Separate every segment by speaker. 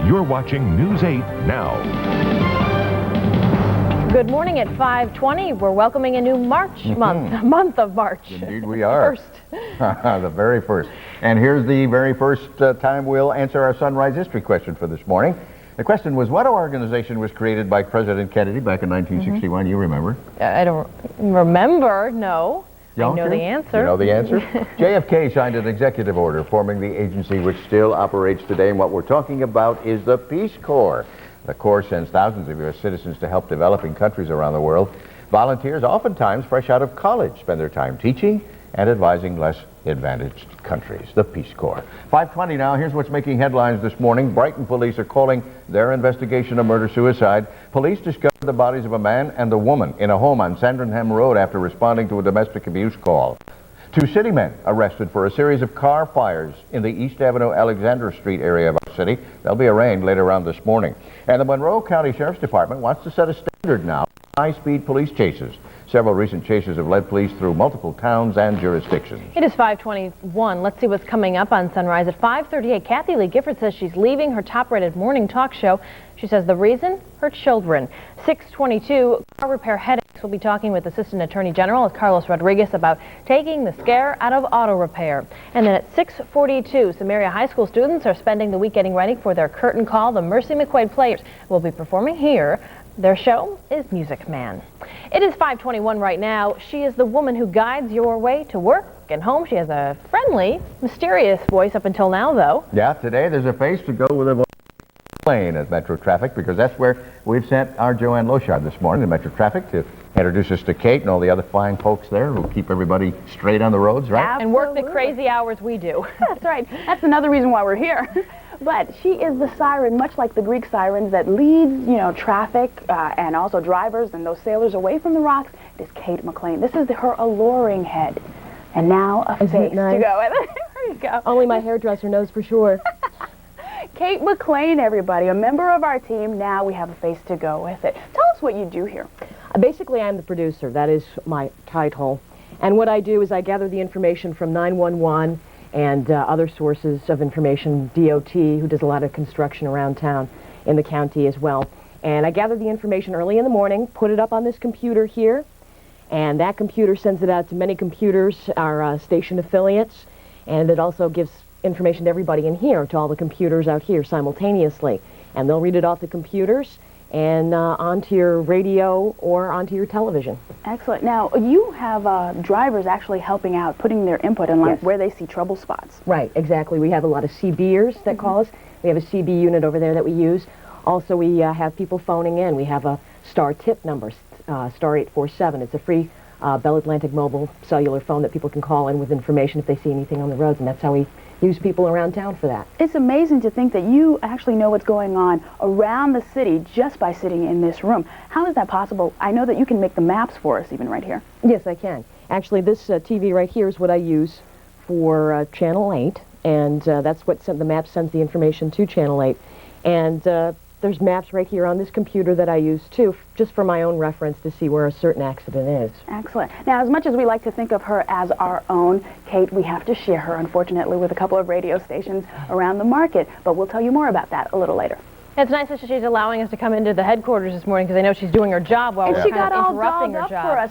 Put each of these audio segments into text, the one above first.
Speaker 1: You're watching News 8 now.
Speaker 2: Good morning at 5:20. We're welcoming a new month of March.
Speaker 3: Indeed we are.
Speaker 2: First.
Speaker 3: The very first. And here's the very first time we'll answer our Sunrise history question for this morning. The question was, what organization was created by President Kennedy back in 1961? You remember?
Speaker 2: I don't remember, no.
Speaker 3: Don't
Speaker 2: I know
Speaker 3: you?
Speaker 2: the answer.
Speaker 3: You know the answer? JFK signed an executive order forming the agency which still operates today, and what we're talking about is the Peace Corps. The Corps sends thousands of U.S. citizens to help developing countries around the world. Volunteers, oftentimes fresh out of college, spend their time teaching and advising less advantaged countries. The Peace Corps. 5:20 now. Here's what's making headlines this morning. Brighton police are calling their investigation of murder-suicide. Police discovered the bodies of a man and a woman in a home on Sandringham Road after responding to a domestic abuse call. 2 city men arrested for a series of car fires in the East Avenue, Alexander Street area of our city. They'll be arraigned later on this morning. And the Monroe County Sheriff's Department wants to set a standard now for high-speed police chases. Several recent chases have led police through multiple towns and jurisdictions.
Speaker 2: It is 5:21. Let's see what's coming up on Sunrise. At 5:38, Kathy Lee Gifford says she's leaving her top-rated morning talk show. She says the reason? Her children. 6:22, car repair headaches. We'll be talking with Assistant Attorney General Carlos Rodriguez about taking the scare out of auto repair. And then at 6:42, some area high school students are spending the week getting ready for their curtain call. The Mercy McQuaid Players will be performing here. Their show is Music Man. It is 5:21 right now. She is the woman who guides your way to work and home. She has a friendly, mysterious voice up until now, though.
Speaker 3: Yeah, today there's a face to go with a plane at Metro Traffic, because that's where we've sent our Joanne Loshard this morning to Metro Traffic to introduce us to Kate and all the other fine folks there who keep everybody straight on the roads, right?
Speaker 2: Absolutely. And work the crazy hours we do.
Speaker 4: That's right. That's another reason why we're here. But she is the siren, much like the Greek sirens, that leads, traffic and also drivers and those sailors away from the rocks. It is Kate McLean. This is her alluring head. And now a face to go with. There you go.
Speaker 5: Only my hairdresser knows for sure.
Speaker 4: Kate McLean, everybody, a member of our team. Now we have a face to go with it. Tell us what you do here.
Speaker 5: Basically, I'm the producer. That is my title. And what I do is I gather the information from 911 and other sources of information, DOT, who does a lot of construction around town in the county as well. And I gather the information early in the morning, put it up on this computer here, and that computer sends it out to many computers, our station affiliates, and it also gives information to everybody in here, to all the computers out here simultaneously. And they'll read it off the computers and onto your radio or onto your television.
Speaker 4: Excellent. Now, you have drivers actually helping out, putting their input in, like
Speaker 5: Yes.
Speaker 4: where they see trouble spots.
Speaker 5: Right, exactly. We have a lot of CBers that call us. We have a CB unit over there that we use. Also, we have people phoning in. We have a star tip number, star 847. It's a free Bell Atlantic mobile cellular phone that people can call in with information if they see anything on the roads, and that's how we use people around town for that.
Speaker 4: It's amazing to think that you actually know what's going on around the city just by sitting in this room. How is that possible? I know that you can make the maps for us even right here.
Speaker 5: Yes, I can. Actually, this TV right here is what I use for Channel 8, and that's what the map sends the information to Channel 8. And there's maps right here on this computer that I use too, just for my own reference to see where a certain accident is.
Speaker 4: Excellent. Now, as much as we like to think of her as our own, Kate, we have to share her, unfortunately, with a couple of radio stations around the market. But we'll tell you more about that a little later.
Speaker 2: It's nice that she's allowing us to come into the headquarters this morning, because I know she's doing her job while we're
Speaker 4: she
Speaker 2: kind
Speaker 4: got
Speaker 2: of
Speaker 4: all
Speaker 2: interrupting
Speaker 4: dolled
Speaker 2: her
Speaker 4: up
Speaker 2: job.
Speaker 4: for us,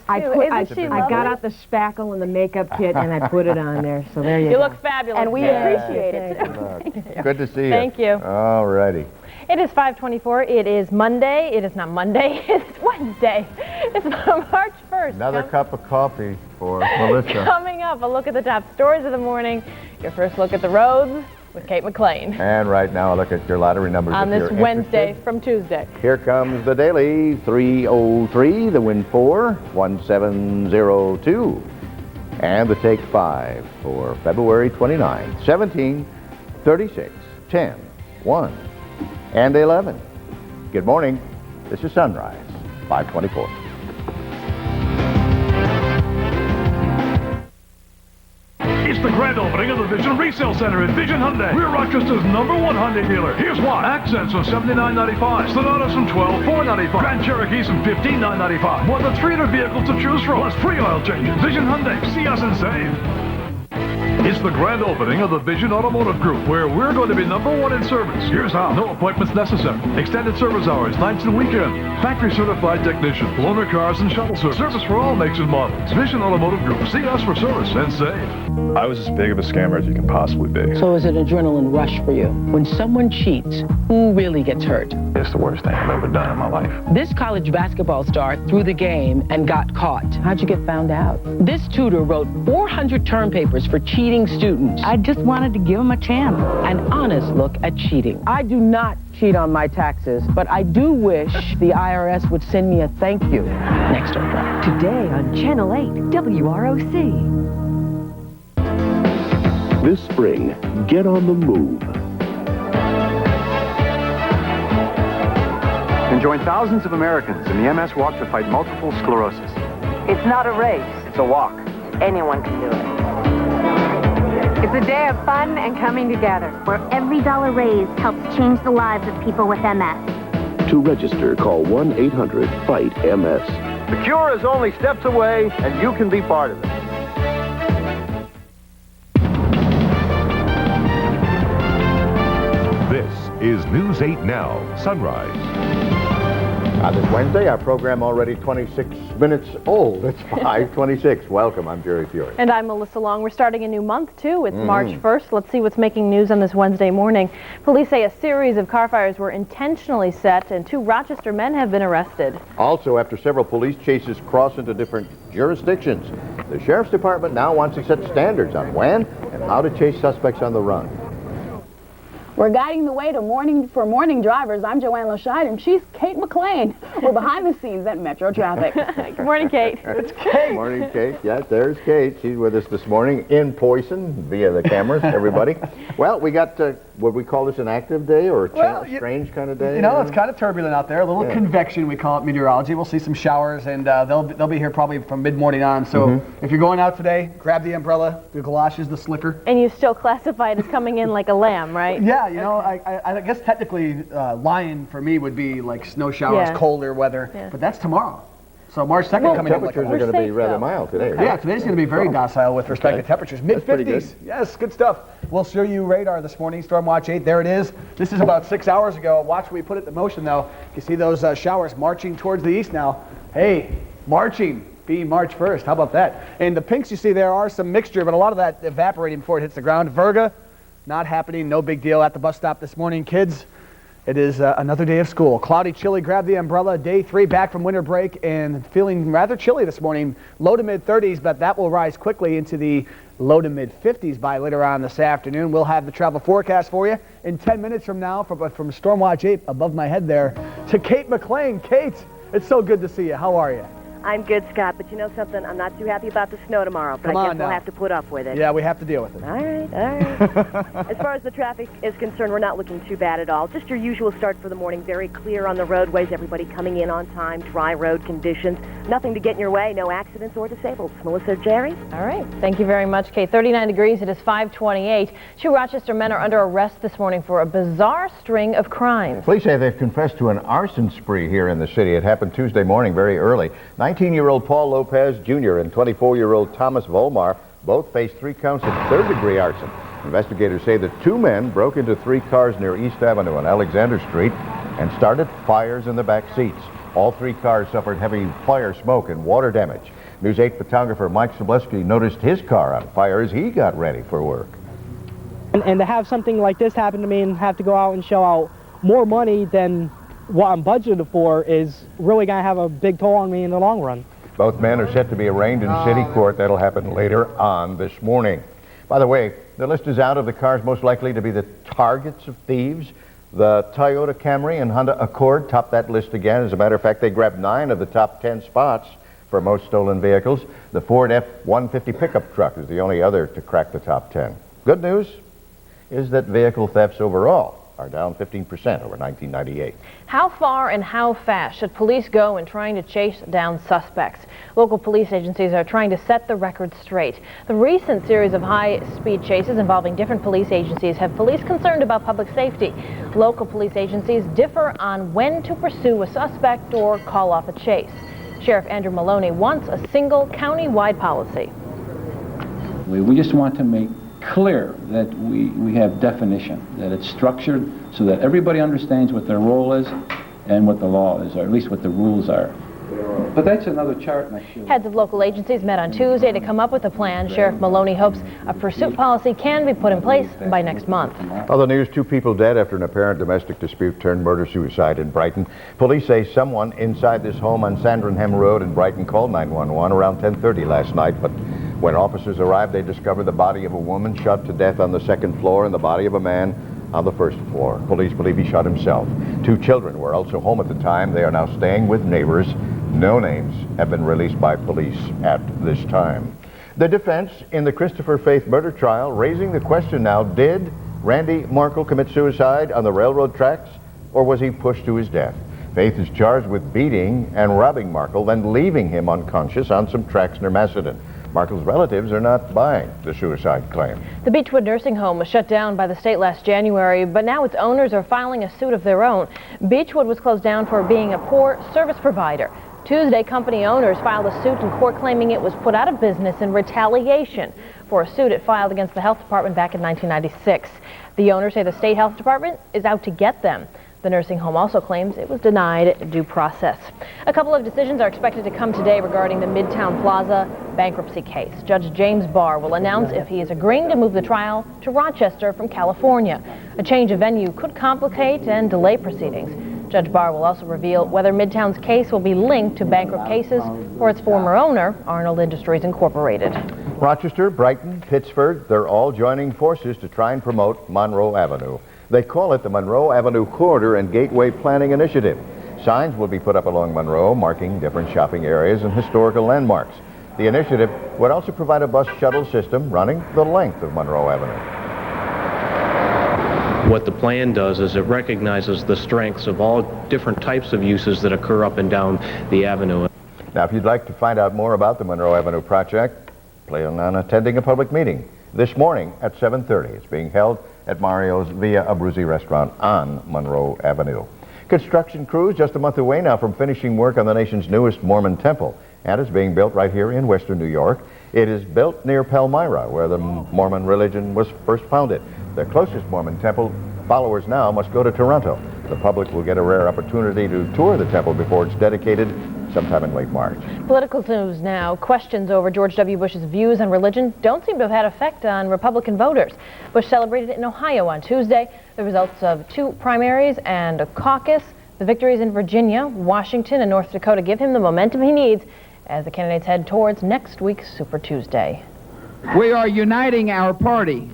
Speaker 4: too.
Speaker 5: I got out the spackle and the makeup kit and I put it on there, so there you go.
Speaker 2: You look fabulous.
Speaker 4: And we appreciate it.
Speaker 3: Good to see you.
Speaker 2: Thank you.
Speaker 3: All righty.
Speaker 2: It is 5:24. It is Monday. It is not Monday. It's Wednesday. It's March 1st.
Speaker 3: Another cup of coffee for Melissa.
Speaker 2: Coming up, a look at the top stories of the morning. Your first look at the roads with Kate McLean.
Speaker 3: And right now, look at your lottery numbers.
Speaker 2: On
Speaker 3: if
Speaker 2: this
Speaker 3: you're
Speaker 2: Wednesday
Speaker 3: interested.
Speaker 2: from Tuesday.
Speaker 3: Here comes the daily 303, the win 4, 1702. And the take 5 for February 29, 17, 36, 10, 1, and 11. Good morning. This is Sunrise, 524.
Speaker 6: It's the grand opening of the Vision Resale Center at Vision Hyundai. We're Rochester's #1 Hyundai dealer. Here's why. Accents from $79.95. Sonatas from $12,495. Grand Cherokees from $15,995. More than 300 vehicles to choose from. Plus free oil changes. Vision Hyundai. See us and save. It's the grand opening of the Vision Automotive Group, where we're going to be #1 in service. Here's how. No appointments necessary. Extended service hours, nights and weekends. Factory certified technician. Loaner cars and shuttle service. Service for all makes and models. Vision Automotive Group. See us for service and save.
Speaker 7: I was as big of a scammer as you can possibly be.
Speaker 8: So is it an adrenaline rush for you? When someone cheats, who really gets hurt?
Speaker 7: It's the worst thing I've ever done in my life.
Speaker 8: This college basketball star threw the game and got caught. How'd you get found out? This tutor wrote 400 term papers for cheating students. I just wanted to give him a chance. An honest look at cheating. I do not cheat on my taxes, but I do wish the IRS would send me a thank you. Next on Drive.
Speaker 9: Today on Channel 8, WROC.
Speaker 1: This spring, get on the move.
Speaker 10: And join thousands of Americans in the MS Walk to fight multiple sclerosis.
Speaker 11: It's not a race.
Speaker 10: It's a walk.
Speaker 11: Anyone can do it. It's a day of fun and coming together,
Speaker 12: where every dollar raised helps change the lives of people with MS.
Speaker 1: To register, call 1-800-FIGHT-MS.
Speaker 10: The cure is only steps away, and you can be part of it.
Speaker 1: This is News 8 Now, Sunrise.
Speaker 3: On this Wednesday, our program already 26 minutes old. It's 5:26. Welcome, I'm Jerry Fiore.
Speaker 2: And I'm Melissa Long. We're starting a new month, too. It's March 1st. Let's see what's making news on this Wednesday morning. Police say a series of car fires were intentionally set, and 2 Rochester men have been arrested.
Speaker 3: Also, after several police chases cross into different jurisdictions, the Sheriff's Department now wants to set standards on when and how to chase suspects on the run.
Speaker 4: We're guiding the way to morning drivers. I'm Joanne Loscheid, and she's Kate McLean. We're behind the scenes at Metro Traffic.
Speaker 2: Good morning, Kate.
Speaker 3: It's Kate. Morning, Kate. Yes, there's Kate. She's with us this morning in Poison via the cameras, everybody. Well, we got, would we call this an active day or a strange kind of day?
Speaker 13: You know, it's kind of turbulent out there. A little convection, we call it meteorology. We'll see some showers, and they'll be here probably from mid-morning on. So if you're going out today, grab the umbrella, the galoshes, the slicker.
Speaker 2: And you still classify it as coming in like a lamb, right?
Speaker 13: Yeah, you know, I guess technically lion for me would be like snow showers, colder weather, but that's tomorrow. So March 2nd coming up.
Speaker 3: Temperatures are going to be rather mild today, right?
Speaker 13: Yeah, today's going to be very docile with respect to temperatures. Mid-50s. Yes, good stuff. We'll show you radar this morning, Storm Watch 8. There it is. This is about 6 hours ago. Watch what we put it in motion, though. You see those showers marching towards the east now. Hey, marching. Being March 1st. How about that? And the pinks you see there are some mixture, but a lot of that evaporating before it hits the ground. Virga, not happening. No big deal at the bus stop this morning. Kids, it is another day of school. Cloudy, chilly, grab the umbrella. Day 3 back from winter break and feeling rather chilly this morning. Low to mid-30s, but that will rise quickly into the low to mid-50s by later on this afternoon. We'll have the travel forecast for you in 10 minutes from now from Storm Watch 8 above my head there to Kate McLean. Kate, it's so good to see you. How are you?
Speaker 5: I'm good, Scott, but you know something? I'm not too happy about the snow tomorrow, but I guess we'll have to put up with it.
Speaker 13: Yeah, we have to deal with it.
Speaker 5: All right. As far as the traffic is concerned, we're not looking too bad at all. Just your usual start for the morning, very clear on the roadways, everybody coming in on time, dry road conditions, nothing to get in your way, no accidents or disabled. Melissa, Jerry?
Speaker 2: All right. Thank you very much, Kate. 39 degrees. It is 5:28. 2 Rochester men are under arrest this morning for a bizarre string of crimes.
Speaker 3: Police say they've confessed to an arson spree here in the city. It happened Tuesday morning, very early. 19-year-old Paul Lopez Jr. and 24-year-old Thomas Volmar both face 3 counts of third-degree arson. Investigators say the 2 men broke into 3 cars near East Avenue and Alexander Street and started fires in the back seats. All 3 cars suffered heavy fire smoke and water damage. News 8 photographer Mike Sobleski noticed his car on fire as he got ready for work.
Speaker 14: And to have something like this happen to me and have to go out and shell out more money than what I'm budgeted for is really going to have a big toll on me in the long run.
Speaker 3: Both men are set to be arraigned in city court. That'll happen later on this morning. By the way, the list is out of the cars most likely to be the targets of thieves. The Toyota Camry and Honda Accord top that list again. As a matter of fact, they grabbed 9 of the top 10 spots for most stolen vehicles. The Ford F-150 pickup truck is the only other to crack the top 10. Good news is that vehicle thefts overall are down 15% over 1998.
Speaker 2: How far and how fast should police go in trying to chase down suspects? Local police agencies are trying to set the record straight. The recent series of high-speed chases involving different police agencies have police concerned about public safety. Local police agencies differ on when to pursue a suspect or call off a chase. Sheriff Andrew Maloney wants a single county-wide policy.
Speaker 15: We just want to make clear, that we have definition, that it's structured so that everybody understands what their role is and what the law is, or at least what the rules are. But that's another chart next year.
Speaker 2: Heads of local agencies met on Tuesday to come up with a plan. Sheriff Maloney hopes a pursuit policy can be put in place by next month.
Speaker 3: Other news, 2 people dead after an apparent domestic dispute turned murder-suicide in Brighton. Police say someone inside this home on Sandringham Road in Brighton called 911 around 10:30 last night, but when officers arrived, they discovered the body of a woman shot to death on the 2nd floor and the body of a man on the 1st floor. Police believe he shot himself. 2 children were also home at the time. They are now staying with neighbors. No names have been released by police at this time. The defense in the Christopher Faith murder trial raising the question now, did Randy Markle commit suicide on the railroad tracks, or was he pushed to his death? Faith is charged with beating and robbing Markle, then leaving him unconscious on some tracks near Macedon. Markle's relatives are not buying the suicide claim.
Speaker 2: The Beechwood nursing home was shut down by the state last January, but now its owners are filing a suit of their own. Beechwood was closed down for being a poor service provider. Tuesday, company owners filed a suit in court claiming it was put out of business in retaliation for a suit it filed against the health department back in 1996. The owners say the state health department is out to get them. The nursing home also claims it was denied due process. A couple of decisions are expected to come today regarding the Midtown Plaza bankruptcy case. Judge James Barr will announce if he is agreeing to move the trial to Rochester from California. A change of venue could complicate and delay proceedings. Judge Barr will also reveal whether Midtown's case will be linked to bankrupt cases for its former owner, Arnold Industries Incorporated.
Speaker 3: Rochester, Brighton, Pittsford, they're all joining forces to try and promote Monroe Avenue. They call it the Monroe Avenue Corridor and Gateway Planning Initiative. Signs will be put up along Monroe, marking different shopping areas and historical landmarks. The initiative would also provide a bus shuttle system running the length of Monroe Avenue.
Speaker 16: What the plan does is it recognizes the strengths of all different types of uses that occur up and down the avenue.
Speaker 3: Now, if you'd like to find out more about the Monroe Avenue project, plan on attending a public meeting this morning at 7:30. It's being held at Mario's Via Abruzzi restaurant on Monroe Avenue. Construction crews just a month away now from finishing work on the nation's newest Mormon temple, and it's being built right here in western New York. It is built near Palmyra, where the Mormon religion was first founded. The closest Mormon temple followers now must go to Toronto. The public will get a rare opportunity to tour the temple before it's dedicated sometime in late March.
Speaker 2: Political news now. Questions over George W. Bush's views on religion don't seem to have had effect on Republican voters. Bush celebrated in Ohio on Tuesday the results of 2 primaries and a caucus. The victories in Virginia, Washington, and North Dakota give him the momentum he needs as the candidates head towards next week's Super Tuesday.
Speaker 17: We are uniting our party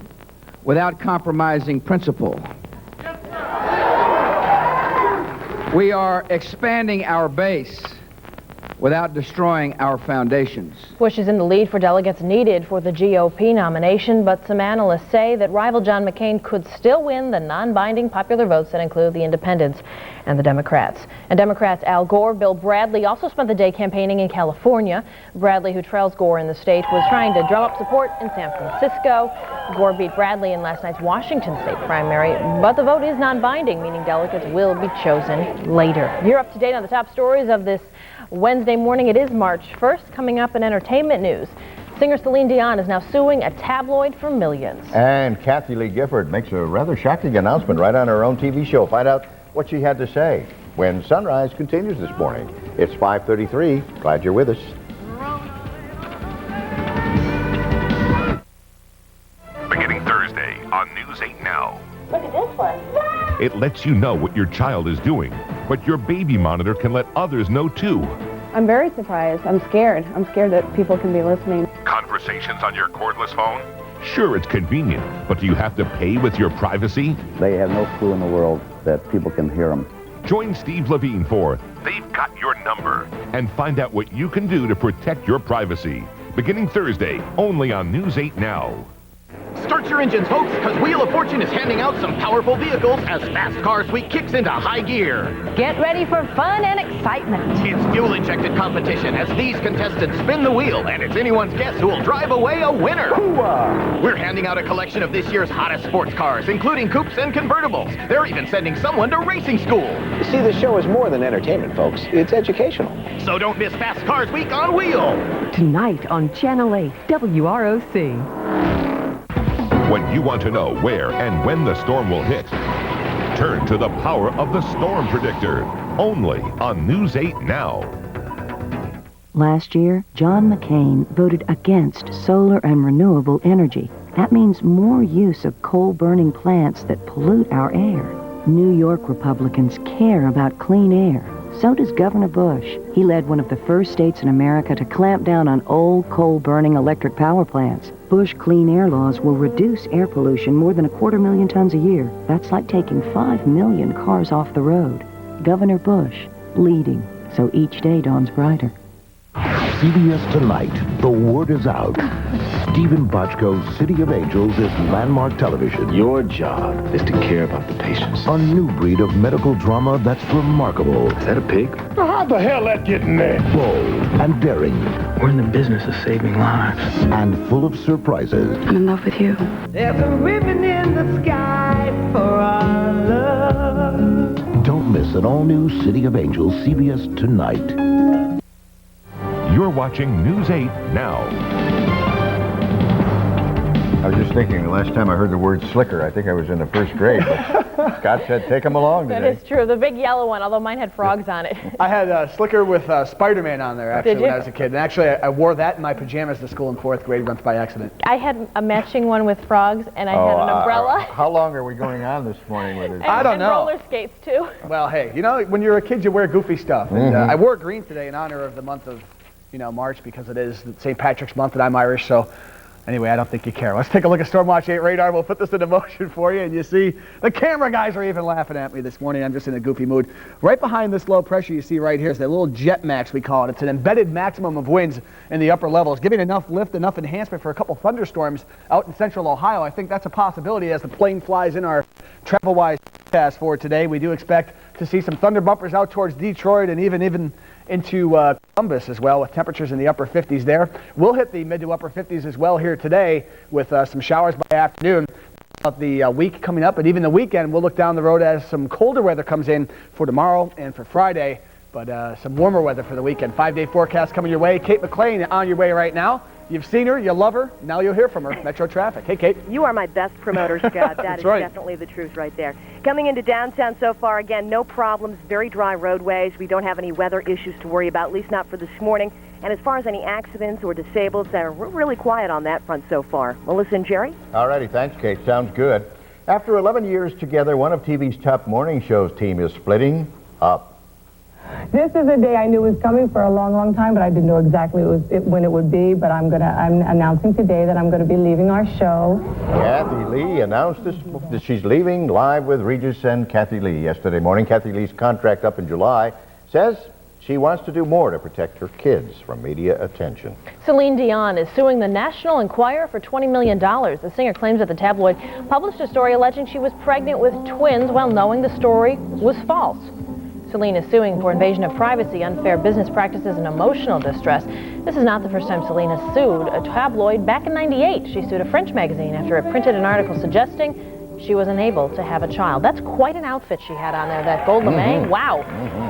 Speaker 17: without compromising principle. We are expanding our base without destroying our foundations.
Speaker 2: Bush is in the lead for delegates needed for the GOP nomination, but some analysts say that rival John McCain could still win the non-binding popular votes that include the independents and the Democrats. And Democrats Al Gore, Bill Bradley also spent the day campaigning in California. Bradley, who trails Gore in the state, was trying to drum up support in San Francisco. Gore beat Bradley in last night's Washington state primary, but the vote is non-binding, meaning delegates will be chosen later. You're up to date on the top stories of this Wednesday morning. It is March 1st. Coming up in entertainment news, singer Celine Dion is now suing a tabloid for millions.
Speaker 3: And Kathy Lee Gifford makes a rather shocking announcement right on her own TV show. Find out what she had to say when Sunrise continues this morning. It's 5:33. Glad you're with us.
Speaker 1: Beginning Thursday on News 8 Now.
Speaker 2: Look at this one.
Speaker 1: It lets you know what your child is doing, but your baby monitor can let others know too.
Speaker 4: I'm very surprised. I'm scared. I'm scared that people can be listening.
Speaker 1: Conversations on your cordless phone? Sure, it's convenient, but do you have to pay with your privacy?
Speaker 18: They have no clue in the world that people can hear them.
Speaker 1: Join Steve Levine for They've Got Your Number and find out what you can do to protect your privacy. Beginning Thursday, only on News 8 Now.
Speaker 19: Start your engines, folks, because Wheel of Fortune is handing out some powerful vehicles as Fast Cars Week kicks into high gear.
Speaker 11: Get ready for fun and excitement.
Speaker 19: It's fuel-injected competition as these contestants spin the wheel, and it's anyone's guess who will drive away a winner. Hoo-ah! We're handing out a collection of this year's hottest sports cars, including coupes and convertibles. They're even sending someone to racing school.
Speaker 20: You see, the show is more than entertainment, folks. It's educational.
Speaker 19: So don't miss Fast Cars Week on Wheel.
Speaker 9: Tonight on Channel 8, WROC.
Speaker 1: When you want to know where and when the storm will hit, turn to the power of the Storm Predictor, only on News 8 Now.
Speaker 9: Last year, John McCain voted against solar and renewable energy. That means more use of coal-burning plants that pollute our air. New York Republicans care about clean air. So does Governor Bush. He led one of the first states in America to clamp down on old coal-burning electric power plants. Bush clean air laws will reduce air pollution more than 250,000 tons a year. That's like taking 5 million cars off the road. Governor Bush, leading, so each day dawns brighter.
Speaker 21: CBS Tonight, the word is out. Stephen Bochco's City of Angels is landmark television.
Speaker 20: Your job is to care about the patients.
Speaker 21: A new breed of medical drama that's remarkable.
Speaker 20: Is that a pig?
Speaker 21: How the hell that get in there? Bold and daring.
Speaker 22: We're in the business of saving lives.
Speaker 21: And full of surprises.
Speaker 22: I'm in love with you.
Speaker 23: There's a ribbon in the sky for our love.
Speaker 21: Don't miss an all-new City of Angels, CBS Tonight.
Speaker 1: You're watching News 8 Now.
Speaker 3: I was just thinking, the last time I heard the word slicker, I think I was in the first grade. But Scott said, take them along today.
Speaker 2: That is true. The big yellow one, although mine had frogs on it.
Speaker 13: I had a slicker with Spider-Man on there, actually, when I was a kid. And actually, I wore that in my pajamas to school in 4th grade once by accident.
Speaker 2: I had a matching one with frogs, and I had an umbrella.
Speaker 3: How long are we going on this morning with it?
Speaker 13: I don't know.
Speaker 2: And roller skates, too.
Speaker 13: Well, hey, you know, when you're a kid, you wear goofy stuff. And I wore green today in honor of the month of, March, because it is St. Patrick's month, and I'm Irish, so... Anyway, I don't think you care. Let's take a look at Stormwatch 8 radar. We'll put this into motion for you, and you see the camera guys are even laughing at me this morning. I'm just in a goofy mood. Right behind this low pressure you see right here is that little jet max, we call it. It's an embedded maximum of winds in the upper levels, giving enough lift, enough enhancement for a couple thunderstorms out in central Ohio. I think that's a possibility as the plane flies in our travel-wise forecast for today. We do expect to see some thunder bumpers out towards Detroit and even into Columbus as well, with temperatures in the upper 50s there. We'll hit the mid to upper 50s as well here today with some showers by afternoon. About the week coming up, and even the weekend, we'll look down the road as some colder weather comes in for tomorrow and for Friday, but some warmer weather for the weekend. 5-day forecast coming your way. Kate McLean on your way right now. You've seen her, you love her, now you'll hear from her. Metro Traffic. Hey, Kate.
Speaker 24: You are my best promoter, Scott. That is definitely the truth right there. Coming into downtown so far, again, no problems, very dry roadways. We don't have any weather issues to worry about, at least not for this morning. And as far as any accidents or disabled, we're really quiet on that front so far. Melissa and Jerry?
Speaker 3: All righty, thanks, Kate. Sounds good. After 11 years together, one of TV's top morning shows team is splitting up.
Speaker 25: This is a day I knew was coming for a long, long time, but I didn't know exactly when it would be. But I'm announcing today that I'm going to be leaving our show.
Speaker 3: Kathy Lee announced that she's leaving live with Regis and Kathy Lee yesterday morning. Kathy Lee's contract up in July says she wants to do more to protect her kids from media attention.
Speaker 2: Celine Dion is suing the National Enquirer for $20 million. The singer claims that the tabloid published a story alleging she was pregnant with twins while knowing the story was false. Celine is suing for invasion of privacy, unfair business practices, and emotional distress. This is not the first time Celine has sued a tabloid. Back in '98, she sued a French magazine after it printed an article suggesting she was unable to have a child. That's quite an outfit she had on there, that gold lame. Wow.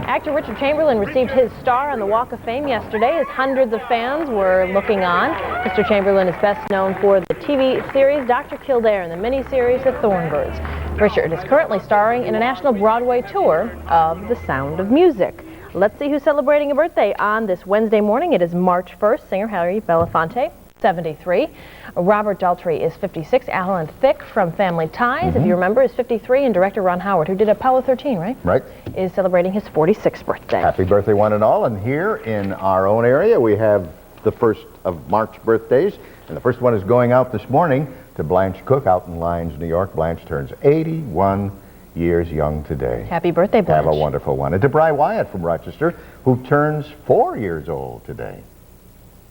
Speaker 2: Actor Richard Chamberlain received his star on the Walk of Fame yesterday as hundreds of fans were looking on. Mr. Chamberlain is best known for the TV series Dr. Kildare and the miniseries The Thornbirds. Richard is currently starring in a national Broadway tour of The Sound of Music. Let's see who's celebrating a birthday on this Wednesday morning. It is March 1st. Singer Harry Belafonte, 73. Robert Daltrey is 56. Alan Thicke from Family Ties, if you remember, is 53. And director Ron Howard, who did Apollo 13, right?
Speaker 3: Right.
Speaker 2: Is celebrating his 46th birthday.
Speaker 3: Happy birthday, one and all. And here in our own area, we have the 1st of March birthdays. And the first one is going out this morning to Blanche Cook out in Lyons, New York. Blanche turns 81 years young today.
Speaker 2: Happy birthday, Blanche.
Speaker 3: Have a wonderful one. And to Bri Wyatt from Rochester, who turns 4 years old today.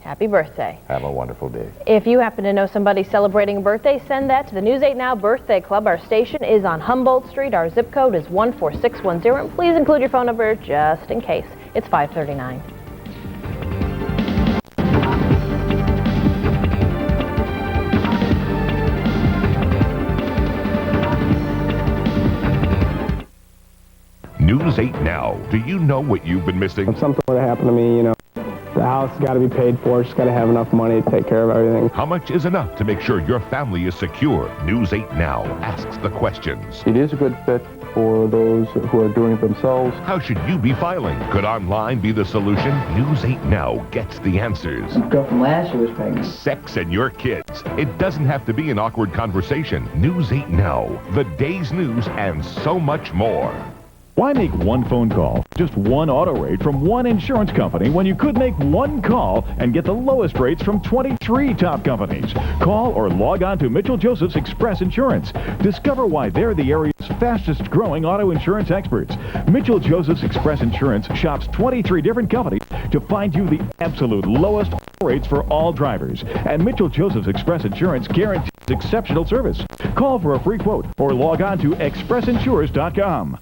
Speaker 2: Happy birthday.
Speaker 3: Have a wonderful day.
Speaker 2: If you happen to know somebody celebrating a birthday, send that to the News 8 Now Birthday Club. Our station is on Humboldt Street. Our zip code is 14610. And please include your phone number just in case. It's 539.
Speaker 1: News 8 Now. Do you know what you've been missing?
Speaker 26: If something were to happen to me,
Speaker 6: The house got to be paid for. Just got to have enough money to take care of everything.
Speaker 1: How much is enough to make sure your family is secure? News 8 Now asks the questions.
Speaker 7: It is a good fit for those who are doing it themselves.
Speaker 1: How should you be filing? Could online be the solution? News 8 Now gets the answers.
Speaker 8: Girl from last year was pregnant.
Speaker 1: Sex and your kids. It doesn't have to be an awkward conversation. News 8 Now, the day's news, and so much more.
Speaker 10: Why make one phone call, just one auto rate from one insurance company when you could make one call and get the lowest rates from 23 top companies? Call or log on to Mitchell Joseph's Express Insurance. Discover why they're the area's fastest growing auto insurance experts. Mitchell Joseph's Express Insurance shops 23 different companies to find you the absolute lowest rates for all drivers. And Mitchell Joseph's Express Insurance guarantees exceptional service. Call for a free quote or log on to expressinsurers.com.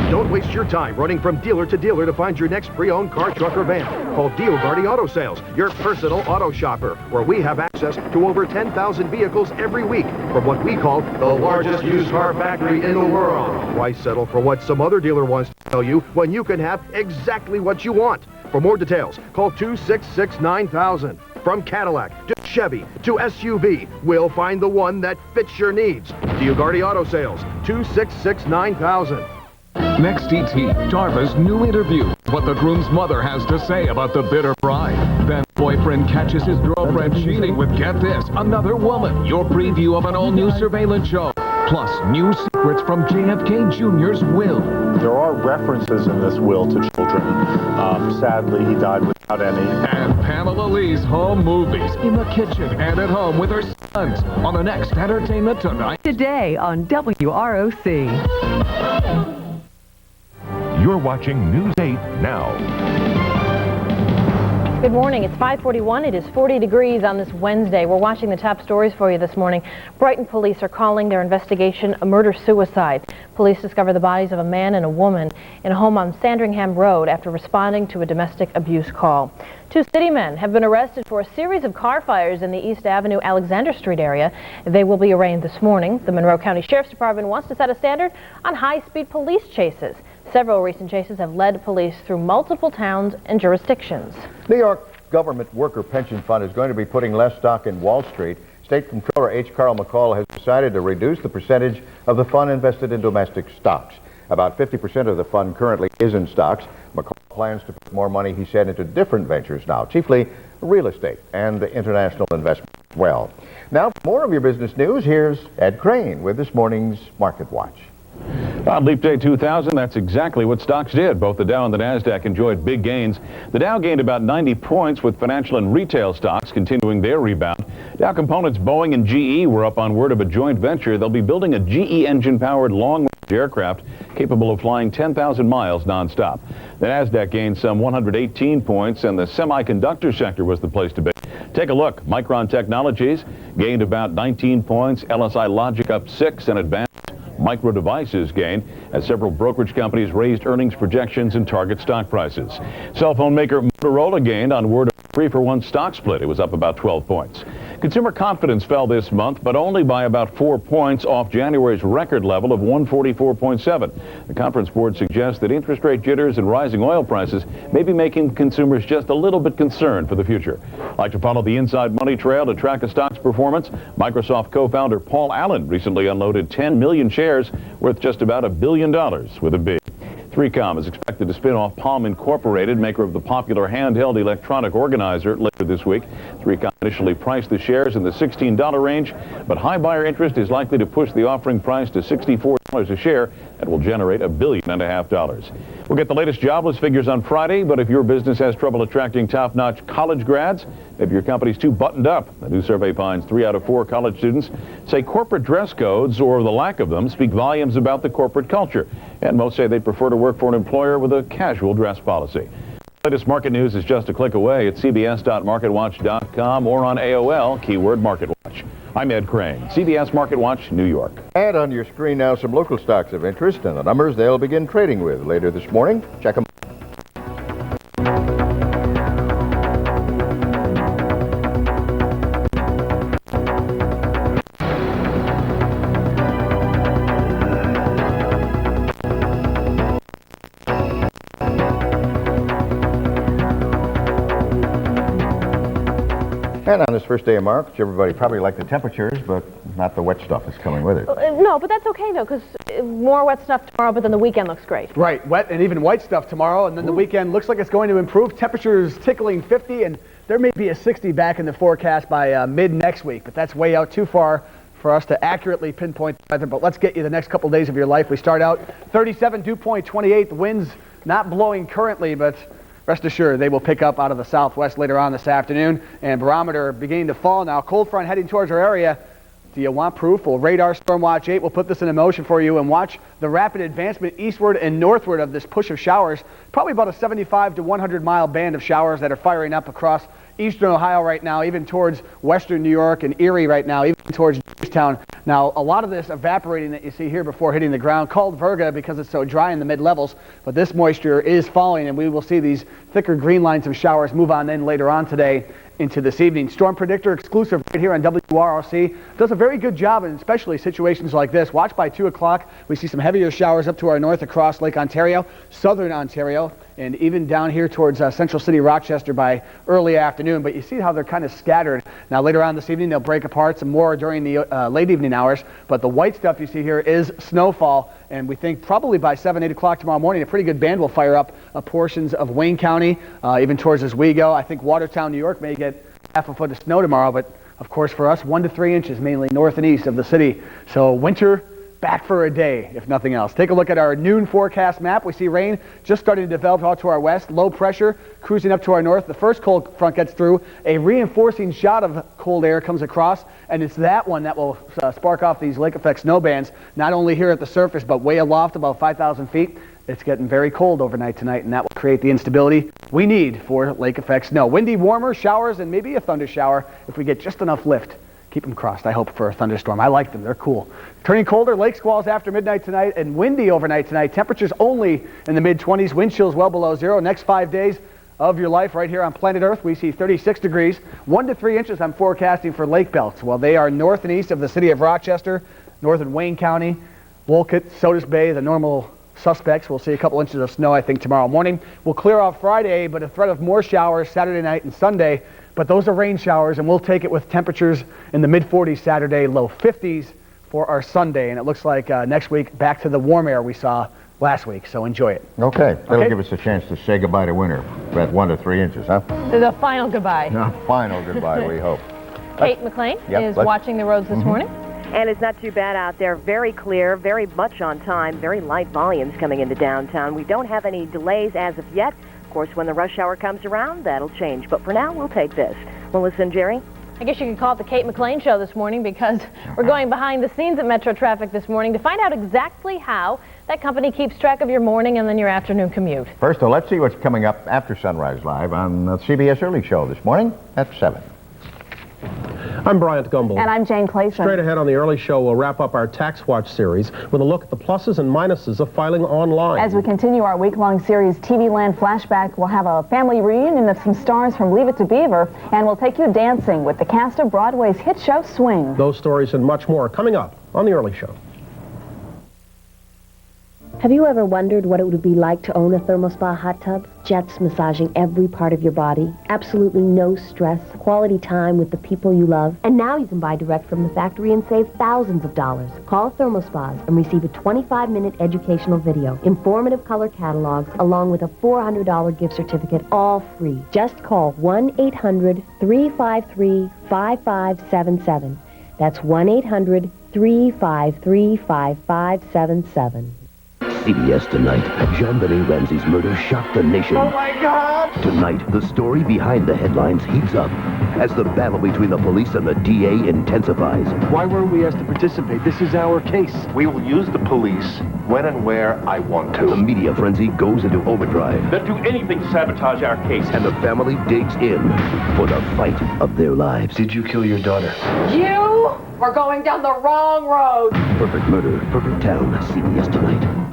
Speaker 12: Don't waste your time running from dealer to dealer to find your next pre-owned car, truck, or van. Call DioGuardi Auto Sales, your personal auto shopper, where we have access to over 10,000 vehicles every week from what we call the largest used car factory in the world. Why settle for what some other dealer wants to tell you when you can have exactly what you want? For more details, call 266-9000. From Cadillac to Chevy to SUV, we'll find the one that fits your needs. DioGuardi Auto Sales, 266-9000.
Speaker 26: Next ET, Darva's new interview. What the groom's mother has to say about the bitter bride. Then boyfriend catches his girlfriend cheating with, get this, another woman. Your preview of an all-new surveillance show. Plus, new secrets from JFK Jr.'s will.
Speaker 27: There are references in this will to children. Sadly, he died without any.
Speaker 26: And Pamela Lee's home movies in the kitchen and at home with her sons on the next Entertainment Tonight.
Speaker 11: Today on WROC.
Speaker 1: You're watching News 8 Now.
Speaker 2: Good morning. It's 5:41. It is 40 degrees on this Wednesday. We're watching the top stories for you this morning. Brighton police are calling their investigation a murder-suicide. Police discovered the bodies of a man and a woman in a home on Sandringham Road after responding to a domestic abuse call. Two city men have been arrested for a series of car fires in the East Avenue, Alexander Street area. They will be arraigned this morning. The Monroe County Sheriff's Department wants to set a standard on high-speed police chases. Several recent chases have led police through multiple towns and jurisdictions.
Speaker 3: New York Government Worker Pension Fund is going to be putting less stock in Wall Street. State Comptroller H. Carl McCall has decided to reduce the percentage of the fund invested in domestic stocks. About 50% of the fund currently is in stocks. McCall plans to put more money, he said, into different ventures now, chiefly real estate and international investment as well. Now, for more of your business news, here's Ed Crane with this morning's Market Watch.
Speaker 28: On Leap Day 2000, that's exactly what stocks did. Both the Dow and the NASDAQ enjoyed big gains. The Dow gained about 90 points, with financial and retail stocks continuing their rebound. Dow components Boeing and GE were up on word of a joint venture. They'll be building a GE engine-powered long-range aircraft capable of flying 10,000 miles nonstop. The NASDAQ gained some 118 points, and the semiconductor sector was the place to be. Take a look. Micron Technologies gained about 19 points. LSI Logic up 6, and Advanced Micro Devices gained as several brokerage companies raised earnings projections and target stock prices. Cell phone maker Motorola gained on word of a 3-for-1 stock split. It was up about 12 points. Consumer confidence fell this month, but only by about 4 points off January's record level of 144.7. The Conference Board suggests that interest rate jitters and rising oil prices may be making consumers just a little bit concerned for the future. Like to follow the inside money trail to track a stock's performance? Microsoft co-founder Paul Allen recently unloaded 10 million shares worth just about $1 billion with a B. 3Com is expected to spin off Palm Incorporated, maker of the popular handheld electronic organizer, later this week. 3Com initially priced the shares in the $16 range, but high buyer interest is likely to push the offering price to $64 a share. That will generate $1.5 billion. We'll get the latest jobless figures on Friday, but if your business has trouble attracting top-notch college grads, maybe your company's too buttoned up. A new survey finds 3 out of 4 college students say corporate dress codes, or the lack of them, speak volumes about the corporate culture. And most say they prefer to work for an employer with a casual dress policy. The latest market news is just a click away at cbs.marketwatch.com or on AOL, keyword MarketWatch. I'm Ed Crane, CBS Market Watch, New York.
Speaker 3: And on your screen now, some local stocks of interest and the numbers they'll begin trading with later this morning. Check them. And on this first day of March, everybody probably liked the temperatures, but not the wet stuff that's coming with it.
Speaker 2: No, but that's okay, though, because more wet stuff tomorrow, but then the weekend looks great.
Speaker 13: Right, wet and even white stuff tomorrow, and then the weekend looks like it's going to improve. Temperatures tickling 50, and there may be a 60 back in the forecast by mid-next week, but that's way out too far for us to accurately pinpoint the weather. But let's get you the next couple days of your life. We start out 37, dew point 28. The wind's not blowing currently, but rest assured, they will pick up out of the southwest later on this afternoon, and barometer beginning to fall now. Cold front heading towards our area. Do you want proof? Well, radar storm watch 8 will put this in motion for you, and watch the rapid advancement eastward and northward of this push of showers. Probably about a 75 to 100 mile band of showers that are firing up across eastern Ohio right now, even towards western New York and Erie right now, even towards Georgetown. Now, a lot of this evaporating that you see here before hitting the ground, called virga because it's so dry in the mid-levels, but this moisture is falling, and we will see these thicker green lines of showers move on in later on today into this evening. Storm Predictor exclusive right here on WROC does a very good job, in especially situations like this. Watch by 2 o'clock. We see some heavier showers up to our north across Lake Ontario, southern Ontario, and even down here towards Central City, Rochester by early afternoon. But you see how they're kind of scattered. Now later on this evening, they'll break apart some more during the late evening hours. But the white stuff you see here is snowfall. And we think probably by 7, 8 o'clock tomorrow morning, a pretty good band will fire up portions of Wayne County, even towards Oswego. I think Watertown, New York may get half a foot of snow tomorrow. But of course for us, 1 to 3 inches, mainly north and east of the city. So winter back for a day, if nothing else. Take a look at our noon forecast map. We see rain just starting to develop out to our west. Low pressure cruising up to our north. The first cold front gets through. A reinforcing shot of cold air comes across, and it's that one that will spark off these lake effect snow bands, not only here at the surface, but way aloft, about 5,000 feet. It's getting very cold overnight tonight, and that will create the instability we need for lake effect snow. Windy, warmer, showers, and maybe a thunder shower if we get just enough lift. Keep them crossed, I hope, for a thunderstorm. I like them. They're cool. Turning colder, lake squalls after midnight tonight, and windy overnight tonight. Temperatures only in the mid-20s. Wind chills well below zero. Next 5 days of your life right here on planet Earth, we see 36 degrees. 1 to 3 inches I'm forecasting for lake belts. Well, they are north and east of the city of Rochester, northern Wayne County, Wolcott, Sodus Bay, the normal suspects. We'll see a couple inches of snow, I think, tomorrow morning. We'll clear off Friday, but a threat of more showers Saturday night and Sunday. But those are rain showers, and we'll take it with temperatures in the mid-40s Saturday, low 50s for our Sunday. And it looks like next week back to the warm air we saw last week. So enjoy it.
Speaker 3: Okay. That'll give us a chance to say goodbye to winter at 1 to 3 inches, huh?
Speaker 2: The final goodbye.
Speaker 3: No, final goodbye, we hope.
Speaker 2: Kate McLean is watching the roads this morning.
Speaker 24: And it's not too bad out there. Very clear, very much on time, very light volumes coming into downtown. We don't have any delays as of yet. Of course, when the rush hour comes around, that'll change. But for now, we'll take this. Melissa and Jerry?
Speaker 2: I guess you could call it the Kate McLean Show this morning, because we're going behind the scenes at Metro Traffic this morning to find out exactly how that company keeps track of your morning and then your afternoon commute.
Speaker 3: First, let's see what's coming up after Sunrise Live on the CBS Early Show this morning at 7.
Speaker 4: I'm Bryant Gumbel.
Speaker 25: And I'm Jane Clayson.
Speaker 4: Straight ahead on the Early Show, we'll wrap up our Tax Watch series with a look at the pluses and minuses of filing online.
Speaker 25: As we continue our week-long series, TV Land Flashback, we'll have a family reunion of some stars from Leave It to Beaver, and we'll take you dancing with the cast of Broadway's hit show Swing.
Speaker 4: Those stories and much more coming up on the Early Show.
Speaker 5: Have you ever wondered what it would be like to own a ThermoSpa hot tub? Jets massaging every part of your body. Absolutely no stress. Quality time with the people you love. And now you can buy direct from the factory and save thousands of dollars. Call ThermoSpas and receive a 25-minute educational video, informative color catalogs, along with a $400 gift certificate, all free. Just call 1-800-353-5577. That's 1-800-353-5577.
Speaker 8: CBS tonight. JonBenet Ramsey's murder shocked the nation.
Speaker 23: Oh my God!
Speaker 8: Tonight, the story behind the headlines heats up as the battle between the police and the DA intensifies.
Speaker 14: Why weren't we asked to participate? This is our case.
Speaker 8: We will use the police when and where I want to. The media frenzy goes into overdrive.
Speaker 14: They'll do anything to sabotage our case.
Speaker 8: And the family digs in for the fight of their lives.
Speaker 14: Did you kill your daughter?
Speaker 23: You are going down the wrong road.
Speaker 8: Perfect Murder, Perfect Town. CBS tonight.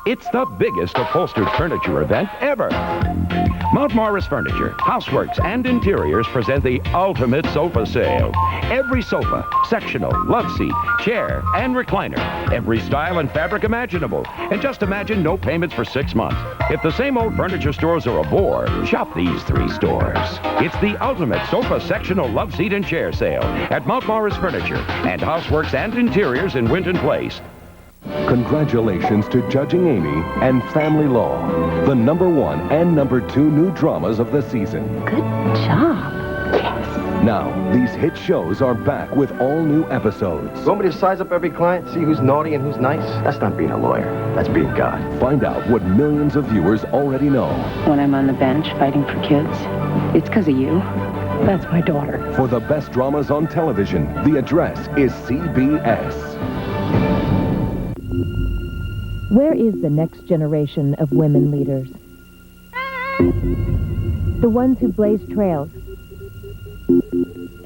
Speaker 9: It's the biggest upholstered furniture event ever. Mount Morris Furniture, Houseworks, and Interiors present the ultimate sofa sale. Every sofa, sectional, love seat, chair, and recliner. Every style and fabric imaginable. And just imagine no payments for 6 months. If the same old furniture stores are a bore, shop these 3 stores. It's the ultimate sofa, sectional, love seat, and chair sale at Mount Morris Furniture and Houseworks and Interiors in Winton Place.
Speaker 15: Congratulations to Judging Amy and Family Law, the #1 and #2 new dramas of the season.
Speaker 5: Good job. Yes.
Speaker 15: Now, these hit shows are back with all new episodes.
Speaker 14: Want me to size up every client, see who's naughty and who's nice? That's not being a lawyer. That's being God.
Speaker 15: Find out what millions of viewers already know.
Speaker 16: When I'm on the bench fighting for kids, it's because of you. That's my daughter.
Speaker 15: For the best dramas on television, the address is CBS.
Speaker 17: Where is the next generation of women leaders? The ones who blaze trails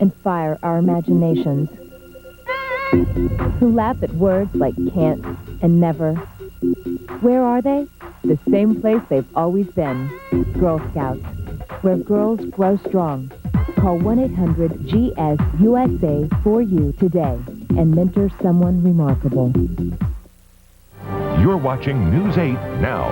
Speaker 17: and fire our imaginations, who laugh at words like can't and never. Where are they? The same place they've always been, Girl Scouts, where girls grow strong. Call 1-800-GS-USA for you today and mentor someone remarkable.
Speaker 1: You're watching News 8 now.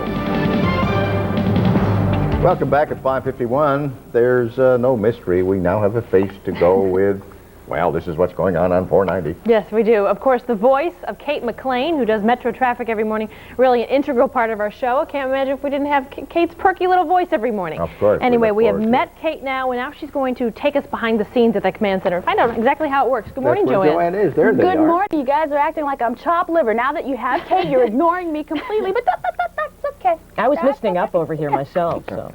Speaker 3: Welcome back at 5:51. There's no mystery. We now have a face to go with. Well, this is what's going on 490.
Speaker 2: Yes, we do. Of course, the voice of Kate McLean, who does Metro Traffic every morning, really an integral part of our show. I can't imagine if we didn't have Kate's perky little voice every morning.
Speaker 3: Of course.
Speaker 2: Anyway, we have met Kate now, and now she's going to take us behind the scenes at the command center and find out exactly how it works. Good morning, Joanne.
Speaker 3: Joanne is. There they
Speaker 18: Good
Speaker 3: are.
Speaker 18: morning. You guys are acting like I'm chopped liver. Now that you have Kate, you're ignoring me completely, but that's okay.
Speaker 19: I was listening up over here myself, so.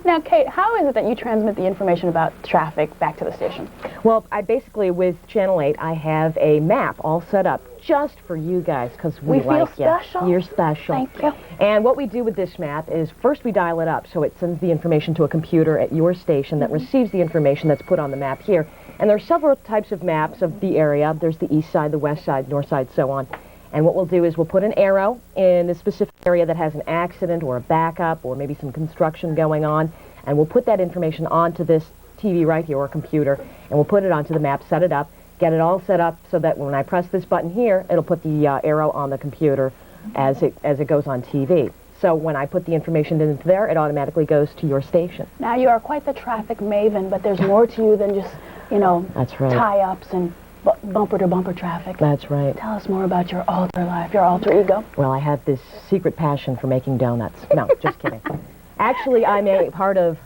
Speaker 18: Now, Kate, how is it that you transmit the information about traffic back to the station?
Speaker 19: Well, I basically, with Channel 8, I have a map all set up just for you guys, because we
Speaker 18: feel
Speaker 19: like
Speaker 18: special.
Speaker 19: you. You're special.
Speaker 18: Thank you.
Speaker 19: And what we do with this map is first we dial it up, so it sends the information to a computer at your station that receives the information that's put on the map here. And there are several types of maps of the area. There's the east side, the west side, north side, so on. And what we'll do is we'll put an arrow in a specific area that has an accident or a backup or maybe some construction going on, and we'll put that information onto this TV right here or computer, and we'll put it onto the map, set it up, get it all set up so that when I press this button here, it'll put the arrow on the computer as it goes on TV. So when I put the information into there, it automatically goes to your station.
Speaker 18: Now, you are quite the traffic maven, but there's more to you than just, you know,
Speaker 19: That's right.
Speaker 18: tie-ups and bumper-to-bumper traffic.
Speaker 19: That's right.
Speaker 18: Tell us more about your alter life, your alter ego.
Speaker 19: Well, I have this secret passion for making donuts. No, just kidding. Actually, I'm a part of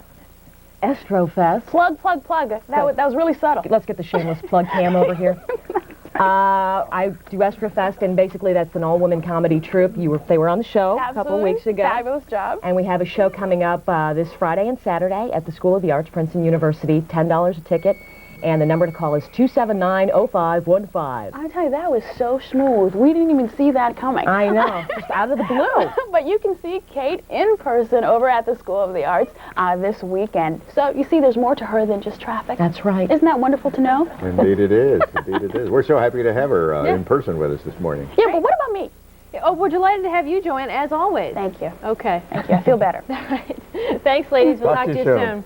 Speaker 19: Estrofest.
Speaker 18: Plug. That was really subtle.
Speaker 19: Let's get the shameless plug cam over here. I do Estrofest, and basically that's an all-woman comedy troupe. They were on the show a couple of weeks ago.
Speaker 18: Fabulous job.
Speaker 19: And we have a show coming up this Friday and Saturday at the School of the Arts, Princeton University. $10 a ticket. And the number to call is 279-0515.
Speaker 18: I tell you, that was so smooth. We didn't even see that coming.
Speaker 19: I know, just out of the blue.
Speaker 18: But you can see Kate in person over at the School of the Arts this weekend. So you see, there's more to her than just traffic.
Speaker 19: That's right.
Speaker 18: Isn't that wonderful to know?
Speaker 3: Indeed it is. Indeed it is. We're so happy to have her in person with us this morning.
Speaker 18: Yeah, but what about me?
Speaker 2: Oh, we're delighted to have you, Joanne, as always.
Speaker 18: Thank you.
Speaker 2: Okay.
Speaker 18: Thank you. I feel better.
Speaker 2: All right. Thanks, ladies. We'll talk to you soon.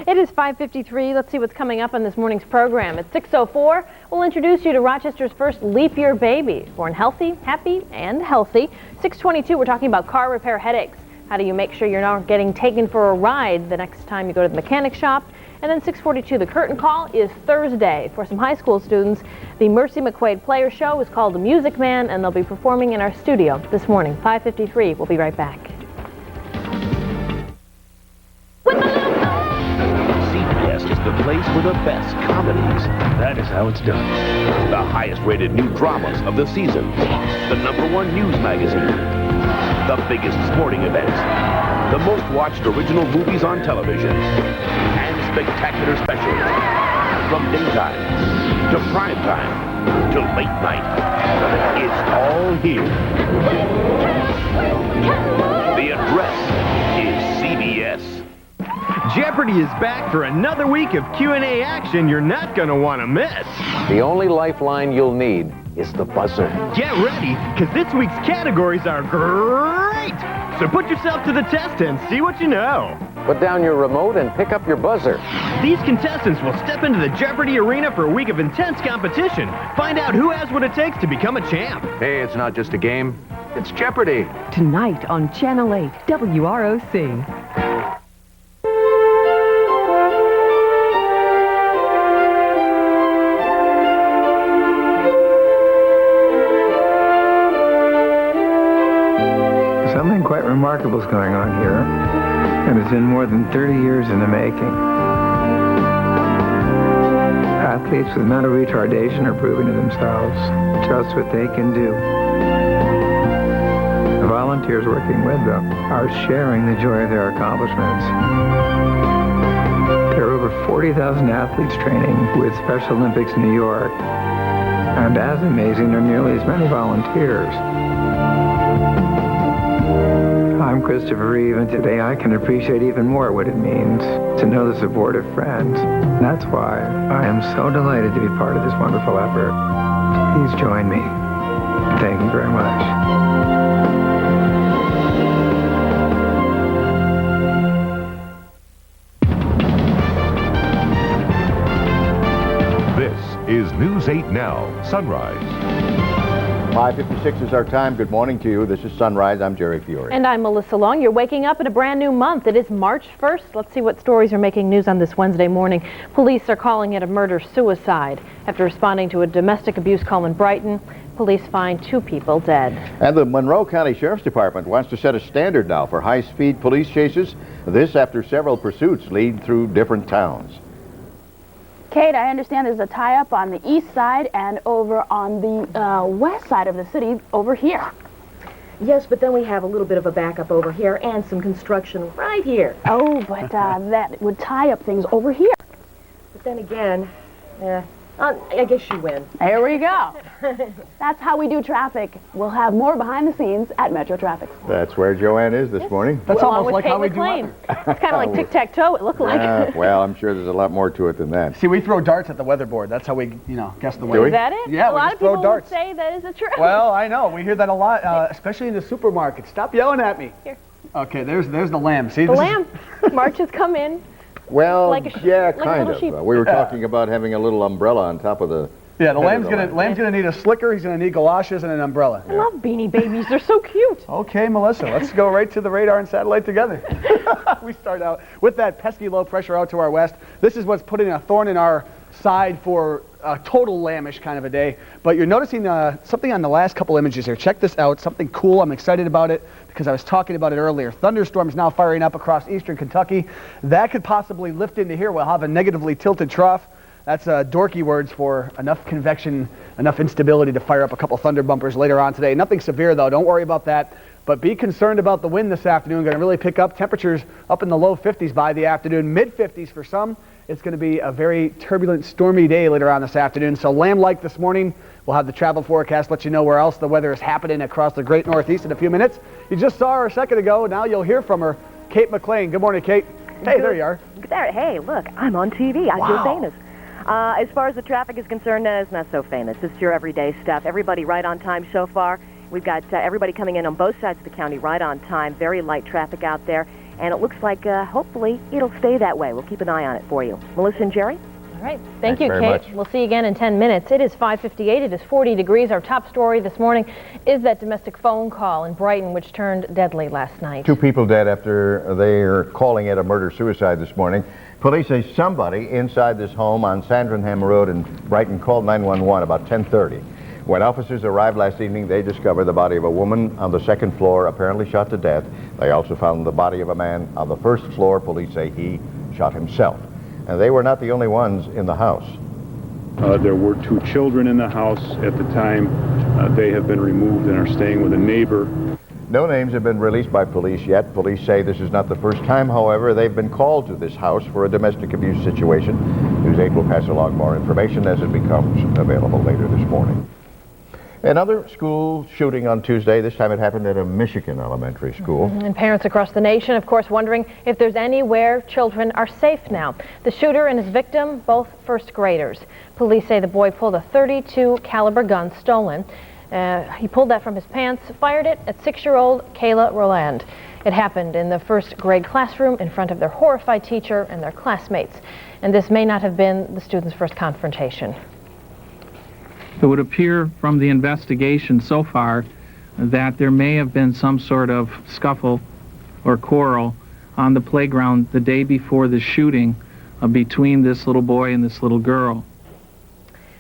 Speaker 2: It is 5:53. Let's see what's coming up on this morning's program. At 6:04, we'll introduce you to Rochester's first leap year baby. Born healthy, happy, and healthy. 6:22, we're talking about car repair headaches. How do you make sure you're not getting taken for a ride the next time you go to the mechanic shop? And then 6:42, the curtain call is Thursday. For some high school students, the Mercy McQuaid Player Show is called The Music Man, and they'll be performing in our studio this morning. 5:53, we'll be right back.
Speaker 9: CBS is the place for the best comedies. That is how it's done. The highest rated new dramas of the season. The #1 news magazine. The biggest sporting events. The most watched original movies on television. And spectacular specials. From daytime to prime time to late night. It's all here. The address is CBS. Jeopardy!
Speaker 6: Jeopardy is back for another week of Q&A action you're not going to want to miss.
Speaker 7: The only lifeline you'll need is the buzzer.
Speaker 6: Get ready, because this week's categories are great. So put yourself to the test and see what you know.
Speaker 7: Put down your remote and pick up your buzzer.
Speaker 6: These contestants will step into the Jeopardy arena for a week of intense competition. Find out who has what it takes to become a champ.
Speaker 7: Hey, it's not just a game, it's Jeopardy.
Speaker 10: Tonight on Channel 8, WROC.
Speaker 12: Something quite remarkable is going on here, and it's been more than 30 years in the making. Athletes with mental retardation are proving to themselves just what they can do. The volunteers working with them are sharing the joy of their accomplishments. There are over 40,000 athletes training with Special Olympics New York, and as amazing, there are nearly as many volunteers. I'm Christopher Reeve, and today I can appreciate even more what it means to know the support of friends. That's why I am so delighted to be part of this wonderful effort. Please join me. Thank you very much.
Speaker 1: This is News 8 Now, Sunrise.
Speaker 3: 5:56 is our time. Good morning to you. This is Sunrise. I'm Jerry Fiore.
Speaker 2: And I'm Melissa Long. You're waking up in a brand new month. It is March 1st. Let's see what stories are making news on this Wednesday morning. Police are calling it a murder-suicide. After responding to a domestic abuse call in Brighton, police find 2 people dead.
Speaker 3: And the Monroe County Sheriff's Department wants to set a standard now for high-speed police chases. This after several pursuits lead through different towns.
Speaker 18: Kate, I understand there's a tie-up on the east side and over on the west side of the city over here.
Speaker 19: Yes, but then we have a little bit of a backup over here and some construction right here.
Speaker 18: Oh, but that would tie up things over here.
Speaker 19: But then again, I guess you win.
Speaker 18: There we go. That's how we do traffic. We'll have more behind the scenes at Metro Traffic.
Speaker 3: That's where Joanne is this morning.
Speaker 13: That's almost like how we do weather.
Speaker 2: It's kind of like tic-tac-toe, it looked like.
Speaker 3: Well, I'm sure there's a lot more to it than that.
Speaker 13: See, we throw darts at the weather board. That's how we, guess the weather.
Speaker 2: Is that it?
Speaker 13: Yeah,
Speaker 2: a lot of
Speaker 13: throw
Speaker 2: people
Speaker 13: darts.
Speaker 2: would say that is the truth.
Speaker 13: Well, I know. We hear that a lot, especially in the supermarket. Stop yelling at me.
Speaker 2: Here.
Speaker 13: Okay, there's the lamb. See,
Speaker 2: the lamb. March has come in.
Speaker 3: Well, yeah,
Speaker 2: like
Speaker 3: kind of. We were talking about having a little umbrella on top of the...
Speaker 13: Yeah, the lamb's gonna need a slicker. He's gonna need galoshes and an umbrella.
Speaker 2: I love Beanie Babies. They're so cute.
Speaker 13: Okay, Melissa, let's go right to the radar and satellite together. We start out with that pesky low pressure out to our west. This is what's putting a thorn in our side for a total lambish kind of a day. But you're noticing something on the last couple images here. Check this out. Something cool. I'm excited about it because I was talking about it earlier. Thunderstorms now firing up across eastern Kentucky. That could possibly lift into here. We'll have a negatively tilted trough. That's dorky words for enough convection, enough instability to fire up a couple thunder bumpers later on today. Nothing severe, though. Don't worry about that. But be concerned about the wind this afternoon. Going to really pick up. Temperatures up in the low 50s by the afternoon. Mid-50s for some. It's going to be a very turbulent, stormy day later on this afternoon. So lamb-like this morning. We'll have the travel forecast, let you know where else the weather is happening across the great Northeast in a few minutes. You just saw her a second ago. Now you'll hear from her. Kate McLean. Good morning, Kate. Hey, there you are.
Speaker 24: Hey, look, I'm on TV. I feel famous. As far as the traffic is concerned, it's not so famous. It's your everyday stuff. Everybody right on time so far. We've got everybody coming in on both sides of the county right on time. Very light traffic out there. And it looks like, hopefully, it'll stay that way. We'll keep an eye on it for you. Melissa and Jerry?
Speaker 2: All right. Thank you,
Speaker 3: very
Speaker 2: Kate.
Speaker 3: much.
Speaker 2: We'll see you again in 10 minutes. It is 5:58. It is 40 degrees. Our top story this morning is that domestic phone call in Brighton, which turned deadly last night.
Speaker 3: 2 people dead after they are calling it a murder-suicide this morning. Police say somebody inside this home on Sandringham Road in Brighton called 911 about 10:30. When officers arrived last evening, they discovered the body of a woman on the 2nd floor, apparently shot to death. They also found the body of a man on the 1st floor. Police say he shot himself. And they were not the only ones in the house.
Speaker 20: There were 2 children in the house at the time. They have been removed and are staying with a neighbor.
Speaker 3: No names have been released by police yet. Police say this is not the first time, however, they've been called to this house for a domestic abuse situation. News 8 will pass along more information as it becomes available later this morning. Another school shooting on Tuesday. This time it happened at a Michigan elementary school.
Speaker 2: And parents across the nation, of course, wondering if there's anywhere children are safe now. The shooter and his victim, both first graders. Police say the boy pulled a .32 caliber gun stolen. He pulled that from his pants, fired it at 6-year-old Kayla Roland. It happened in the first grade classroom in front of their horrified teacher and their classmates. And this may not have been the students' first confrontation.
Speaker 4: It would appear from the investigation so far that there may have been some sort of scuffle or quarrel on the playground the day before the shooting between this little boy and this little girl.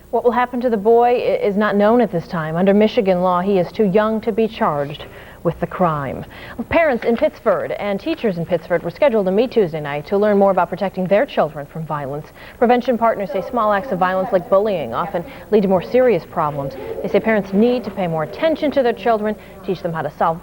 Speaker 2: What will happen to the boy is not known at this time. Under Michigan law, he is too young to be charged with the crime. Parents in Pittsford and teachers in Pittsford were scheduled to meet Tuesday night to learn more about protecting their children from violence. Prevention partners say small acts of violence like bullying often lead to more serious problems. They say parents need to pay more attention to their children, teach them how to solve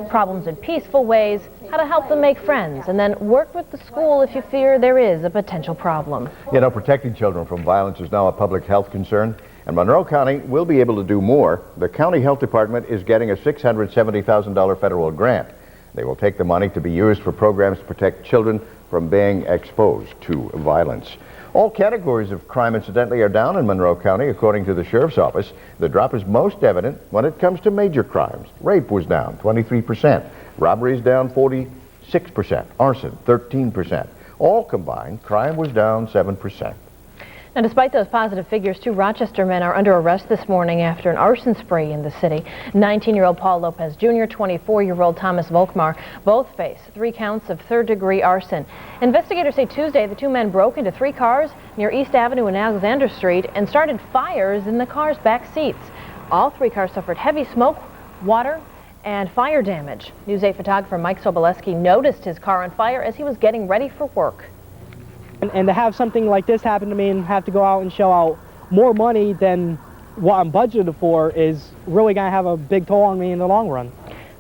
Speaker 2: problems in peaceful ways, how to help them make friends, and then work with the school if you fear there is a potential problem.
Speaker 3: You know, protecting children from violence is now a public health concern, and Monroe County will be able to do more. The county health department is getting a $670,000 federal grant. They will take the money to be used for programs to protect children from being exposed to violence. All categories of crime, incidentally, are down in Monroe County, according to the sheriff's office. The drop is most evident when it comes to major crimes. Rape was down 23%, robberies down 46%, arson 13%. All combined, crime was down 7%.
Speaker 2: Now, despite those positive figures, 2 Rochester men are under arrest this morning after an arson spree in the city. 19-year-old Paul Lopez Jr., 24-year-old Thomas Volkmar, both face 3 counts of third-degree arson. Investigators say Tuesday the 2 men broke into 3 cars near East Avenue and Alexander Street and started fires in the cars' back seats. All 3 cars suffered heavy smoke, water, and fire damage. News 8 photographer Mike Soboleski noticed his car on fire as he was getting ready for work.
Speaker 11: And to have something like this happen to me and have to go out and shell out more money than what I'm budgeted for is really going to have a big toll on me in the long run.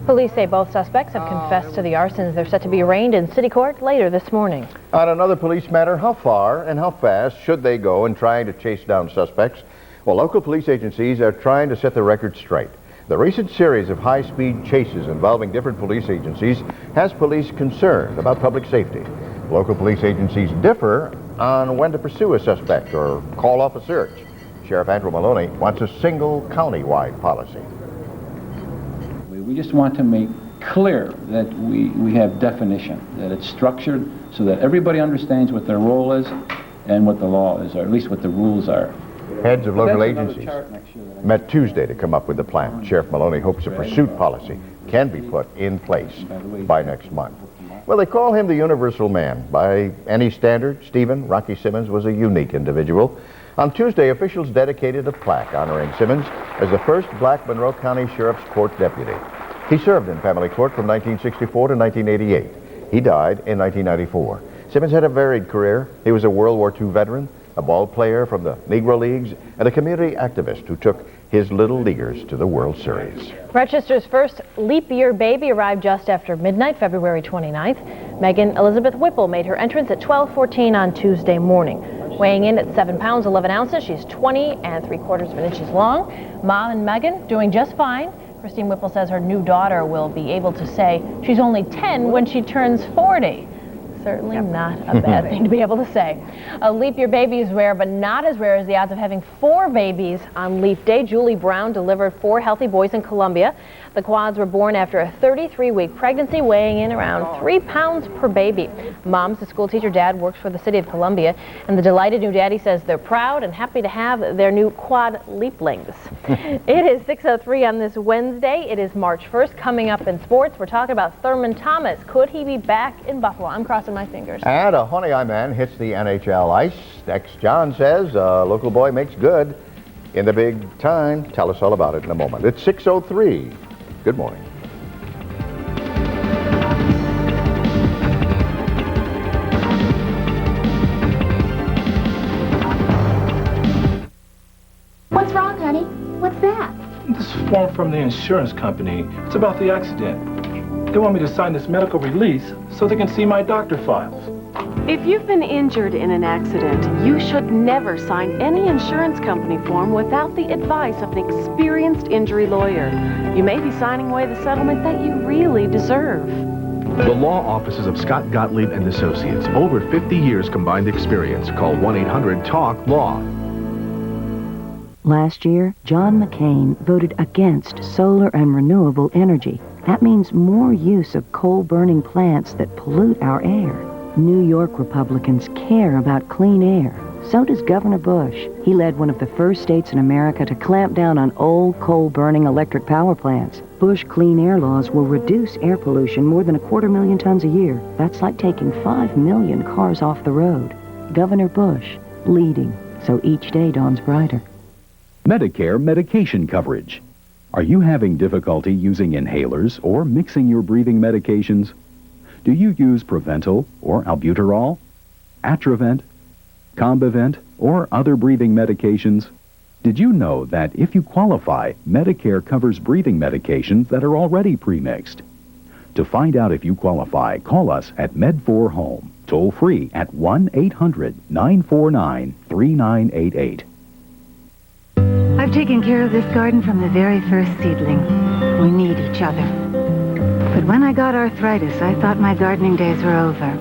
Speaker 2: Police say both suspects have confessed to the arsons. They're set to be arraigned in city court later this morning.
Speaker 3: On another police matter, how far and how fast should they go in trying to chase down suspects? Well, local police agencies are trying to set the record straight. The recent series of high-speed chases involving different police agencies has police concerned about public safety. Local police agencies differ on when to pursue a suspect or call off a search. Sheriff Andrew Maloney wants a single county-wide policy.
Speaker 21: We just want to make clear that we have definition, that it's structured so that everybody understands what their role is and what the law is, or at least what the rules are.
Speaker 3: Heads of local agencies met Tuesday to come up with a plan. Sheriff Maloney hopes a pursuit policy can be put in place by next month. Well, they call him the universal man. By any standard, Stephen Rocky Simmons was a unique individual. On Tuesday, officials dedicated a plaque honoring Simmons as the first black Monroe County Sheriff's Court deputy. He served in family court from 1964 to 1988. He died in 1994. Simmons had a varied career. He was a World War II veteran, a ball player from the Negro Leagues, and a community activist who took his Little Leaguers to the World Series.
Speaker 2: Rochester's first leap year baby arrived just after midnight, February 29th. Megan Elizabeth Whipple made her entrance at 12:14 on Tuesday morning. Weighing in at 7 pounds, 11 ounces, she's 20 3/4 inches long. Mom and Megan doing just fine. Christine Whipple says her new daughter will be able to say she's only 10 when she turns 40. Certainly not a bad thing to be able to say. A leap year baby is rare, but not as rare as the odds of having 4 babies on leap day. Julie Brown delivered 4 healthy boys in Columbia. The quads were born after a 33-week pregnancy, weighing in around 3 pounds per baby. Mom's a school teacher, Dad works for the city of Columbia, and the delighted new daddy says they're proud and happy to have their new quad leaplings. It is 6:03 on this Wednesday. It is March 1st. Coming up in sports, we're talking about Thurman Thomas. Could he be back in Buffalo? I'm crossing my fingers.
Speaker 3: And a Honey Eye man hits the NHL ice. Ex-John says a local boy makes good in the big time. Tell us all about it in a moment. It's 6:03. Good morning.
Speaker 22: What's wrong, honey? What's that?
Speaker 25: This form from the insurance company. It's about the accident. They want me to sign this medical release so they can see my doctor files.
Speaker 5: If you've been injured in an accident, you should never sign any insurance company form without the advice of an experienced injury lawyer. You may be signing away the settlement that you really deserve.
Speaker 8: The law offices of Scott Gottlieb and Associates. Over 50 years combined experience. Call 1-800-TALK-LAW.
Speaker 14: Last year, John McCain voted against solar and renewable energy. That means more use of coal-burning plants that pollute our air. New York Republicans care about clean air. So does Governor Bush. He led one of the first states in America to clamp down on old coal-burning electric power plants. Bush clean air laws will reduce air pollution more than 250,000 tons a year. That's like taking 5 million cars off the road. Governor Bush, leading, so each day dawns brighter.
Speaker 16: Medicare medication coverage. Are you having difficulty using inhalers or mixing your breathing medications? Do you use Preventil or Albuterol, Atrovent, Combivent, or other breathing medications? Did you know that if you qualify, Medicare covers breathing medications that are already premixed? To find out if you qualify, call us at Med4Home, toll free at 1-800-949-3988.
Speaker 23: I've taken care of this garden from the very first seedling. We need each other. But when I got arthritis, I thought my gardening days were over.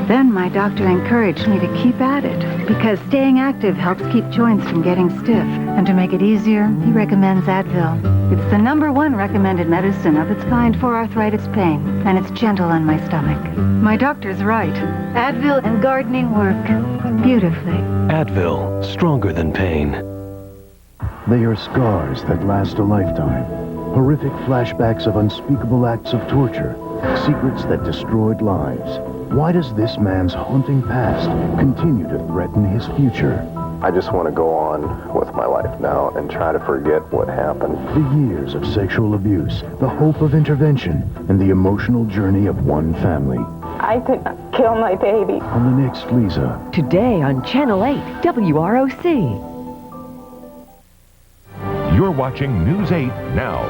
Speaker 23: Then my doctor encouraged me to keep at it, because staying active helps keep joints from getting stiff. And to make it easier, he recommends Advil. It's the #1 recommended medicine of its kind for arthritis pain, and it's gentle on my stomach. My doctor's right. Advil and gardening work beautifully.
Speaker 26: Advil, stronger than pain.
Speaker 27: They are scars that last a lifetime. Horrific flashbacks of unspeakable acts of torture. Secrets that destroyed lives. Why does this man's haunting past continue to threaten his future?
Speaker 28: I just want to go on with my life now and try to forget what happened.
Speaker 27: The years of sexual abuse, the hope of intervention, and the emotional journey of one family.
Speaker 23: I could not kill my baby.
Speaker 27: On the next Lisa.
Speaker 10: Today on Channel 8, WROC.
Speaker 1: You're watching News 8 now.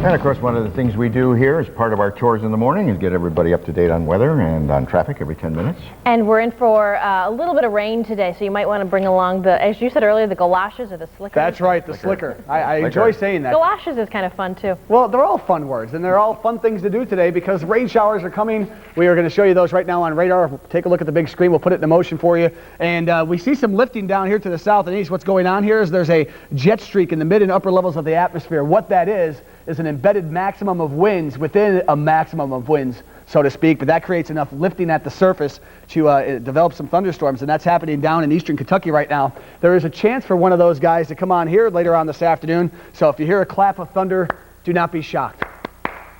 Speaker 3: And of course, one of the things we do here as part of our chores in the morning is get everybody up to date on weather and on traffic every 10 minutes.
Speaker 2: And we're in for a little bit of rain today, so you might want to bring along the, as you said earlier, the galoshes or the slickers.
Speaker 13: That's right, the slicker. I enjoy saying that.
Speaker 2: Galoshes is kind of fun too.
Speaker 13: Well, they're all fun words, and they're all fun things to do today because rain showers are coming. We are going to show you those right now on radar. Take a look at the big screen. We'll put it in motion for you. And we see some lifting down here to the south and east. What's going on here is there's a jet streak in the mid and upper levels of the atmosphere. What that is an embedded maximum of winds within a maximum of winds, so to speak, but that creates enough lifting at the surface to develop some thunderstorms, and that's happening down in eastern Kentucky right now. There is a chance for one of those guys to come on here later on this afternoon, so if you hear a clap of thunder, do not be shocked.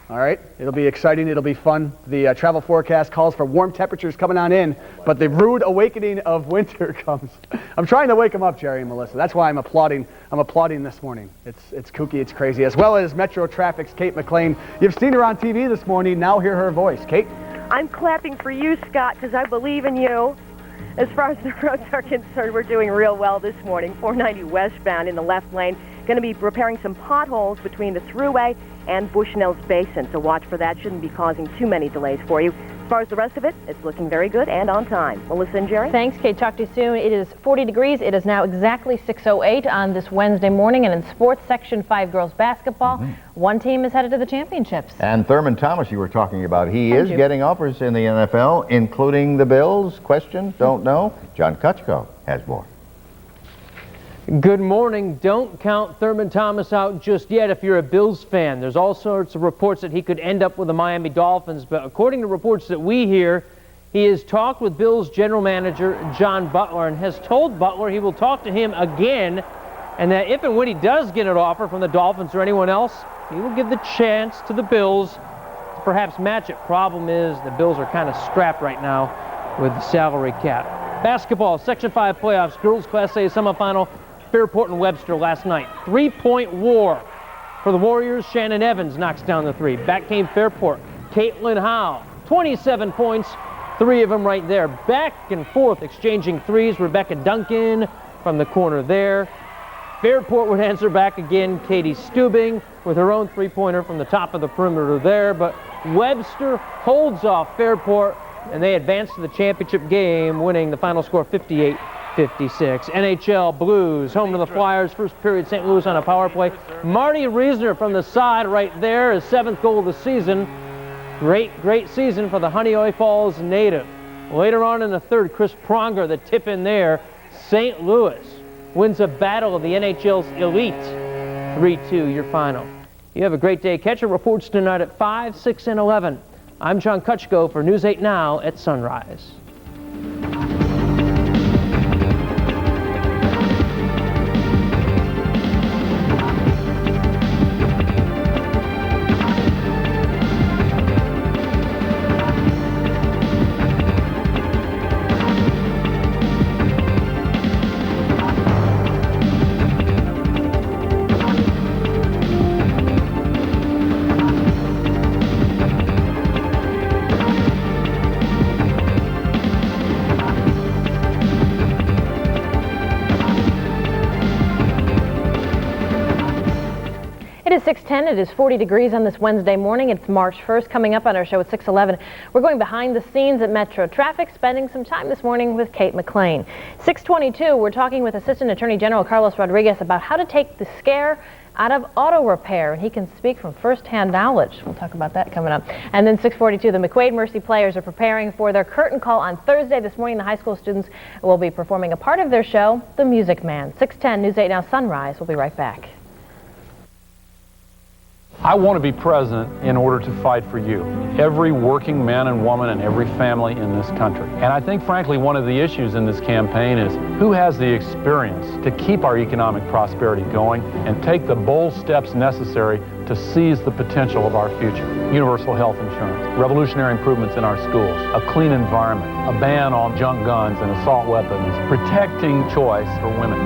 Speaker 13: All right, it'll be exciting, it'll be fun. The travel forecast calls for warm temperatures coming on in, but the rude awakening of winter comes. I'm trying to wake them up, Jerry and Melissa. That's why I'm applauding this morning. It's kooky, it's crazy. As well as Metro Traffic's Kate McLean. You've seen her on TV this morning, now hear her voice. Kate?
Speaker 24: I'm clapping for you, Scott, because I believe in you. As far as the roads are concerned, we're doing real well this morning. 490 westbound in the left lane. Going to be repairing some potholes between the Thruway and Bushnell's Basin, so watch for that. Shouldn't be causing too many delays for you. As far as the rest of it, it's looking very good and on time. Melissa and Jerry?
Speaker 2: Thanks, Kate. Talk to you soon. It is 40 degrees. It is now exactly 6:08 on this Wednesday morning, and in sports, Section 5 girls basketball, one team is headed to the championships.
Speaker 3: And Thurman Thomas, you were talking about, he
Speaker 2: Thank
Speaker 3: is
Speaker 2: you.
Speaker 3: getting offers in the NFL, including the Bills. Questions? Don't know? John Kutchko has more.
Speaker 29: Good morning. Don't count Thurman Thomas out just yet if you're a Bills fan. There's all sorts of reports that he could end up with the Miami Dolphins, but according to reports that we hear, he has talked with Bills general manager John Butler and has told Butler he will talk to him again, and that if and when he does get an offer from the Dolphins or anyone else, he will give the chance to the Bills to perhaps match it. Problem is the Bills are kind of strapped right now with the salary cap. Basketball, Section 5 playoffs, girls Class A semifinal, Fairport and Webster last night. 3-point war for the Warriors. Shannon Evans knocks down the three. Back came Fairport. Caitlin Howe, 27 points, 3 of them right there. Back and forth exchanging threes. Rebecca Duncan from the corner there. Fairport would answer back again. Katie Stubing with her own three-pointer from the top of the perimeter there. But Webster holds off Fairport and they advanced to the championship game, winning the final score 58-56. NHL Blues home to the Flyers. First period, St. Louis on a power play. Marty Reisner from the side right there, his 7th goal of the season. Great season for the Honeoye Falls native. Later on in the third, Chris Pronger, the tip in there. St. Louis wins a battle of the NHL's elite. 3-2 your final. You have a great day. Catcher reports tonight at 5, 6, and 11. I'm John Kutchko for News 8 Now at Sunrise.
Speaker 2: It is 6:10. It is 40 degrees on this Wednesday morning. It's March 1st. Coming up on our show at 6:11, we're going behind the scenes at Metro Traffic, spending some time this morning with Kate McLean. 6:22, we're talking with Assistant Attorney General Carlos Rodriguez about how to take the scare out of auto repair, and he can speak from first-hand knowledge. We'll talk about that coming up. And then 6:42, the McQuaid Mercy players are preparing for their curtain call on Thursday. This morning, the high school students will be performing a part of their show, The Music Man. 6:10, News 8 Now Sunrise. We'll be right back.
Speaker 6: I want to be president in order to fight for you, every working man and woman and every family in this country. And I think, frankly, one of the issues in this campaign is who has the experience to keep our economic prosperity going and take the bold steps necessary to seize the potential of our future. Universal health insurance, revolutionary improvements in our schools, a clean environment, a ban on junk guns and assault weapons, protecting choice for women.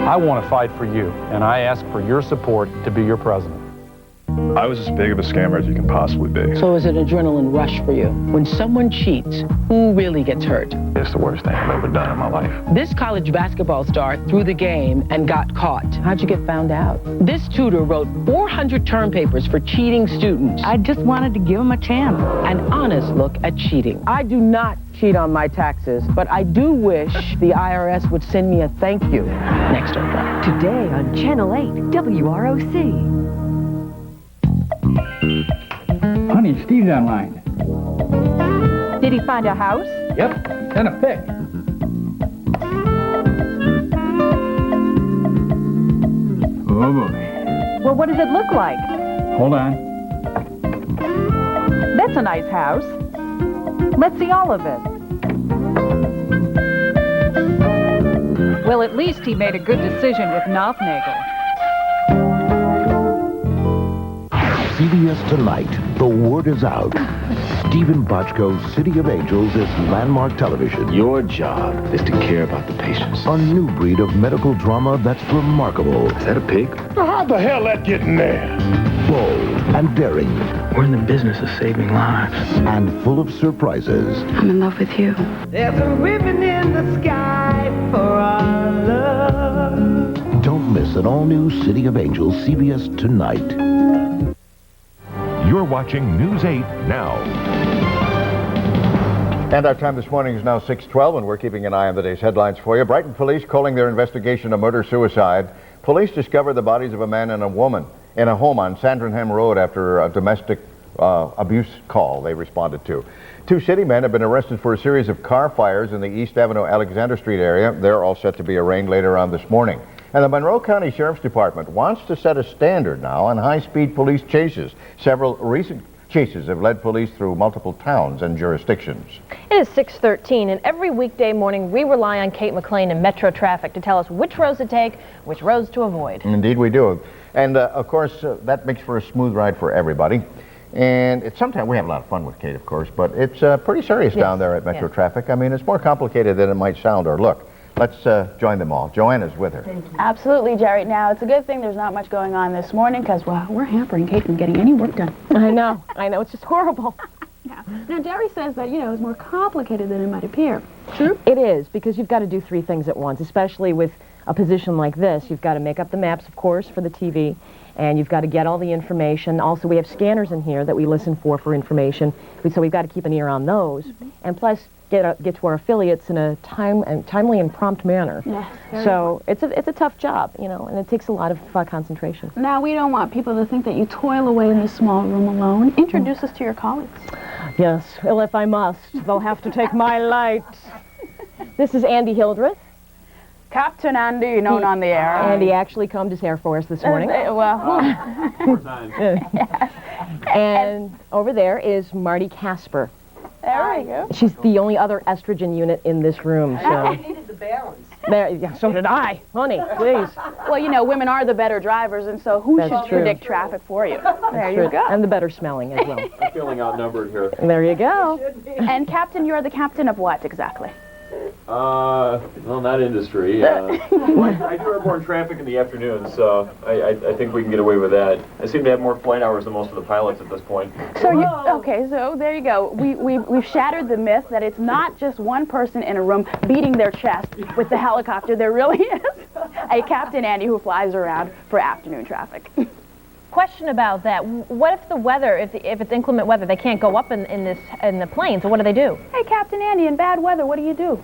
Speaker 6: I want to fight for you, and I ask for your support to be your president.
Speaker 7: I was as big of a scammer as you can possibly be.
Speaker 9: So is it an adrenaline rush for you? When someone cheats, who really gets hurt?
Speaker 7: It's the worst thing I've ever done in my life.
Speaker 9: This college basketball star threw the game and got caught. How'd you get found out? This tutor wrote 400 term papers for cheating students. I just wanted to give him a chance. An honest look at cheating. I do not cheat on my taxes, but I do wish the IRS would send me a thank you next Oprah.
Speaker 10: Today on Channel 8, WROC.
Speaker 12: Honey, Steve's online.
Speaker 10: Did he find a house?
Speaker 12: Yep, sent a pic. Oh boy.
Speaker 10: Well, what does it look like?
Speaker 12: Hold on.
Speaker 10: That's a nice house. Let's see all of it. Well, at least he made a good decision with Nothnagel.
Speaker 27: CBS Tonight, the word is out. Stephen Bochco's City of Angels is landmark television.
Speaker 26: Your job is to care about the patients.
Speaker 27: A new breed of medical drama that's remarkable.
Speaker 26: Is that a pig?
Speaker 7: How the hell that get in there?
Speaker 27: Bold and daring.
Speaker 12: We're in the business of saving lives.
Speaker 27: And full of surprises.
Speaker 23: I'm in love with you.
Speaker 15: There's a ribbon in the sky for our love.
Speaker 27: Don't miss an all-new City of Angels, CBS Tonight.
Speaker 1: You're watching News 8 Now.
Speaker 3: And our time this morning is now 6:12, and we're keeping an eye on the day's headlines for you. Brighton police calling their investigation a murder-suicide. Police discovered the bodies of a man and a woman in a home on Sandringham Road after a domestic abuse call they responded to. Two city men have been arrested for a series of car fires in the East Avenue, Alexander Street area. They're all set to be arraigned later on this morning. And the Monroe County Sheriff's Department wants to set a standard now on high-speed police chases. Several recent chases have led police through multiple towns and jurisdictions.
Speaker 2: It is 6:13, and every weekday morning we rely on Kate McLean and Metro Traffic to tell us which roads to take, which roads to avoid.
Speaker 3: Indeed we do. And of course, that makes for a smooth ride for everybody. And sometimes we have a lot of fun with Kate, of course, but it's pretty serious down there at Metro Traffic. I mean, it's more complicated than it might sound or look. Let's join them all. Joanna's with her.
Speaker 17: Absolutely, Jerry. Now, it's a good thing there's not much going on this morning because, well, we're hampering Kate from getting any work done.
Speaker 2: I know. It's just horrible.
Speaker 17: Yeah. Now, Jerry says that, it's more complicated than it might appear.
Speaker 24: True? It is, because you've got to do three things at once, especially with a position like this. You've got to make up the maps, of course, for the TV,
Speaker 4: and you've got to get all the information. Also, we have scanners in here that we listen for information, so we've got to keep an ear on those, and plus get to our affiliates in a timely and prompt manner.
Speaker 17: Yes,
Speaker 4: so it's a tough job, you know, and it takes a lot of concentration.
Speaker 17: Now, we don't want people to think that you toil away in this small room alone. Introduce us to your colleagues.
Speaker 4: Yes, well, if I must, they'll have to take my light. This is Andy Hildreth.
Speaker 17: Captain Andy, known on the air.
Speaker 4: Andy actually combed his hair for us this morning. And over there is Marty Casper.
Speaker 17: There we go.
Speaker 4: She's the only other estrogen unit in this room. So.
Speaker 5: I needed the balance.
Speaker 4: There, yeah, so did I. Honey, please.
Speaker 17: Well, you know, women are the better drivers, and so who should predict traffic for you? There you go.
Speaker 4: And the better smelling as well.
Speaker 6: I'm feeling outnumbered here.
Speaker 4: There you go.
Speaker 17: And Captain, you're the captain of what exactly?
Speaker 6: Well, not industry. I do airborne traffic in the afternoon, so I think we can get away with that. I seem to have more flight hours than most of the pilots at this point.
Speaker 17: So okay, so there you go. We've shattered the myth that it's not just one person in a room beating their chest with the helicopter. There really is a Captain Andy who flies around for afternoon traffic.
Speaker 2: Question about that. What if the weather, if it's inclement weather, they can't go up in the plane, so what do they do?
Speaker 17: Hey, Captain Andy, in bad weather, what do you do?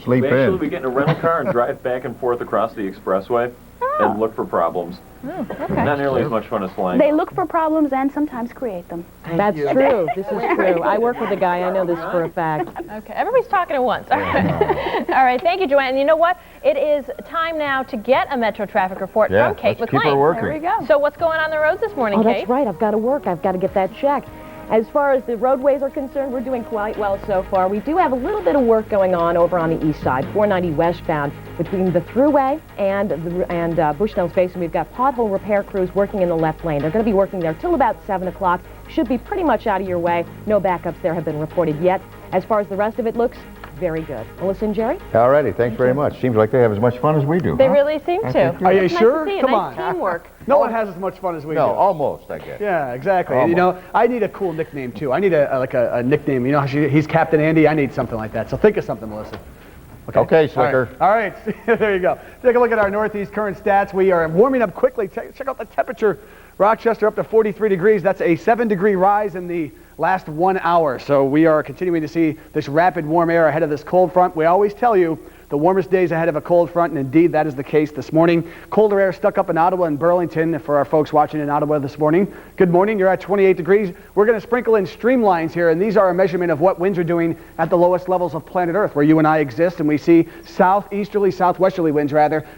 Speaker 3: Sleep in.
Speaker 6: We get in a rental car and drive back and forth across the expressway and look for problems.
Speaker 17: Oh, okay.
Speaker 6: Not nearly as much fun as flying.
Speaker 17: They look for problems and sometimes create them.
Speaker 4: That's true. This is true. I work with a guy. I know this for a fact.
Speaker 2: Okay, everybody's talking at once. All right. All right, thank you, Joanne. And you know what? It is time now to get a Metro traffic report from Kate McLean.
Speaker 3: Keep her working.
Speaker 2: There we go. So what's going on the roads this morning,
Speaker 4: Oh,
Speaker 2: Kate?
Speaker 4: that's right. I've got to work. I've got to get that checked. As far as the roadways are concerned, we're doing quite well so far. We do have a little bit of work going on over on the east side, 490 westbound, between the Thruway and Bushnell's Basin. We've got pothole repair crews working in the left lane. They're going to be working there till about 7 o'clock. Should be pretty much out of your way. No backups there have been reported yet. As far as the rest of it looks, very good. Melissa and Jerry?
Speaker 3: All righty, thanks very much. Seems like they have as much fun as we do.
Speaker 2: They really seem to.
Speaker 13: Are you sure?
Speaker 2: Nice to see.
Speaker 13: Come
Speaker 2: Nice
Speaker 13: on.
Speaker 2: teamwork.
Speaker 13: No one has as much fun as we do.
Speaker 3: No, almost, I guess.
Speaker 13: Yeah, exactly.
Speaker 3: Almost.
Speaker 13: You know, I need a cool nickname too. I need a nickname. You know how he's Captain Andy? I need something like that. So think of something, Melissa.
Speaker 3: Okay, Slicker.
Speaker 13: All right. There you go. Take a look at our northeast current stats. We are warming up quickly. Check out the temperature. Rochester up to 43 degrees. That's a 7-degree rise in the last 1 hour. So we are continuing to see this rapid warm air ahead of this cold front. We always tell you the warmest days ahead of a cold front, and indeed that is the case this morning. Colder air stuck up in Ottawa and Burlington for our folks watching in Ottawa this morning. Good morning. You're at 28 degrees. We're going to sprinkle in streamlines here, and these are a measurement of what winds are doing at the lowest levels of planet Earth, where you and I exist, and we see southwesterly winds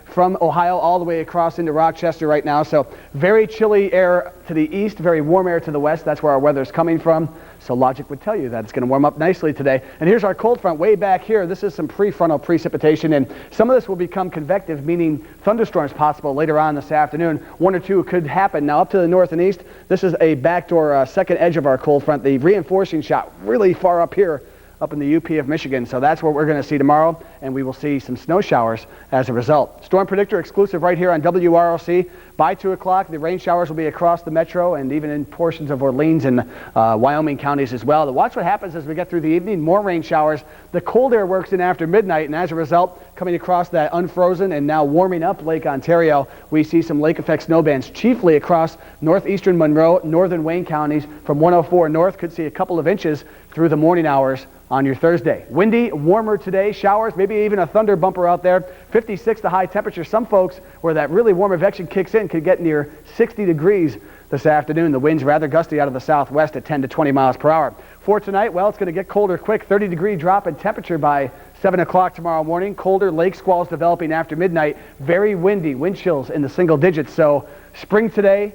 Speaker 13: from Ohio all the way across into Rochester right now. So very chilly air to the east, very warm air to the west. That's where our weather's coming from. So logic would tell you that it's going to warm up nicely today. And here's our cold front way back here. This is some prefrontal precipitation, and some of this will become convective, meaning thunderstorms possible later on this afternoon. 1 or 2 could happen. Now up to the north and east, this is a backdoor second edge of our cold front. The reinforcing shot really far up here, up in the UP of Michigan. So that's what we're going to see tomorrow, and we will see some snow showers as a result. Storm Predictor exclusive right here on WROC. By 2 o'clock, the rain showers will be across the metro and even in portions of Orleans and Wyoming counties as well. To watch what happens as we get through the evening, more rain showers. The cold air works in after midnight, and as a result, coming across that unfrozen and now warming up Lake Ontario, we see some lake effect snow bands, chiefly across northeastern Monroe, northern Wayne counties. From 104 north, could see a couple of inches through the morning hours on your Thursday. Windy, warmer today, showers, maybe even a thunder bumper out there. 56 the high temperature. Some folks, where that really warm advection kicks in, could get near 60 degrees this afternoon. The wind's rather gusty out of the southwest at 10 to 20 miles per hour. For tonight, well, it's going to get colder quick. 30-degree drop in temperature by 7 o'clock tomorrow morning. Colder lake squalls developing after midnight. Very windy, wind chills in the single digits. So spring today,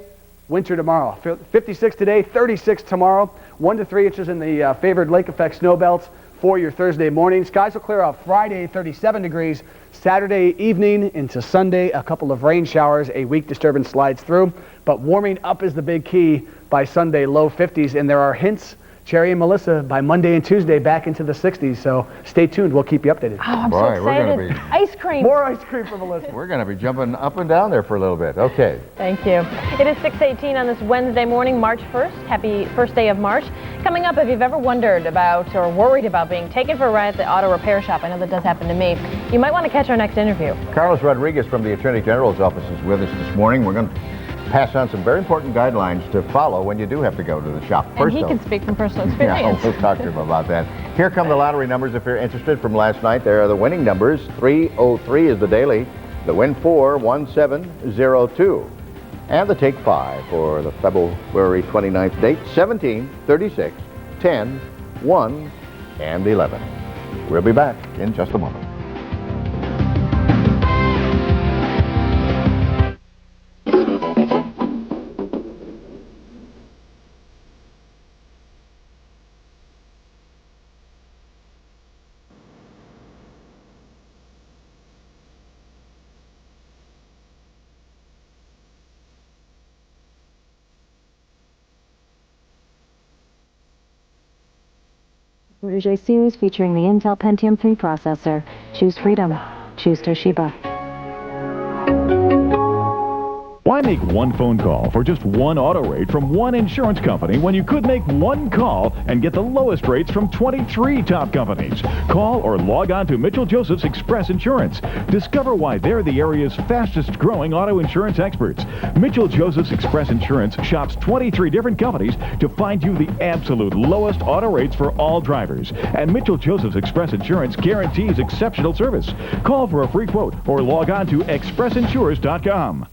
Speaker 13: winter tomorrow. 56 today, 36 tomorrow. 1 to 3 inches in the favored lake effect snow belts for your Thursday morning. Skies will clear out Friday, 37 degrees. Saturday evening into Sunday, a couple of rain showers. A weak disturbance slides through. But warming up is the big key by Sunday, low 50s. And there are hints, Cherry and Melissa, by Monday and Tuesday back into the 60s. So stay tuned. We'll keep you updated.
Speaker 2: Oh, I'm so excited. Ice cream.
Speaker 13: More ice cream for Melissa.
Speaker 3: We're going to be jumping up and down there for a little bit. Okay.
Speaker 2: Thank you. It is 6:18 on this Wednesday morning, March 1st. Happy first day of March. Coming up, if you've ever wondered about or worried about being taken for a ride at the auto repair shop, I know that does happen to me. You might want to catch our next interview.
Speaker 3: Carlos Rodriguez from the Attorney General's office is with us this morning. We're going to pass on some very important guidelines to follow when you do have to go to the shop.
Speaker 2: And he can speak from personal experience.
Speaker 3: Yeah, we'll talk to him about that. Here come the lottery numbers if you're interested from last night. There are the winning numbers. 303 is the daily. The win 4, 1702. And the take 5 for the February 29th date, 17, 36, 10, 1, and 11. We'll be back in just a moment.
Speaker 14: Rouge series featuring the Intel Pentium 3 processor. Choose freedom. Choose Toshiba.
Speaker 5: Why make one phone call for just one auto rate from one insurance company when you could make one call and get the lowest rates from 23 top companies? Call or log on to Mitchell Joseph's Express Insurance. Discover why they're the area's fastest growing auto insurance experts. Mitchell Joseph's Express Insurance shops 23 different companies to find you the absolute lowest auto rates for all drivers. And Mitchell Joseph's Express Insurance guarantees exceptional service. Call for a free quote or log on to expressinsurers.com.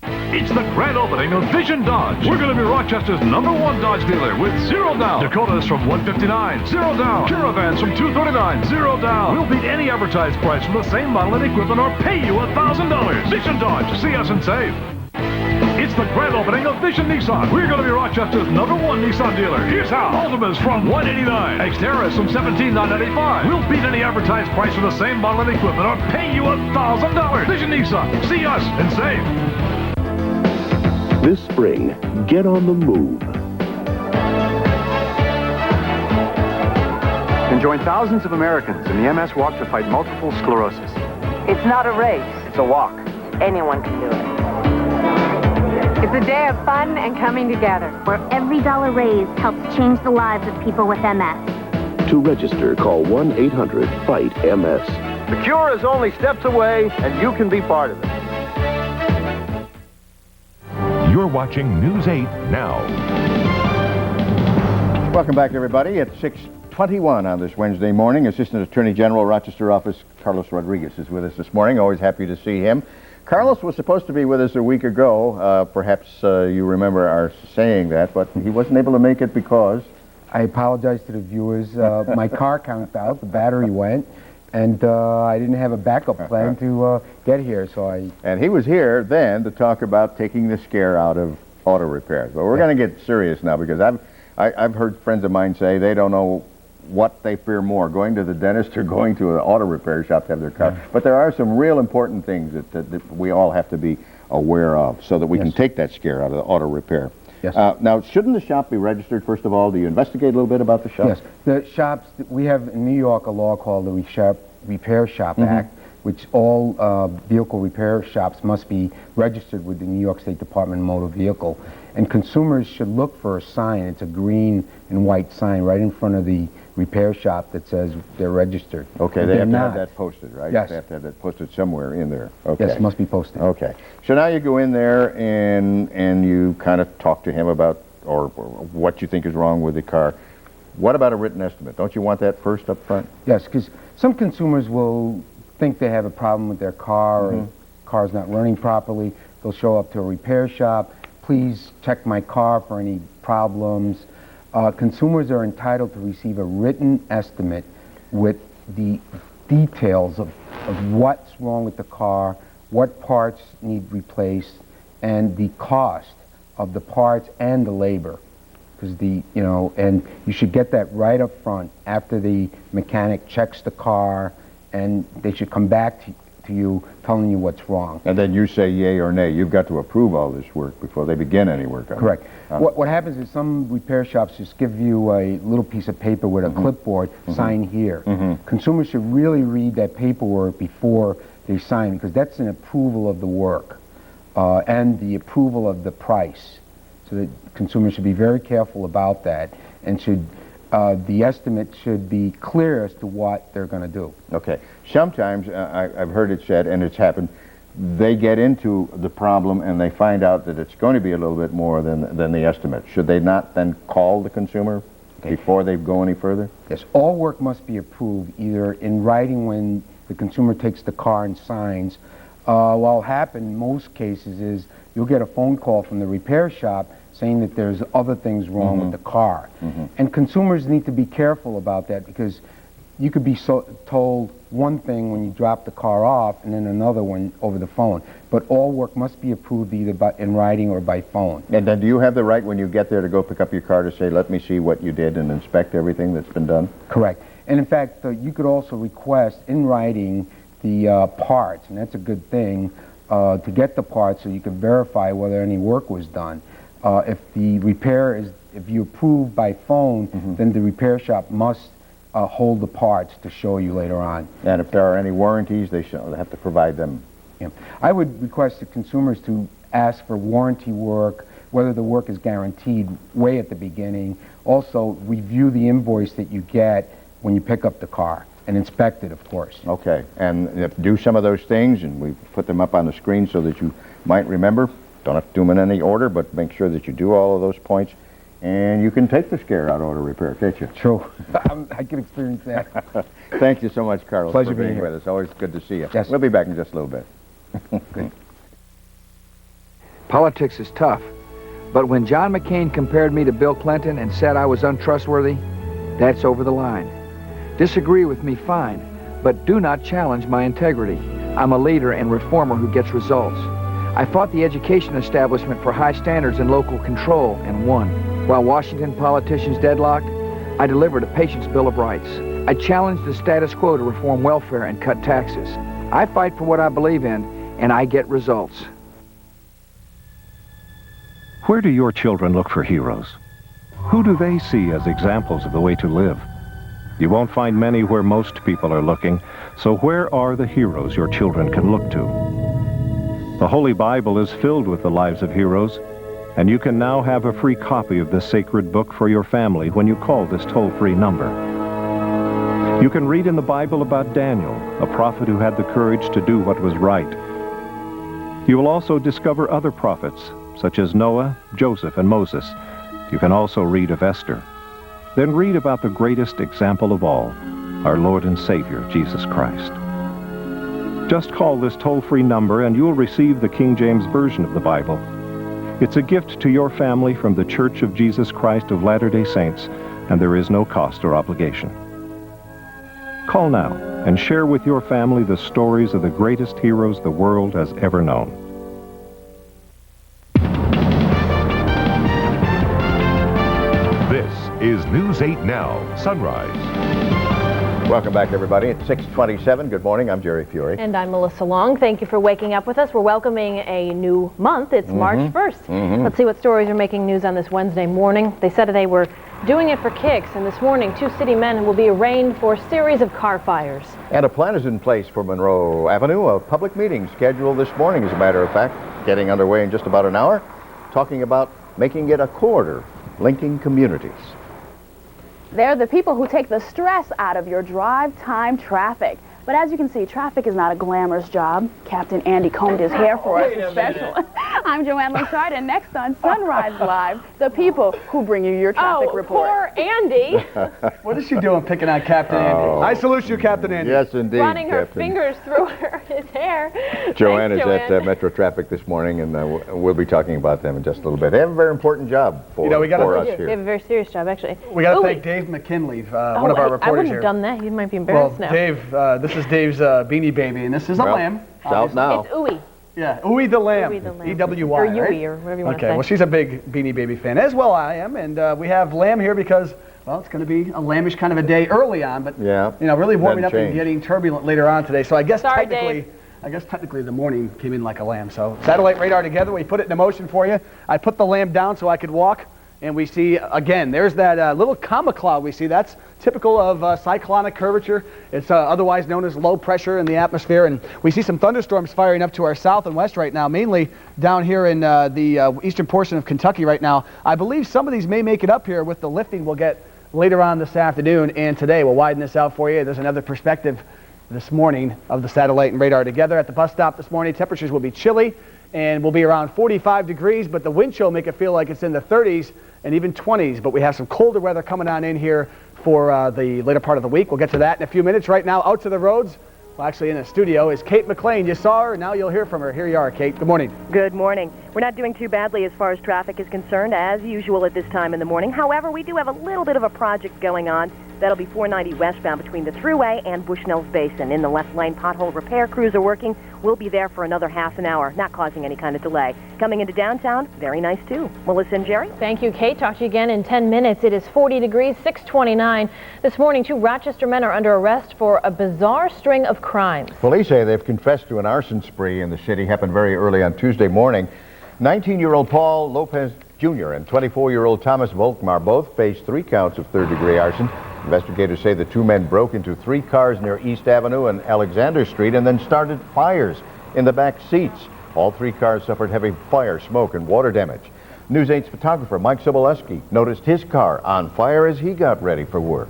Speaker 8: It's the grand opening of Vision Dodge. We're going to be Rochester's #1 Dodge dealer with 0 down. Dakotas from $159, 0 down. Caravans from $239, 0 down. We'll beat any advertised price for the same model and equipment or pay you $1,000. Vision Dodge. See us and save. It's the grand opening of Vision Nissan. We're going to be Rochester's #1 Nissan dealer. Here's how. Altimas from $189. Xteras from $17,995. We'll beat any advertised price for the same model and equipment or pay you $1,000. Vision Nissan. See us and save.
Speaker 11: This spring, get on the move.
Speaker 18: And join thousands of Americans in the MS Walk to fight multiple sclerosis.
Speaker 19: It's not a race.
Speaker 18: It's a walk.
Speaker 19: Anyone can do it. It's a day of fun and coming together,
Speaker 20: where every dollar raised helps change the lives of people with MS.
Speaker 11: To register, call 1-800-FIGHT-MS.
Speaker 18: The cure is only steps away, and you can be part of it.
Speaker 1: You're watching News 8 now.
Speaker 3: Welcome back, everybody. At 6:21 on this Wednesday morning, Assistant Attorney General, Rochester office, Carlos Rodriguez is with us this morning. Always happy to see him. Carlos was supposed to be with us a week ago. Perhaps you remember our saying that, but he wasn't able to make it because...
Speaker 21: I apologize to the viewers. My car counted out, the battery went, and I didn't have a backup plan to get here, so I...
Speaker 3: And he was here then to talk about taking the scare out of auto repairs. But we're going to get serious now, because I've heard friends of mine say they don't know what they fear more, going to the dentist or going to an auto repair shop to have their car. Yeah. But there are some real important things that we all have to be aware of so that we can take that scare out of the auto repair.
Speaker 21: Yes.
Speaker 3: Now, shouldn't the shop be registered, first of all? Do you investigate a little bit about the shop?
Speaker 21: Yes. The shops, we have in New York a law called the Repair Shop Act, which all vehicle repair shops must be registered with the New York State Department of Motor Vehicle. And consumers should look for a sign. It's a green and white sign right in front of the repair shop that says they're registered.
Speaker 3: Okay, they have to have that posted, right?
Speaker 21: Yes.
Speaker 3: They have to have that posted somewhere in there. Okay.
Speaker 21: Yes, it must be posted.
Speaker 3: Okay. So now you go in there and you kind of talk to him about or what you think is wrong with the car. What about a written estimate? Don't you want that first up front?
Speaker 21: Yes, because some consumers will think they have a problem with their car or the car's not running properly. They'll show up to a repair shop. Please check my car for any problems. Consumers are entitled to receive a written estimate with the details of what's wrong with the car, what parts need replaced, and the cost of the parts and the labor. Because and you should get that right up front after the mechanic checks the car, and they should come back to you telling you what's wrong.
Speaker 3: And then you say yay or nay. You've got to approve all this work before they begin any work on it.
Speaker 21: Correct. What happens is some repair shops just give you a little piece of paper with a clipboard, sign here. Consumers should really read that paperwork before they sign, because that's an approval of the work and the approval of the price. So that consumers should be very careful about that and should the estimate should be clear as to what they're going to do.
Speaker 3: Okay. Sometimes, I've heard it said, and it's happened, they get into the problem and they find out that it's going to be a little bit more than the estimate. Should they not then call the consumer before they go any further?
Speaker 21: Yes, all work must be approved either in writing when the consumer takes the car and signs. What'll happen in most cases is you'll get a phone call from the repair shop saying that there's other things wrong with the car. And consumers need to be careful about that, because you could be told one thing when you drop the car off and then another one over the phone. But all work must be approved either in writing or by phone.
Speaker 3: And then do you have the right when you get there to go pick up your car to say, let me see what you did and inspect everything that's been done?
Speaker 21: Correct. And in fact, you could also request in writing the parts, and that's a good thing, to get the parts so you can verify whether any work was done. If the repair is, if you approve by phone, then the repair shop must hold the parts to show you later on.
Speaker 3: And if there are any warranties, they have to provide them.
Speaker 21: Yeah. I would request the consumers to ask for warranty work, whether the work is guaranteed way at the beginning. Also, review the invoice that you get when you pick up the car, and inspect it, of course.
Speaker 3: Okay, and do some of those things, and we put them up on the screen so that you might remember. Don't have to do them in any order, but make sure that you do all of those points. And you can take the scare out auto repair, can't you?
Speaker 21: True. I can experience that.
Speaker 3: Thank you so much, Carlos,
Speaker 21: Pleasure
Speaker 3: for being
Speaker 21: being
Speaker 3: with us. Always good to see you.
Speaker 21: Yes.
Speaker 3: We'll be back in just a little bit.
Speaker 21: Good.
Speaker 7: Politics is tough, but when John McCain compared me to Bill Clinton and said I was untrustworthy, that's over the line. Disagree with me, fine, but do not challenge my integrity. I'm a leader and reformer who gets results. I fought the education establishment for high standards and local control and won. While Washington politicians deadlocked, I delivered a patient's Bill of Rights. I challenged the status quo to reform welfare and cut taxes. I fight for what I believe in, and I get results.
Speaker 9: Where do your children look for heroes? Who do they see as examples of the way to live? You won't find many where most people are looking, so where are the heroes your children can look to? The Holy Bible is filled with the lives of heroes, and you can now have a free copy of this sacred book for your family when you call this toll-free number. You can read in the Bible about Daniel, a prophet who had the courage to do what was right. You will also discover other prophets, such as Noah, Joseph, and Moses. You can also read of Esther. Then read about the greatest example of all, our Lord and Savior, Jesus Christ. Just call this toll-free number and you'll receive the King James Version of the Bible. It's a gift to your family from the Church of Jesus Christ of Latter-day Saints, and there is no cost or obligation. Call now and share with your family the stories of the greatest heroes the world has ever known.
Speaker 1: This is News 8 Now, Sunrise.
Speaker 3: Welcome back, everybody. It's 6:27. Good morning. I'm Jerry Fury.
Speaker 2: And I'm Melissa Long. Thank you for waking up with us. We're welcoming a new month. It's March 1st. Let's see what stories are making news on this Wednesday morning. They said they were doing it for kicks, and this morning 2 city men will be arraigned for a series of car fires.
Speaker 3: And a plan is in place for Monroe Avenue. A public meeting scheduled this morning, as a matter of fact, getting underway in just about an hour, talking about making it a corridor linking communities.
Speaker 17: They're the people who take the stress out of your drive time traffic. But as you can see, traffic is not a glamorous job. Captain Andy combed his hair for us special. I'm Joanne Lachard, and next on Sunrise Live, the people who bring you your traffic report.
Speaker 2: Poor Andy.
Speaker 13: What is she doing picking on Captain Andy? I salute you, Captain Andy.
Speaker 3: Yes, indeed,
Speaker 2: Running her
Speaker 3: Captain.
Speaker 2: fingers through his hair.
Speaker 3: Joanne
Speaker 2: Thanks,
Speaker 3: is
Speaker 2: Joanne.
Speaker 3: at Metro Traffic this morning, and we'll be talking about them in just a little bit. They have a very important job for, for us
Speaker 2: They
Speaker 3: here.
Speaker 2: have a very serious job, actually.
Speaker 13: We got to
Speaker 2: Ooh,
Speaker 13: thank Dave McKinley, one of our reporters
Speaker 2: I wouldn't
Speaker 13: here.
Speaker 2: have done that. You might be
Speaker 13: Well,
Speaker 2: embarrassed now.
Speaker 13: Dave, this is Dave's Beanie Baby, and this is a
Speaker 3: Well,
Speaker 13: lamb.
Speaker 3: it's out now.
Speaker 2: It's Ooey.
Speaker 13: Yeah, Ooey the Lamb.
Speaker 2: Ooey the Lamb.
Speaker 13: E-W-Y,
Speaker 2: Or
Speaker 13: right?
Speaker 2: Yui, or whatever you want to
Speaker 13: Okay,
Speaker 2: say.
Speaker 13: well, she's a big Beanie Baby fan, as well I am, and we have Lamb here because, well, it's going to be a lambish kind of a day early on, but,
Speaker 3: Yeah,
Speaker 13: you know, really warming
Speaker 3: then
Speaker 13: up and
Speaker 3: change.
Speaker 13: getting turbulent later on today. So I guess
Speaker 2: Sorry,
Speaker 13: technically,
Speaker 2: Dave.
Speaker 13: the morning came in like a lamb. So satellite radar together, we put it in motion for you. I put the lamb down so I could walk, and we see, again, there's that little comma cloud we see. That's typical of cyclonic curvature. It's otherwise known as low pressure in the atmosphere, and we see some thunderstorms firing up to our south and west right now, mainly down here in the eastern portion of Kentucky right now. I believe some of these may make it up here with the lifting we'll get later on this afternoon and today. We'll widen this out for you. There's another perspective this morning of the satellite and radar together. At the bus stop this morning, temperatures will be chilly and will be around 45 degrees, but the wind chill make it feel like it's in the 30s and even 20s. But we have some colder weather coming on in here for the later part of the week. We'll get to that in a few minutes. Right now, out to the roads. Well, actually, in the studio is Kate McLean. You saw her, now you'll hear from her. Here you are, Kate. Good morning.
Speaker 24: Good morning. We're not doing too badly as far as traffic is concerned, as usual at this time in the morning. However, we do have a little bit of a project going on. That'll be 490 westbound between the Thruway and Bushnell's Basin. In the left lane, pothole repair crews are working. We'll be there for another half an hour, not causing any kind of delay. Coming into downtown, very nice too. Melissa and Jerry?
Speaker 2: Thank you, Kate. Talk to you again in 10 minutes. It is 40 degrees, 6:29. This morning, 2 Rochester men are under arrest for a bizarre string of crimes.
Speaker 3: Police say they've confessed to an arson spree in the city. Happened very early on Tuesday morning. 19-year-old Paul Lopez Jr. and 24-year-old Thomas Volkmar both face 3 counts of third-degree arson. Investigators say the 2 men broke into 3 cars near East Avenue and Alexander Street and then started fires in the back seats. All 3 cars suffered heavy fire, smoke, and water damage. News 8's photographer Mike Sobolewski noticed his car on fire as he got ready for work.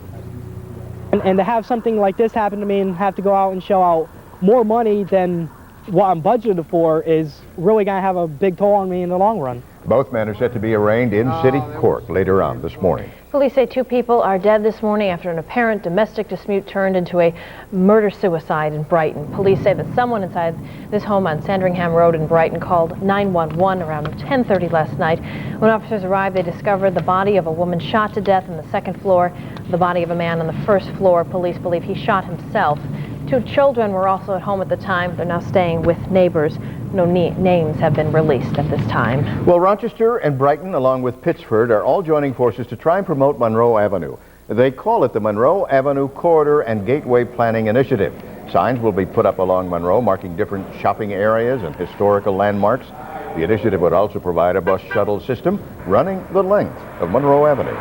Speaker 10: And to have something like this happen to me and have to go out and shell out more money than what I'm budgeted for is really going to have a big toll on me in the long run.
Speaker 3: Both men are set to be arraigned in city court later on this morning.
Speaker 2: Police say 2 people are dead this morning after an apparent domestic dispute turned into a murder-suicide in Brighton. Police say that someone inside this home on Sandringham Road in Brighton called 911 around 10:30 last night. When officers arrived, they discovered the body of a woman shot to death on the 2nd floor, the body of a man on the 1st floor. Police believe he shot himself. 2 children were also at home at the time. They're now staying with neighbors. No names have been released at this time.
Speaker 3: Well, Rochester and Brighton, along with Pittsford, are all joining forces to try and promote Monroe Avenue. They call it the Monroe Avenue Corridor and Gateway Planning Initiative. Signs will be put up along Monroe marking different shopping areas and historical landmarks. The initiative would also provide a bus shuttle system running the length of Monroe Avenue.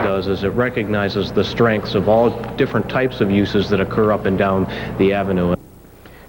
Speaker 12: Does is it recognizes the strengths of all different types of uses that occur up and down the avenue.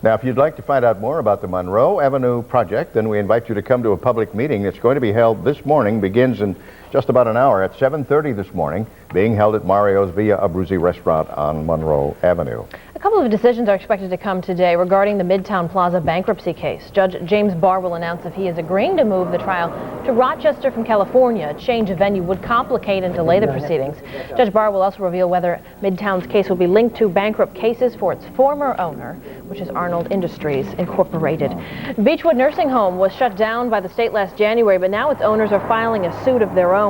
Speaker 3: Now, if you'd like to find out more about the Monroe Avenue project, then we invite you to come to a public meeting that's going to be held this morning, begins in just about an hour at 7:30 this morning, being held at Mario's Via Abruzzi restaurant on Monroe Avenue.
Speaker 2: A couple of decisions are expected to come today regarding the Midtown Plaza bankruptcy case. Judge James Barr will announce if he is agreeing to move the trial to Rochester from California. A change of venue would complicate and delay the proceedings. Judge Barr will also reveal whether Midtown's case will be linked to bankrupt cases for its former owner, which is Arnold Industries Incorporated. Beechwood Nursing Home was shut down by the state last January, but now its owners are filing a suit of their own.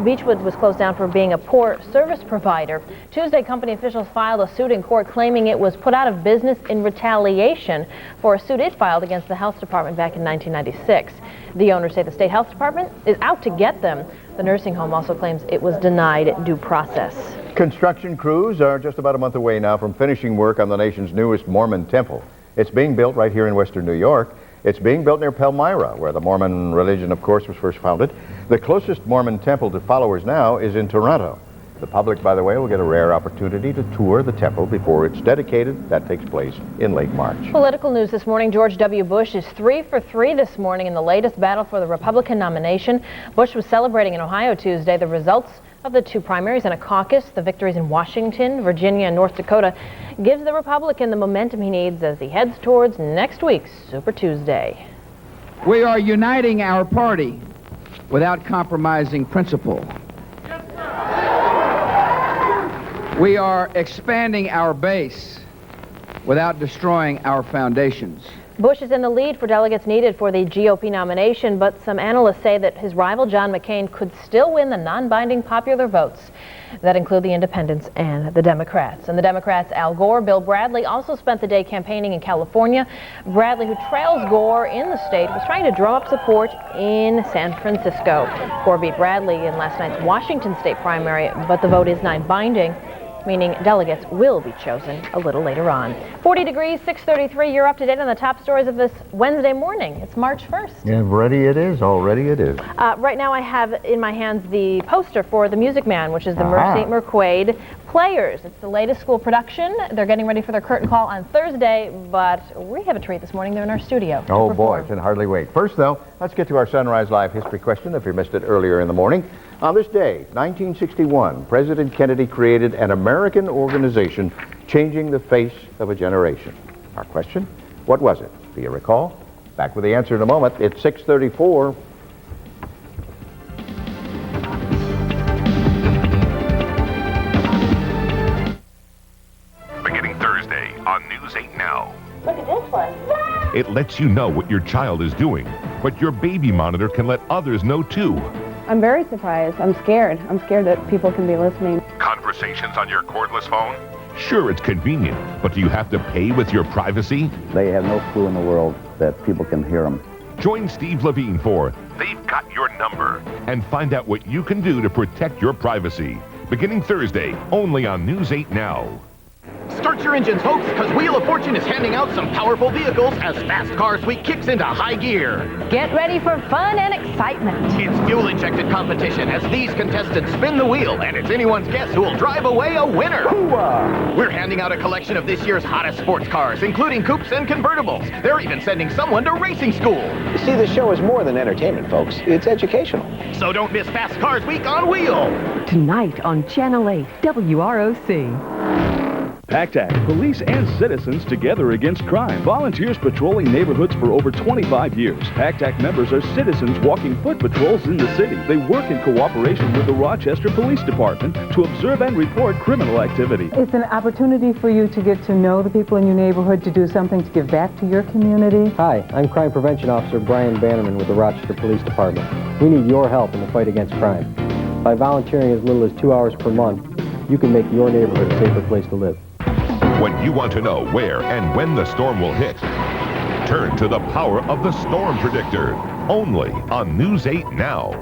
Speaker 2: Beechwood was closed down for being a poor service provider. Tuesday, company officials filed a suit in court claiming it was put out of business in retaliation for a suit it filed against the health department back in 1996. The owners say the state health department is out to get them. The nursing home also claims it was denied due process.
Speaker 3: Construction crews are just about a month away now from finishing work on the nation's newest Mormon temple. It's being built right here in western New York. It's being built near Palmyra, where the Mormon religion, of course, was first founded. The closest Mormon temple to followers now is in Toronto. The public, by the way, will get a rare opportunity to tour the temple before it's dedicated. That takes place in late March.
Speaker 2: Political news this morning. George W. Bush is 3 for 3 this morning in the latest battle for the Republican nomination. Bush was celebrating in Ohio Tuesday the results of the 2 primaries and a caucus. The victories in Washington, Virginia, and North Dakota gives the Republican the momentum he needs as he heads towards next week's Super Tuesday.
Speaker 7: We are uniting our party without compromising principle. We are expanding our base without destroying our foundations.
Speaker 2: Bush is in the lead for delegates needed for the GOP nomination, but some analysts say that his rival John McCain could still win the non-binding popular votes that include the independents and the Democrats. And the Democrats' Al Gore, Bill Bradley, also spent the day campaigning in California. Bradley, who trails Gore in the state, was trying to drum up support in San Francisco. Gore beat Bradley in last night's Washington state primary, but the vote is non-binding, meaning delegates will be chosen a little later on. 40 degrees, 6:33. You're up to date on the top stories of this Wednesday morning. It's March 1st.
Speaker 3: Yeah, already it is.
Speaker 2: Right now I have in my hands the poster for The Music Man, which is the Mercy McQuade Players. It's the latest school production. They're getting ready for their curtain call on Thursday, but we have a treat this morning. They're in our studio.
Speaker 3: Oh boy, can hardly wait. First though, let's get to our Sunrise Live history question if you missed it earlier in the morning. On this day, 1961, President Kennedy created an American organization changing the face of a generation. Our question, what was it? Do you recall? Back with the answer in a moment. It's 6:34.
Speaker 1: On News 8 Now.
Speaker 20: Look at this one.
Speaker 1: It lets you know what your child is doing, but your baby monitor can let others know too.
Speaker 15: I'm very surprised. I'm scared. I'm scared that people can be listening.
Speaker 1: Conversations on your cordless phone? Sure, it's convenient, but do you have to pay with your privacy?
Speaker 16: They have no clue in the world that people can hear them.
Speaker 1: Join Steve Levine for They've Got Your Number and find out what you can do to protect your privacy. Beginning Thursday, only on News 8 Now.
Speaker 22: Start your engines, folks, because Wheel of Fortune is handing out some powerful vehicles as Fast Cars Week kicks into high gear.
Speaker 23: Get ready for fun and excitement.
Speaker 22: It's fuel-injected competition as these contestants spin the wheel, and it's anyone's guess who will drive away a winner. Hoo-ah! We're handing out a collection of this year's hottest sports cars, including coupes and convertibles. They're even sending someone to racing school.
Speaker 25: You see, this show is more than entertainment, folks. It's educational.
Speaker 22: So don't miss Fast Cars Week on Wheel.
Speaker 14: Tonight on Channel 8, WROC.
Speaker 5: PACTAC, police and citizens together against crime. Volunteers patrolling neighborhoods for over 25 years. PACTAC members are citizens walking foot patrols in the city. They work in cooperation with the Rochester Police Department to observe and report criminal activity.
Speaker 26: It's an opportunity for you to get to know the people in your neighborhood, to do something to give back to your community.
Speaker 27: Hi, I'm Crime Prevention Officer Brian Bannerman with the Rochester Police Department. We need your help in the fight against crime. By volunteering as little as 2 hours per month, you can make your neighborhood a safer place to live.
Speaker 1: When you want to know where and when the storm will hit, turn to the power of the Storm Predictor, only on News 8 Now.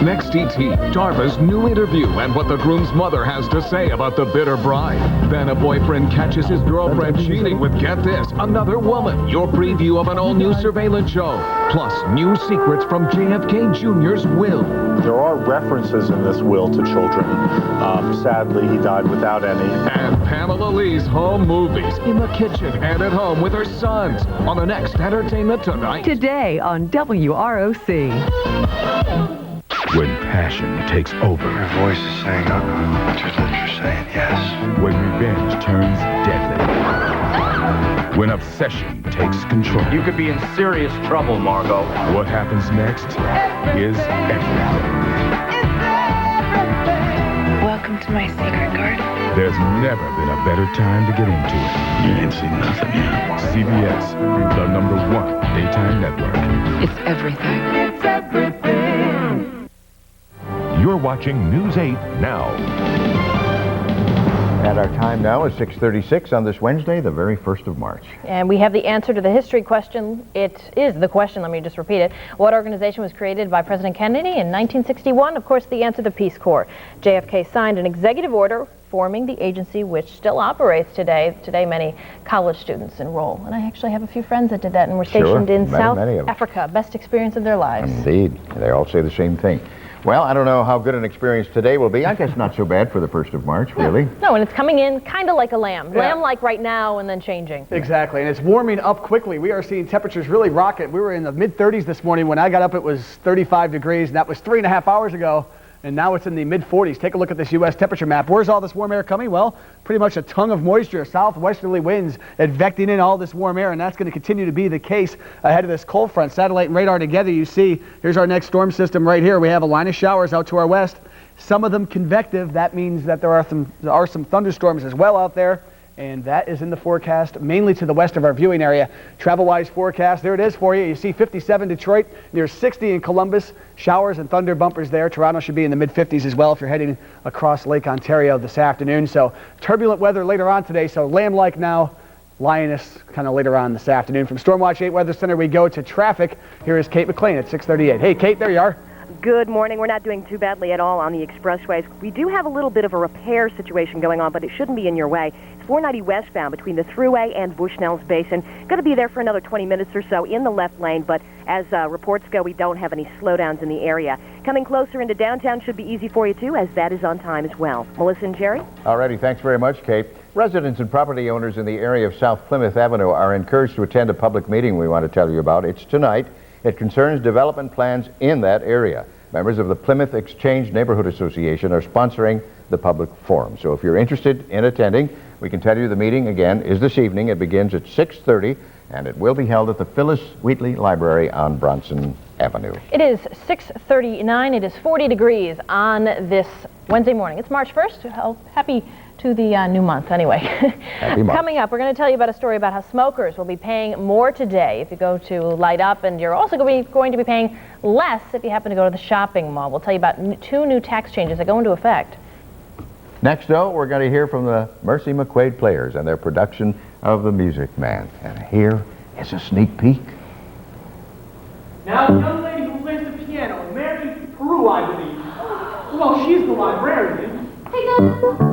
Speaker 28: Next ET, Darva's new interview and what the groom's mother has to say about the bitter bride. Then a boyfriend catches his girlfriend cheating with, get this, another woman. Your preview of an all-new surveillance show. Plus, new secrets from JFK Jr.'s will.
Speaker 29: There are references in this will to children. Sadly, he died without any.
Speaker 28: And Pamela Lee's home movies in the kitchen and at home with her sons on the next Entertainment Tonight.
Speaker 14: Today on WROC.
Speaker 30: When passion takes over.
Speaker 31: Your voice is saying no, but your lips are saying yes.
Speaker 30: When revenge turns deadly. When obsession takes control.
Speaker 32: You could be in serious trouble, Margot.
Speaker 30: What happens next is everything.
Speaker 33: Welcome to my secret garden.
Speaker 30: There's never been a better time to get into it.
Speaker 31: You ain't seen nothing yet.
Speaker 30: CBS, the #1 daytime network.
Speaker 33: It's everything. It's everything.
Speaker 1: You're watching News 8 Now.
Speaker 3: And our time now is 6:36 on this Wednesday, the very 1st of March.
Speaker 2: And we have the answer to the history question. It is the question, let me just repeat it. What organization was created by President Kennedy in 1961? Of course, the answer, the Peace Corps. JFK signed an executive order forming the agency which still operates today. Today, many college students enroll. And I actually have a few friends that did that and were stationed in South Africa. Best experience of their lives.
Speaker 3: Indeed. They all say the same thing. Well, I don't know how good an experience today will be. I guess not so bad for the 1st of March, really.
Speaker 2: No, and it's coming in kind of like a lamb.
Speaker 13: Yeah.
Speaker 2: Lamb like right now and then changing.
Speaker 13: Exactly, and it's warming up quickly. We are seeing temperatures really rocket. We were in the mid-30s this morning. When I got up, it was 35 degrees, and that was 3.5 hours ago. And now it's in the mid-40s. Take a look at this U.S. temperature map. Where's all this warm air coming? Well, pretty much a tongue of moisture, southwesterly winds advecting in all this warm air, and that's going to continue to be the case ahead of this cold front. Satellite and radar together, you see, here's our next storm system right here. We have a line of showers out to our west, some of them convective. That means that there are some thunderstorms as well out there. And that is in the forecast, mainly to the west of our viewing area. Travel-wise forecast, there it is for you. You see 57 Detroit, near 60 in Columbus. Showers and thunder bumpers there. Toronto should be in the mid-50s as well if you're heading across Lake Ontario this afternoon. So turbulent weather later on today. So lamb-like now, lioness kind of later on this afternoon. From Stormwatch 8 Weather Center, we go to traffic. Here is Kate McLean at 6:38. Hey, Kate, there you are.
Speaker 24: Good morning. We're not doing too badly at all on the expressways. We do have a little bit of a repair situation going on, but it shouldn't be in your way. 490 westbound between the Thruway and Bushnell's Basin. Going to be there for another 20 minutes or so in the left lane, but as reports go, we don't have any slowdowns in the area. Coming closer into downtown should be easy for you, too, as that is on time as well. Melissa and Jerry?
Speaker 3: Alrighty, thanks very much, Kate. Residents and property owners in the area of South Plymouth Avenue are encouraged to attend a public meeting we want to tell you about. It's tonight. It concerns development plans in that area. Members of the Plymouth Exchange Neighborhood Association are sponsoring the public forum. So if you're interested in attending, we can tell you the meeting, again, is this evening. It begins at 6:30, and it will be held at the Phyllis Wheatley Library on Bronson Avenue.
Speaker 2: It is 6:39. It is 40 degrees on this Wednesday morning. It's March 1st. Oh, happy to the new month, anyway.
Speaker 3: Happy month.
Speaker 2: Coming up, we're going to tell you about a story about how smokers will be paying more today if you go to Light Up, and you're also going to be paying less if you happen to go to the shopping mall. We'll tell you about 2 new tax changes that go into effect.
Speaker 3: Next, though, we're going to hear from the Mercy McQuade Players and their production of The Music Man. And here is a sneak peek.
Speaker 4: Now, the young lady who plays the piano, Mary Peru, I believe. Well, she's the librarian. Hey, guys.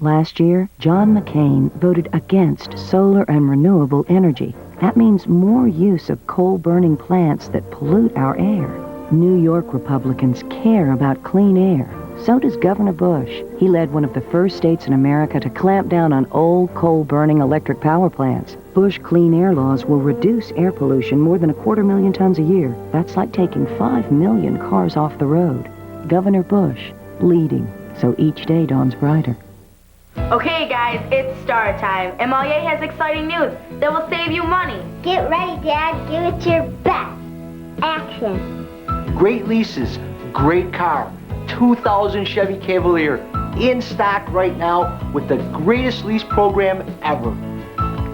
Speaker 14: Last year, John McCain voted against solar and renewable energy. That means more use of coal-burning plants that pollute our air. New York Republicans care about clean air. So does Governor Bush. He led one of the first states in America to clamp down on old coal-burning electric power plants. Bush clean air laws will reduce air pollution more than 250,000 tons a year. That's like taking 5 million cars off the road. Governor Bush, leading, so each day dawns brighter.
Speaker 23: Okay, guys, it's star time. MLA has exciting news that will save you money.
Speaker 6: Get ready, Dad. Give it your best. Action.
Speaker 7: Great leases, great car. 2000 Chevy Cavalier in stock right now with the greatest lease program ever.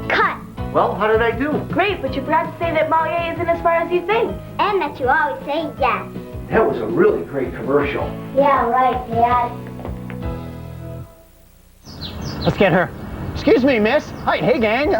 Speaker 6: Cut.
Speaker 7: Well, how did I do?
Speaker 23: Great, but you forgot to say that MLA isn't as far as you think.
Speaker 6: And that you always say yes.
Speaker 7: That was a really great commercial.
Speaker 6: Yeah, right, Dad.
Speaker 7: Let's get her. Excuse me, miss. Hi, hey, gang.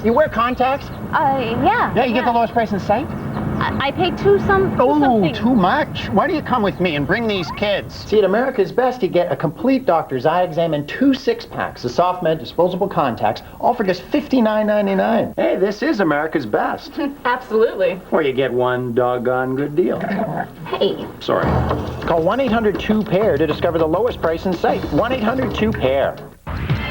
Speaker 7: You wear contacts?
Speaker 23: Yeah.
Speaker 7: Yeah, you get the lowest price in sight?
Speaker 23: I paid something.
Speaker 7: Too much? Why do you come with me and bring these kids? See, at America's Best, you get a complete doctor's eye exam and 2 6-packs of SoftMed disposable contacts, all for just $59.99. Hey, this is America's Best.
Speaker 23: Absolutely.
Speaker 7: Or you get one doggone good deal.
Speaker 23: Hey.
Speaker 7: Sorry. Call 1-800-2-PAIR to discover the lowest price in sight. 1-800-2-PAIR.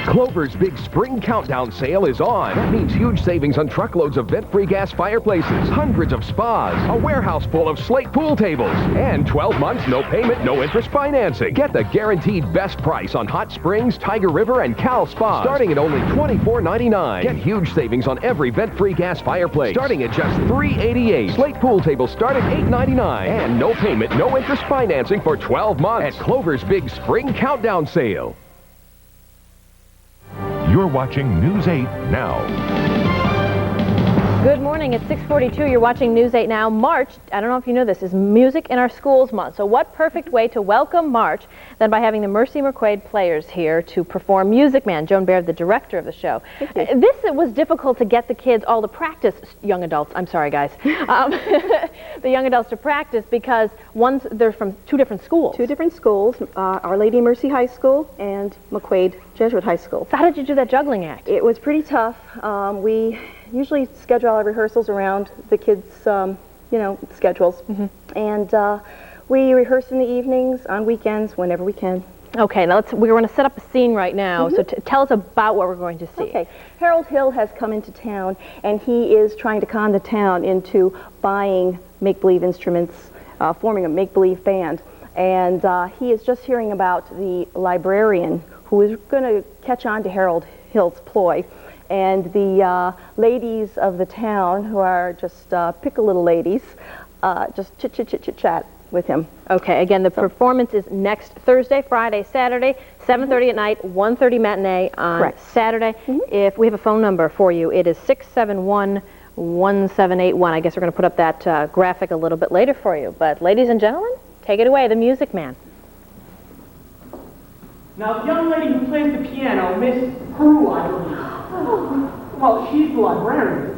Speaker 8: Clover's big spring countdown sale is on. That means huge savings on truckloads of vent-free gas fireplaces, hundreds of spas, a warehouse full of slate pool tables, and 12 months, no payment, no interest financing. Get the guaranteed best price on Hot Springs, Tiger River, and Cal Spas, starting at only $24.99. Get huge savings on every vent-free gas fireplace, starting at just $3.88. Slate pool tables start at $8.99, and no payment, no interest financing for 12 months at Clover's big spring countdown sale.
Speaker 1: You're watching News 8 now.
Speaker 2: Good morning. It's 6:42. You're watching News 8 now. March, I don't know if you know this, is Music in Our Schools Month. So what perfect way to welcome March than by having the Mercy McQuade Players here to perform Music Man. Joan Baird, the director of the show. This was difficult to get the kids all to practice, young adults, I'm sorry guys, the young adults to practice because they're from 2 different schools.
Speaker 15: 2 different schools, Our Lady Mercy High School and McQuade Jesuit High School.
Speaker 2: So how did you do that juggling act?
Speaker 15: It was pretty tough. We usually schedule our rehearsals around the kids' schedules. And we rehearse in the evenings, on weekends, whenever we can.
Speaker 2: Okay, now we're going to set up a scene right now, so tell us about what we're going to see.
Speaker 15: Okay, Harold Hill has come into town, and he is trying to con the town into buying make-believe instruments, forming a make-believe band. And he is just hearing about the librarian who is going to catch on to Harold Hill's ploy. And the ladies of the town, who are just pickle little ladies, just chit-chat with him.
Speaker 2: Okay, again, the performance is next Thursday, Friday, Saturday, 7:30 at night, 1:30 matinee on Saturday. If we have a phone number for you, it is 671-1781. I guess we're going to put up that graphic a little bit later for you. But ladies and gentlemen, take it away, the Music Man.
Speaker 4: Now, the young lady who plays the piano, Miss Peru, I believe. Well, she's the librarian.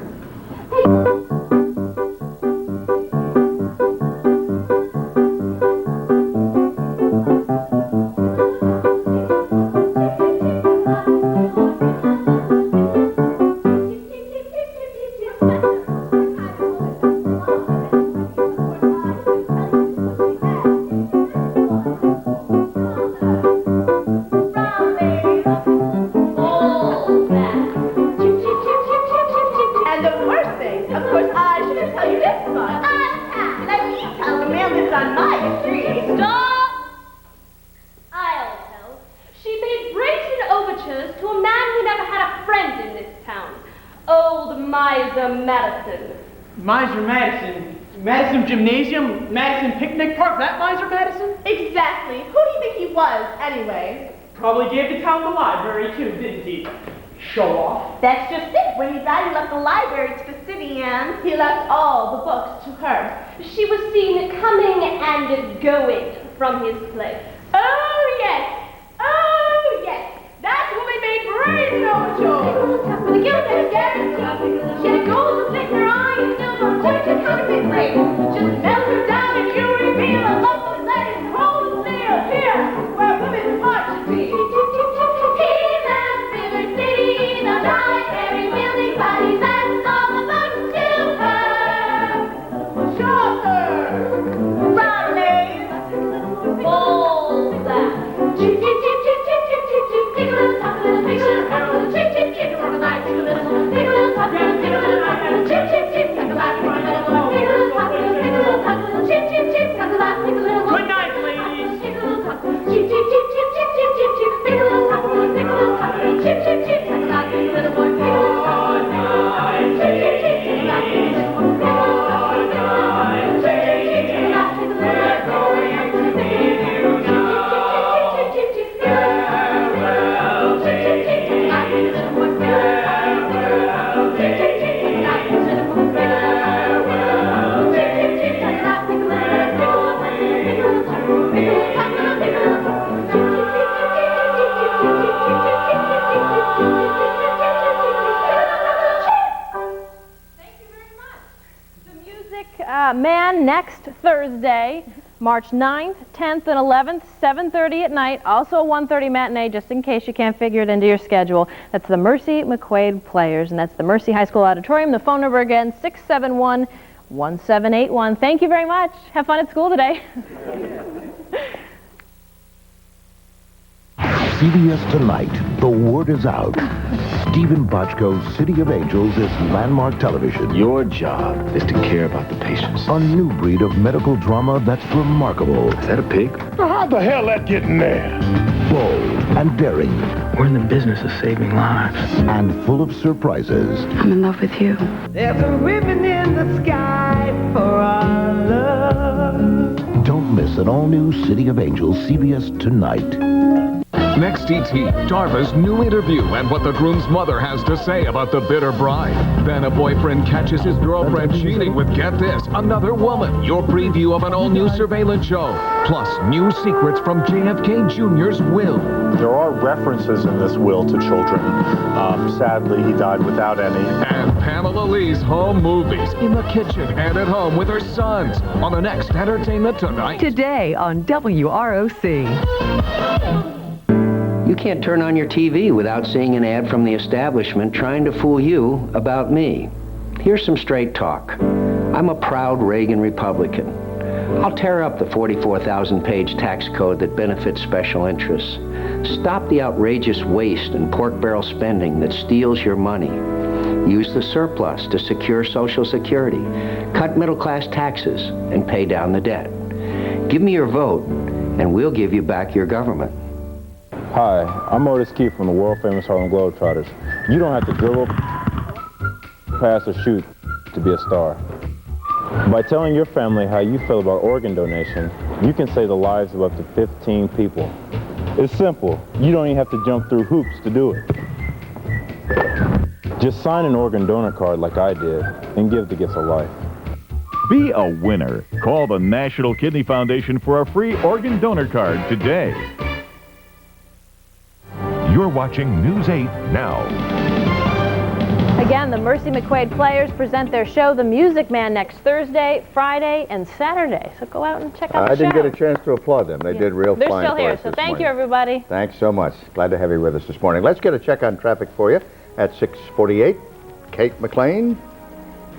Speaker 4: Madison Gymnasium, Madison Picnic Park, that Miser Madison?
Speaker 23: Exactly. Who do you think he was, anyway?
Speaker 4: Probably gave the town the library, too, didn't he? Show off.
Speaker 23: That's just it. When he died, he left the library to the city, and he left all the books to her. She was seen coming and going from his place. Oh, yes. Oh, yes. That's when we made brazen overtures. With a gilded guarantee. She had gold to flick her eye and silver coin to counterfeit ring. Just melt her down and you reveal a love of lead and cold steel. Here, where women's hearts should be. He left River City, the library building, but he left all the books to her. Chaucer, Romney, Balzac. Chip, chip, chip, chip, chip, chip, chip, chip. Take a little talk, a little take a little talk, chip, chip, chip, take a little talk, take a little talk, take a little talk, chip, chip, chip, take a lot, take a little talk, take a little talk, chip, chip, chip, take a lot, take a little talk. Good night, ladies. Take a little talk, chip, chip, chip, chip, chip, chip, chip, chip, take a little talk, take a little talk, chip, chip, chip, take a lot, take a little more, take a little talk. Good night, chip, chip, chip, take a lot, take a little more, take a little talk. Good night, chip, chip, chip, take a lot, take a little more. We're going to leave you now.
Speaker 2: Man next Thursday, March 9th, 10th, and 11th, 7:30 at night. Also a 1:30 matinee, just in case you can't figure it into your schedule. That's the Mercy McQuaid Players, and that's the Mercy High School Auditorium. The phone number again, 671-1781. Thank you very much. Have fun at school today.
Speaker 5: CBS Tonight, the word is out. Stephen Bochco's City of Angels is landmark television.
Speaker 9: Your job is to care about the patients.
Speaker 5: A new breed of medical drama that's remarkable.
Speaker 9: Is that a pig?
Speaker 5: How the hell that get in there? Bold and daring.
Speaker 33: We're in the business of saving lives.
Speaker 5: And full of surprises.
Speaker 33: I'm in love with you.
Speaker 10: There's a ribbon in the sky for our love.
Speaker 5: Don't miss an all-new City of Angels, CBS Tonight.
Speaker 28: Next ET, Darva's new interview and what the groom's mother has to say about the bitter bride. Then a boyfriend catches his girlfriend cheating with, get this, another woman. Your preview of an all-new surveillance show. Plus, new secrets from JFK Jr.'s will.
Speaker 29: There are references in this will to children. Sadly, he died without any.
Speaker 28: And Pamela Lee's home movies in the kitchen and at home with her sons on the next Entertainment Tonight.
Speaker 11: Today on WROC.
Speaker 12: You can't turn on your TV without seeing an ad from the establishment trying to fool you about me. Here's some straight talk. I'm a proud Reagan Republican. I'll tear up the 44,000-page tax code that benefits special interests. Stop the outrageous waste and pork barrel spending that steals your money. Use the surplus to secure Social Security, cut middle-class taxes, and pay down the debt. Give me your vote, and we'll give you back your government.
Speaker 16: Hi, I'm Otis Keefe from the world-famous Harlem Globetrotters. You don't have to dribble, pass, or shoot to be a star. By telling your family how you feel about organ donation, you can save the lives of up to 15 people. It's simple. You don't even have to jump through hoops to do it. Just sign an organ donor card like I did and give the gift of life.
Speaker 17: Be a winner. Call the National Kidney Foundation for a free organ donor card today.
Speaker 1: You're watching News 8 now.
Speaker 2: Again, the Mercy McQuaid Players present their show, The Music Man, next Thursday, Friday, and Saturday. So go out and check out the show.
Speaker 3: I didn't get a chance to applaud them. They did real
Speaker 2: They're
Speaker 3: fine
Speaker 2: still
Speaker 3: for
Speaker 2: here,
Speaker 3: us
Speaker 2: so
Speaker 3: this
Speaker 2: thank
Speaker 3: morning.
Speaker 2: you, everybody.
Speaker 3: Thanks so much. Glad to have you with us this morning. Let's get a check on traffic for you at 6:48. Kate McLean.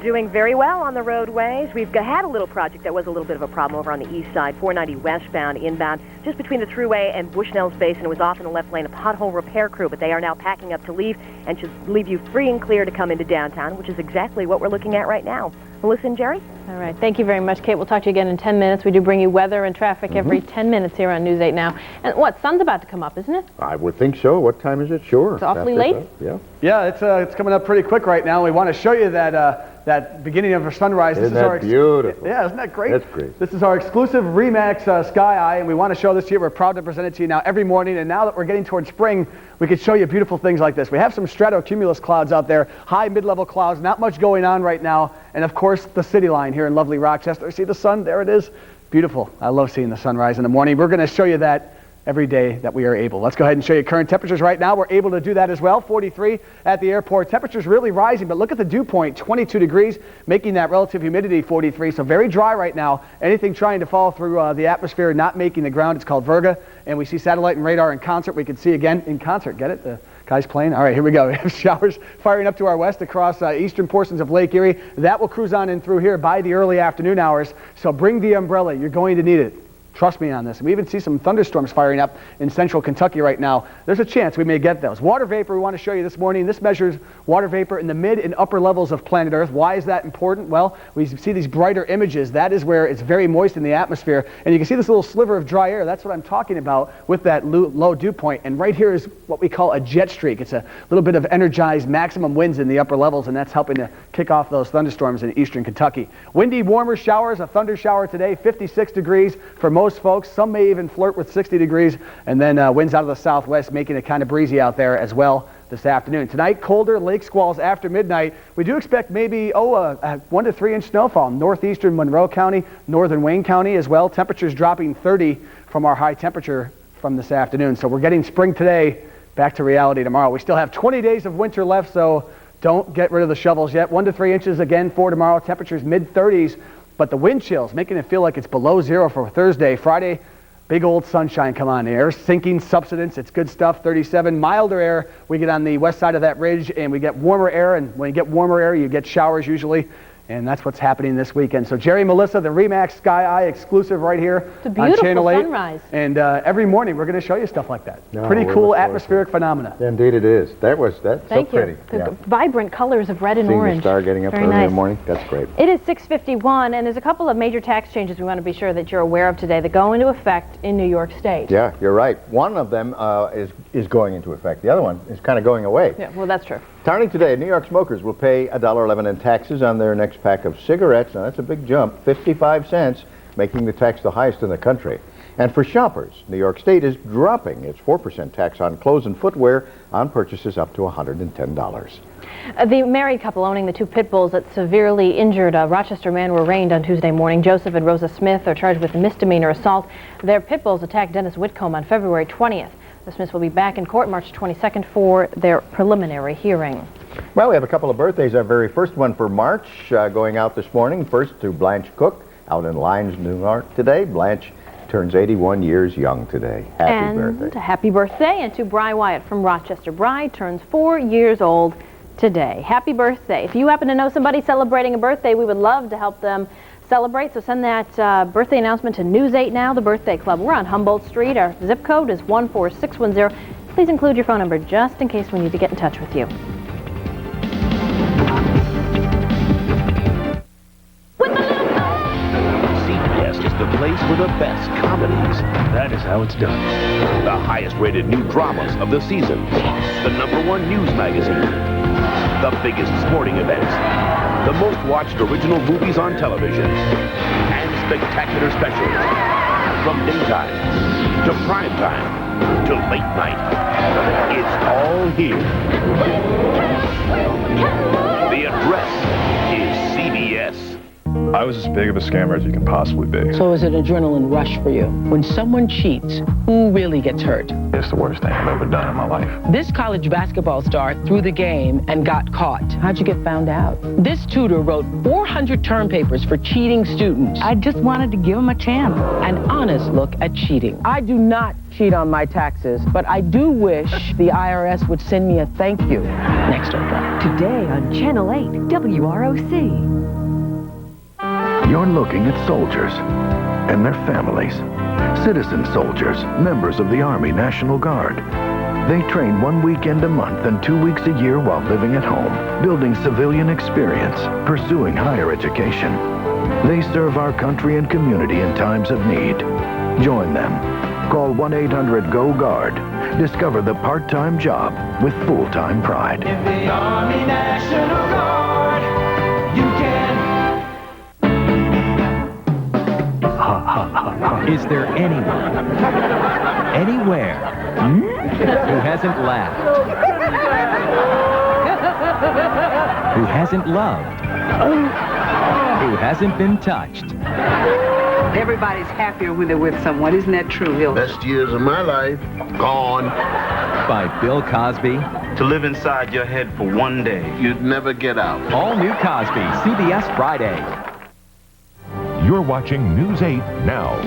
Speaker 13: Doing very well on the roadways. We've had a little project that was a little bit of a problem over on the east side, 490 westbound, inbound, just between the Thruway and Bushnell's Basin. It was off in the left lane, a pothole repair crew, but they are now packing up to leave and should leave you free and clear to come into downtown, which is exactly what we're looking at right now. Melissa and Jerry?
Speaker 2: All right. Thank you very much, Kate. We'll talk to you again in 10 minutes. We do bring you weather and traffic every 10 minutes here on News 8 Now. And what, sun's about to come up, isn't it?
Speaker 3: I would think so. What time is it? Sure.
Speaker 2: It's awfully late.
Speaker 3: Yeah.
Speaker 4: Yeah, it's coming up pretty quick right now. We want to show you that beginning of our sunrise.
Speaker 3: Isn't that beautiful?
Speaker 4: Yeah, isn't that great?
Speaker 3: That's great.
Speaker 4: This is our exclusive Remax Sky Eye, and we want to show this to you. We're proud to present it to you now every morning, and now that we're getting towards spring, we can show you beautiful things like this. We have some stratocumulus clouds out there, high mid-level clouds, not much going on right now, and of course the city line here in lovely Rochester. See the sun? There it is. Beautiful. I love seeing the sunrise in the morning. We're going to show you that every day that we are able. Let's go ahead and show you current temperatures right now. We're able to do that as well. 43 at the airport. Temperatures really rising, but look at the dew point, 22 degrees, making that relative humidity 43. So very dry right now. Anything trying to fall through the atmosphere, not making the ground, it's called Virga. And we see satellite and radar in concert. We can see again in concert. Get it? The guy's playing. All right, here we go. We have showers firing up to our west across eastern portions of Lake Erie. That will cruise on in through here by the early afternoon hours. So bring the umbrella. You're going to need it. Trust me on this. We even see some thunderstorms firing up in central Kentucky right now. There's a chance we may get those. Water vapor we want to show you this morning. This measures water vapor in the mid and upper levels of planet Earth. Why is that important? Well, we see these brighter images. That is where it's very moist in the atmosphere. And you can see this little sliver of dry air. That's what I'm talking about with that low dew point. And right here is what we call a jet streak. It's a little bit of energized maximum winds in the upper levels, and that's helping to kick off those thunderstorms in eastern Kentucky. Windy, warmer showers, a thunder shower today, 56 degrees for most folks. Some may even flirt with 60 degrees, and then winds out of the southwest, making it kind of breezy out there as well this afternoon. Tonight, colder lake squalls after midnight. We do expect maybe a 1 to 3 inch snowfall in northeastern Monroe County, northern Wayne County as well. Temperatures dropping 30 from our high temperature from this afternoon. So we're getting spring today, back to reality tomorrow. We still have 20 days of winter left, so don't get rid of the shovels yet. 1 to 3 inches again for tomorrow. Temperatures mid-30s. But the wind chills, making it feel like it's below zero for Thursday. Friday, big old sunshine come on. The air sinking subsidence. It's good stuff. 37. Milder air. We get on the west side of that ridge, and we get warmer air. And when you get warmer air, you get showers usually. And that's what's happening this weekend. So Jerry, Melissa, the Remax Sky Eye exclusive right here on Channel 8.
Speaker 2: Sunrise.
Speaker 3: And
Speaker 4: every morning we're going to show you stuff like that.
Speaker 3: No,
Speaker 4: Pretty cool atmospheric phenomena.
Speaker 3: Indeed it is. That's
Speaker 2: Thank
Speaker 3: so pretty.
Speaker 2: you. The vibrant colors of red and
Speaker 3: Seeing
Speaker 2: orange.
Speaker 3: the star getting up
Speaker 2: Very
Speaker 3: early in
Speaker 2: nice.
Speaker 3: the morning, that's great.
Speaker 2: It is 6:51, and there's a couple of major tax changes we want to be sure that you're aware of today that go into effect in New York State.
Speaker 3: Yeah, you're right. One of them is going into effect. The other one is kind of going away.
Speaker 2: Yeah, well, that's true.
Speaker 3: Starting today, New York smokers will pay $1.11 in taxes on their next pack of cigarettes. Now, that's a big jump, 55 cents, making the tax the highest in the country. And for shoppers, New York State is dropping its 4% tax on clothes and footwear on purchases up to $110.
Speaker 2: The married couple owning the 2 pit bulls that severely injured a Rochester man were arraigned on Tuesday morning. Joseph and Rosa Smith are charged with misdemeanor assault. Their pit bulls attacked Dennis Whitcomb on February 20th. The Smiths will be back in court March 22nd for their preliminary hearing.
Speaker 3: Well, we have a couple of birthdays. Our very first one for March going out this morning. First to Blanche Cook out in Lyons, New York today. Blanche turns 81 years young today. Happy birthday.
Speaker 2: Happy birthday. And to Bri Wyatt from Rochester. Bri turns 4 years old today. Happy birthday. If you happen to know somebody celebrating a birthday, we would love to help them celebrate. So send that birthday announcement to News 8 Now, the Birthday Club. We're on Humboldt Street. Our zip code is 14610. Please include your phone number just in case we need to get in touch with you.
Speaker 17: CBS is the place for the best comedies. That is how it's done. The highest rated new dramas of the season. The #1 news magazine. The biggest sporting events. The most watched original movies on television. And spectacular specials. From daytime to primetime to late night. It's all here. The address is CBS.
Speaker 9: I was as big of a scammer as you can possibly be.
Speaker 14: So is it an adrenaline rush for you? When someone cheats, who really gets hurt?
Speaker 9: It's the worst thing I've ever done in my life.
Speaker 14: This college basketball star threw the game and got caught. How'd you get found out? This tutor wrote 400 term papers for cheating students. I just wanted to give him a chance. An honest look at cheating. I do not cheat on my taxes, but I do wish the IRS would send me a thank you. Next on Drive.
Speaker 11: Today on Channel 8, WROC.
Speaker 5: You're looking at soldiers and their families. Citizen soldiers, members of the Army National Guard. They train 1 weekend a month and 2 weeks a year while living at home, building civilian experience, pursuing higher education. They serve our country and community in times of need. Join them. Call 1-800-GO-GUARD. Discover the part-time job with full-time pride.
Speaker 10: In the Army National Guard, you can.
Speaker 18: Is there anyone, anywhere, who hasn't laughed, who hasn't loved, who hasn't been touched?
Speaker 19: Everybody's happier when they're with someone. Isn't that true, Hill?
Speaker 17: Best years of my life, gone.
Speaker 18: By Bill Cosby.
Speaker 20: To live inside your head for one day.
Speaker 17: You'd never get out.
Speaker 18: All new Cosby, CBS Friday.
Speaker 1: You're watching News 8 now.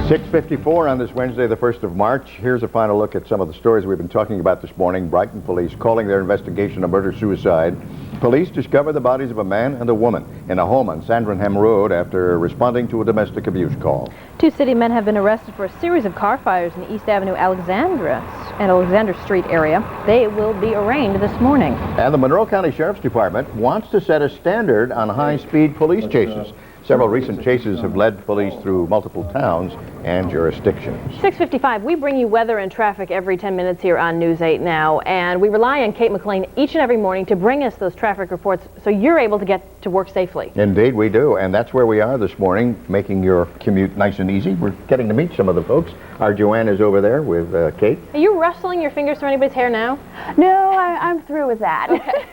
Speaker 3: 6:54 on this Wednesday, the 1st of March. Here's a final look at some of the stories we've been talking about this morning. Brighton police calling their investigation a murder-suicide. Police discover the bodies of a man and a woman in a home on Sandringham Road after responding to a domestic abuse call.
Speaker 2: 2 city men have been arrested for a series of car fires in the East Avenue Alexander Street area. They will be arraigned this morning.
Speaker 3: And the Monroe County Sheriff's Department wants to set a standard on high-speed police chases. Several recent chases have led police through multiple towns and jurisdictions.
Speaker 2: 6:55, we bring you weather and traffic every 10 minutes here on News 8 Now, and we rely on Kate McLean each and every morning to bring us those traffic reports so you're able to get to work safely.
Speaker 3: Indeed, we do, and that's where we are this morning, making your commute nice and easy. We're getting to meet some of the folks. Our Joanne is over there with Kate.
Speaker 2: Are you rustling your fingers through anybody's hair now?
Speaker 21: No, I'm through with that.
Speaker 2: Okay.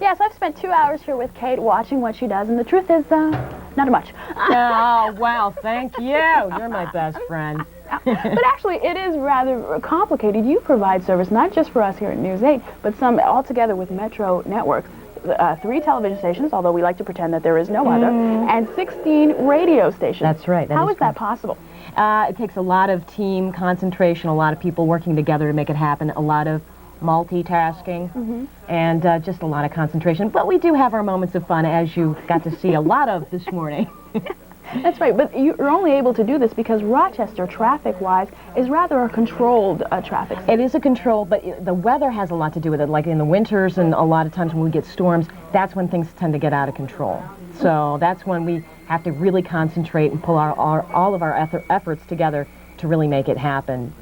Speaker 21: Yes, I've spent 2 hours here with Kate watching what she does, and the truth is, not much.
Speaker 14: Oh, well, thank you. You're my best friend.
Speaker 21: But actually, it is rather complicated. You provide service not just for us here at News 8, but some altogether with Metro Networks. 3 television stations, although we like to pretend that there is no other, and 16 radio stations.
Speaker 14: That's right.
Speaker 21: How is that possible?
Speaker 14: It takes a lot of team concentration, a lot of people working together to make it happen, a lot of multitasking, and just a lot of concentration. But we do have our moments of fun, as you got to see a lot of this morning.
Speaker 21: That's right, but you're only able to do this because Rochester, traffic-wise, is rather a controlled traffic.
Speaker 14: It is a control, but the weather has a lot to do with it. Like in the winters and a lot of times when we get storms, that's when things tend to get out of control. So that's when we have to really concentrate and pull all of our efforts together to really make it happen,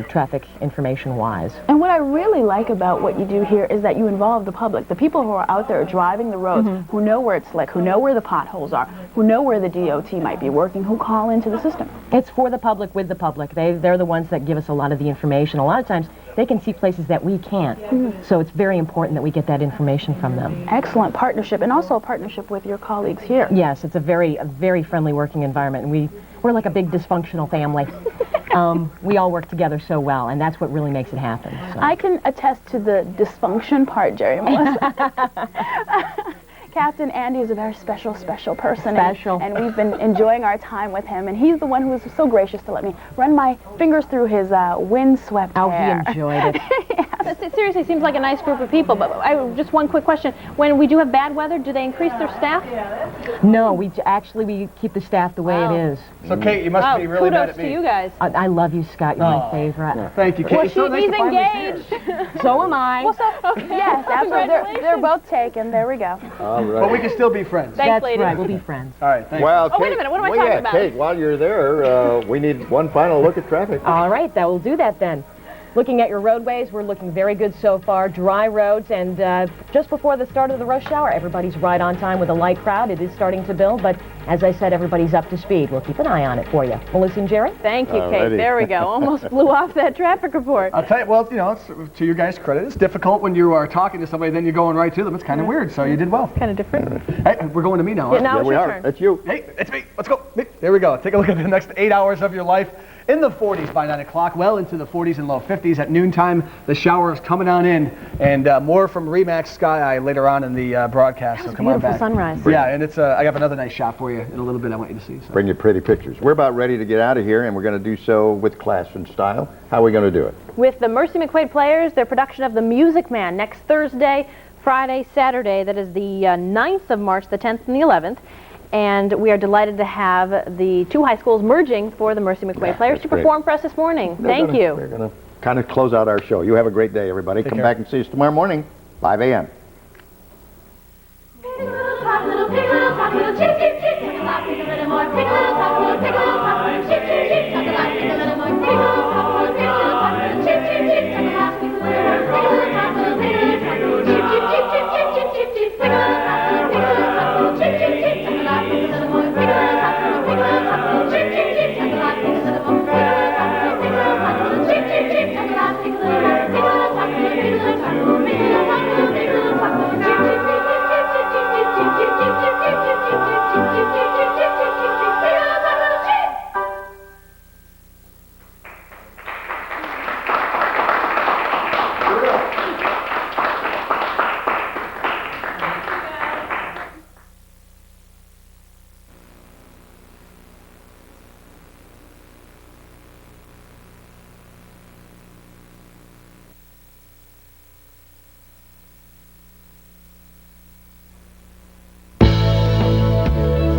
Speaker 14: traffic information-wise.
Speaker 21: And what I really like about what you do here is that you involve the public, the people who are out there driving the roads, who know where it's slick, who know where the potholes are, who know where the DOT might be working, who call into the system.
Speaker 14: It's for the public, with the public. They're the ones that give us a lot of the information. A lot of times, they can see places that we can't. So it's very important that we get that information from them.
Speaker 21: Excellent partnership, and also a partnership with your colleagues here.
Speaker 14: Yes, it's a very friendly working environment, and we're like a big dysfunctional family. We all work together so well, and that's what really makes it happen. So.
Speaker 21: I can attest to the dysfunction part, Jerry and Melissa. Captain Andy is a very special person. And we've been enjoying our time with him, and he's the one who was so gracious to let me run my fingers through his windswept hair.
Speaker 14: He enjoyed it.
Speaker 2: Yes. It seriously seems like a nice group of people, but just one quick question. When we do have bad weather, do they increase their staff?
Speaker 14: No, we keep the staff the way it is.
Speaker 4: So, Kate, you must be really mad at me.
Speaker 2: Kudos to you guys.
Speaker 14: I love you, Scott. You're my favorite.
Speaker 4: Yeah. Thank you, Kate.
Speaker 2: Well, he's engaged.
Speaker 14: So am I.
Speaker 21: Well, yes, absolutely. They're both taken. There we go.
Speaker 3: All right.
Speaker 4: But we can still be friends.
Speaker 2: Thanks,
Speaker 14: That's
Speaker 2: ladies.
Speaker 14: right. We'll be friends.
Speaker 4: All right, thanks.
Speaker 3: Well, Kate,
Speaker 2: wait a minute. What am I talking about?
Speaker 3: Kate, while you're there, we need one final look at traffic.
Speaker 14: All right, we'll do that then. Looking at your roadways, we're looking very good so far. Dry roads, and just before the start of the rush hour, everybody's right on time with a light crowd. It is starting to build, but
Speaker 6: As I said, everybody's up to speed. We'll keep an eye on it for you. Melissa and Jerry?
Speaker 2: Thank you, Kate. There we go. Almost blew off that traffic report.
Speaker 4: I'll tell you, well, you know, to your guys' credit, it's difficult when you are talking to somebody, then you're going right to them. It's kind of weird, so you did well.
Speaker 2: Kind of different.
Speaker 4: Hey, we're going to me now.
Speaker 2: Yeah, now
Speaker 4: huh?
Speaker 2: it's your turn.
Speaker 3: That's you.
Speaker 4: Hey, it's me. Let's go. There we go. Take a look at the next 8 hours of your life. In the 40s by 9 o'clock, well into the 40s and low 50s. At noontime, the shower is coming on in, and more from Remax Sky Eye later on in the broadcast. So come on back.
Speaker 2: Sunrise.
Speaker 4: Yeah, and it's I have another nice shot for you in a little bit I want you to see. So.
Speaker 3: Bring you pretty pictures. We're about ready to get out of here, and we're going to do so with class and style. How are we going to do it?
Speaker 2: With the Mercy McQuaid Players, their production of The Music Man next Thursday, Friday, Saturday. That is the 9th of March, the 10th and the 11th. And we are delighted to have the two high schools merging for the Mercy McQuaid Players to perform for us this morning. Thank you.
Speaker 3: We're going to kind of close out our show. You have a great day, everybody. Come back and see us tomorrow morning, 5 a.m.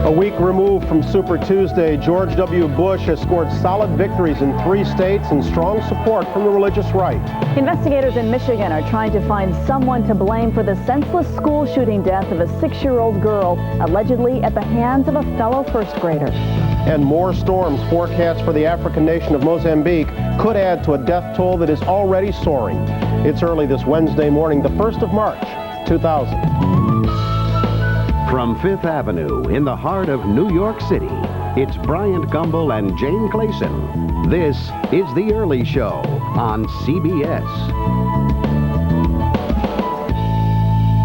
Speaker 7: A week removed from Super Tuesday, George W. Bush has scored solid victories in 3 states and strong support from the religious right.
Speaker 8: Investigators in Michigan are trying to find someone to blame for the senseless school shooting death of a 6-year-old girl, allegedly at the hands of a fellow first grader.
Speaker 7: And more storms forecast for the African nation of Mozambique could add to a death toll that is already soaring. It's early this Wednesday morning, the 1st of March, 2000.
Speaker 15: From Fifth Avenue in the heart of New York City, it's Bryant Gumbel and Jane Clayson. This is The Early Show on CBS.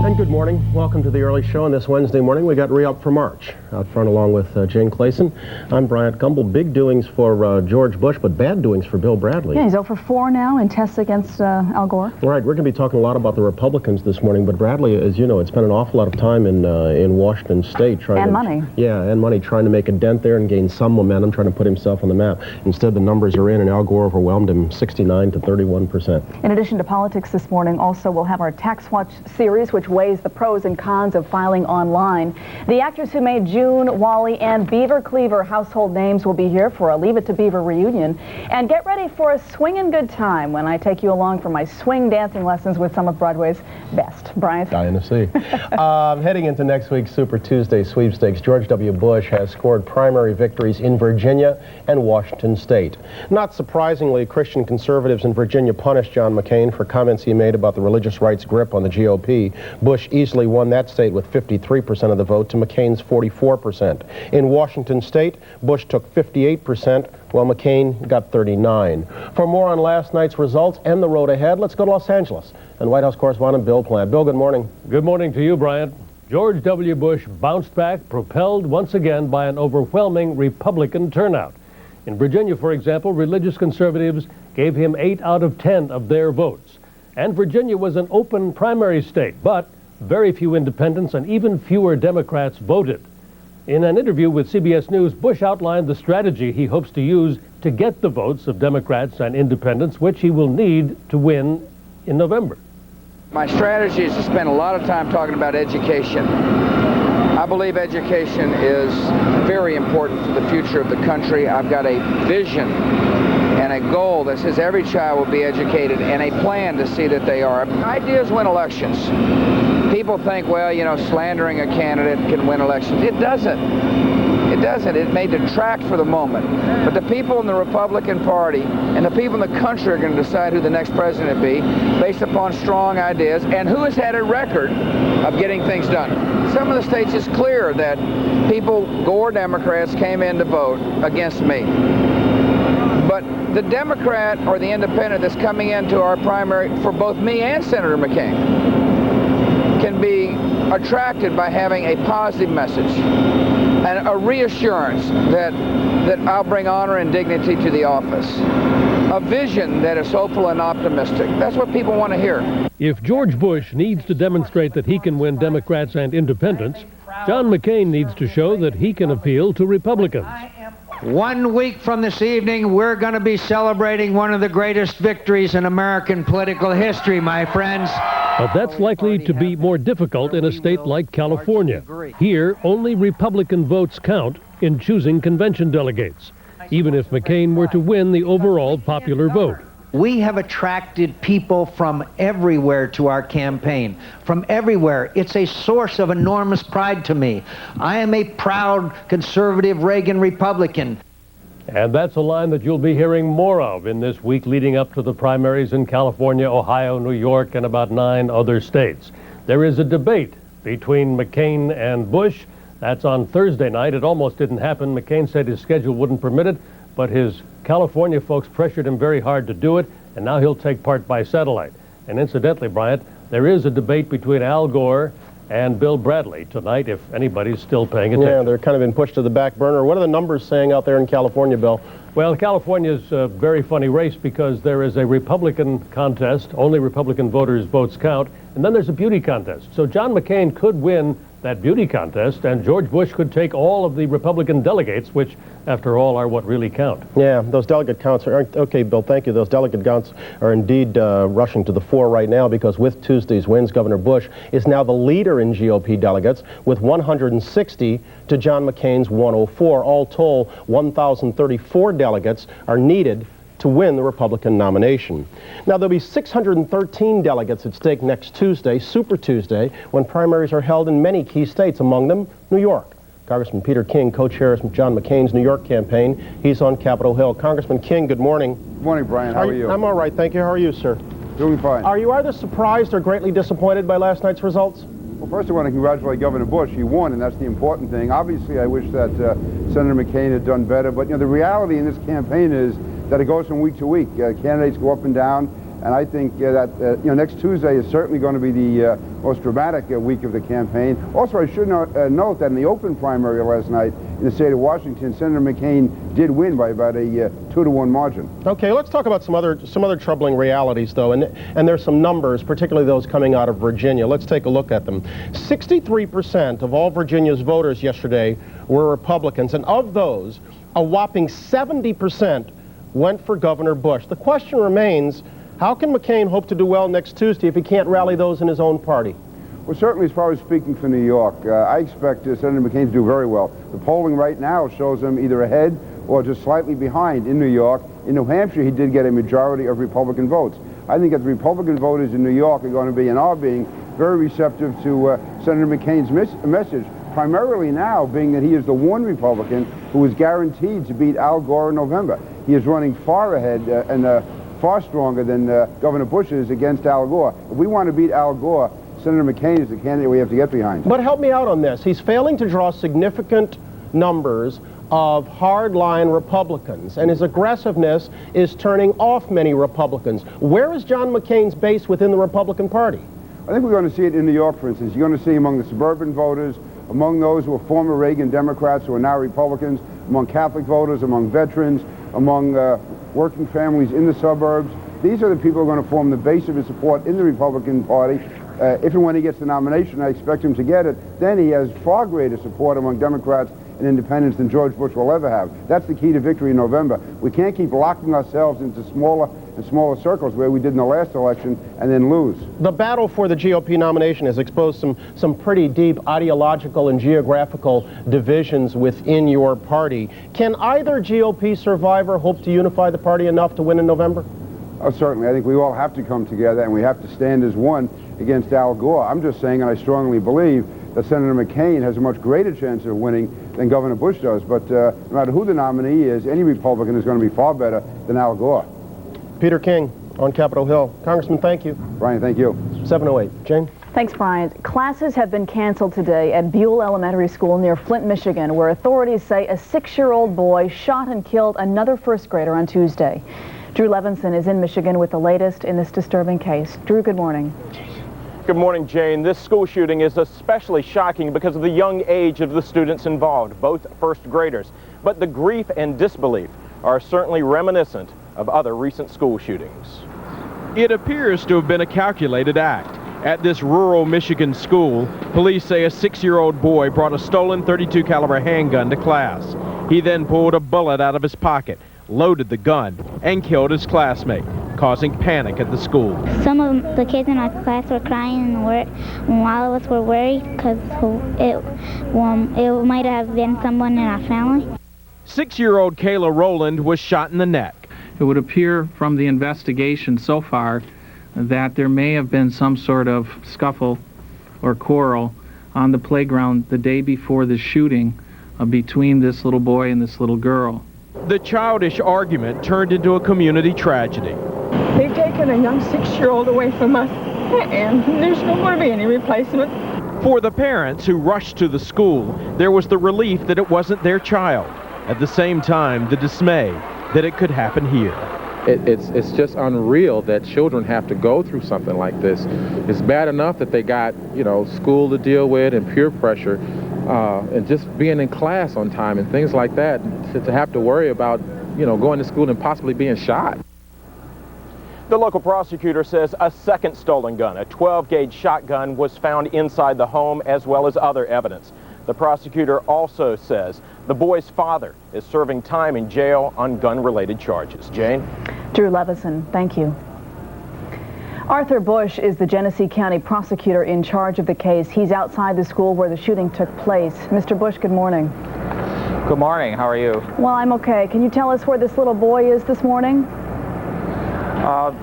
Speaker 7: And good morning. Welcome to The Early Show. On this Wednesday morning, we got re-up for March. Out front along with Jane Clayson. I'm Bryant Gumbel. Big doings for George Bush, but bad doings for Bill Bradley.
Speaker 21: Yeah, he's 0 for 4 now in tests against Al Gore.
Speaker 7: Right, we're going to be talking a lot about the Republicans this morning, but Bradley, as you know, had spent an awful lot of time in Washington State trying
Speaker 21: and money.
Speaker 7: Yeah, and money, trying to make a dent there and gain some momentum, trying to put himself on the map. Instead, the numbers are in, and Al Gore overwhelmed him 69 to 31%.
Speaker 21: In addition to politics this morning, also we'll have our Tax Watch series, which weighs the pros and cons of filing online. The actors who made June, Wally, and Beaver Cleaver household names will be here for a Leave It to Beaver reunion. And get ready for a swinging good time when I take you along for my swing dancing lessons with some of Broadway's best. Bryant?
Speaker 7: Dying to see. Heading into next week's Super Tuesday sweepstakes, George W. Bush has scored primary victories in Virginia and Washington State. Not surprisingly, Christian conservatives in Virginia punished John McCain for comments he made about the religious right's grip on the GOP. Bush easily won that state with 53% of the vote to McCain's 44%. In Washington State, Bush took 58%, while McCain got 39%. For more on last night's results and the road ahead, let's go to Los Angeles and White House correspondent Bill Plant. Bill, good morning.
Speaker 22: Good morning to you, Bryant. George W. Bush bounced back, propelled once again by an overwhelming Republican turnout. In Virginia, for example, religious conservatives gave him 8 out of 10 of their votes. And Virginia was an open primary state, but very few independents and even fewer Democrats voted. In an interview with CBS News, Bush outlined the strategy he hopes to use to get the votes of Democrats and independents, which he will need to win in November.
Speaker 23: My strategy is to spend a lot of time talking about education. I believe education is very important for the future of the country. I've got a vision and a goal that says every child will be educated and a plan to see that they are. Ideas win elections. People think, well, you know, slandering a candidate can win elections. It doesn't. It It doesn't. It may detract for the moment. But the people in the Republican Party and the people in the country are going to decide who the next president be based upon strong ideas and who has had a record of getting things done. Some of the states it's clear that people, Gore Democrats, came in to vote against me. But the Democrat or the independent that's coming into our primary for both me and Senator McCain can be attracted by having a positive message and a reassurance that I'll bring honor and dignity to the office. A vision that is hopeful and optimistic. That's what people want to hear.
Speaker 22: If George Bush needs to demonstrate that he can win Democrats and independents, John McCain needs to show that he can appeal to Republicans.
Speaker 12: 1 week from this evening, we're going to be celebrating one of the greatest victories in American political history, my friends.
Speaker 22: But that's likely to be more difficult in a state like California. Here, only Republican votes count in choosing convention delegates, even if McCain were to win the overall popular vote.
Speaker 12: We have attracted people from everywhere to our campaign, from everywhere. It's a source of enormous pride to me. I am a proud conservative Reagan Republican.
Speaker 22: And that's a line that you'll be hearing more of in this week leading up to the primaries in California, Ohio, New York, and about 9 other states. There is a debate between McCain and Bush. That's on Thursday night. It almost didn't happen. McCain said his schedule wouldn't permit it, but his California folks pressured him very hard to do it, and now he'll take part by satellite. And incidentally, Bryant, there is a debate between Al Gore and Bill Bradley tonight, if anybody's still paying attention.
Speaker 7: Yeah, they're kind of been pushed to the back burner. What are the numbers saying out there in California, Bill?
Speaker 22: Well, California's a very funny race because there is a Republican contest. Only Republican voters' votes count. And then there's a beauty contest. So John McCain could win that beauty contest, and George Bush could take all of the Republican delegates, which, after all, are what really count.
Speaker 7: Yeah, those delegate counts are, okay, Bill, thank you. Those delegate counts are indeed rushing to the fore right now because with Tuesday's wins, Governor Bush is now the leader in GOP delegates with 160 to John McCain's 104. All told, 1,034 delegates are needed to win the Republican nomination. Now, there'll be 613 delegates at stake next Tuesday, Super Tuesday, when primaries are held in many key states, among them New York. Congressman Peter King co-chairs John McCain's New York campaign. He's on Capitol Hill. Congressman King, good morning.
Speaker 13: Good morning, Brian. How are you?
Speaker 7: I'm all right, thank you. How are you, sir?
Speaker 13: Doing fine.
Speaker 7: Are you either surprised or greatly disappointed by last night's results?
Speaker 13: Well, first I want to congratulate Governor Bush. He won, and that's the important thing. Obviously, I wish that Senator McCain had done better, but the reality in this campaign is that it goes from week to week. Candidates go up and down, and I think that next Tuesday is certainly going to be the most dramatic week of the campaign. Also, I should note that in the open primary last night in the state of Washington, Senator McCain did win by about a 2-to-1 margin. Okay,
Speaker 7: let's talk about some other troubling realities, though, and there's some numbers, particularly those coming out of Virginia. Let's take a look at them. 63% of all Virginia's voters yesterday were Republicans, and of those, a whopping 70% went for Governor Bush. The question remains, how can McCain hope to do well next Tuesday if he can't rally those in his own party?
Speaker 13: Well, certainly as far as speaking for New York, I expect Senator McCain to do very well. The polling right now shows him either ahead or just slightly behind in New York. In New Hampshire, he did get a majority of Republican votes. I think that the Republican voters in New York are going to be and are being very receptive to Senator McCain's message, primarily now being that he is the one Republican who is guaranteed to beat Al Gore in November. He is running far ahead and far stronger than Governor Bush is against Al Gore. If we want to beat Al Gore, Senator McCain is the candidate we have to get behind.
Speaker 7: But help me out on this. He's failing to draw significant numbers of hardline Republicans, and his aggressiveness is turning off many Republicans. Where is John McCain's base within the Republican Party?
Speaker 13: I think we're going to see it in New York, for instance. You're going to see among the suburban voters, among those who are former Reagan Democrats who are now Republicans, among Catholic voters, among veterans, among working families in the suburbs. These are the people who are going to form the base of his support in the Republican Party. If and when he gets the nomination, I expect him to get it, then he has far greater support among Democrats and independents than George Bush will ever have. That's the key to victory in November. We can't keep locking ourselves into smaller and smaller circles where we did in the last election and then lose.
Speaker 7: The battle for the GOP nomination has exposed some pretty deep ideological and geographical divisions within your party. Can either GOP survivor hope to unify the party enough to win in November?
Speaker 13: Oh, certainly. I think we all have to come together and we have to stand as one against Al Gore. I'm just saying, and I strongly believe, that Senator McCain has a much greater chance of winning than Governor Bush does. But no matter who the nominee is, any Republican is going to be far better than Al Gore.
Speaker 7: Peter King on Capitol Hill. Congressman, thank you.
Speaker 13: Brian, thank you.
Speaker 7: 7:08. Jane?
Speaker 8: Thanks, Brian. Classes have been canceled today at Buell Elementary School near Flint, Michigan, where authorities say a 6-year-old boy shot and killed another first grader on Tuesday. Drew Levinson is in Michigan with the latest in this disturbing case. Drew, good morning.
Speaker 9: Good morning, Jane. This school shooting is especially shocking because of the young age of the students involved, both first graders. But the grief and disbelief are certainly reminiscent of other recent school shootings.
Speaker 11: It appears to have been a calculated act. At this rural Michigan school, police say a 6-year-old boy brought a stolen .32 caliber handgun to class. He then pulled a bullet out of his pocket, loaded the gun, and killed his classmate, causing panic at the school.
Speaker 16: Some of the kids in our class were crying, and while of us were worried because it might have been someone in our family.
Speaker 11: 6-year-old Kayla Rowland was shot in the neck.
Speaker 24: It would appear from the investigation so far that there may have been some sort of scuffle or quarrel on the playground the day before the shooting between this little boy and this little girl.
Speaker 11: The childish argument turned into a community tragedy.
Speaker 25: They've taken a young 6-year-old away from us, and there's not going to be any replacement.
Speaker 11: For the parents who rushed to the school, there was the relief that it wasn't their child. At the same time, the dismay that it could happen here.
Speaker 26: It's just unreal that children have to go through something like this. It's bad enough that they got, school to deal with and peer pressure, and just being in class on time and things like that, to have to worry about, going to school and possibly being shot.
Speaker 9: The local prosecutor says a second stolen gun, a 12-gauge shotgun, was found inside the home, as well as other evidence. The prosecutor also says the boy's father is serving time in jail on gun-related charges. Jane?
Speaker 8: Drew Levinson, thank you. Arthur Bush is the Genesee County prosecutor in charge of the case. He's outside the school where the shooting took place. Mr. Bush, good morning.
Speaker 27: Good morning. How are you?
Speaker 8: Well, I'm okay. Can you tell us where this little boy is this morning?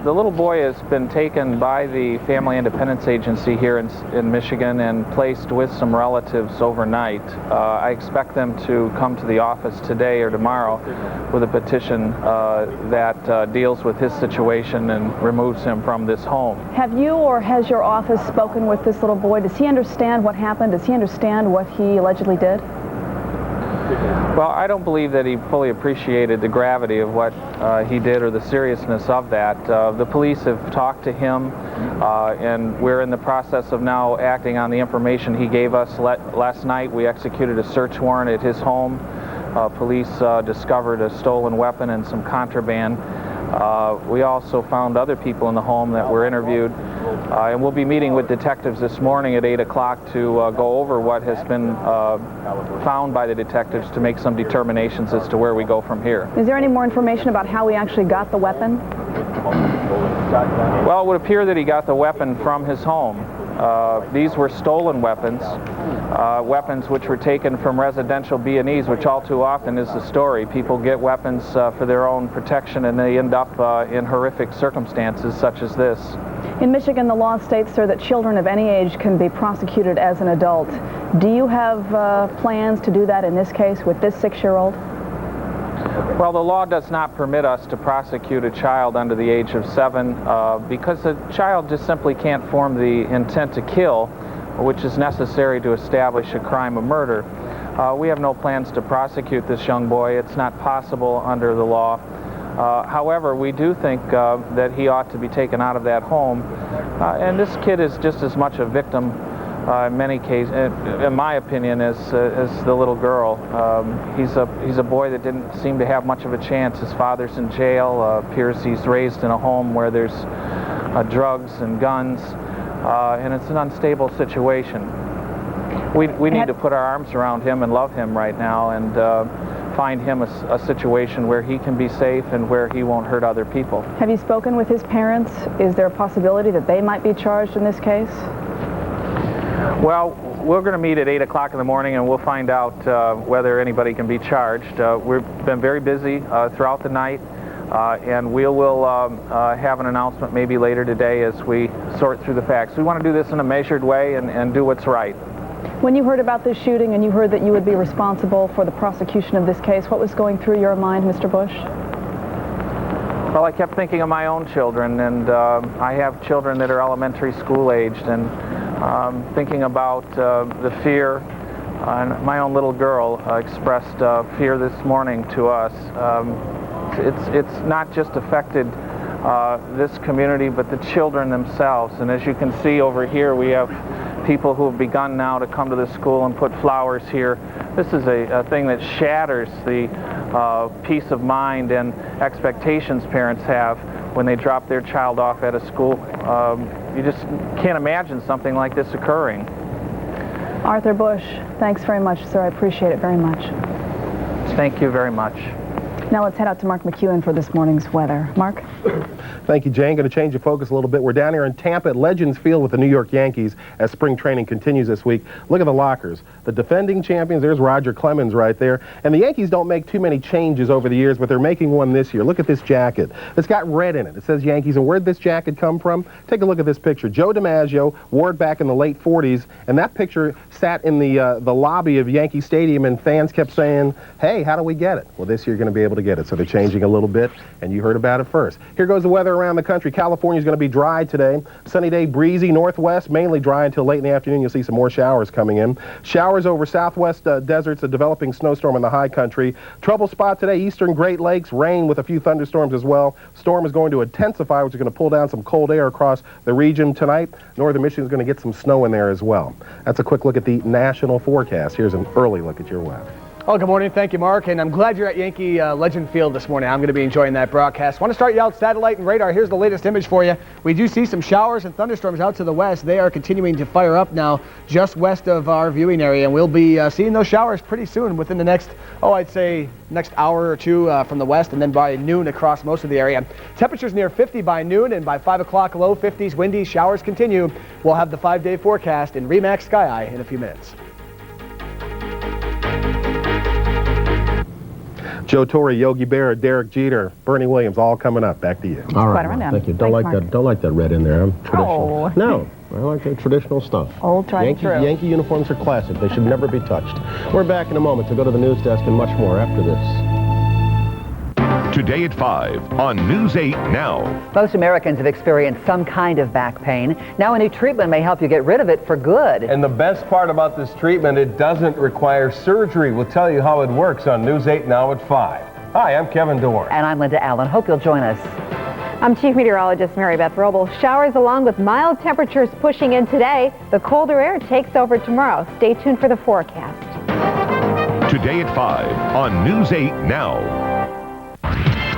Speaker 27: The little boy has been taken by the Family Independence Agency here in Michigan and placed with some relatives overnight. I expect them to come to the office today or tomorrow with a petition that deals with his situation and removes him from this home.
Speaker 8: Have you or has your office spoken with this little boy? Does he understand what happened? Does he understand what he allegedly did?
Speaker 27: Well, I don't believe that he fully appreciated the gravity of what he did or the seriousness of that. The police have talked to him, and we're in the process of now acting on the information he gave us. Last night we executed a search warrant at his home. Police discovered a stolen weapon and some contraband. We also found other people in the home that were interviewed, and we'll be meeting with detectives this morning at 8 o'clock to go over what has been found by the detectives to make some determinations as to where we go from here.
Speaker 8: Is there any more information about how he actually got the weapon?
Speaker 27: Well, it would appear that he got the weapon from his home. These were stolen weapons, weapons which were taken from residential B&Es, which all too often is the story. People get weapons for their own protection, and they end up in horrific circumstances such as this.
Speaker 8: In Michigan, the law states, sir, that children of any age can be prosecuted as an adult. Do you have plans to do that in this case with this 6-year-old?
Speaker 27: Well, the law does not permit us to prosecute a child under the age of 7 because a child just simply can't form the intent to kill, which is necessary to establish a crime of murder. We have no plans to prosecute this young boy. It's not possible under the law. However, we do think that he ought to be taken out of that home. And this kid is just as much a victim in many cases, in my opinion, as the little girl. He's a boy that didn't seem to have much of a chance. His father's in jail. Appears he's raised in a home where there's drugs and guns, and it's an unstable situation. We need to put our arms around him and love him right now, and find him a situation where he can be safe and where he won't hurt other people.
Speaker 8: Have you spoken with his parents? Is there a possibility that they might be charged in this case?
Speaker 27: Well, we're going to meet at 8 o'clock in the morning, and we'll find out whether anybody can be charged. We've been very busy throughout the night, and we will have an announcement maybe later today as we sort through the facts. We want to do this in a measured way and do what's right.
Speaker 8: When you heard about this shooting and you heard that you would be responsible for the prosecution of this case, what was going through your mind, Mr. Bush?
Speaker 27: Well, I kept thinking of my own children, and I have children that are elementary school aged, and thinking about the fear. And my own little girl expressed fear this morning to us. It's not just affected this community, but the children themselves. And as you can see over here, we have people who have begun now to come to the school and put flowers here. This is a thing that shatters the peace of mind and expectations parents have when they drop their child off at a school. You just can't imagine something like this occurring.
Speaker 8: Arthur Bush, thanks very much, sir. I appreciate it very much.
Speaker 27: Thank you very much.
Speaker 8: Now let's head out to Mark McEwen for this morning's weather. Mark?
Speaker 7: Thank you, Jane. Going to change the focus a little bit. We're down here in Tampa at Legends Field with the New York Yankees as spring training continues this week. Look at the lockers. The defending champions, there's Roger Clemens right there. And the Yankees don't make too many changes over the years, but they're making one this year. Look at this jacket. It's got red in it. It says Yankees. And where'd this jacket come from? Take a look at this picture. Joe DiMaggio wore it back in the late 40s, and that picture sat in the lobby of Yankee Stadium, and fans kept saying, hey, how do we get it? Well, this year you're going to be able to get it. So they're changing a little bit, and you heard about it first. Here goes the weather around the country. California is going to be dry today. Sunny day, breezy, northwest, mainly dry until late in the afternoon. You'll see some more showers coming in. Showers over southwest deserts, a developing snowstorm in the high country. Trouble spot today, eastern Great Lakes, rain with a few thunderstorms as well. Storm is going to intensify, which is going to pull down some cold air across the region tonight. Northern Michigan is going to get some snow in there as well. That's a quick look at the national forecast. Here's an early look at your weather.
Speaker 4: Oh, good morning. Thank you, Mark. And I'm glad you're at Yankee Legend Field this morning. I'm going to be enjoying that broadcast. Want to start you out satellite and radar. Here's the latest image for you. We do see some showers and thunderstorms out to the west. They are continuing to fire up now just west of our viewing area. And we'll be seeing those showers pretty soon within the next, I'd say next hour or two from the west, and then by noon across most of the area. Temperatures near 50 by noon, and by 5 o'clock, low 50s, windy, showers continue. We'll have the 5-day forecast in RE/MAX Sky Eye in a few minutes.
Speaker 7: Joe Torre, Yogi Berra, Derek Jeter, Bernie Williams, all coming up. Back to you. All right, thank you. Don't like that red in there. I'm traditional.
Speaker 8: Oh.
Speaker 7: No, I like the traditional stuff.
Speaker 8: Old tried and true.
Speaker 7: Yankee uniforms are classic. They should never be touched. We're back in a moment to go to the news desk and much more after this.
Speaker 1: Today at 5 on News 8 Now.
Speaker 5: Most Americans have experienced some kind of back pain. Now a new treatment may help you get rid of it for good.
Speaker 10: And the best part about this treatment, it doesn't require surgery. We'll tell you how it works on News 8 Now at 5. Hi, I'm Kevin Dorn.
Speaker 5: And I'm Linda Allen. Hope you'll join us.
Speaker 17: I'm Chief Meteorologist Mary Beth Roble. Showers along with mild temperatures pushing in today. The colder air takes over tomorrow. Stay tuned for the forecast.
Speaker 1: Today at 5 on News 8 Now.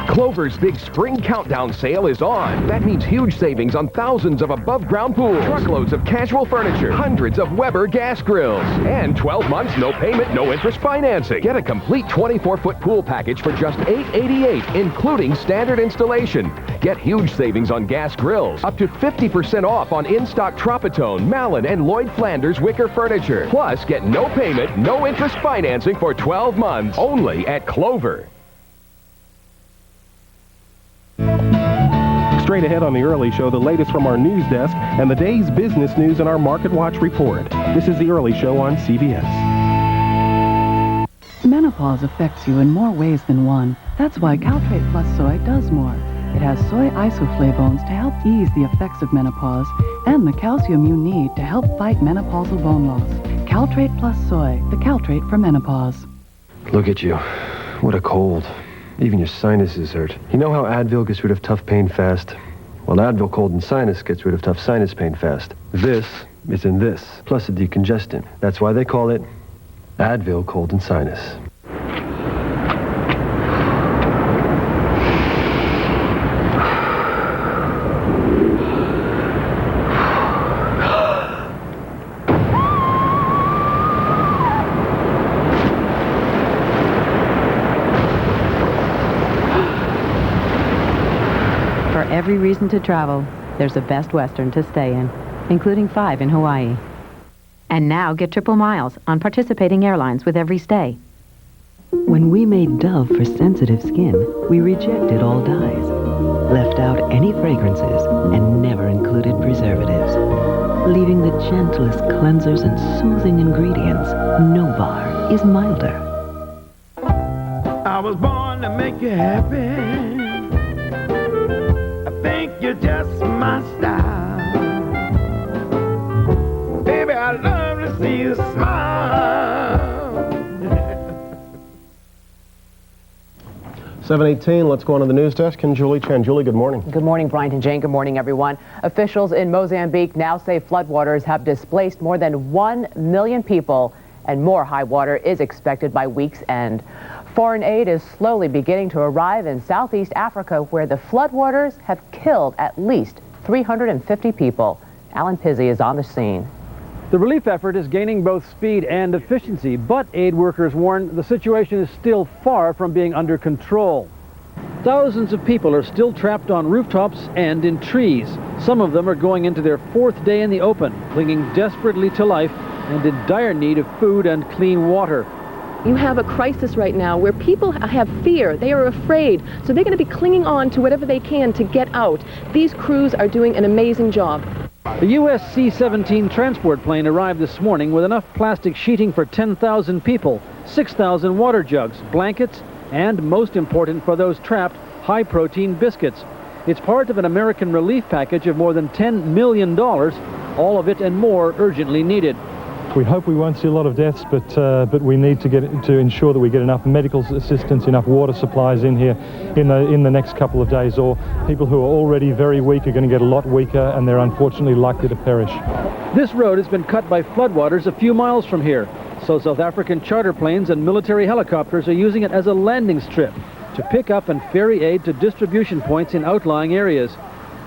Speaker 18: Clover's big spring countdown sale is on. That means huge savings on thousands of above-ground pools, truckloads of casual furniture, hundreds of Weber gas grills, and 12 months, no payment, no interest financing. Get a complete 24-foot pool package for just $888, including standard installation. Get huge savings on gas grills, up to 50% off on in-stock Tropitone, Malin, and Lloyd Flanders wicker furniture. Plus, get no payment, no interest financing for 12 months, only at Clover.
Speaker 7: Straight ahead on the Early Show, the latest from our news desk and the day's business news in our Market Watch report. This is the Early Show on CBS.
Speaker 19: Menopause affects you in more ways than one. That's why Caltrate Plus Soy does more. It has soy isoflavones to help ease the effects of menopause and the calcium you need to help fight menopausal bone loss. Caltrate Plus Soy, the Caltrate for menopause.
Speaker 20: Look at you. What a cold. Even your sinuses hurt. You know how Advil gets rid of tough pain fast? Well, Advil Cold and Sinus gets rid of tough sinus pain fast. This is in this, plus a decongestant. That's why they call it Advil Cold and Sinus.
Speaker 28: Every reason to travel, there's a Best Western to stay in, including 5 in Hawaii. And now get triple miles on participating airlines with every stay.
Speaker 29: When we made Dove for sensitive skin, we rejected all dyes, left out any fragrances, and never included preservatives. leaving the gentlest cleansers and soothing ingredients. No bar is milder.
Speaker 2: I was born to make you happy. I think you're just my style. Baby, I love to see you smile.
Speaker 7: 7:18, let's go on to the news desk. And Julie Chen. Julie, good morning.
Speaker 3: Good morning, Bryant and Jane. Good morning, everyone. Officials in Mozambique now say floodwaters have displaced more than 1 million people, and more high water is expected by week's end. Foreign aid is slowly beginning to arrive in Southeast Africa, where the floodwaters have killed at least 350 people. Alan Pizzi is on the scene.
Speaker 6: The relief effort is gaining both speed and efficiency, but aid workers warn the situation is still far from being under control. Thousands of people are still trapped on rooftops and in trees. Some of them are going into their 4th day in the open, clinging desperately to life and in dire need of food and clean water.
Speaker 12: You have a crisis right now where people have fear. They are afraid. So they're going to be clinging on to whatever they can to get out. These crews are doing an amazing job.
Speaker 6: The U.S. C-17 transport plane arrived this morning with enough plastic sheeting for 10,000 people, 6,000 water jugs, blankets, and, most important for those trapped, high-protein biscuits. It's part of an American relief package of more than $10 million, all of it and more urgently needed.
Speaker 14: We hope we won't see a lot of deaths, but we need to ensure that we get enough medical assistance, enough water supplies in here in the next couple of days, or people who are already very weak are going to get a lot weaker, and they're unfortunately likely to perish.
Speaker 6: This road has been cut by floodwaters a few miles from here, so South African charter planes and military helicopters are using it as a landing strip to pick up and ferry aid to distribution points in outlying areas.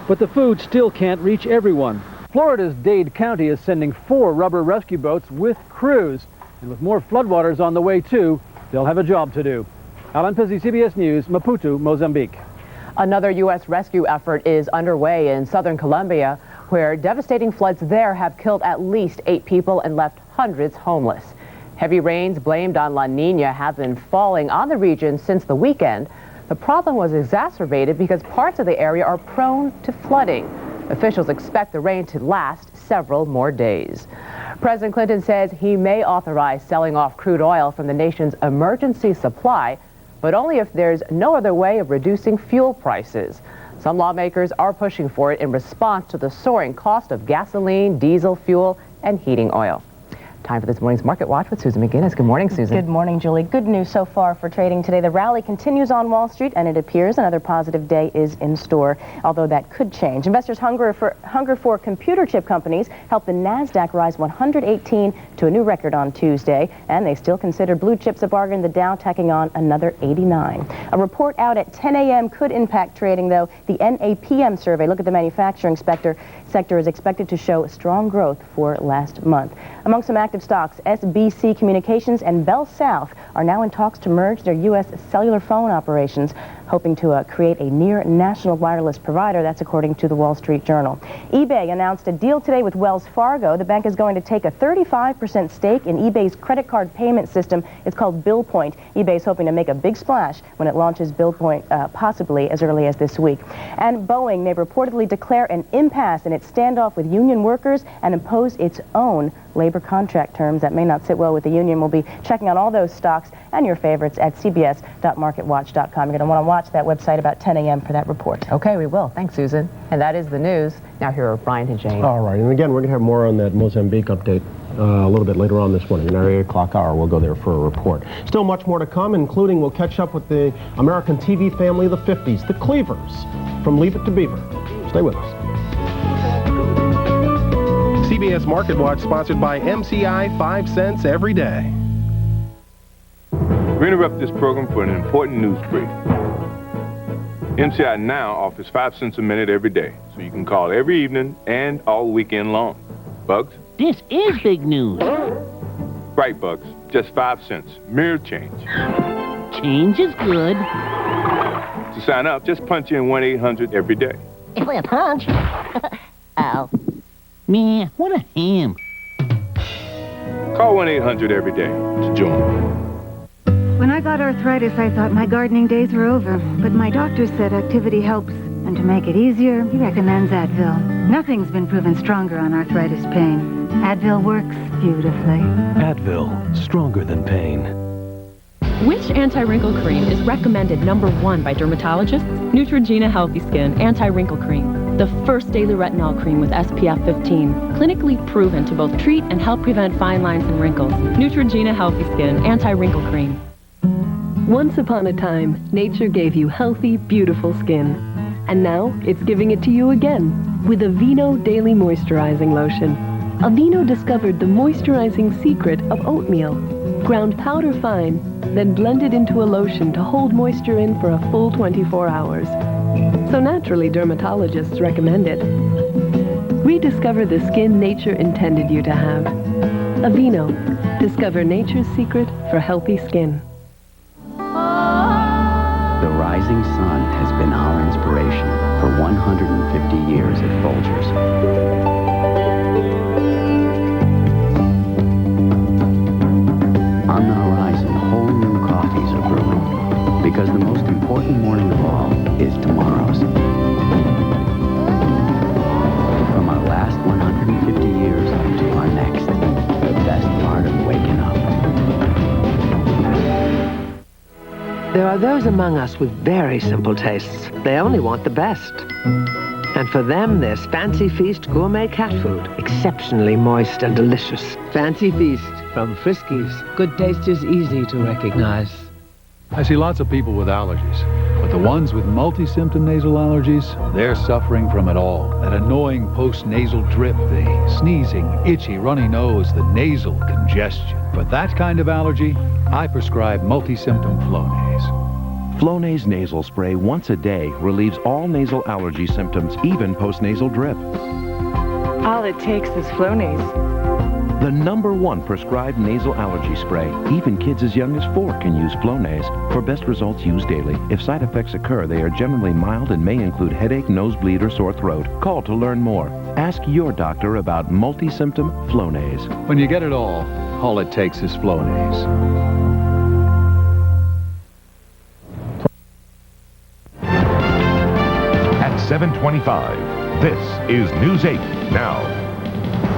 Speaker 6: But the food still can't reach everyone. Florida's Dade County is sending 4 rubber rescue boats with crews. And with more floodwaters on the way, too, they'll have a job to do. Alan Pizzi, CBS News, Maputo, Mozambique.
Speaker 3: Another U.S. rescue effort is underway in southern Colombia, where devastating floods there have killed at least 8 people and left hundreds homeless. Heavy rains blamed on La Nina have been falling on the region since the weekend. The problem was exacerbated because parts of the area are prone to flooding. Officials expect the rain to last several more days. President Clinton says he may authorize selling off crude oil from the nation's emergency supply, but only if there's no other way of reducing fuel prices. Some lawmakers are pushing for it in response to the soaring cost of gasoline, diesel fuel, and heating oil. Time for this morning's Market Watch with Susan McGinnis. Good morning, Susan.
Speaker 15: Good morning, Julie. Good news so far for trading today. The rally continues on Wall Street, and it appears another positive day is in store, although that could change. Investors' hunger for computer chip companies helped the NASDAQ rise 118 to a new record on Tuesday, and they still consider blue chips a bargain, the Dow tacking on another 89. A report out at 10 a.m. could impact trading, though. The NAPM survey, look at the manufacturing sector, is expected to show strong growth for last month. Among some active stocks, SBC Communications and Bell South are now in talks to merge their U.S. cellular phone operations, hoping to create a near-national wireless provider. That's according to the Wall Street Journal. eBay announced a deal today with Wells Fargo. The bank is going to take a 35% stake in eBay's credit card payment system. It's called BillPoint. eBay is hoping to make a big splash when it launches BillPoint, possibly as early as this week. And Boeing may reportedly declare an impasse in its standoff with union workers and impose its own labor contract terms that may not sit well with the union. We'll be checking on all those stocks and your favorites at cbs.marketwatch.com. You're going to want to watch that website about 10 a.m. for that report.
Speaker 3: Okay, we will. Thanks, Susan. And that is the news. Now here are Brian and Jane.
Speaker 7: All right, and again, we're going to have more on that Mozambique update a little bit later on this morning. In our 8 o'clock hour, we'll go there for a report. Still much more to come, including we'll catch up with the American TV family of the 50s, the Cleavers, from Leave It to Beaver. Stay with us.
Speaker 21: CBS Market Watch, sponsored by MCI, 5 cents every day.
Speaker 22: We interrupt this program for an important news brief. MCI now offers 5 cents a minute every day, so you can call every evening and all weekend long. Bugs?
Speaker 23: This is big news.
Speaker 22: Right, Bugs. Just 5 cents. Mere change.
Speaker 23: Change is good.
Speaker 22: To sign up, just punch in 1-800 every day.
Speaker 23: If I punch. Ow. Man, what a ham.
Speaker 22: Call 1-800 every day to join.
Speaker 30: When I got arthritis, I thought my gardening days were over. But my doctor said activity helps. And to make it easier, he recommends Advil. Nothing's been proven stronger on arthritis pain. Advil works beautifully.
Speaker 4: Advil, stronger than pain.
Speaker 12: Which anti-wrinkle cream is recommended #1 by dermatologists? Neutrogena Healthy Skin Anti-Wrinkle Cream. The first daily retinol cream with SPF 15. Clinically proven to both treat and help prevent fine lines and wrinkles. Neutrogena Healthy Skin Anti-Wrinkle Cream.
Speaker 8: Once upon a time, nature gave you healthy, beautiful skin. And now, it's giving it to you again with Aveeno Daily Moisturizing Lotion. Aveeno discovered the moisturizing secret of oatmeal. Ground powder fine, then blended into a lotion to hold moisture in for a full 24 hours. So naturally, dermatologists recommend it. Rediscover the skin nature intended you to have. Aveeno. Discover nature's secret for healthy skin.
Speaker 9: The rising sun has been our inspiration for 150 years at Folgers. On the horizon, whole new coffees are brewing, because the most important morning of all is tomorrow's. From our last 150 years to our next, the best part of waking up.
Speaker 11: There are those among us with very simple tastes. They only want the best. And for them, there's Fancy Feast gourmet cat food, exceptionally moist and delicious.
Speaker 13: Fancy Feast from Friskies. Good taste is easy to recognize.
Speaker 16: I see lots of people with allergies, but the ones with multi-symptom nasal allergies, they're suffering from it all. That annoying post-nasal drip, the sneezing, itchy, runny nose, the nasal congestion. For that kind of allergy, I prescribe multi-symptom Flonase.
Speaker 24: Flonase nasal spray once a day relieves all nasal allergy symptoms, even post-nasal drip.
Speaker 25: All it takes is Flonase.
Speaker 24: The #1 prescribed nasal allergy spray. Even kids as young as 4 can use Flonase. For best results, use daily. If side effects occur, they are generally mild and may include headache, nosebleed, or sore throat. Call to learn more. Ask your doctor about multi-symptom Flonase.
Speaker 16: When you get it all it takes is Flonase.
Speaker 1: At 7:25, this is News 8 Now.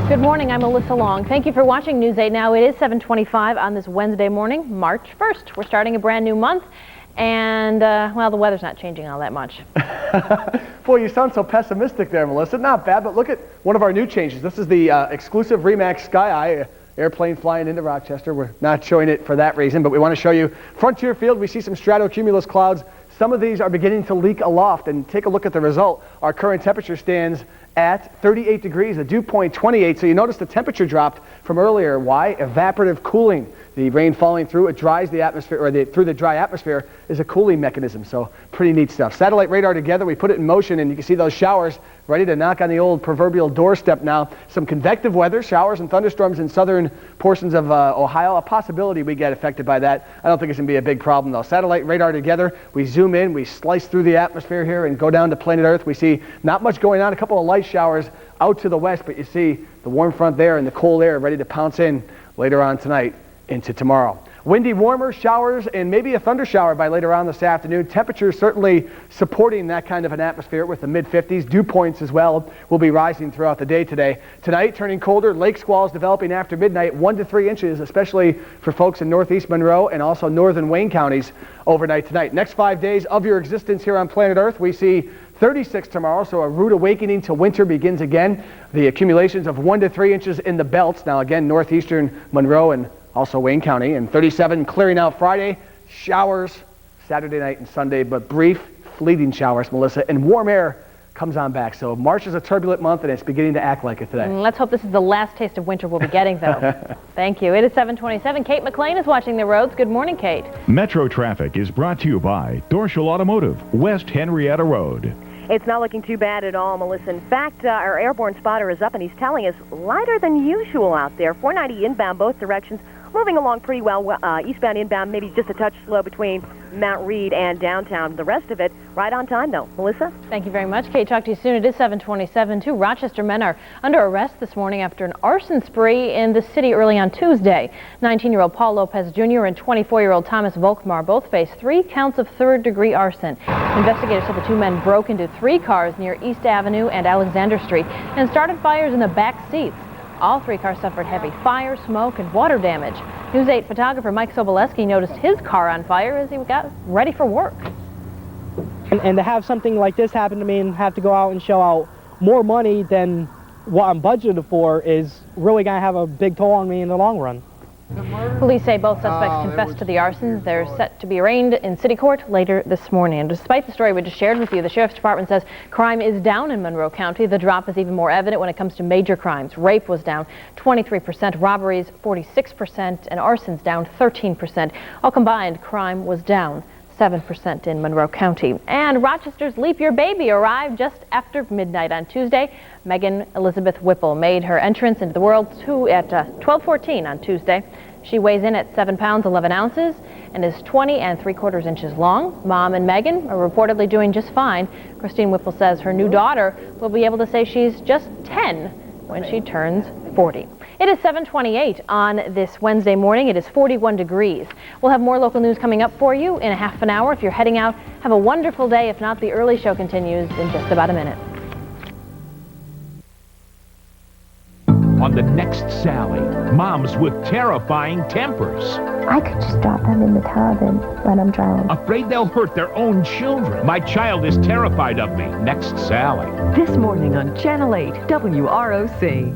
Speaker 26: Good morning, I'm Alyssa Long. Thank you for watching News 8 Now. It is 7:25 on this Wednesday morning, March 1st. We're starting a brand new month, and, well, the weather's not changing all that much.
Speaker 27: Boy, you sound so pessimistic there, Melissa. Not bad, but look at one of our new changes. This is the exclusive Remax Sky Eye airplane flying into Rochester. We're not showing it for that reason, but we want to show you Frontier Field. We see some stratocumulus clouds. Some of these are beginning to leak aloft, and take a look at the result. Our current temperature stands at 38 degrees, a dew point 28, so you notice the temperature dropped from earlier. Why? Evaporative cooling. The rain falling through, it dries the atmosphere, or through the dry atmosphere is a cooling mechanism, so pretty neat stuff. Satellite radar together, we put it in motion, and you can see those showers ready to knock on the old proverbial doorstep now. Some convective weather, showers and thunderstorms in southern portions of Ohio, a possibility we get affected by that. I don't think it's going to be a big problem, though. Satellite radar together, we zoom in, we slice through the atmosphere here and go down to planet Earth. We see not much going on, a couple of light showers out to the west, but you see the warm front there and the cold air ready to pounce in later on tonight into tomorrow. Windy, warmer showers and maybe a thunder shower by later on this afternoon. Temperatures certainly supporting that kind of an atmosphere with the mid-50s. Dew points as well will be rising throughout the day today. Tonight, turning colder. Lake squalls developing after midnight, 1 to 3 inches, especially for folks in northeast Monroe and also northern Wayne counties overnight tonight. Next 5 days of your existence here on planet Earth, we see 36 tomorrow, so a rude awakening to winter begins again. The accumulations of 1 to 3 inches in the belts. Now again, northeastern Monroe and also Wayne County, and 37 clearing out Friday. Showers Saturday night and Sunday, but brief, fleeting showers, Melissa, and warm air comes on back. So March is a turbulent month, and it's beginning to act like it today.
Speaker 26: Let's hope this is the last taste of winter we'll be getting, though. Thank you. It is 7:27. Kate McLean is watching the roads. Good morning, Kate.
Speaker 1: Metro traffic is brought to you by Dorschel Automotive, West Henrietta Road.
Speaker 31: It's not looking too bad at all, Melissa. In fact, our airborne spotter is up, and he's telling us lighter than usual out there. 490 inbound both directions. moving along pretty well. Eastbound, inbound, maybe just a touch slow between Mount Read and downtown. The rest of it right on time, though. Melissa?
Speaker 26: Thank you very much. Kate, talk to you soon. It is 7:27. 2 Rochester men are under arrest this morning after an arson spree in the city early on Tuesday. 19-year-old Paul Lopez Jr. and 24-year-old Thomas Volkmar both face 3 counts of third-degree arson. Investigators said the 2 men broke into 3 cars near East Avenue and Alexander Street and started fires in the back seats. All 3 cars suffered heavy fire, smoke, and water damage. News 8 photographer Mike Soboleski noticed his car on fire as he got ready for work.
Speaker 2: And to have something like this happen to me and have to go out and shell out more money than what I'm budgeted for is really going to have a big toll on me in the long run.
Speaker 26: Police say both suspects confessed to the arsons. They're set to be arraigned in city court later this morning. And despite the story we just shared with you, the Sheriff's Department says crime is down in Monroe County. The drop is even more evident when it comes to major crimes. Rape was down 23%, robberies 46%, and arsons down 13%. All combined, crime was down 7% in Monroe County. And Rochester's leap year baby arrived just after midnight on Tuesday. Megan Elizabeth Whipple made her entrance into the world at 12:14 on Tuesday. She weighs in at 7 pounds 11 ounces and is 20 3/4 inches long. Mom and Megan are reportedly doing just fine. Christine Whipple says her new daughter will be able to say she's just 10 when she turns 40. It is 7:28 on this Wednesday morning. It is 41 degrees. We'll have more local news coming up for you in a half an hour. If you're heading out, have a wonderful day. If not, the early show continues in just about a minute.
Speaker 5: On the next Sally, moms with terrifying tempers.
Speaker 6: I could just drop them in the tub and let them drown.
Speaker 5: Afraid they'll hurt their own children. My child is terrified of me. Next Sally.
Speaker 10: This morning on Channel 8, WROC.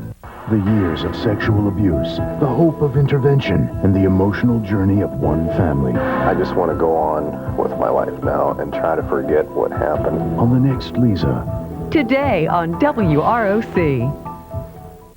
Speaker 14: The years of sexual abuse, the hope of intervention, and the emotional journey of one family.
Speaker 17: I just want to go on with my life now and try to forget what happened.
Speaker 14: On the next Lisa.
Speaker 10: Today on WROC.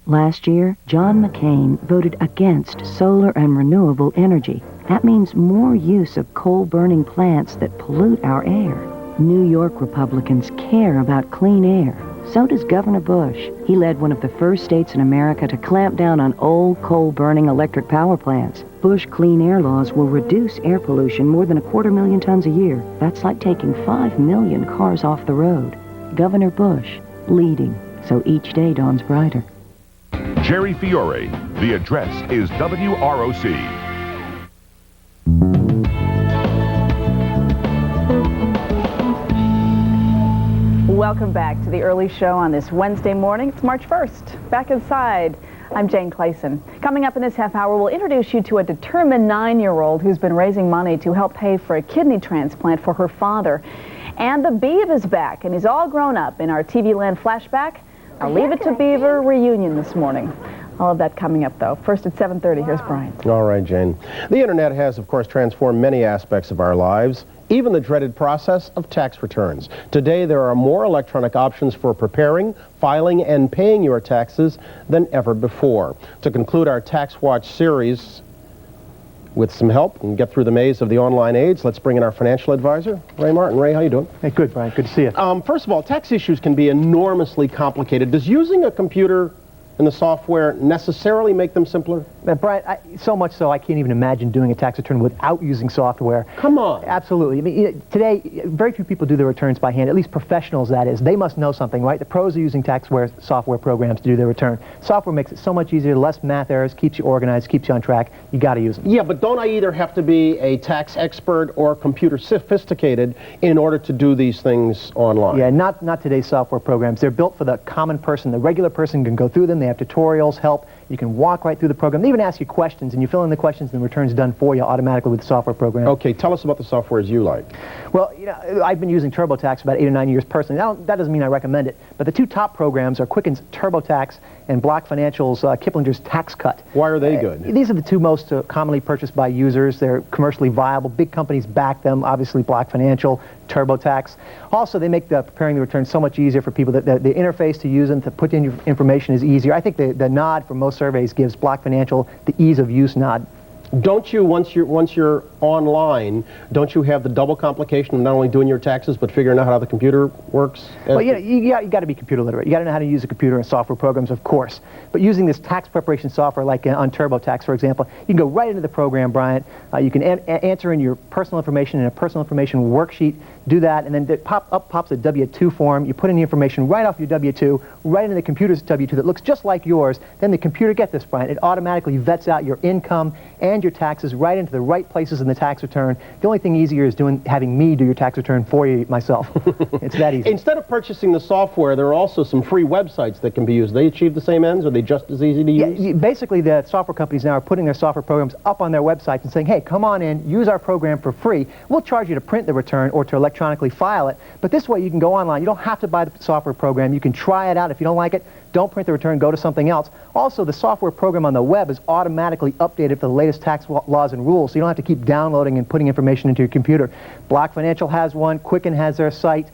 Speaker 18: Last year, John McCain voted against solar and renewable energy. That means more use of coal-burning plants that pollute our air. New York Republicans care about clean air. So does Governor Bush. He led one of the first states in America to clamp down on old coal-burning electric power plants. Bush clean air laws will reduce air pollution more than 250,000 tons a year. That's like taking 5 million cars off the road. Governor Bush, leading, so each day dawns brighter.
Speaker 1: Jerry Fiore. The address is WROC.
Speaker 19: Welcome back to the early show on this Wednesday morning. It's March 1st. Back inside, I'm Jane Clayson. Coming up in this half hour, we'll introduce you to a determined 9-year-old who's been raising money to help pay for a kidney transplant for her father. And the Beav is back, and he's all grown up in our TV Land flashback. I'll leave it to Beaver reunion this morning. All of that coming up, though. First at 7:30, here's Brian.
Speaker 7: All right, Jane. The Internet has, of course, transformed many aspects of our lives, even the dreaded process of tax returns. Today, there are more electronic options for preparing, filing, and paying your taxes than ever before. To conclude our Tax Watch series, with some help and get through the maze of the online age, let's bring in our financial advisor, Ray Martin. Ray, how you doing?
Speaker 20: Hey, good, Brian. Good to see you.
Speaker 7: First of all, tax issues can be enormously complicated. Does using a computer and the software necessarily make them simpler?
Speaker 20: Brian, so much so I can't even imagine doing a tax return without using software.
Speaker 7: Come on.
Speaker 20: Absolutely. I mean, today, very few people do their returns by hand, at least professionals, that is. They must know something, right? The pros are using software programs to do their return. Software makes it so much easier, less math errors, keeps you organized, keeps you on track. You got to use them.
Speaker 7: Yeah, but don't I either have to be a tax expert or computer sophisticated in order to do these things online?
Speaker 20: Yeah, not today's software programs. They're built for the common person. The regular person can go through them. They have tutorials, help. You can walk right through the program. They even ask you questions, and you fill in the questions, and the return's done for you automatically with the software program.
Speaker 7: Okay, tell us about the softwares you like.
Speaker 20: Well, you know, I've been using TurboTax for about 8 or 9 years personally. That doesn't mean I recommend it, but the 2 top programs are Quicken's TurboTax and Block Financial's Kiplinger's Tax Cut.
Speaker 7: Why are they good?
Speaker 20: These are the 2 most commonly purchased by users. They're commercially viable. Big companies back them, obviously Block Financial, TurboTax. Also, they make preparing the return so much easier for people. The interface to use them, to put in your information is easier. I think the nod for most surveys gives Block Financial the ease of use nod.
Speaker 7: Don't you, once you're online, don't you have the double complication of not only doing your taxes but figuring out how the computer works?
Speaker 20: Well, you got to be computer literate. You got to know how to use a computer and software programs, of course. But using this tax preparation software, like on TurboTax, for example, you can go right into the program, Bryant. You can enter in your personal information in a personal information worksheet. Do that, and then pops a W-2 form. You put in the information right off your W-2, right into the computer's W-2 that looks just like yours. Then the computer, get this, Bryant, it automatically vets out your income and your taxes right into the right places in the tax return. The only thing easier is having me do your tax return for you myself. It's that easy.
Speaker 7: Instead of purchasing the software, there are also some free websites that can be used. They achieve the same ends? Are they just as easy to use?
Speaker 20: Yeah, basically, the software companies now are putting their software programs up on their websites and saying, hey, come on in, use our program for free. We'll charge you to print the return or to electronically file it. But this way, you can go online. You don't have to buy the software program. You can try it out. If you don't like it, don't print the return, go to something else. Also, the software program on the web is automatically updated for the latest tax laws and rules, so you don't have to keep downloading and putting information into your computer. Block Financial has one, Quicken has their site,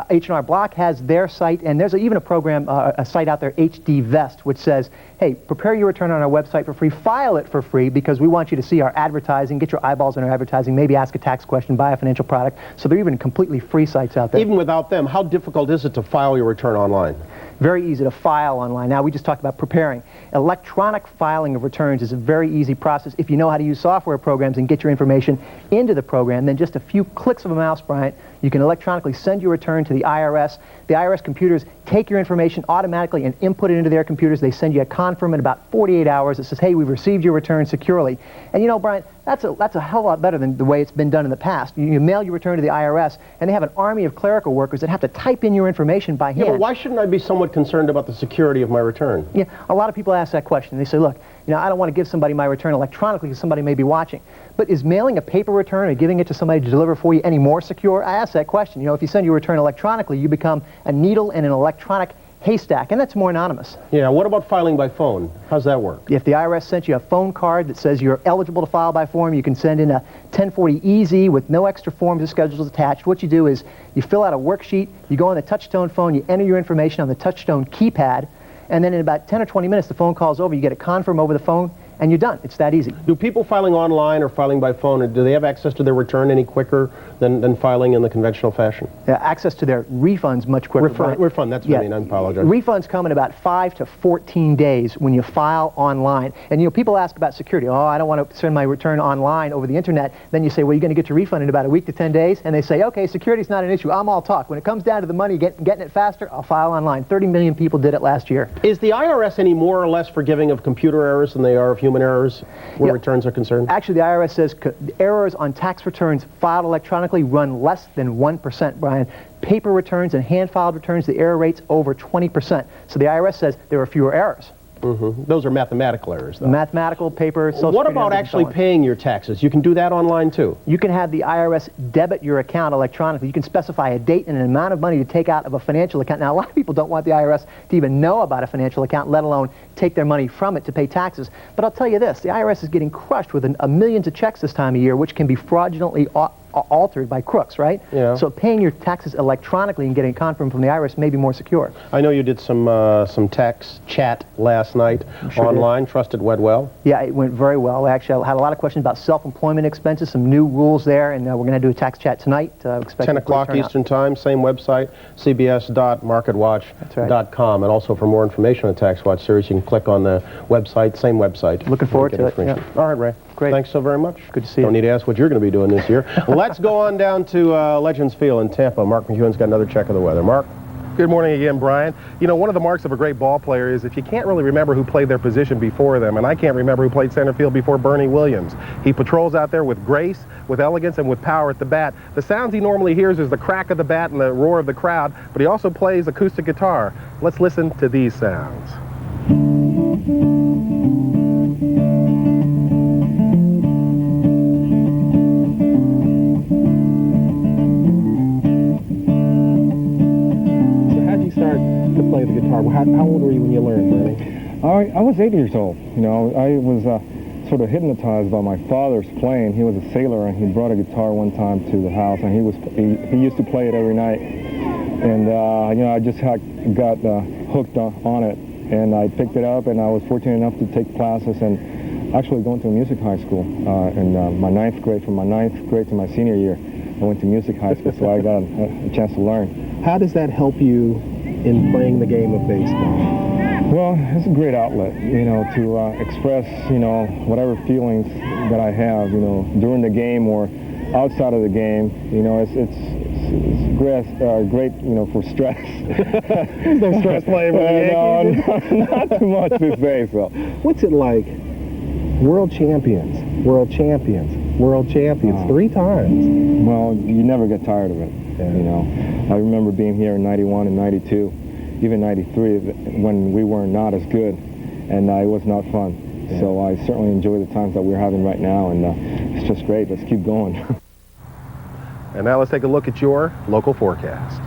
Speaker 20: H&R Block has their site, and there's even a program, a site out there, HD Vest, which says, hey, prepare your return on our website for free, file it for free, because we want you to see our advertising, get your eyeballs on our advertising, maybe ask a tax question, buy a financial product. So they're even completely free sites out there.
Speaker 7: Even without them, how difficult is it to file your return online?
Speaker 20: Very easy to file online. Now, we just talked about preparing. Electronic filing of returns is a very easy process if you know how to use software programs and get your information into the program. Then just a few clicks of a mouse, Bryant, you can electronically send your return to the IRS. The IRS computers take your information automatically and input it into their computers. They send you a confirm in about 48 hours that says, hey, we've received your return securely. And you know, Bryant, that's a hell of a lot better than the way it's been done in the past. You mail your return to the IRS, and they have an army of clerical workers that have to type in your information by hand.
Speaker 7: Yeah, but why shouldn't I be somewhat concerned about the security of my return?
Speaker 20: Yeah, a lot of people ask that question. They say, look, you know, I don't want to give somebody my return electronically because somebody may be watching. But is mailing a paper return or giving it to somebody to deliver for you any more secure? I ask that question. You know, if you send your return electronically, you become a needle in an electronic haystack, and that's more anonymous.
Speaker 7: Yeah, what about filing by phone? How's that work?
Speaker 20: If the IRS sent you a phone card that says you're eligible to file by form, you can send in a 1040-EZ with no extra forms or schedules attached. What you do is you fill out a worksheet, you go on the touchtone phone, you enter your information on the touchtone keypad, and then in about 10 or 20 minutes, the phone call's over, you get a confirm over the phone, and you're done. It's that easy.
Speaker 7: Do people filing online or filing by phone, do they have access to their return any quicker than filing in the conventional fashion?
Speaker 20: Access to their refunds much quicker.
Speaker 7: Refund, that's what I mean, I apologize.
Speaker 20: Refunds come in about 5 to 14 days when you file online. And you know, people ask about security. Oh, I don't want to send my return online over the internet. Then you say, well, you're going to get your refund in about a week to 10 days. And they say, okay, security's not an issue. I'm all talk. When it comes down to the money, getting it faster, I'll file online. 30 million people did it last year.
Speaker 7: Is the IRS any more or less forgiving of computer errors than they are of human errors where returns are concerned?
Speaker 20: Actually, the IRS says errors on tax returns filed electronically run less than 1%, Brian. Paper returns and hand-filed returns, the error rate's over 20%. So the IRS says there are fewer errors.
Speaker 7: Mm-hmm. Those are mathematical errors, though.
Speaker 20: Mathematical, paper, social
Speaker 7: What about actually paying your taxes? You can do that online, too?
Speaker 20: You can have the IRS debit your account electronically. You can specify a date and an amount of money to take out of a financial account. Now, a lot of people don't want the IRS to even know about a financial account, let alone take their money from it to pay taxes. But I'll tell you this, the IRS is getting crushed with millions of checks this time of year, which can be fraudulently altered by crooks, right?
Speaker 7: Yeah.
Speaker 20: So paying your taxes electronically and getting confirmed from the IRS may be more secure.
Speaker 7: I know you did some tax chat last night online. Trusted went well?
Speaker 20: Yeah, it went very well. We actually had a lot of questions about self-employment expenses, some new rules there, and we're going to do a tax chat tonight.
Speaker 7: 10 o'clock Eastern Time, same website, cbs.marketwatch.com. And also for more information on the Tax Watch series, you can click on the website, same website.
Speaker 20: Looking forward to it. Yeah.
Speaker 7: All right, Ray.
Speaker 20: Great.
Speaker 7: Thanks so very much.
Speaker 20: Good to see you.
Speaker 7: Don't need to ask what you're going to be doing this year. Let's go on down to Legends Field in Tampa. Mark McEwen's got another check of the weather. Mark?
Speaker 3: Good morning again, Brian. You know, one of the marks of a great ball player is if you can't really remember who played their position before them, and I can't remember who played center field before Bernie Williams. He patrols out there with grace, with elegance, and with power at the bat. The sounds he normally hears is the crack of the bat and the roar of the crowd, but he also plays acoustic guitar. Let's listen to these sounds. To play the guitar. How old were you when you learned, Bernie?
Speaker 4: I was 8 years old. You know, I was sort of hypnotized by my father's playing. He was a sailor, and he brought a guitar one time to the house, and he used to play it every night. And you know, I just got hooked on it, and I picked it up, and I was fortunate enough to take classes, and actually going to a music high school in my 9th grade. From my 9th grade to my senior year, I went to music high school, so I got a chance to learn.
Speaker 3: How does that help you in playing the game of baseball?
Speaker 4: Well, it's a great outlet, you know, to express, you know, whatever feelings that I have, you know, during the game or outside of the game. You know, it's great, you know, for stress.
Speaker 3: There's no stress playing with the Yankees.
Speaker 4: No, not too much these days. So,
Speaker 3: what's it like? World champions, world champions, world champions, 3 times.
Speaker 4: Well, you never get tired of it. Yeah. You know, I remember being here in '91 and '92. Even 93, when we were not as good, and it was not fun. Yeah. So I certainly enjoy the times that we're having right now, and it's just great. Let's keep going.
Speaker 3: And now let's take a look at your local forecast.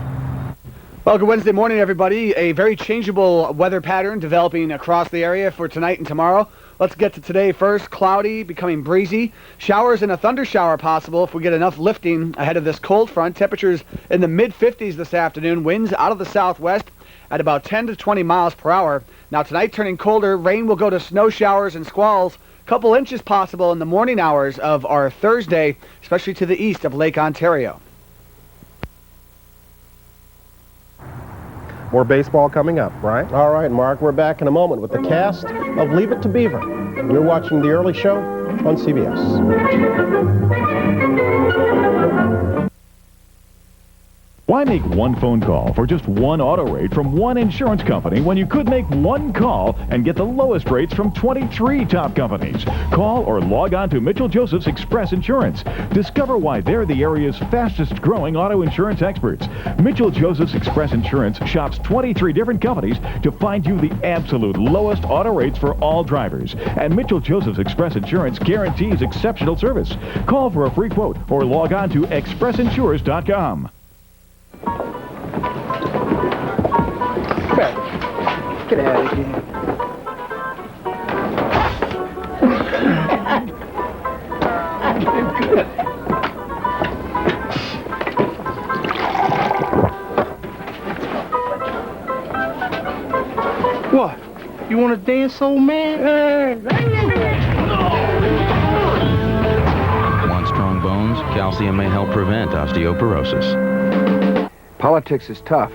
Speaker 27: Well, good Wednesday morning, everybody. A very changeable weather pattern developing across the area for tonight and tomorrow. Let's get to today first. Cloudy, becoming breezy. Showers and a thunder shower possible if we get enough lifting ahead of this cold front. Temperatures in the mid-50s this afternoon. Winds out of the southwest at about 10 to 20 miles per hour. Now tonight turning colder, rain will go to snow showers and squalls. Couple inches possible in the morning hours of our Thursday, especially to the east of Lake Ontario.
Speaker 3: More baseball coming up, right?
Speaker 7: All right, Mark, we're back in a moment with the cast of Leave It to Beaver. You're watching The Early Show on CBS.
Speaker 1: Why make one phone call for just one auto rate from one insurance company when you could make one call and get the lowest rates from 23 top companies? Call or log on to Mitchell Joseph's Express Insurance. Discover why they're the area's fastest growing auto insurance experts. Mitchell Joseph's Express Insurance shops 23 different companies to find you the absolute lowest auto rates for all drivers. And Mitchell Joseph's Express Insurance guarantees exceptional service. Call for a free quote or log on to expressinsurers.com.
Speaker 8: Get out of here. What? You want to dance, old man?
Speaker 9: Want strong bones? Calcium may help prevent osteoporosis.
Speaker 11: Politics is tough.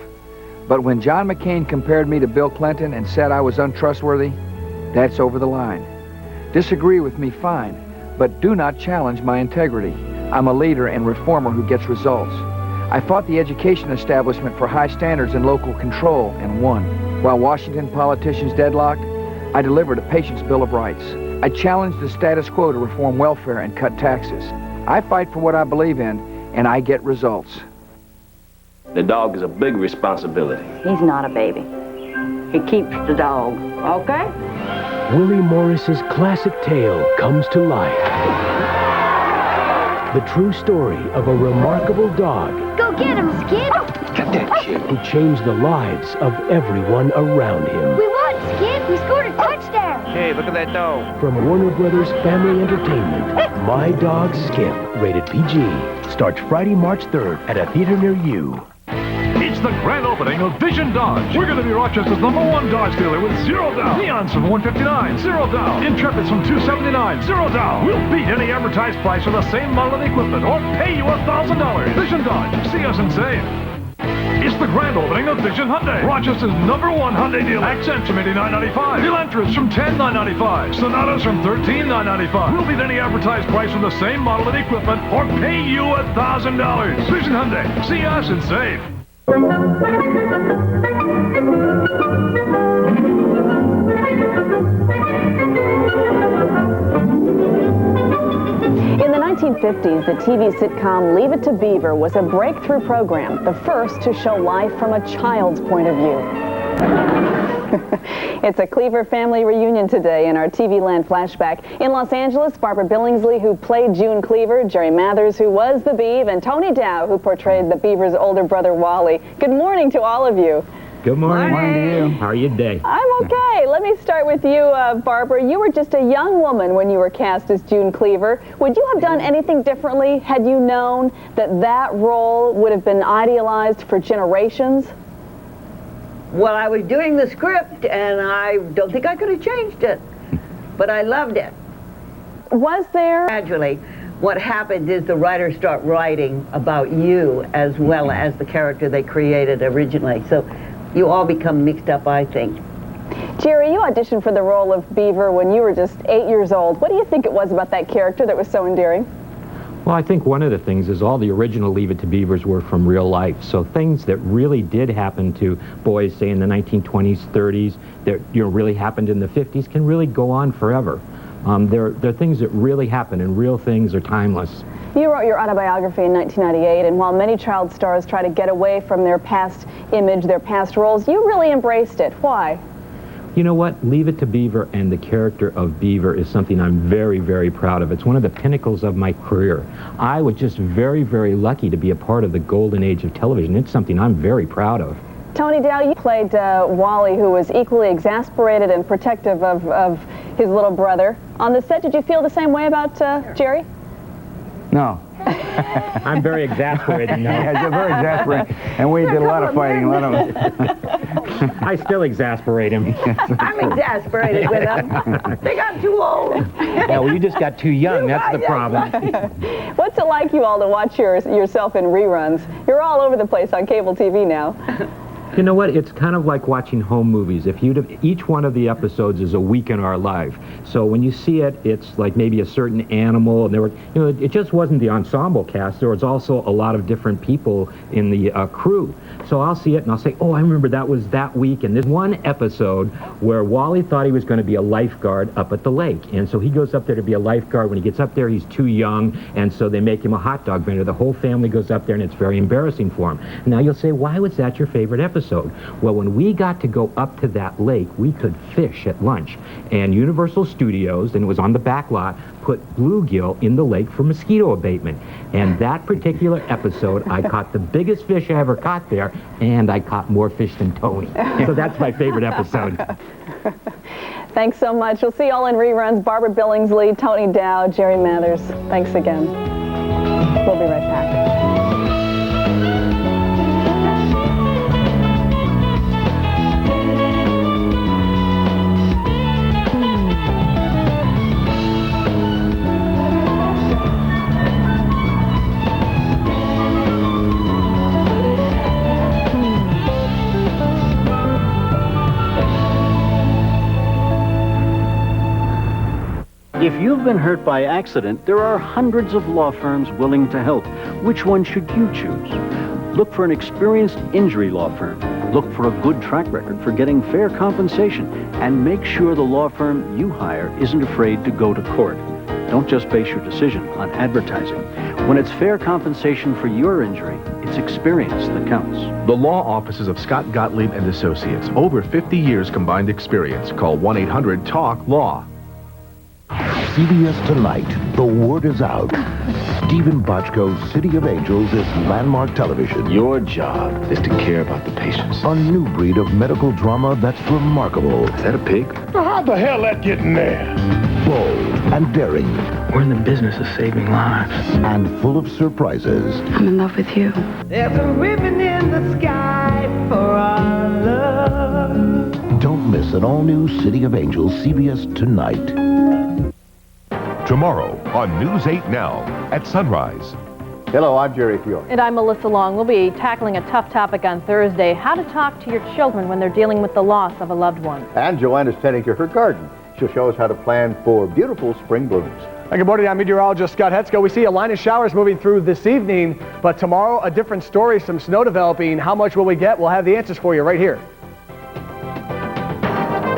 Speaker 11: But when John McCain compared me to Bill Clinton and said I was untrustworthy, that's over the line. Disagree with me, fine, but do not challenge my integrity. I'm a leader and reformer who gets results. I fought the education establishment for high standards and local control and won. While Washington politicians deadlocked, I delivered a patient's Bill of Rights. I challenged the status quo to reform welfare and cut taxes. I fight for what I believe in, and I get results.
Speaker 31: The dog is a big responsibility.
Speaker 12: He's not a baby. He keeps the dog, okay?
Speaker 15: Willie Morris's classic tale comes to life. The true story of a remarkable dog.
Speaker 21: Go get him, Skip!
Speaker 31: Get that kid.
Speaker 15: Who changed the lives of everyone around him.
Speaker 21: We won, Skip! We scored a touchdown!
Speaker 31: Hey, look at that dog.
Speaker 15: From Warner Brothers Family Entertainment, My Dog Skip, rated PG, starts Friday, March 3rd at a theater near you.
Speaker 22: It's the grand opening of Vision Dodge. We're going to be Rochester's #1 Dodge dealer with 0 down. Neons from $159, 0 down. Intrepids from $279, 0 down. We'll beat any advertised price for the same model of equipment or pay you $1,000. Vision Dodge. See us and save. It's the grand opening of Vision Hyundai, Rochester's #1 Hyundai dealer. Accents from $89.95. Elantras from $10,995. Sonatas from $13,995. We'll beat any advertised price for the same model and equipment or pay you $1,000. Vision Hyundai. See us and save.
Speaker 19: In the 1950s, the TV sitcom Leave It to Beaver was a breakthrough program, the first to show life from a child's point of view. It's a Cleaver family reunion today in our TV Land flashback. In Los Angeles, Barbara Billingsley, who played June Cleaver, Jerry Mathers, who was the Beav, and Tony Dow, who portrayed the Beaver's older brother, Wally. Good morning to all of you.
Speaker 23: Good morning. Morning to you. How are you today?
Speaker 19: I'm okay. Let me start with you, Barbara. You were just a young woman when you were cast as June Cleaver. Would you have done anything differently had you known that that role would have been idealized for generations?
Speaker 12: Well, I was doing the script, and I don't think I could have changed it. But I loved it.
Speaker 19: Was there?
Speaker 12: Gradually, what happens is the writers start writing about you as well as the character they created originally. So you all become mixed up, I think.
Speaker 19: Jerry, you auditioned for the role of Beaver when you were just 8 years old. What do you think it was about that character that was so endearing?
Speaker 23: Well, I think one of the things is all the original Leave It to Beavers were from real life. So things that really did happen to boys, say in the 1920s, 30s, that really happened in the 50s, can really go on forever. They're things that really happen, and real things are timeless.
Speaker 19: You wrote your autobiography in 1998, and while many child stars try to get away from their past image, their past roles, you really embraced it. Why?
Speaker 23: You know what? Leave It to Beaver and the character of Beaver is something I'm very, very proud of. It's one of the pinnacles of my career. I was just very, very lucky to be a part of the golden age of television. It's something I'm very proud of.
Speaker 19: Tony Dow, you played Wally, who was equally exasperated and protective of his little brother. On the set, did you feel the same way about Jerry?
Speaker 2: No.
Speaker 23: I'm very exasperated now.
Speaker 2: Yeah, you're very exasperated. And we did a lot of fighting, a lot of...
Speaker 23: I still exasperate him.
Speaker 12: I'm exasperated with them. They got too old.
Speaker 23: Yeah, well, you just got too young. That's the problem.
Speaker 19: What's it like, you all, to watch yourself in reruns? You're all over the place on cable TV now.
Speaker 23: You know what? It's kind of like watching home movies. Each one of the episodes is a week in our life. So when you see it, it's like maybe a certain animal, and it just wasn't the ensemble cast. There was also a lot of different people in the crew. So I'll see it and I'll say, oh, I remember that was that week. And there's one episode where Wally thought he was going to be a lifeguard up at the lake. And so he goes up there to be a lifeguard. When he gets up there, he's too young. And so they make him a hot dog vendor. The whole family goes up there, and it's very embarrassing for him. Now you'll say, why was that your favorite episode? Well, when we got to go up to that lake, we could fish at lunch. And Universal Studios, and it was on the back lot, put bluegill in the lake for mosquito abatement. And that particular episode, I caught the biggest fish I ever caught there, and I caught more fish than Tony. So that's my favorite episode.
Speaker 19: Thanks so much. We'll see you all in reruns. Barbara Billingsley, Tony Dow, Jerry Mathers. Thanks again. We'll be right back.
Speaker 5: If you've been hurt by accident, there are hundreds of law firms willing to help. Which one should you choose? Look for an experienced injury law firm. Look for a good track record for getting fair compensation. And make sure the law firm you hire isn't afraid to go to court. Don't just base your decision on advertising. When it's fair compensation for your injury, it's experience that counts.
Speaker 6: The law offices of Scott Gottlieb and Associates. Over 50 years combined experience. Call 1-800-TALK-LAW.
Speaker 14: CBS Tonight, the word is out. Stephen Bochco's City of Angels is landmark television.
Speaker 13: Your job is to care about the patients.
Speaker 14: A new breed of medical drama that's remarkable.
Speaker 13: Is that a pig?
Speaker 14: How the hell that get in there? Bold and daring.
Speaker 13: We're in the business of saving lives.
Speaker 14: And full of surprises.
Speaker 21: I'm in love with you.
Speaker 16: There's a ribbon in the sky for our love.
Speaker 14: Don't miss an all-new City of Angels, CBS Tonight.
Speaker 1: Tomorrow on News 8 Now at sunrise.
Speaker 24: Hello, I'm Jerry Fiore.
Speaker 25: And I'm Melissa Long. We'll be tackling a tough topic on Thursday, how to talk to your children when they're dealing with the loss of a loved one.
Speaker 24: And Joanna's tending to her garden. She'll show us how to plan for beautiful spring blooms.
Speaker 27: Good morning, I'm meteorologist Scott Hetzko. We see a line of showers moving through this evening, but tomorrow a different story, some snow developing. How much will we get? We'll have the answers for you right here.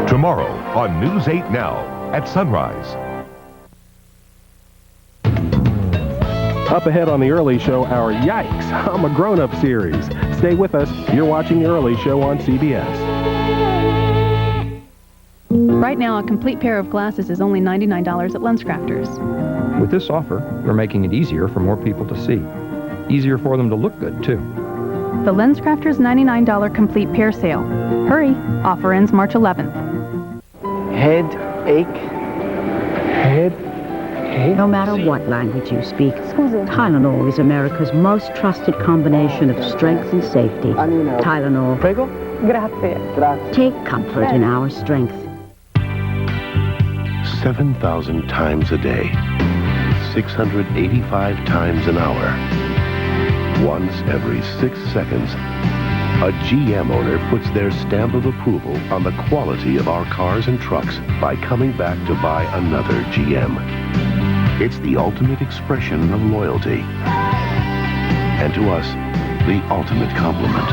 Speaker 1: Tomorrow on News 8 Now at sunrise.
Speaker 3: Up ahead on The Early Show, our Yikes, I'm a Grown-Up series. Stay with us. You're watching The Early Show on CBS.
Speaker 26: Right now, a complete pair of glasses is only $99 at LensCrafters.
Speaker 31: With this offer, we're making it easier for more people to see. Easier for them to look good, too.
Speaker 26: The LensCrafters $99 complete pair sale. Hurry! Offer ends March 11th.
Speaker 5: Headache.
Speaker 18: No matter what language you speak, Tylenol is America's most trusted combination of strength and safety. Tylenol.
Speaker 27: Prego? Grazie.
Speaker 18: Take comfort in our strength.
Speaker 14: 7,000 times a day, 685 times an hour. Once every 6 seconds, a GM owner puts their stamp of approval on the quality of our cars and trucks by coming back to buy another GM. It's the ultimate expression of loyalty. And to us, the ultimate compliment.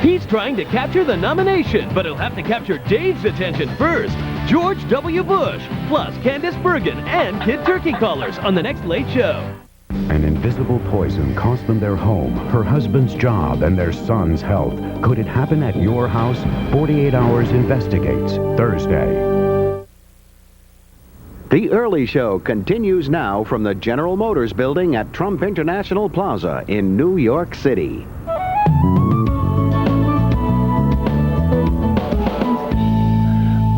Speaker 4: He's trying to capture the nomination, but he'll have to capture Dave's attention first. George W. Bush, plus Candace Bergen and Kid Turkey Callers on the next Late Show.
Speaker 7: An invisible poison cost them their home, her husband's job, and their son's health. Could it happen at your house? 48 Hours investigates. Thursday.
Speaker 8: The Early Show continues now from the General Motors building at Trump International Plaza in New York City.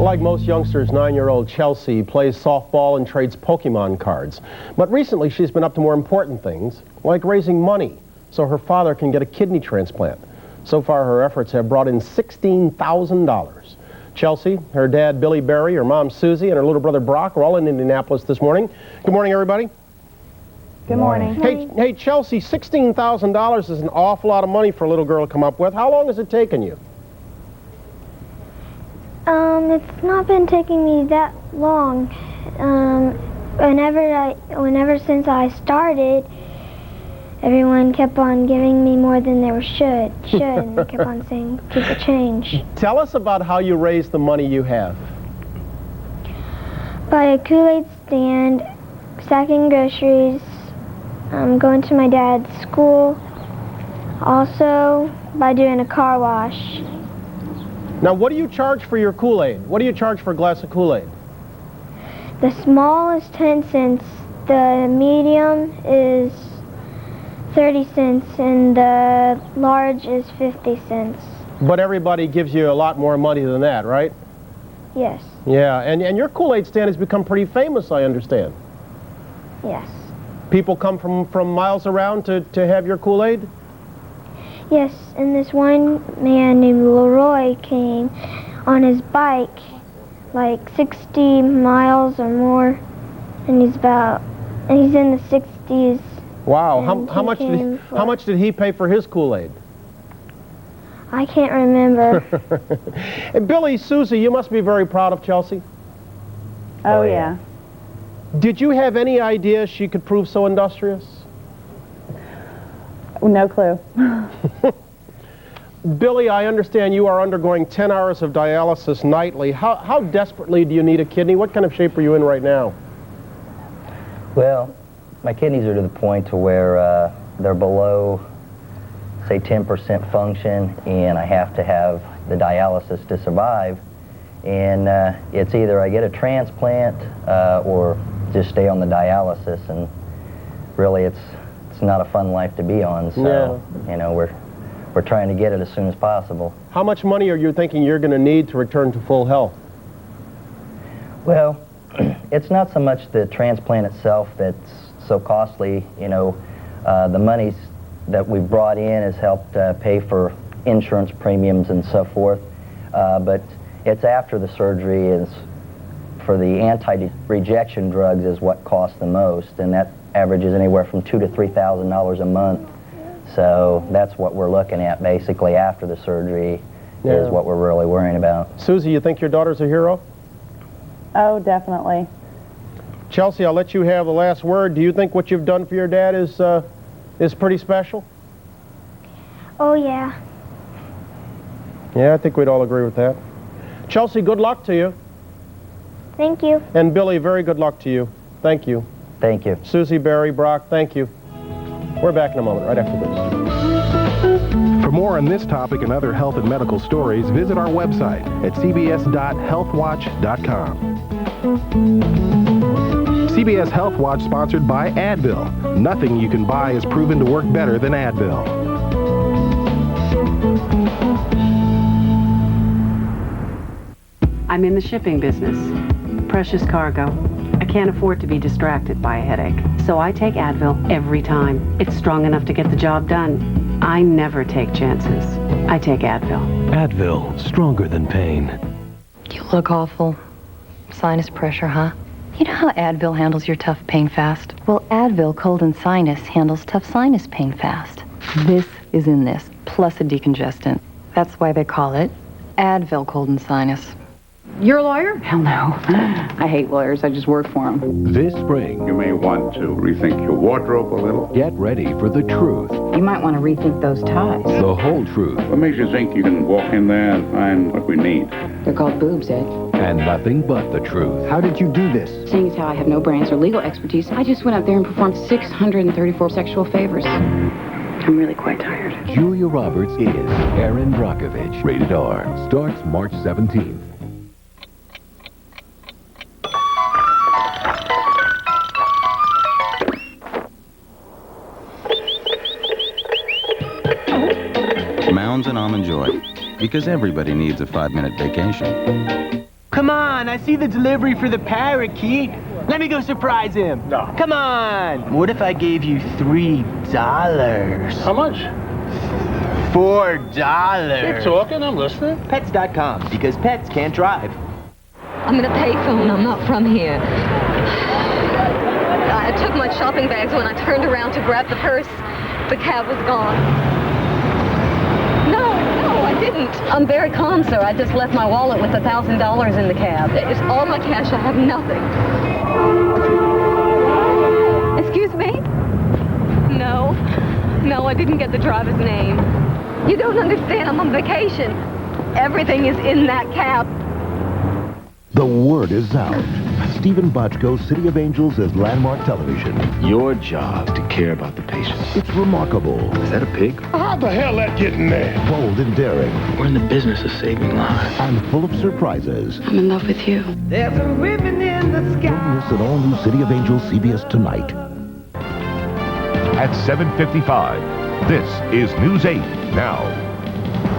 Speaker 3: Like most youngsters, 9-year-old Chelsea plays softball and trades Pokemon cards. But recently she's been up to more important things, like raising money so her father can get a kidney transplant. So far her efforts have brought in $16,000. Chelsea, her dad Billy Berry, her mom Susie, and her little brother Brock are all in Indianapolis this morning. Good morning, everybody.
Speaker 19: Good morning.
Speaker 3: Hey, Chelsea, $16,000 is an awful lot of money for a little girl to come up with. How long has it taken you?
Speaker 21: It's not been taking me that long. Whenever since I started, everyone kept on giving me more than they should, and they kept on saying, keep the change.
Speaker 3: Tell us about how you raise the money you have.
Speaker 21: By a Kool-Aid stand, stacking groceries, going to my dad's school, also by doing a car wash.
Speaker 3: Now, what do you charge for your Kool-Aid? What do you charge for a glass of Kool-Aid?
Speaker 21: The small is 10 cents, the medium is 30 cents, and the large is 50 cents.
Speaker 3: But everybody gives you a lot more money than that, right?
Speaker 21: Yes.
Speaker 3: Yeah, and your Kool-Aid stand has become pretty famous, I understand.
Speaker 21: Yes.
Speaker 3: People come from miles around to have your Kool-Aid?
Speaker 21: Yes, and this one man named Leroy came on his bike like 60 miles or more, and he's in the 60s.
Speaker 3: Wow, how much did he pay for his Kool-Aid?
Speaker 21: I can't remember.
Speaker 3: And Billy, Susie, you must be very proud of Chelsea.
Speaker 19: Oh yeah.
Speaker 3: Did you have any idea she could prove so industrious?
Speaker 19: No clue.
Speaker 3: Billy, I understand you are undergoing 10 hours of dialysis nightly. How desperately do you need a kidney? What kind of shape are you in right now?
Speaker 9: Well, my kidneys are to the point to where they're below, say, 10% function, and I have to have the dialysis to survive. And it's either I get a transplant or just stay on the dialysis, and really it's not a fun life to be on, so you know, we're trying to get it as soon as possible.
Speaker 3: How much money are you thinking you're going to need to return to full health?
Speaker 9: Well, it's not so much the transplant itself that's so costly. You know, the monies that we've brought in has helped pay for insurance premiums and so forth, but it's after the surgery is for the anti-rejection drugs is what costs the most, and that averages anywhere from $2,000 to $3,000 a month. So that's what we're looking at basically after the surgery is what we're really worrying about.
Speaker 3: Susie, you think your daughter's a hero?
Speaker 19: Oh, definitely.
Speaker 3: Chelsea, I'll let you have the last word. Do you think what you've done for your dad is pretty special?
Speaker 21: Oh yeah.
Speaker 3: Yeah, I think we'd all agree with that. Chelsea, good luck to you.
Speaker 21: Thank you.
Speaker 3: And Billy, very good luck to you. Thank you.
Speaker 9: Thank you.
Speaker 3: Susie, Barry, Brock, thank you. We're back in a moment, right after this.
Speaker 10: For more on this topic and other health and medical stories, visit our website at cbs.healthwatch.com. CBS Health Watch sponsored by Advil. Nothing you can buy is proven to work better than Advil.
Speaker 11: I'm in the shipping business. Precious cargo. I can't afford to be distracted by a headache. So I take Advil every time. It's strong enough to get the job done. I never take chances. I take Advil.
Speaker 2: Advil, stronger than pain.
Speaker 6: You look awful. Sinus pressure, huh? You know how Advil handles your tough pain fast? Well, Advil Cold and Sinus handles tough sinus pain fast. This is in this, plus a decongestant. That's why they call it Advil Cold and Sinus.
Speaker 11: You're a lawyer? Hell no. I hate lawyers. I just work for them.
Speaker 2: This spring,
Speaker 12: you may want to rethink your wardrobe a little.
Speaker 2: Get ready for the truth.
Speaker 11: You might want to rethink those ties.
Speaker 2: The whole truth.
Speaker 12: What makes you think you can walk in there and find what we need?
Speaker 11: They're called boobs, Ed.
Speaker 2: And nothing but the truth.
Speaker 12: How did you do this?
Speaker 11: Seeing as how I have no brains or legal expertise, I just went out there and performed 634 sexual favors. I'm really quite tired.
Speaker 2: Julia Roberts is Erin Brockovich. Rated R. Starts March 17th.
Speaker 15: Mounds and Almond Joy, because everybody needs a 5-minute vacation.
Speaker 17: Come on, I see the delivery for the parakeet. Let me go surprise him.
Speaker 12: No.
Speaker 17: Come on. What if I gave you $3?
Speaker 12: How much?
Speaker 17: $4.
Speaker 12: Keep talking, I'm listening.
Speaker 17: Pets.com, because pets can't drive.
Speaker 6: I'm in a payphone. I'm not from here. I took my shopping bags when I turned around to grab the purse. The cab was gone. No, I didn't. I'm very calm, sir. I just left my wallet with $1,000 in the cab. It's all my cash. I have nothing. Excuse me? No, I didn't get the driver's name. You don't understand. I'm on vacation. Everything is in that cab.
Speaker 14: The word is out. Stephen Bochco's City of Angels is landmark television.
Speaker 13: Your job is to care about the patients.
Speaker 14: It's remarkable.
Speaker 13: Is that a pig?
Speaker 12: How the hell that get in there?
Speaker 14: Bold and daring.
Speaker 13: We're in the business of saving lives.
Speaker 14: And full of surprises.
Speaker 6: I'm in love with you.
Speaker 16: There's a ribbon in the sky.
Speaker 14: Don't miss an all-new City of Angels CBS tonight.
Speaker 1: At 7:55, this is News 8 Now.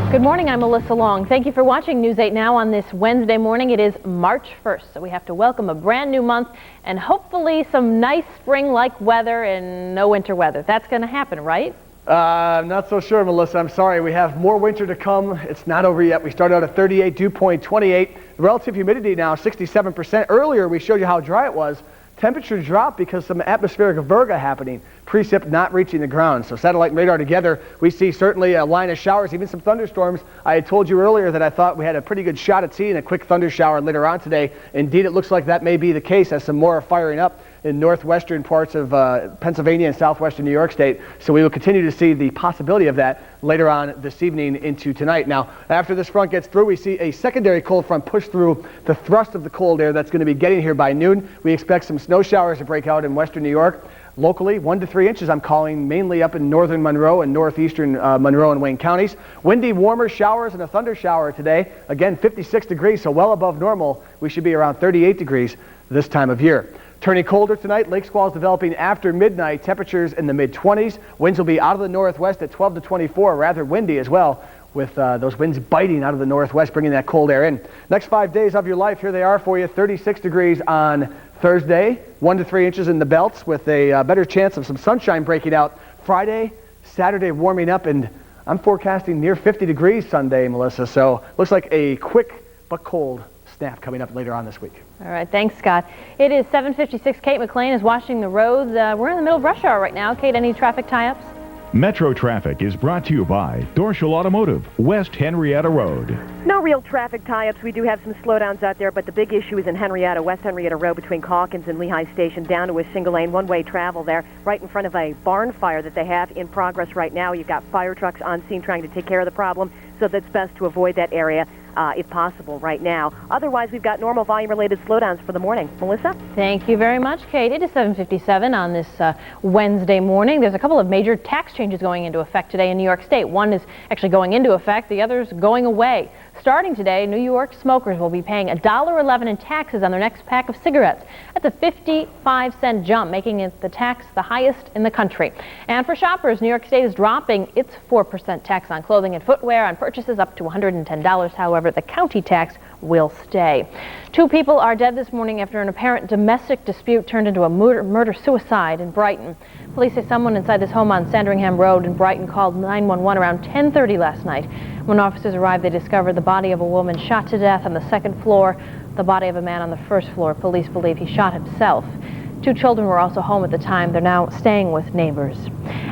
Speaker 25: Good morning, I'm Melissa Long. Thank you for watching News 8 Now on this Wednesday morning. It is March 1st, so we have to welcome a brand new month and hopefully some nice spring-like weather and no winter weather. That's going to happen, right?
Speaker 27: I'm not so sure, Melissa. I'm sorry. We have more winter to come. It's not over yet. We started out at 38, dew point 28. Relative humidity now 67%. Earlier, we showed you how dry it was. Temperature dropped because some atmospheric virga happening, precip not reaching the ground. So satellite and radar together, we see certainly a line of showers, even some thunderstorms. I had told you earlier that I thought we had a pretty good shot at seeing a quick thunder shower later on today. Indeed, it looks like that may be the case as some more are firing up in northwestern parts of Pennsylvania and southwestern New York State. So we will continue to see the possibility of that later on this evening into tonight. Now, after this front gets through, we see a secondary cold front push through the thrust of the cold air that's going to be getting here by noon. We expect some snow showers to break out in western New York. Locally, 1 to 3 inches I'm calling mainly up in northern Monroe and northeastern Monroe and Wayne counties. Windy, warmer showers and a thunder shower today. Again, 56 degrees, so well above normal. We should be around 38 degrees this time of year. Turning colder tonight, lake squalls developing after midnight, temperatures in the mid-20s. Winds will be out of the northwest at 12 to 24, rather windy as well, with those winds biting out of the northwest, bringing that cold air in. Next 5 days of your life, here they are for you. 36 degrees on Thursday, 1 to 3 inches in the belts with a better chance of some sunshine breaking out. Friday, Saturday warming up, and I'm forecasting near 50 degrees Sunday, Melissa. So looks like a quick but cold snap coming up later on this week.
Speaker 25: All right, thanks, Scott. It is 7:56. Kate McLean is watching the roads. We're in the middle of rush hour right now. Kate, any traffic tie-ups?
Speaker 1: Metro Traffic is brought to you by Dorschel Automotive, West Henrietta Road.
Speaker 31: No real traffic tie-ups. We do have some slowdowns out there, but the big issue is in Henrietta, West Henrietta Road between Calkins and Lehigh Station, down to a single-lane, one-way travel there, right in front of a barn fire that they have in progress right now. You've got fire trucks on scene trying to take care of the problem, so that's best to avoid that area if possible right now. Otherwise, we've got normal volume-related slowdowns for the morning. Melissa?
Speaker 25: Thank you very much, Kate. It is 7:57 on this Wednesday morning. There's a couple of major tax changes going into effect today in New York State. One is actually going into effect, the other is going away. Starting today, New York smokers will be paying $1.11 in taxes on their next pack of cigarettes. That's a 55-cent jump, making it the tax the highest in the country. And for shoppers, New York State is dropping its 4% tax on clothing and footwear on purchases up to $110, however. However, the county tax will stay. 2 people are dead this morning after an apparent domestic dispute turned into a murder-suicide in Brighton. Police say someone inside this home on Sandringham Road in Brighton called 911 around 10:30 last night. When officers arrived, they discovered the body of a woman shot to death on the 2nd floor, the body of a man on the 1st floor. Police believe he shot himself. 2 children were also home at the time. They're now staying with neighbors.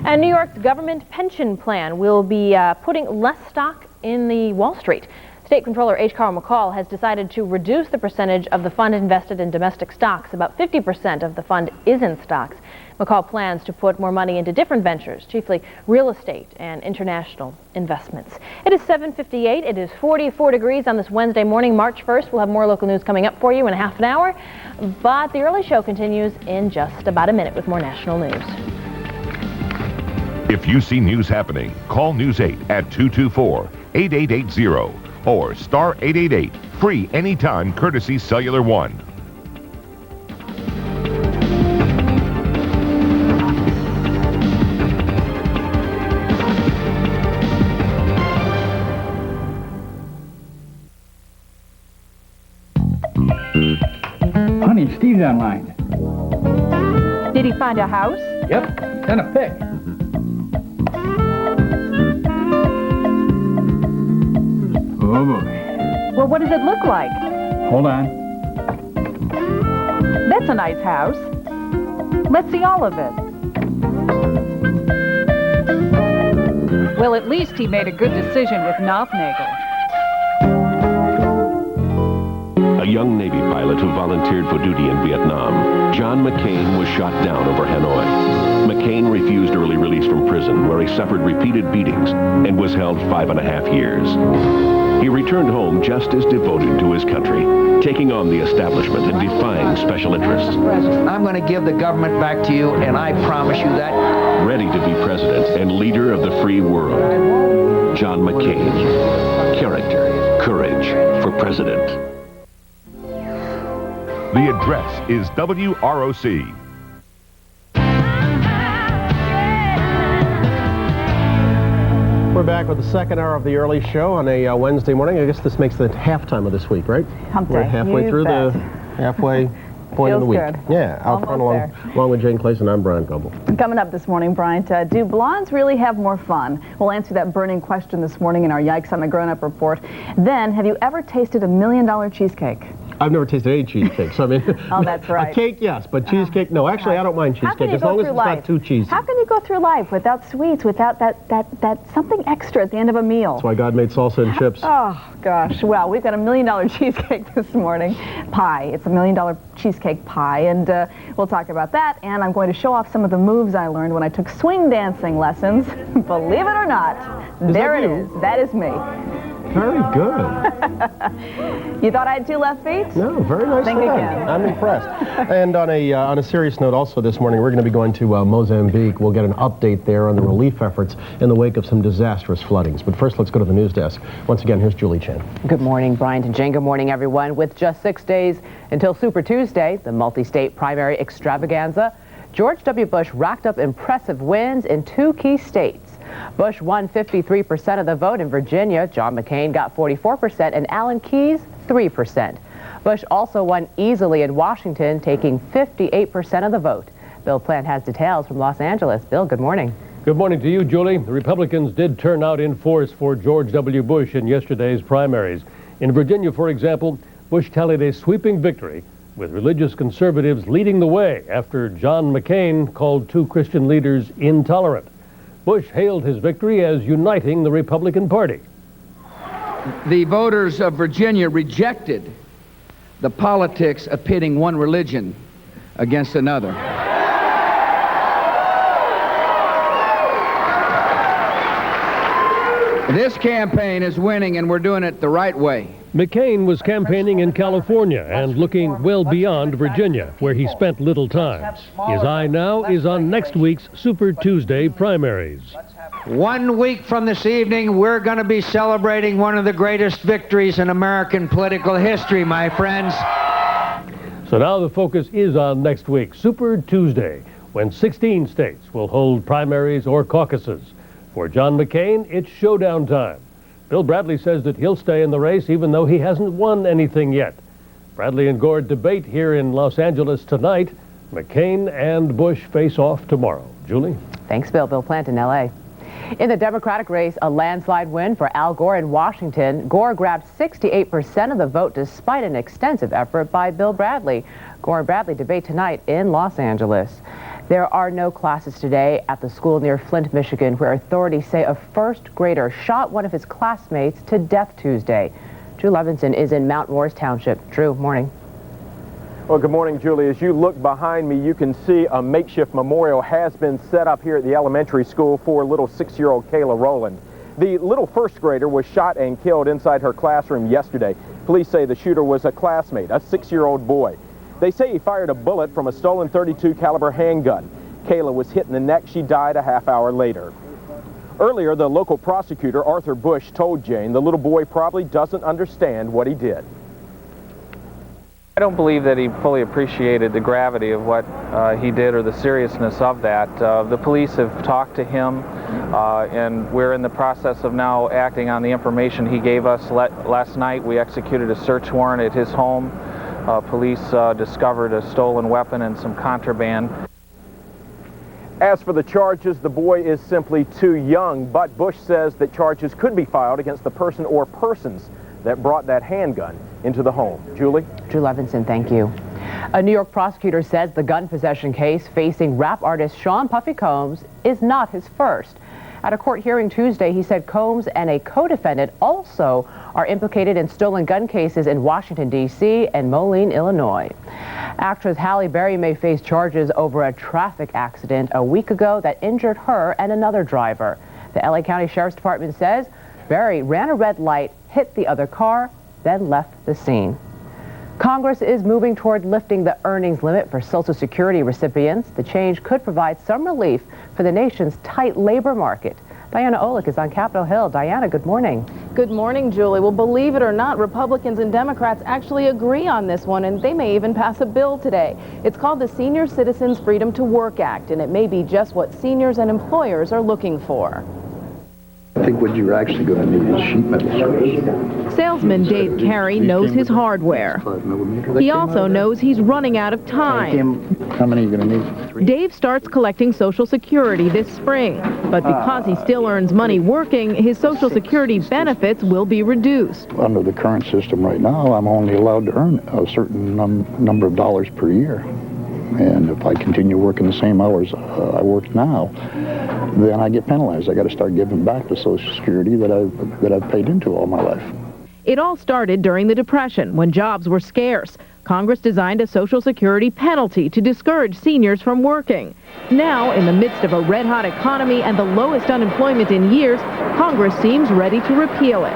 Speaker 25: And New York's government pension plan will be putting less stock in the Wall Street. State Controller H. Carl McCall has decided to reduce the percentage of the fund invested in domestic stocks. About 50% of the fund is in stocks. McCall plans to put more money into different ventures, chiefly real estate and international investments. It is 7:58. It is 44 degrees on this Wednesday morning, March 1st. We'll have more local news coming up for you in a half an hour. But the early show continues in just about a minute with more national news.
Speaker 4: If you see news happening, call News 8 at 224-8880 or star 888, free anytime, courtesy Cellular One.
Speaker 5: Honey, Steve's online.
Speaker 19: Did he find a house?
Speaker 5: Yep, sent a pic. Oh, boy.
Speaker 19: Well, what does it look like?
Speaker 5: Hold on.
Speaker 19: That's a nice house. Let's see all of it.
Speaker 18: Well, at least he made a good decision with Nothnagel.
Speaker 14: A young Navy pilot who volunteered for duty in Vietnam, John McCain, was shot down over Hanoi. McCain refused early release from prison, where he suffered repeated beatings and was held 5.5 years. He returned home just as devoted to his country, taking on the establishment and defying special interests.
Speaker 20: I'm going to give the government back to you, and I promise you that.
Speaker 14: Ready to be president and leader of the free world. John McCain. Character, courage for president.
Speaker 4: The address is WROC.
Speaker 3: We're back with the second hour of the early show on a Wednesday morning. I guess this makes the halftime of this week, right?
Speaker 19: Hump
Speaker 3: We're
Speaker 19: day.
Speaker 3: halfway
Speaker 19: You
Speaker 3: through
Speaker 19: bet.
Speaker 3: the halfway point of the week.
Speaker 19: Feels good.
Speaker 3: Yeah, out front along with Jane Clayson, I'm Brian Goebel.
Speaker 19: Coming up this morning, Bryant, do blondes really have more fun? We'll answer that burning question this morning in our Yikes on the Grown-Up Report. Then, have you ever tasted $1 million cheesecake?
Speaker 3: I've never tasted any cheesecake, so I mean...
Speaker 19: Oh, that's right.
Speaker 3: A cake, yes, but cheesecake, no. Actually, I don't mind cheesecake, as long as it's not too cheesy.
Speaker 19: How can you go through life without sweets, without that something extra at the end of a meal?
Speaker 3: That's why God made salsa and chips.
Speaker 19: Oh, gosh. Well, we've got $1 million cheesecake this morning. Pie. It's $1 million cheesecake pie, and we'll talk about that. And I'm going to show off some of the moves I learned when I took swing dancing lessons. Believe it or not, there it is. That is me.
Speaker 3: Very good.
Speaker 19: You thought I had 2 left feet?
Speaker 3: No, very nice.
Speaker 19: Think again.
Speaker 3: I'm impressed. And on a serious note, also this morning, we're going to be going to Mozambique. We'll get an update there on the relief efforts in the wake of some disastrous floodings. But first, let's go to the news desk. Once again, here's Julie Chen.
Speaker 22: Good morning, Brian and Jane. Good morning, everyone. With just 6 days until Super Tuesday, the multi-state primary extravaganza, George W. Bush racked up impressive wins in 2 key states. Bush won 53% of the vote in Virginia. John McCain got 44%, and Alan Keyes 3%. Bush also won easily in Washington, taking 58% of the vote. Bill Plant has details from Los Angeles. Bill, good morning.
Speaker 23: Good morning to you, Julie. The Republicans did turn out in force for George W. Bush in yesterday's primaries. In Virginia, for example, Bush tallied a sweeping victory, with religious conservatives leading the way after John McCain called 2 Christian leaders intolerant. Bush hailed his victory as uniting the Republican Party.
Speaker 24: The voters of Virginia rejected the politics of pitting one religion against another. This campaign is winning, and we're doing it the right way.
Speaker 23: McCain was campaigning in California and looking well beyond Virginia, where he spent little time. His eye now is on next week's Super Tuesday primaries.
Speaker 26: 1 week from this evening, we're going to be celebrating one of the greatest victories in American political history, my friends.
Speaker 23: So now the focus is on next week, Super Tuesday, when 16 states will hold primaries or caucuses. For John McCain, it's showdown time. Bill Bradley says that he'll stay in the race even though he hasn't won anything yet. Bradley and Gore debate here in Los Angeles tonight. McCain and Bush face off tomorrow. Julie?
Speaker 22: Thanks, Bill. Bill Plant in L.A. In the Democratic race, a landslide win for Al Gore in Washington. Gore grabbed 68% of the vote despite an extensive effort by Bill Bradley. Gore and Bradley debate tonight in Los Angeles. There are no classes today at the school near Flint, Michigan, where authorities say a first grader shot one of his classmates to death Tuesday. Drew Levinson is in Mount Morris Township. Drew, morning.
Speaker 2: Well, good morning, Julie. As you look behind me, you can see a makeshift memorial has been set up here at the elementary school for little 6-year-old Kayla Rowland. The little first grader was shot and killed inside her classroom yesterday. Police say the shooter was a classmate, a 6-year-old boy. They say he fired a bullet from a stolen .32 caliber handgun. Kayla was hit in the neck. She died a half hour later. Earlier, the local prosecutor, Arthur Bush, told Jane the little boy probably doesn't understand what he did.
Speaker 7: I don't believe that he fully appreciated the gravity of what he did or the seriousness of that. The police have talked to him, and we're in the process of now acting on the information he gave us. Last night, we executed a search warrant at his home. Police discovered a stolen weapon and some contraband.
Speaker 2: As for the charges, the boy is simply too young, but Bush says that charges could be filed against the person or persons that brought that handgun into the home. Julie?
Speaker 22: Drew Levinson, thank you. A New York prosecutor says the gun possession case facing rap artist Sean Puffy Combs is not his first. At a court hearing Tuesday, he said Combs and a co-defendant also are implicated in stolen gun cases in Washington, D.C. and Moline, Illinois. Actress Halle Berry may face charges over a traffic accident a week ago that injured her and another driver. The L.A. County Sheriff's Department says Berry ran a red light, hit the other car, then left the scene. Congress is moving toward lifting the earnings limit for Social Security recipients. The change could provide some relief for the nation's tight labor market. Diana Olick is on Capitol Hill. Diana, good morning.
Speaker 8: Good morning, Julie. Well, believe it or not, Republicans and Democrats actually agree on this one, and they may even pass a bill today. It's called the Senior Citizens Freedom to Work Act, and it may be just what seniors and employers are looking for.
Speaker 9: I think what you're actually going to need is sheet metal strips.
Speaker 8: Salesman Dave Carey knows his hardware. He also knows he's running out of time.
Speaker 9: How many are you going to need?
Speaker 8: Dave starts collecting Social Security this spring, but because he still earns money working, his Social Security benefits will be reduced.
Speaker 9: Under the current system right now, I'm only allowed to earn a certain number of dollars per year. And if I continue working the same hours I work now, then I get penalized. I got to start giving back the Social Security that I've paid into all my life.
Speaker 8: It all started during the Depression, when jobs were scarce. Congress designed a Social Security penalty to discourage seniors from working. Now, in the midst of a red-hot economy and the lowest unemployment in years, Congress seems ready to repeal it.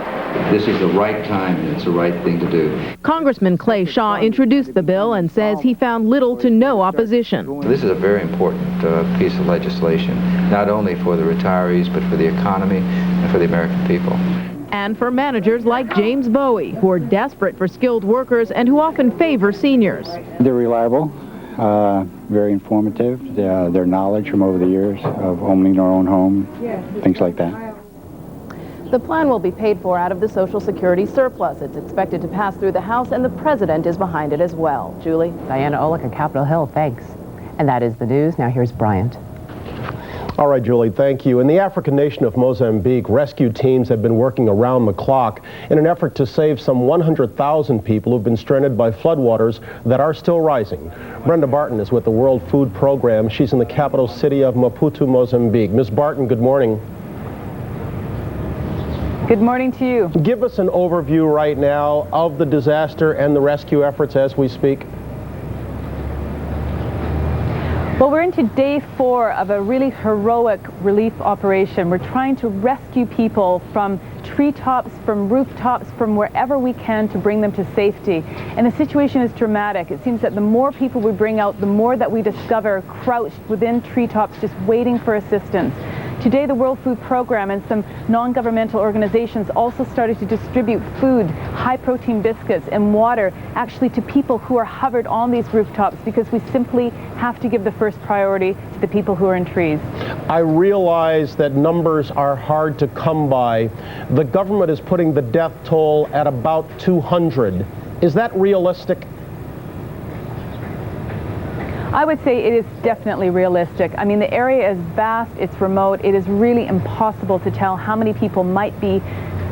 Speaker 31: This is the right time, and it's the right thing to do.
Speaker 8: Congressman Clay Shaw introduced the bill and says he found little to no opposition.
Speaker 31: This is a very important piece of legislation, not only for the retirees, but for the economy and for the American people.
Speaker 8: And for managers like James Bowie, who are desperate for skilled workers and who often favor seniors.
Speaker 9: They're reliable, very informative. Their knowledge from over the years of owning their own home, things like that.
Speaker 8: The plan will be paid for out of the Social Security surplus. It's expected to pass through the House, and the president is behind it as well. Julie?
Speaker 22: Diana Olick on Capitol Hill, thanks. And that is the news. Now here's Bryant.
Speaker 3: All right, Julie, thank you. In the African nation of Mozambique, rescue teams have been working around the clock in an effort to save some 100,000 people who've been stranded by floodwaters that are still rising. Brenda Barton is with the World Food Program. She's in the capital city of Maputo, Mozambique. Ms. Barton, good morning.
Speaker 10: Good morning to you.
Speaker 3: Give us an overview right now of the disaster and the rescue efforts as we speak.
Speaker 10: Well, we're into day 4 of a really heroic relief operation. We're trying to rescue people from treetops, from rooftops, from wherever we can to bring them to safety. And the situation is dramatic. It seems that the more people we bring out, the more that we discover crouched within treetops just waiting for assistance. Today, the World Food Program and some non-governmental organizations also started to distribute food, high-protein biscuits, and water actually to people who are hovered on these rooftops, because we simply have to give the first priority to the people who are in trees.
Speaker 3: I realize that numbers are hard to come by. The government is putting the death toll at about 200. Is that realistic?
Speaker 10: I would say it is definitely realistic. I mean, the area is vast, it's remote, it is really impossible to tell how many people might be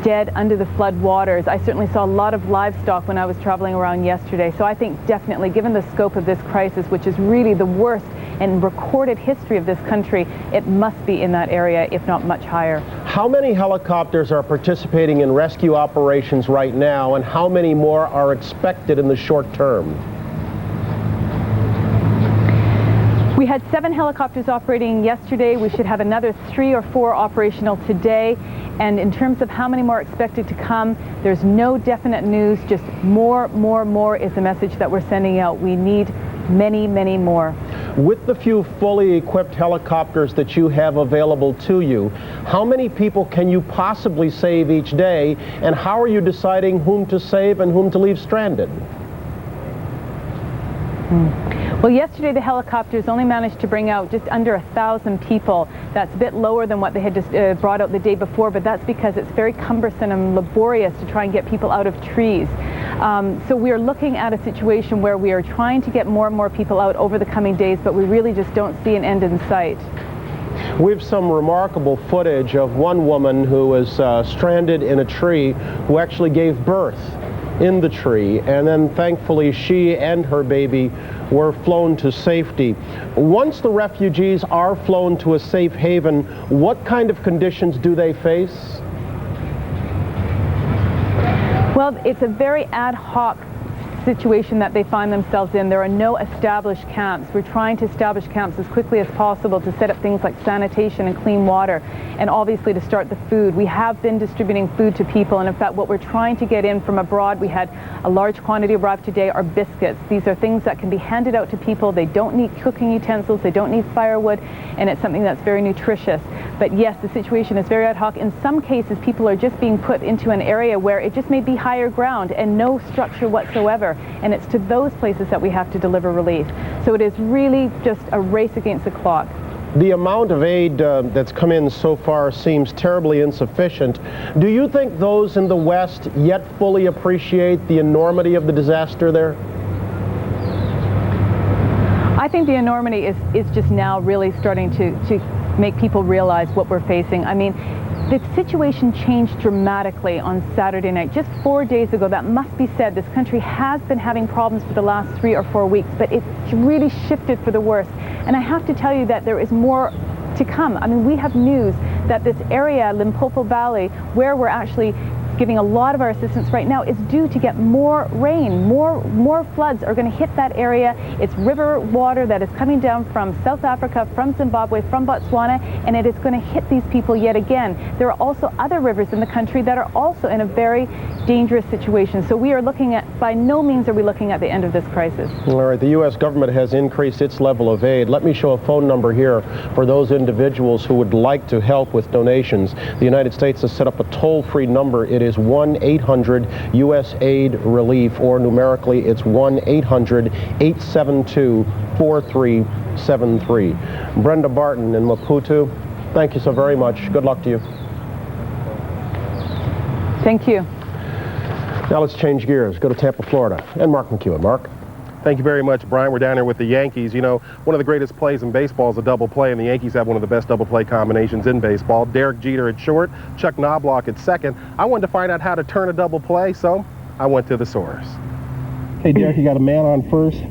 Speaker 10: dead under the flood waters. I certainly saw a lot of livestock when I was traveling around yesterday, so I think definitely, given the scope of this crisis, which is really the worst in recorded history of this country, it must be in that area, if not much higher.
Speaker 3: How many helicopters are participating in rescue operations right now, and how many more are expected in the short term?
Speaker 10: We had 7 helicopters operating yesterday. We should have another 3 or 4 operational today. And in terms of how many more expected to come, there's no definite news. Just more is the message that we're sending out. We need many, many more.
Speaker 3: With the few fully equipped helicopters that you have available to you, how many people can you possibly save each day? And how are you deciding whom to save and whom to leave stranded?
Speaker 10: Well, yesterday the helicopters only managed to bring out just under 1,000 people. That's a bit lower than what they had just brought out the day before, but that's because it's very cumbersome and laborious to try and get people out of trees. So we are looking at a situation where we are trying to get more and more people out over the coming days, but we really just don't see an end in sight.
Speaker 3: We have some remarkable footage of one woman who was stranded in a tree, who actually gave birth in the tree, and then thankfully she and her baby were flown to safety. Once the refugees are flown to a safe haven, what kind of conditions do they face?
Speaker 10: Well, it's a very ad hoc situation that they find themselves in. There are no established camps. We're trying to establish camps as quickly as possible to set up things like sanitation and clean water, and obviously to start the food. We have been distributing food to people, and in fact what we're trying to get in from abroad, we had a large quantity arrive today, are biscuits. These are things that can be handed out to people. They don't need cooking utensils, they don't need firewood, and it's something that's very nutritious. But yes, the situation is very ad hoc. In some cases, people are just being put into an area where it just may be higher ground and no structure whatsoever. And it's to those places that we have to deliver relief. So it is really just a race against the clock.
Speaker 3: The amount of aid that's come in so far seems terribly insufficient. Do you think those in the West yet fully appreciate the enormity of the disaster there?
Speaker 10: I think the enormity is just now really starting to make people realize what we're facing. I mean, the situation changed dramatically on Saturday night. Just 4 days ago, that must be said, this country has been having problems for the last 3 or 4 weeks, but it's really shifted for the worse. And I have to tell you that there is more to come. I mean, we have news that this area, Limpopo Valley, where we're actually giving a lot of our assistance right now, is due to get more rain. More floods are going to hit that area. It's river water that is coming down from South Africa, from Zimbabwe, from Botswana, and it is going to hit these people yet again. There are also other rivers in the country that are also in a very dangerous situation. So we are looking at, by no means are we looking at the end of this crisis.
Speaker 3: All right, the U.S. government has increased its level of aid. Let me show a phone number here for those individuals who would like to help with donations. The United States has set up a toll-free number. It is 1-800-US-AID Relief, or numerically it's 1-800-872-4373. Brenda Barton in Maputo, thank you so very much. Good luck to you.
Speaker 10: Thank you.
Speaker 3: Now let's change gears. Go to Tampa, Florida. And Mark McEwen. Mark?
Speaker 6: Thank you very much, Brian. We're down here with the Yankees. You know, one of the greatest plays in baseball is a double play, and the Yankees have one of the best double play combinations in baseball. Derek Jeter at short, Chuck Knobloch at second. I wanted to find out how to turn a double play, so I went to the source. Hey, Derek, you got a man on first.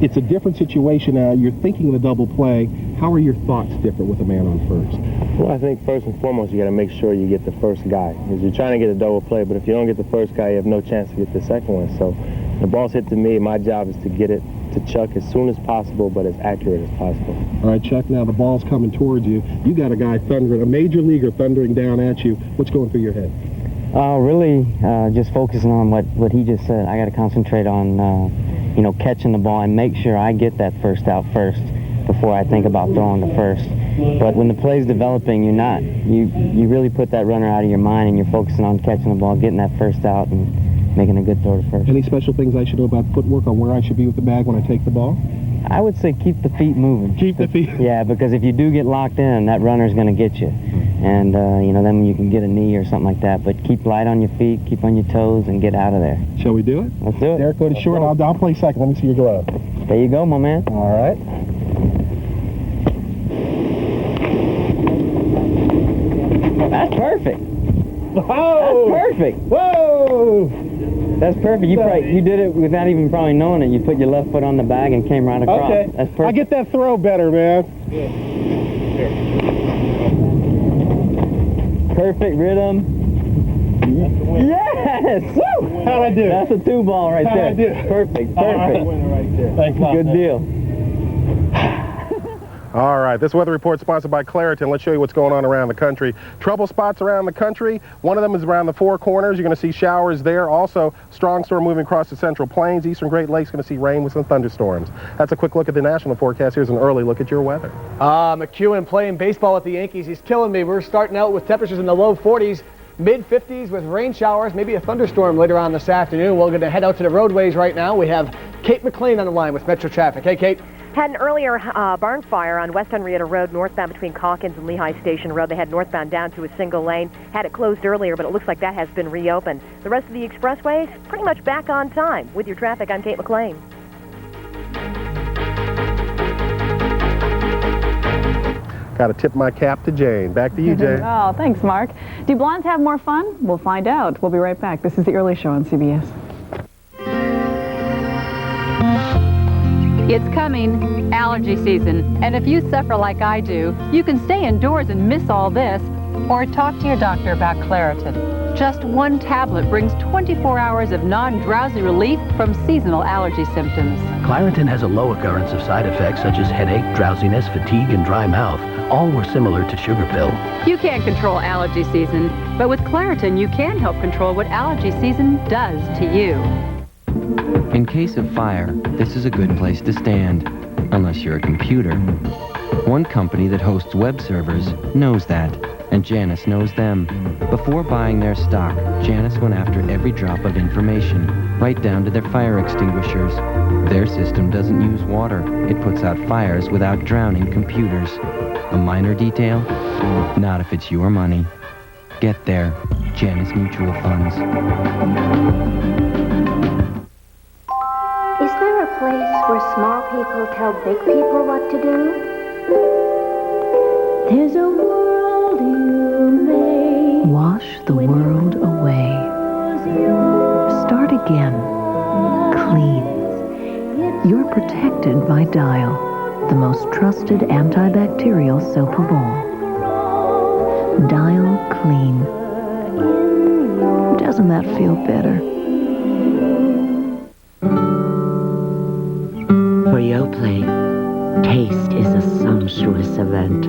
Speaker 6: It's a different situation now. You're thinking of a double play. How are your thoughts different with a man on first?
Speaker 11: Well, I think first and foremost, you got to make sure you get the first guy. Because you're trying to get a double play, but if you don't get the first guy, you have no chance to get the second one. So the ball's hit to me. My job is to get it to Chuck as soon as possible, but as accurate as possible.
Speaker 6: All right, Chuck, now the ball's coming towards you. You got a guy thundering, a major leaguer thundering down at you. What's going through your head?
Speaker 12: Really, just focusing on what he just said. I got to concentrate on, you know, catching the ball and make sure I get that first out first. before I think about throwing the first. But when the play's developing, you're not. You really put that runner out of your mind, and you're focusing on catching the ball, getting that first out, and making a good throw to first.
Speaker 6: Any special things I should know about footwork on where I should be with the bag when I take the ball?
Speaker 12: I would say keep the feet moving.
Speaker 6: Keep the feet?
Speaker 12: Yeah, because if you do get locked in, that runner's going to get you. And, you know, then you can get a knee or something like that. But keep light on your feet, keep on your toes, and get out of there.
Speaker 6: Shall we do it?
Speaker 12: Let's do it.
Speaker 6: Derek, go to short. I'll play second. Let me see your glove.
Speaker 12: There you go, my man.
Speaker 6: All right.
Speaker 12: That's perfect.
Speaker 6: Oh!
Speaker 12: That's perfect.
Speaker 6: Whoa!
Speaker 12: That's perfect. You did it without even probably knowing it. You put your left foot on the bag and came right across.
Speaker 6: Okay.
Speaker 12: That's perfect.
Speaker 6: I get that throw better, man.
Speaker 12: Perfect rhythm. Yes! Woo!
Speaker 6: How'd I do?
Speaker 12: That's a 2-ball right there.
Speaker 6: How'd I do?
Speaker 12: Perfect.
Speaker 6: Right. Thanks a lot.
Speaker 12: Good deal.
Speaker 6: All right, this weather report is sponsored by Claritin. Let's show you what's going on around the country. Trouble spots around the country. One of them is around the Four Corners. You're going to see showers there. Also, strong storm moving across the Central Plains. Eastern Great Lakes going to see rain with some thunderstorms. That's a quick look at the national forecast. Here's an early look at your weather.
Speaker 1: McEwen playing baseball with the Yankees. He's killing me. We're starting out with temperatures in the low 40s, mid-50s with rain showers, maybe a thunderstorm later on this afternoon. We're going to head out to the roadways right now. We have Kate McLean on the line with Metro Traffic. Hey, Kate.
Speaker 31: Had an earlier barn fire on West Henrietta Road, northbound between Calkins and Lehigh Station Road. They had northbound down to a single lane. Had it closed earlier, but it looks like that has been reopened. The rest of the expressways, pretty much back on time. With your traffic, I'm Kate McLean.
Speaker 6: Got to tip my cap to Jane. Back to you, Jane.
Speaker 19: Oh, thanks, Mark. Do blondes have more fun? We'll find out. We'll be right back. This is The Early Show on CBS.
Speaker 18: It's coming, allergy season. And if you suffer like I do, you can stay indoors and miss all this, or talk to your doctor about Claritin. Just one tablet brings 24 hours of non-drowsy relief from seasonal allergy symptoms.
Speaker 13: Claritin has a low occurrence of side effects such as headache, drowsiness, fatigue, and dry mouth. All were similar to sugar pill.
Speaker 18: You can't control allergy season, but with Claritin, you can help control what allergy season does to you.
Speaker 15: In case of fire, this is a good place to stand, unless you're a computer. One company that hosts web servers knows that, and Janus knows them. Before buying their stock, Janus went after every drop of information, right down to their fire extinguishers. Their system doesn't use water. It puts out fires without drowning computers. A minor detail? Not if it's your money. Get there. Janus Mutual Funds.
Speaker 16: Is there a place where small people tell big people what to do? There's a world you made.
Speaker 17: Wash the world away. Start again. Clean. You're protected by Dial, the most trusted antibacterial soap of all. Dial Clean. Doesn't that feel better?
Speaker 21: For Yoplait, taste is a sumptuous event,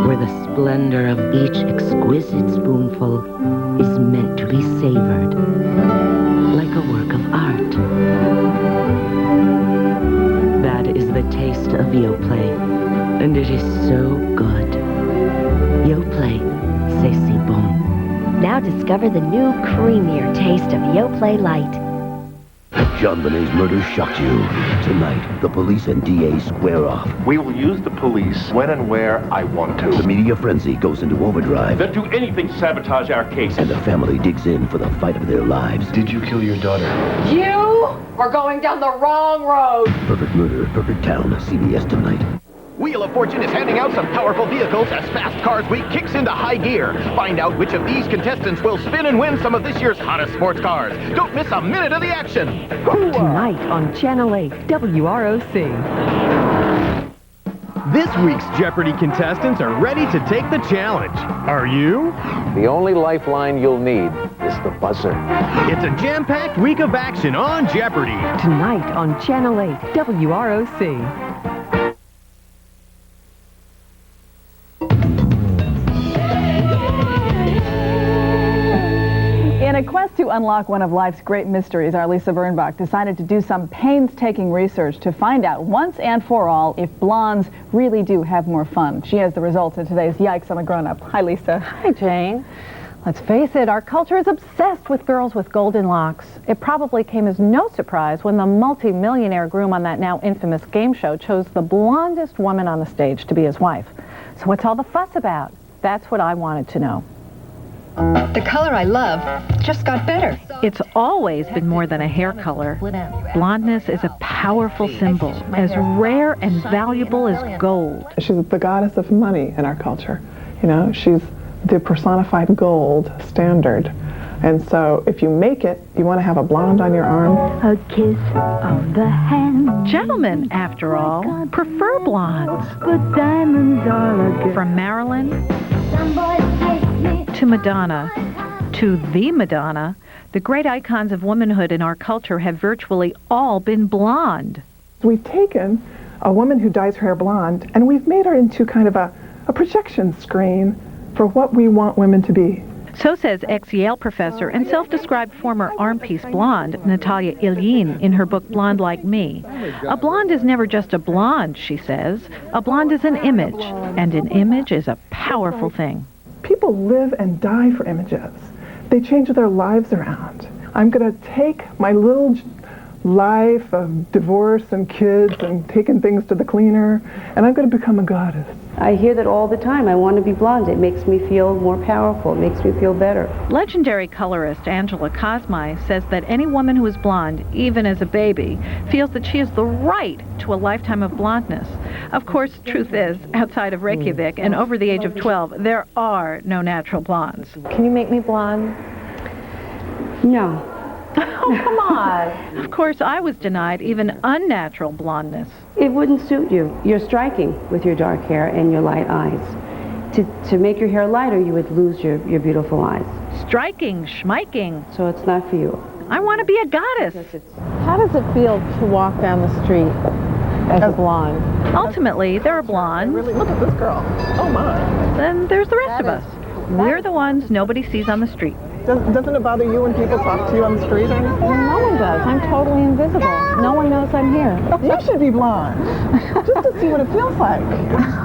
Speaker 21: where the splendor of each exquisite spoonful is meant to be savored like a work of art. That is the taste of Yoplait, and it is so good. Yoplait, c'est si bon.
Speaker 16: Now discover the new creamier taste of Yoplait Light.
Speaker 14: John Bonet's murder shocked you. Tonight, the police and DA square off.
Speaker 25: We will use the police when and where I want to.
Speaker 14: The media frenzy goes into overdrive.
Speaker 25: They'll do anything to sabotage our case.
Speaker 14: And the family digs in for the fight of their lives.
Speaker 25: Did you kill your daughter?
Speaker 22: You are going down the wrong road.
Speaker 14: Perfect Murder, Perfect Town, CBS tonight.
Speaker 27: Wheel of Fortune is handing out some powerful vehicles as Fast Cars Week kicks into high gear. Find out which of these contestants will spin and win some of this year's hottest sports cars. Don't miss a minute of the action.
Speaker 17: Tonight on Channel 8, WROC.
Speaker 28: This week's Jeopardy contestants are ready to take the challenge. Are you?
Speaker 29: The only lifeline you'll need is the buzzer.
Speaker 28: It's a jam-packed week of action on Jeopardy.
Speaker 17: Tonight on Channel 8, WROC.
Speaker 19: In a quest to to unlock one of life's great mysteries, our Lisa Birnbach decided to do some painstaking research to find out once and for all if blondes really do have more fun. She has the results of today's Yikes, I'm a Grown-Up. Hi, Lisa.
Speaker 2: Hi, Jane. Let's face it, our culture is obsessed with girls with golden locks. It probably came as no surprise when the multi-millionaire groom on that now infamous game show chose the blondest woman on the stage to be his wife. So what's all the fuss about? That's what I wanted to know.
Speaker 4: The color I love just got better.
Speaker 2: It's always been more than a hair color. Blondness is a powerful symbol, as rare and valuable as gold.
Speaker 5: She's the goddess of money in our culture. You know, she's the personified gold standard. And so if you make it, you want to have a blonde on your arm.
Speaker 2: A kiss of the hand. Gentlemen, after all, prefer blondes. But diamonds are good. From Marilyn to Madonna to the Madonna, the great icons of womanhood in our culture have virtually all been blonde.
Speaker 5: We've taken a woman who dyes her hair blonde and we've made her into kind of a projection screen for what we want women to be.
Speaker 2: So says ex-Yale professor and self-described former arm-piece blonde, Natalia Ilyin, in her book Blonde Like Me. A blonde is never just a blonde, she says. A blonde is an image, and an image is a powerful thing.
Speaker 5: People live and die for images. They change their lives around. I'm going to take my little life of divorce and kids and taking things to the cleaner, and I'm going to become a goddess.
Speaker 7: I hear that all the time. I want to be blonde. It makes me feel more powerful. It makes me feel better.
Speaker 2: Legendary colorist Angela Cosmai says that any woman who is blonde, even as a baby, feels that she has the right to a lifetime of blondness. Of course, truth is, outside of Reykjavik and over the age of 12, there are no natural blondes. Can you make me blonde?
Speaker 7: No.
Speaker 2: Oh, come on. Of course, I was denied even unnatural blondness.
Speaker 7: It wouldn't suit you. You're striking with your dark hair and your light eyes. To make your hair lighter, you would lose your beautiful eyes.
Speaker 2: Striking, schmiking.
Speaker 7: So it's not for you.
Speaker 2: I want to be a goddess.
Speaker 8: How does it feel to walk down the street as a blonde?
Speaker 2: Ultimately, there are blondes.
Speaker 5: Really, look at this girl. Oh, my.
Speaker 2: Then there's the rest of us. We're the ones nobody sees on the street.
Speaker 5: Doesn't it bother you when people talk to you on the street or anything?
Speaker 8: No one does. I'm totally invisible. No one knows I'm here.
Speaker 5: You should be blonde, just to see what it feels like.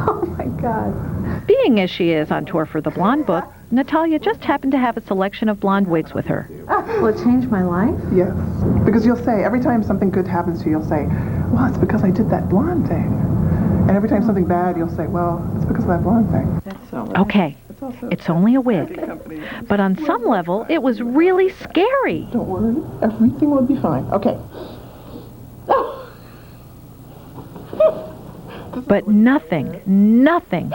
Speaker 8: Oh, my God.
Speaker 2: Being as she is on tour for the Blonde Book, Natalia just happened to have a selection of blonde wigs with her.
Speaker 8: Will it change my life?
Speaker 5: Yes, because you'll say, every time something good happens to you, you'll say, well, it's because I did that blonde thing. And every time something bad, you'll say, well, it's because of that blonde thing.
Speaker 8: That's so
Speaker 2: okay. It's only a wig. But on some level, it was really scary.
Speaker 5: Don't worry. Everything will be fine. Okay.
Speaker 2: But nothing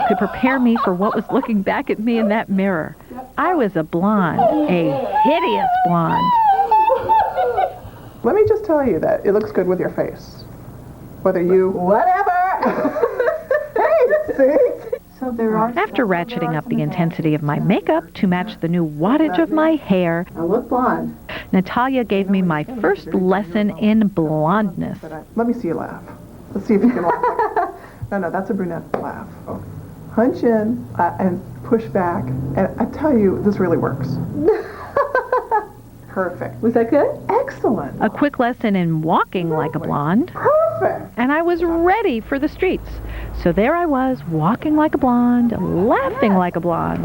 Speaker 2: could prepare me for what was looking back at me in that mirror. I was a blonde, a hideous blonde.
Speaker 5: Let me just tell you that it looks good with your face. Whether you... Whatever! Hey, see?
Speaker 8: So there are...
Speaker 2: After ratcheting up the intensity of my makeup to match the new wattage of my hair,
Speaker 5: I look blonde.
Speaker 2: Natalia gave me my first lesson in blondness.
Speaker 5: Let me see you laugh. Let's see if you can laugh. No, that's a brunette laugh. Hunch in and push back. And I tell you, this really works. Perfect. Was that good? Excellent.
Speaker 2: A quick lesson in walking like a blonde.
Speaker 5: Perfect.
Speaker 2: And I was ready for the streets. So there I was, walking like a blonde, laughing like a blonde.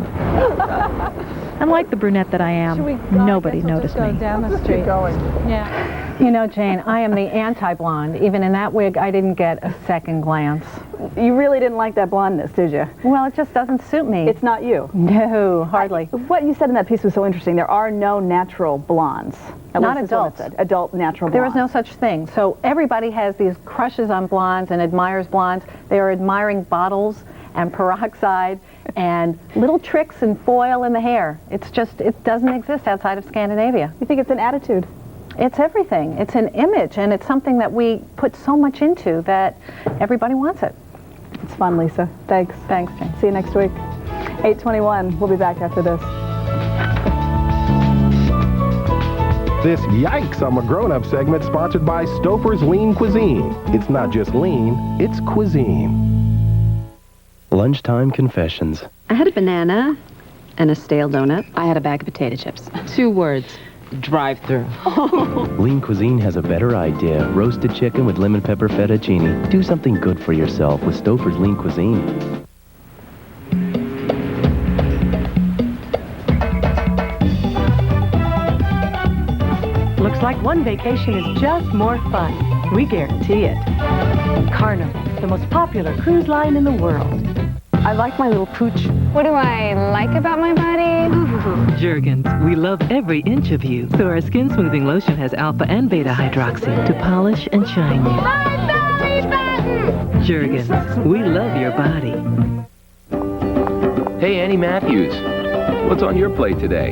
Speaker 2: And like the brunette that I am, nobody noticed me.
Speaker 8: Down the street. Yeah. You know, Jane, I am the anti-blonde. Even in that wig, I didn't get a second glance.
Speaker 19: You really didn't like that blondness, did you?
Speaker 8: Well, it just doesn't suit me.
Speaker 19: It's not you.
Speaker 8: No, hardly.
Speaker 19: What you said in that piece was so interesting. There are no natural blondes.
Speaker 8: Not adults.
Speaker 19: Adult natural blondes.
Speaker 8: There is no such thing. So everybody has these crushes on blondes and admires blondes. They are admiring bottles and peroxide and little tricks and foil in the hair. It's just, it doesn't exist outside of Scandinavia.
Speaker 19: You think it's an attitude?
Speaker 8: It's everything. It's an image, and it's something that we put so much into that everybody wants it.
Speaker 19: It's fun, Lisa. Thanks.
Speaker 8: Thanks, Jane.
Speaker 19: See you next week. 8:21. We'll be back after this.
Speaker 3: This Yikes, I'm a Grown-Up segment sponsored by Stouffer's Lean Cuisine. It's not just lean, it's cuisine.
Speaker 15: Lunchtime confessions.
Speaker 9: I had a banana and a stale donut. I had a bag of potato chips. 2 words.
Speaker 1: drive-thru.
Speaker 9: Lean Cuisine has a better idea. Roasted chicken with lemon pepper fettuccine. Do something good for yourself with Stouffer's Lean Cuisine.
Speaker 10: Looks like one vacation is just more fun. We guarantee it. Carnival, the most popular cruise line in the world. I like my little pooch.
Speaker 11: What do I like about my body?
Speaker 12: Jergens, we love every inch of you. So our skin smoothing lotion has alpha and beta hydroxy to polish and shine you.
Speaker 11: My belly button!
Speaker 12: Jergens, we love your body.
Speaker 29: Hey, Annie Matthews. What's on your plate today?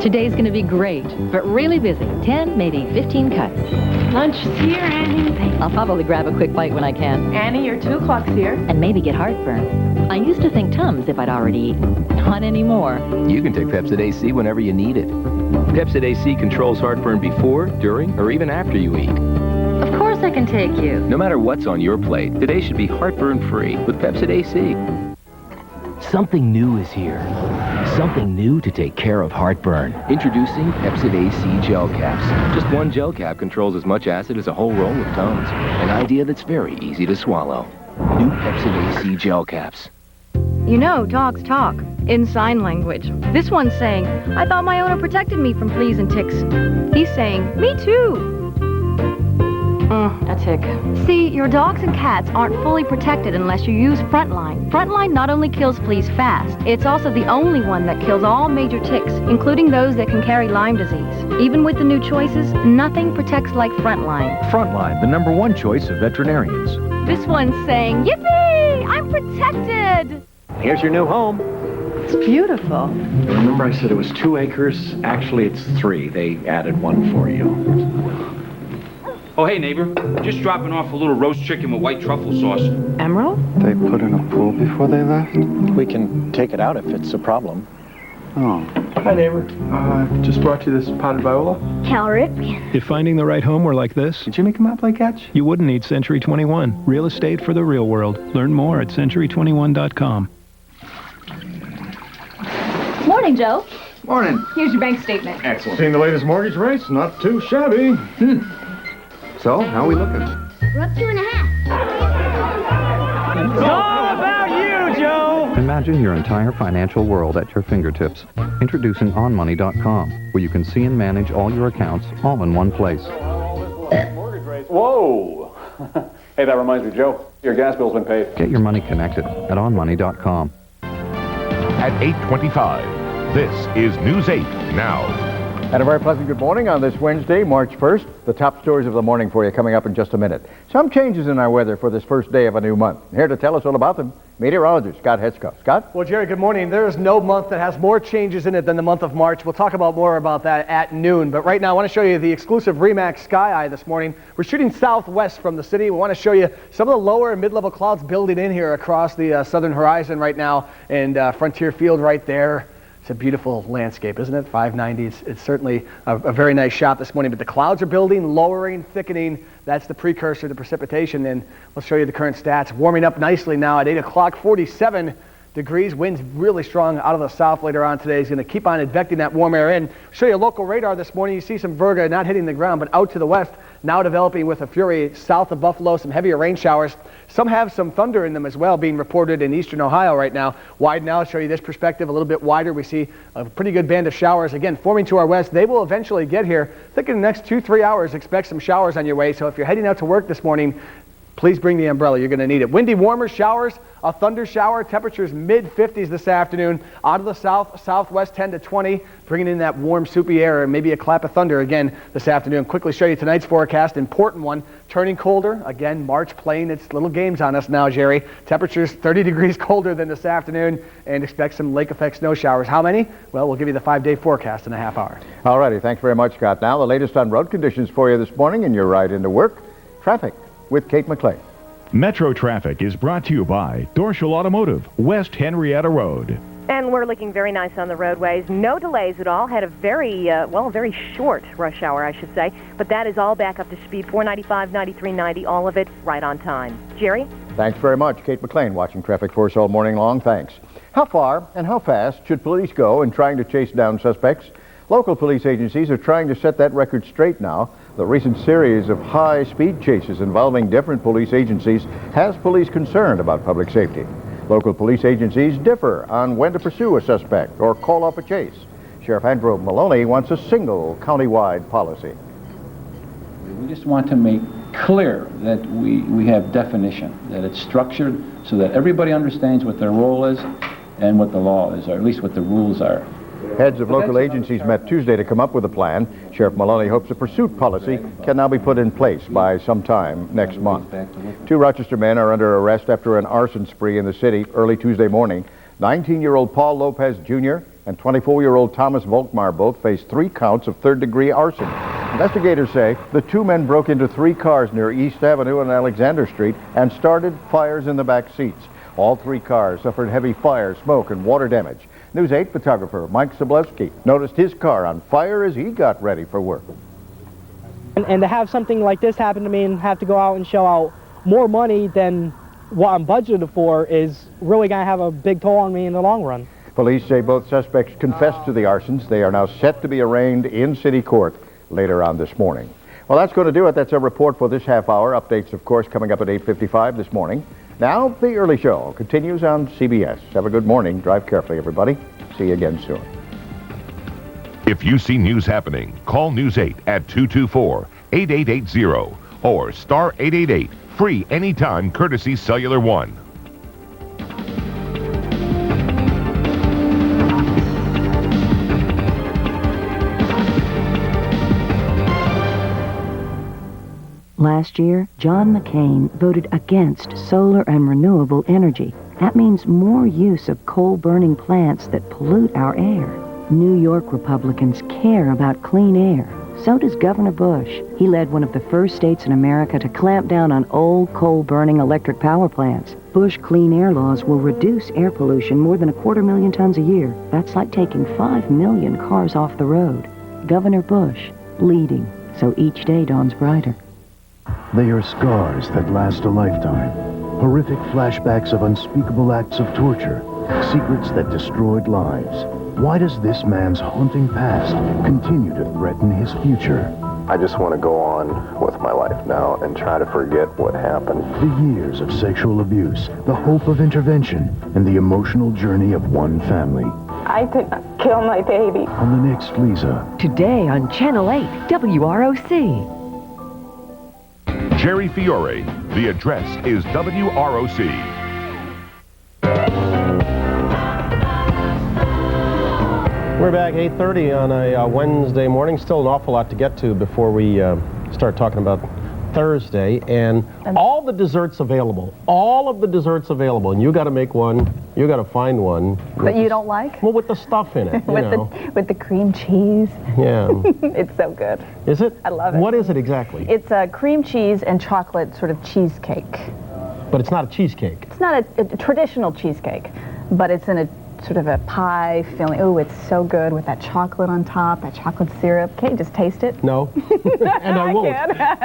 Speaker 20: Today's going to be great, but really busy. 10, maybe 15 cuts.
Speaker 10: Lunch is here, Annie.
Speaker 20: I'll probably grab a quick bite when I can.
Speaker 10: Annie, your 2 o'clock's here.
Speaker 20: And maybe get heartburn. I used to think Tums if I'd already eaten. Not anymore.
Speaker 29: You can take Pepsid AC whenever you need it. Pepsid AC controls heartburn before, during, or even after you eat.
Speaker 20: Of course I can take you.
Speaker 29: No matter what's on your plate, today should be heartburn-free with Pepsid AC.
Speaker 13: Something new is here. Something new to take care of heartburn.
Speaker 29: Introducing Pepsid AC Gel Caps. Just one gel cap controls as much acid as a whole roll of Tums. An idea that's very easy to swallow. New Pepsid AC Gel Caps.
Speaker 23: You know, dogs talk in sign language. This one's saying, I thought my owner protected me from fleas and ticks. He's saying, me too.
Speaker 20: A tick.
Speaker 23: See, your dogs and cats aren't fully protected unless you use Frontline. Frontline not only kills fleas fast, it's also the only one that kills all major ticks, including those that can carry Lyme disease. Even with the new choices, nothing protects like Frontline.
Speaker 24: Frontline, the #1 choice of veterinarians.
Speaker 23: This one's saying, yippee! I'm protected!
Speaker 24: Here's your new home.
Speaker 10: It's beautiful.
Speaker 29: Remember I said it was 2 acres? Actually, it's 3. They added 1 for you.
Speaker 26: Oh, hey, neighbor. Just dropping off a little roast chicken with white truffle sauce.
Speaker 10: Emerald?
Speaker 30: They put in a pool before they left? We can take it out if it's a problem. Oh. Hi, neighbor. Just brought you this potted viola.
Speaker 23: Calric.
Speaker 31: If finding the right home were like this,
Speaker 30: Did Jimmy come out play catch?
Speaker 31: you wouldn't need Century 21. Real estate for the real world. Learn more at century21.com.
Speaker 23: Morning, Joe.
Speaker 30: Morning.
Speaker 23: Here's your bank statement.
Speaker 30: Excellent. Seen the latest mortgage rates? Not too shabby. So, how are we looking?
Speaker 23: We're up 2.5.
Speaker 31: It's all about you, Joe!
Speaker 32: Imagine your entire financial world at your fingertips. Introducing OnMoney.com, where you can see and manage all your accounts all in one place.
Speaker 29: Whoa! Hey, that reminds me, Joe. Your gas bill's been paid.
Speaker 32: Get your money connected at OnMoney.com.
Speaker 33: At 8:25, this is News 8 Now.
Speaker 34: And a very pleasant good morning on this Wednesday, March 1st. The top stories of the morning for you coming up in just a minute. Some changes in our weather for this first day of a new month. Here to tell us all about them, meteorologist Scott Hetzkoff. Scott?
Speaker 35: Well, Jerry, good morning. There is no month that has more changes in it than the month of March. We'll talk about more about that at noon. But right now, I want to show you the exclusive RE/MAX Sky Eye this morning. We're shooting southwest from the city. We want to show you some of the lower and mid-level clouds building in here across the southern horizon right now, and Frontier Field right there. It's a beautiful landscape, isn't it? 590. It's certainly a very nice shot this morning, but the clouds are building, lowering, thickening. That's the precursor to precipitation, and we'll show you the current stats. Warming up nicely now at 8 o'clock, 47 degrees. Winds really strong out of the south later on today. Is going to keep on advecting that warm air in. Show you a local radar this morning. You see some virga not hitting the ground, but out to the west, now developing with a fury south of Buffalo, some heavier rain showers. Some have some thunder in them as well, being reported in eastern Ohio right now. Wide now, show you this perspective, a little bit wider. We see a pretty good band of showers, again, forming to our west. They will eventually get here. I think in the next 2-3 hours, expect some showers on your way. So if you're heading out to work this morning, please bring the umbrella. You're going to need it. Windy, warmer showers, a thunder shower. Temperatures mid-50s this afternoon. Out of the south, southwest 10 to 20, bringing in that warm, soupy air and maybe a clap of thunder again this afternoon. Quickly show you tonight's forecast. Important one. Turning colder. Again, March playing its little games on us now, Jerry. Temperatures 30 degrees colder than this afternoon, and expect some lake effect snow showers. How many? Well, we'll give you the 5-day forecast in a half hour.
Speaker 34: All righty. Thanks very much, Scott. Now, the latest on road conditions for you this morning, and you're right into work. Traffic with Kate McClain.
Speaker 33: Metro Traffic is brought to you by Dorschel Automotive, West Henrietta Road.
Speaker 36: And we're looking very nice on the roadways. No delays at all. Had a very, very short rush hour, I should say. But that is all back up to speed. 495, 93, 90, all of it right on time. Jerry?
Speaker 34: Thanks very much. Kate McClain watching traffic for us all morning long. Thanks. How far and how fast should police go in trying to chase down suspects? Local police agencies are trying to set that record straight now. The recent series of high-speed chases involving different police agencies has police concerned about public safety. Local police agencies differ on when to pursue a suspect or call off a chase. Sheriff Andrew Maloney wants a single county-wide policy.
Speaker 1: We just want to make clear that we have definition, that it's structured so that everybody understands what their role is and what the law is, or at least what the rules are.
Speaker 34: Heads of local agencies met Tuesday to come up with a plan. Sheriff Maloney hopes a pursuit policy can now be put in place by sometime next month. 2 Rochester men are under arrest after an arson spree in the city early Tuesday morning. 19-year-old Paul Lopez Jr. and 24-year-old Thomas Volkmar both face 3 counts of third-degree arson. Investigators say the 2 men broke into 3 cars near East Avenue and Alexander Street and started fires in the back seats. All 3 cars suffered heavy fire, smoke, and water damage. News 8 photographer Mike Soblewski noticed his car on fire as he got ready for work.
Speaker 2: And to have something like this happen to me and have to go out and shell out more money than what I'm budgeted for is really going to have a big toll on me in the long run.
Speaker 34: Police say both suspects confessed to the arsons. They are now set to be arraigned in city court later on this morning. Well, that's going to do it. That's our report for this half hour. Updates, of course, coming up at 8:55 this morning. Now, the early show continues on CBS. Have a good morning. Drive carefully, everybody. See you again soon.
Speaker 33: If you see news happening, call News 8 at 224-8880 or star 888, free anytime, courtesy Cellular One.
Speaker 4: Last year, John McCain voted against solar and renewable energy. That means more use of coal-burning plants that pollute our air. New York Republicans care about clean air. So does Governor Bush. He led one of the first states in America to clamp down on old coal-burning electric power plants. Bush clean air laws will reduce air pollution more than 250,000 tons a year. That's like taking 5 million cars off the road. Governor Bush, leading, so each day dawns brighter.
Speaker 5: They are scars that last a lifetime. Horrific flashbacks of unspeakable acts of torture. Secrets that destroyed lives. Why does this man's haunting past continue to threaten his future?
Speaker 6: I just want to go on with my life now and try to forget what happened.
Speaker 5: The years of sexual abuse, the hope of intervention, and the emotional journey of one family.
Speaker 7: I did not kill my baby.
Speaker 5: On the next Lisa.
Speaker 10: Today on Channel 8, WROC.
Speaker 33: Jerry Fiore. The address is WROC.
Speaker 3: We're back 8:30 on a Wednesday morning. Still an awful lot to get to before we start talking about Thursday. And all the desserts available. All of the desserts available. And you got to make one. You got to find one.
Speaker 19: That you don't like?
Speaker 3: Well, with the stuff in it.
Speaker 19: with the cream cheese.
Speaker 3: Yeah.
Speaker 19: It's so good.
Speaker 3: Is it?
Speaker 19: I love it.
Speaker 3: What is it exactly?
Speaker 19: It's a cream cheese and chocolate sort of cheesecake.
Speaker 3: But it's not a cheesecake.
Speaker 19: It's not a traditional cheesecake, but it's in a sort of a pie filling. Oh, it's so good with that chocolate on top, that chocolate syrup. Can't you just taste it?
Speaker 3: No. And I won't.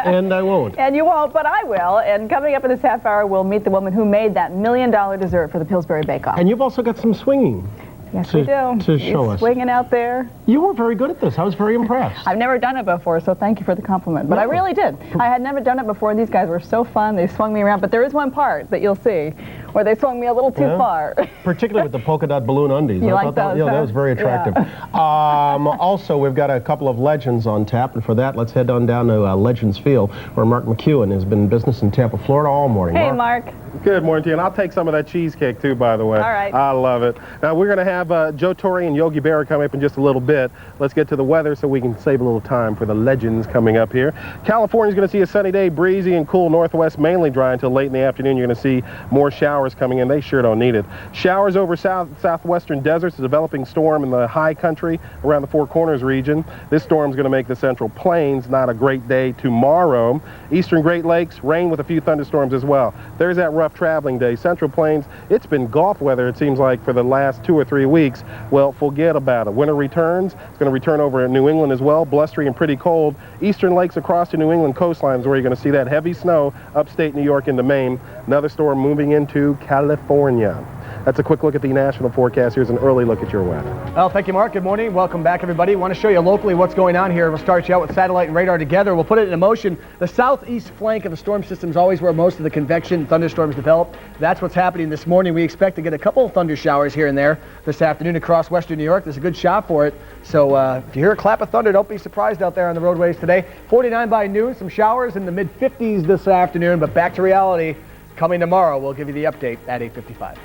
Speaker 3: And I won't.
Speaker 19: And you won't, but I will. And coming up in this half hour, we'll meet the woman who made that $1 million dessert for the Pillsbury Bake Off.
Speaker 3: And you've also got some swinging.
Speaker 19: Yes, we do.
Speaker 3: To show us.
Speaker 19: Swinging out there.
Speaker 3: You were very good at this. I was very impressed.
Speaker 19: I've never done it before, so thank you for the compliment. But I really did. I had never done it before. These guys were so fun. They swung me around. But there is one part that you'll see where they swung me a little too far.
Speaker 3: Particularly with the polka dot balloon undies.
Speaker 19: You like those,
Speaker 3: that was very attractive.
Speaker 19: Yeah.
Speaker 3: Also, we've got a couple of legends on tap. And for that, let's head on down to Legends Field, where Mark McEwen has been in business in Tampa, Florida all morning.
Speaker 19: Hey, Mark.
Speaker 3: Good morning to you. And I'll take some of that cheesecake, too, by the way.
Speaker 19: All right.
Speaker 3: I love it. Now, we're going to have Joe Torre and Yogi Berra come up in just a little bit. Let's get to the weather so we can save a little time for the legends coming up here. California's going to see a sunny day, breezy and cool northwest, mainly dry until late in the afternoon. You're going to see more showers coming in. They sure don't need it. Showers over southwestern deserts, a developing storm in the high country around the Four Corners region. This storm's going to make the Central Plains not a great day tomorrow. Eastern Great Lakes, rain with a few thunderstorms as well. There's that rough traveling day. Central Plains, it's been golf weather, it seems like, for the last 2 or 3 weeks. Well, forget about it. Winter returns. It's going to return over in New England as well. Blustery and pretty cold. Eastern lakes across the New England coastlines where you're going to see that heavy snow upstate New York into Maine. Another storm moving into California. That's a quick look at the national forecast. Here's an early look at your weather.
Speaker 35: Well, thank you, Mark. Good morning. Welcome back, everybody. Want to show you locally what's going on here. We'll start you out with satellite and radar together. We'll put it in motion. The southeast flank of the storm system is always where most of the convection thunderstorms develop. That's what's happening this morning. We expect to get a couple of thunder showers here and there this afternoon across western New York. There's a good shot for it. So if you hear a clap of thunder, don't be surprised out there on the roadways today. 49 by noon, some showers in the mid-50s this afternoon, but back to reality coming tomorrow. We'll give you the update at 8:55.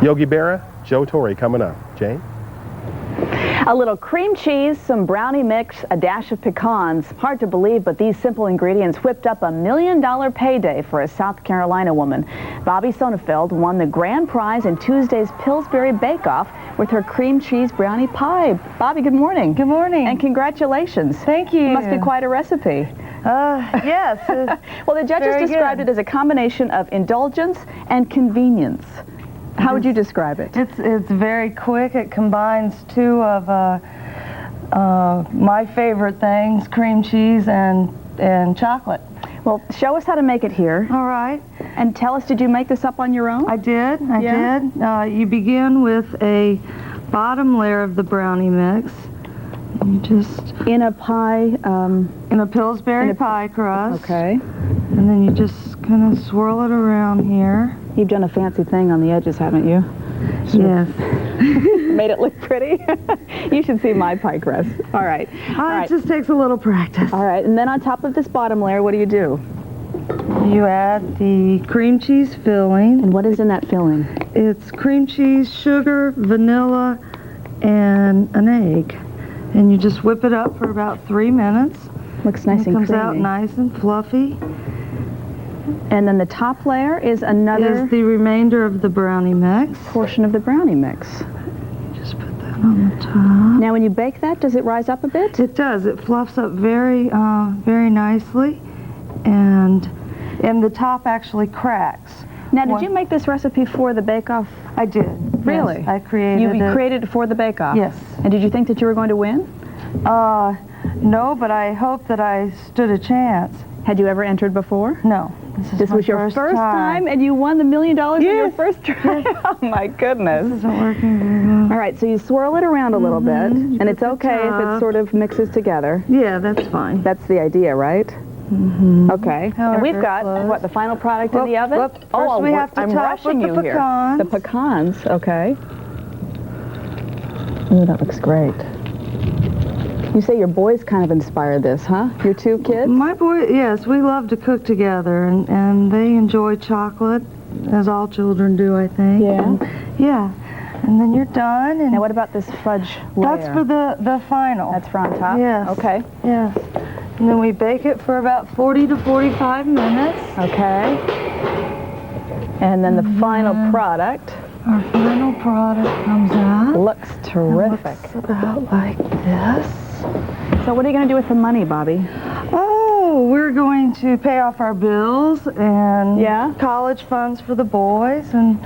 Speaker 3: Yogi Berra, Joe Torre coming up. Jane?
Speaker 19: A little cream cheese, some brownie mix, a dash of pecans. Hard to believe, but these simple ingredients whipped up $1 million payday for a South Carolina woman. Bobby Sonnefeld won the grand prize in Tuesday's Pillsbury Bake Off with her cream cheese brownie pie. Bobby, good morning.
Speaker 8: Good morning.
Speaker 19: And congratulations.
Speaker 8: Thank you.
Speaker 19: It must be quite a recipe.
Speaker 8: Yes.
Speaker 19: Well, the judges described it as a combination of indulgence and convenience. How would you describe it?
Speaker 8: It's very quick. It combines two of my favorite things, cream cheese and chocolate.
Speaker 19: Well, show us how to make it here.
Speaker 8: All right.
Speaker 19: And tell us, did you make this up on your own?
Speaker 8: I did. I did. You begin with a bottom layer of the brownie mix. You just
Speaker 19: in a pie,
Speaker 8: in a Pillsbury pie crust.
Speaker 19: Okay.
Speaker 8: And then you just kind of swirl it around here.
Speaker 19: You've done a fancy thing on the edges, haven't you?
Speaker 8: Yes.
Speaker 19: Made it look pretty. You should see my pie crust. All right.
Speaker 8: It just takes a little practice.
Speaker 19: All right. And then on top of this bottom layer, what do?
Speaker 8: You add the cream cheese filling.
Speaker 19: And what is in that filling?
Speaker 8: It's cream cheese, sugar, vanilla, and an egg. And you just whip it up for about 3 minutes.
Speaker 19: Looks nice and creamy.
Speaker 8: It comes out nice and fluffy.
Speaker 19: And then the top layer is another...
Speaker 8: Is the remainder of the brownie mix.
Speaker 19: Portion of the brownie mix.
Speaker 8: Just put that on the top.
Speaker 19: Now when you bake that, does it rise up a bit?
Speaker 8: It does. It fluffs up very, very nicely. And the top actually cracks.
Speaker 19: Now, did you make this recipe for the bake-off?
Speaker 8: I did.
Speaker 19: Really?
Speaker 8: Yes, I created it.
Speaker 19: You created it for the bake-off?
Speaker 8: Yes.
Speaker 19: And did you think that you were going to win?
Speaker 8: No, but I hope that I stood a chance.
Speaker 19: Had you ever entered before?
Speaker 8: No.
Speaker 19: This was your first time, and you won the $1 million in your first try? Oh, my goodness.
Speaker 8: This isn't working very well.
Speaker 19: All right, so you swirl it around a little bit, and it's okay if it sort of mixes together.
Speaker 8: Yeah, that's fine.
Speaker 19: That's the idea, right? Okay. And we've got, what, the final product in the oven?
Speaker 8: First we have to
Speaker 19: I'm
Speaker 8: top
Speaker 19: rushing
Speaker 8: with
Speaker 19: you
Speaker 8: the
Speaker 19: here.
Speaker 8: pecans.
Speaker 19: The pecans, okay. Ooh, that looks great. You say your boys kind of inspired this, huh? Your two kids?
Speaker 8: My boy, yes, we love to cook together, and they enjoy chocolate, as all children do, I think.
Speaker 19: Yeah.
Speaker 8: And then you're done. And
Speaker 19: now what about this fudge layer?
Speaker 8: That's for the final.
Speaker 19: That's for on top?
Speaker 8: Yes.
Speaker 19: Okay.
Speaker 8: Yes. And then we bake it for about 40 to 45 minutes.
Speaker 19: Okay. And then the final product.
Speaker 8: Our final product comes out.
Speaker 19: Looks terrific.
Speaker 8: It looks about like this.
Speaker 19: So what are you going to do with the money, Bobby?
Speaker 8: Oh, we're going to pay off our bills and college funds for the boys, and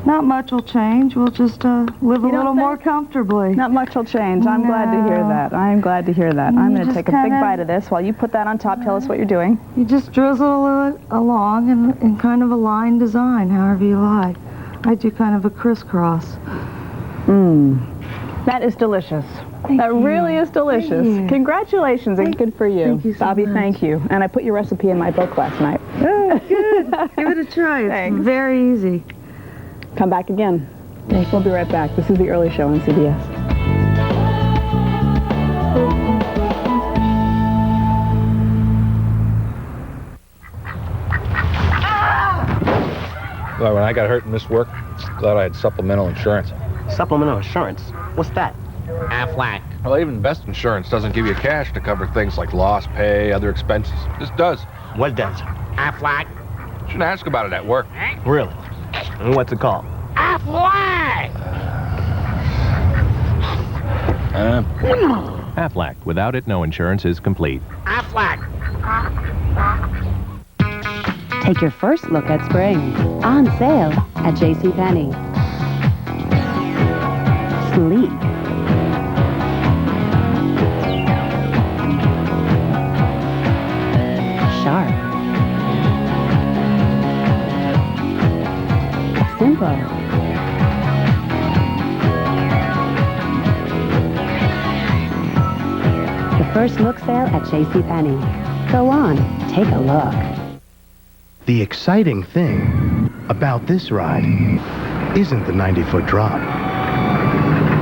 Speaker 8: not much will change. We'll just live a little more comfortably.
Speaker 19: Not much will change. I'm glad to hear that. I'm glad to hear that. I'm going to take a big bite of this while you put that on top. Tell us what you're doing.
Speaker 8: You just drizzle it along in kind of a line design, however you like. I do kind of a crisscross.
Speaker 19: That is delicious.
Speaker 8: Thank
Speaker 19: that
Speaker 8: you.
Speaker 19: Really is delicious.
Speaker 8: Thank you.
Speaker 19: Congratulations and good for you.
Speaker 8: Thank you so
Speaker 19: Bobby,
Speaker 8: much.
Speaker 19: thank you. And I put your recipe in my book last night.
Speaker 8: Oh, good. Give it a try. It's very easy.
Speaker 19: Come back again. We'll be right back. This is The Early Show on CBS.
Speaker 9: Well, when I got hurt and missed work, glad I had supplemental insurance.
Speaker 11: Supplemental insurance? What's that?
Speaker 9: Aflac. Well, even best insurance doesn't give you cash to cover things like lost pay, other expenses. This does.
Speaker 11: What does?
Speaker 9: Aflac. Shouldn't ask about it at work.
Speaker 11: Really? And what's it called?
Speaker 9: Aflac!
Speaker 12: Aflac. Without it, no insurance is complete.
Speaker 9: Aflac!
Speaker 13: Take your first look at spring. On sale at JCPenney. Sleek. Sharp. simple. The first look sale at JCPenney. Go on, take a look.
Speaker 5: The exciting thing about this ride isn't the 90-foot drop.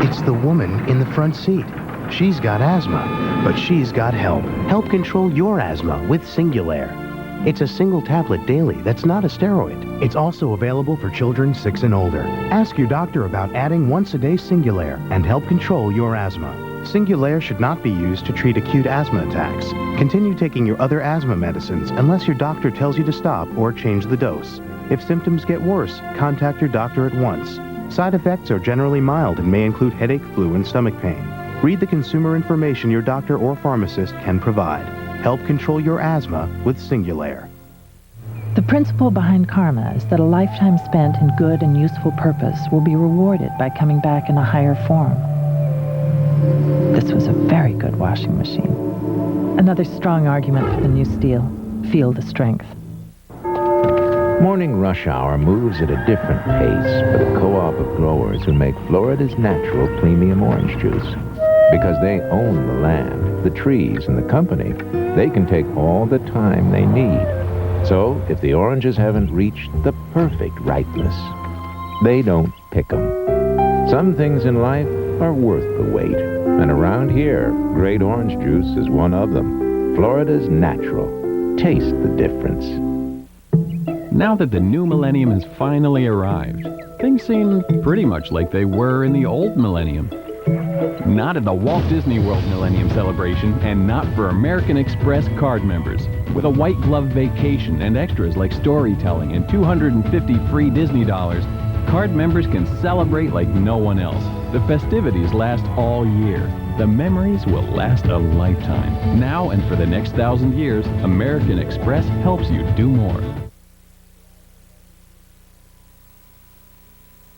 Speaker 5: It's the woman in the front seat. She's got asthma, but she's got help. Help control your asthma with Singulair. It's a single tablet daily that's not a steroid. It's also available for children 6 and older. Ask your doctor about adding once-a-day Singulair and help control your asthma. Singulair should not be used to treat acute asthma attacks. Continue taking your other asthma medicines unless your doctor tells you to stop or change the dose. If symptoms get worse, contact your doctor at once. Side effects are generally mild and may include headache, flu, and stomach pain. Read the consumer information your doctor or pharmacist can provide. Help control your asthma with Singulair.
Speaker 14: The principle behind karma is that a lifetime spent in good and useful purpose will be rewarded by coming back in a higher form. This was a very good washing machine. Another strong argument for the new steel. Feel the strength.
Speaker 15: Morning rush hour moves at a different pace for the co-op of growers who make Florida's natural premium orange juice. Because they own the land, the trees, and the company, they can take all the time they need. So, if the oranges haven't reached the perfect ripeness, they don't pick them. Some things in life are worth the wait. And around here, great orange juice is one of them. Florida's natural. Taste the difference.
Speaker 16: Now that the new millennium has finally arrived, things seem pretty much like they were in the old millennium. Not at the Walt Disney World Millennium Celebration, and not for American Express card members. With a white glove vacation and extras like storytelling and 250 free Disney dollars, card members can celebrate like no one else. The festivities last all year. The memories will last a lifetime. Now and for the next 1,000 years, American Express helps you do more.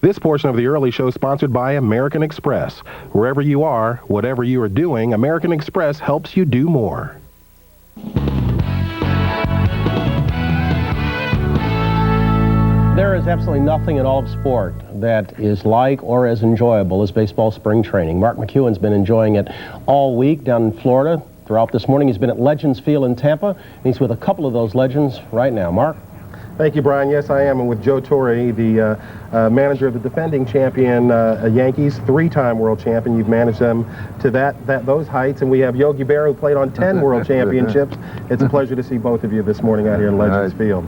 Speaker 3: This portion of the early show is sponsored by American Express. Wherever you are, whatever you are doing, American Express helps you do more.
Speaker 17: There is absolutely nothing in all of sport that is like or as enjoyable as baseball spring training. Mark McEwen's been enjoying it all week down in Florida. Throughout this morning, he's been at Legends Field in Tampa, and he's with a couple of those legends right now. Mark?
Speaker 3: Thank you, Brian. Yes, I am. And with Joe Torre, the manager of the defending champion Yankees, 3-time world champion. You've managed them to those heights. And we have Yogi Berra, who played on 10 world championships. It's a pleasure to see both of you this morning out here at Legends Field.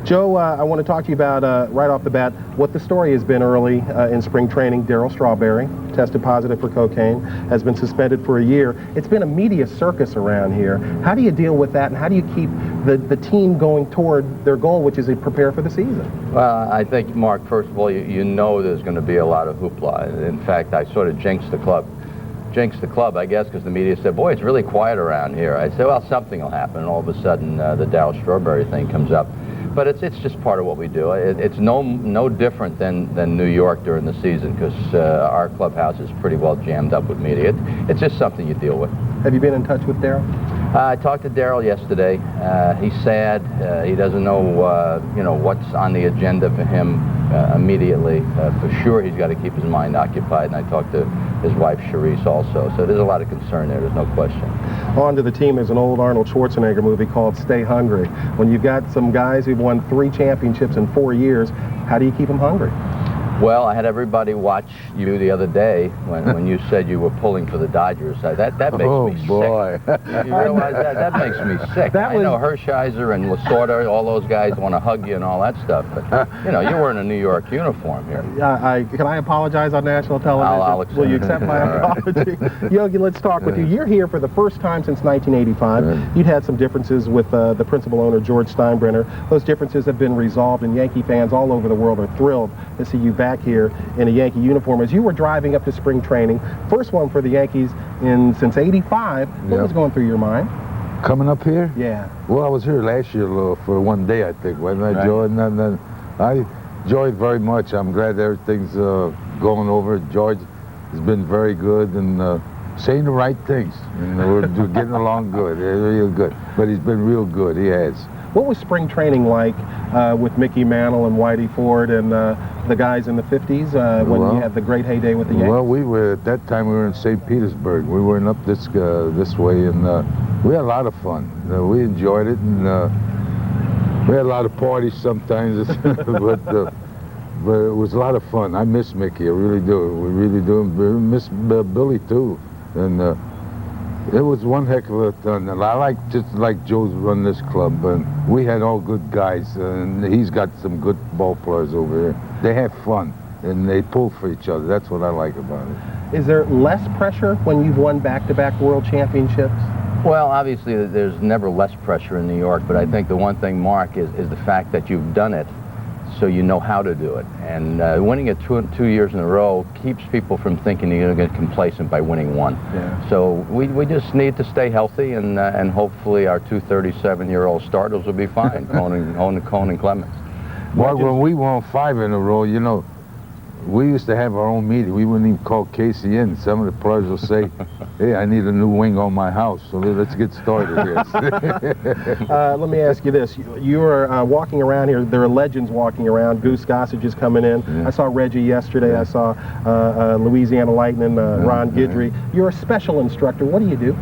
Speaker 3: Joe, I want to talk to you about, right off the bat, what the story has been early in spring training. Darryl Strawberry tested positive for cocaine, has been suspended for a year. It's been a media circus around here. How do you deal with that, and how do you keep the team going toward their goal, which is to prepare for the season?
Speaker 18: Well, I think, Mark, first of all, you know there's going to be a lot of hoopla. In fact, I sort of jinxed the club, I guess, because the media said, boy, it's really quiet around here. I said, well, something will happen, and all of a sudden the Darryl Strawberry thing comes up. But it's just part of what we do. It's no different than New York during the season, because our clubhouse is pretty well jammed up with media. It's just something you deal with.
Speaker 3: Have you been in touch with Darryl?
Speaker 18: I talked to Darryl yesterday. He's sad. He doesn't know, what's on the agenda for him immediately. For sure, he's got to keep his mind occupied. And I talked to his wife, Charisse, also. So there's a lot of concern there. There's no question.
Speaker 3: On to the team, there's an old Arnold Schwarzenegger movie called Stay Hungry. When you've got some guys who've won 3 championships in 4 years, how do you keep them hungry?
Speaker 18: Well, I had everybody watch you the other day when you said you were pulling for the Dodgers. That makes me sick.
Speaker 20: Boy.
Speaker 18: You realize that makes me sick. I know Hershiser and Lasorda, all those guys want to hug you and all that stuff, but you're wearing a New York uniform here.
Speaker 3: Can I apologize on national television?
Speaker 18: I'll accept.
Speaker 3: Will you accept my apology? Yogi, let's talk with you. You're here for the first time since 1985. You'd had some differences with the principal owner, George Steinbrenner. Those differences have been resolved, and Yankee fans all over the world are thrilled to see you back here in a Yankee uniform. As you were driving up to spring training, first one for the Yankees since '85, what was going through your mind?
Speaker 20: Coming up here?
Speaker 3: Yeah.
Speaker 20: Well, I was here last year for one day, I think, wasn't I, Joe? And I enjoyed very much. I'm glad everything's going over. George has been very good and saying the right things. We're getting along good, real good. But he's been real good, he has.
Speaker 3: What was spring training like with Mickey Mantle and Whitey Ford and the guys in the 50s when you had the great heyday with the Yankees?
Speaker 20: Well, at that time we were in St. Petersburg. We weren't up this way, and we had a lot of fun. We enjoyed it, and we had a lot of parties sometimes, but it was a lot of fun. I miss Mickey, I really do. We really do. We miss Billy too, and it was one heck of a fun. I just like Joe's run this club, and we had all good guys, and he's got some good ball players over here. They have fun, and they pull for each other. That's what I like about it.
Speaker 3: Is there less pressure when you've won back-to-back world championships?
Speaker 18: Well, obviously, there's never less pressure in New York, but I think the one thing, Mark, is the fact that you've done it, so you know how to do it. And winning it two years in a row keeps people from thinking you're going to get complacent by winning one.
Speaker 3: Yeah.
Speaker 18: So we just need to stay healthy, and hopefully our two 37-year-old starters will be fine, Cohn and Clemens.
Speaker 20: Mark, when we won 5 in a row, you know, we used to have our own meeting. We wouldn't even call Casey in. Some of the players will say, hey, I need a new wing on my house, so let's get started here.
Speaker 3: Let me ask you this. You are walking around here. There are legends walking around. Goose Gossage is coming in. Yeah. I saw Reggie yesterday. Yeah. I saw Louisiana Lightning, Ron Guidry. You're a special instructor. What do you do?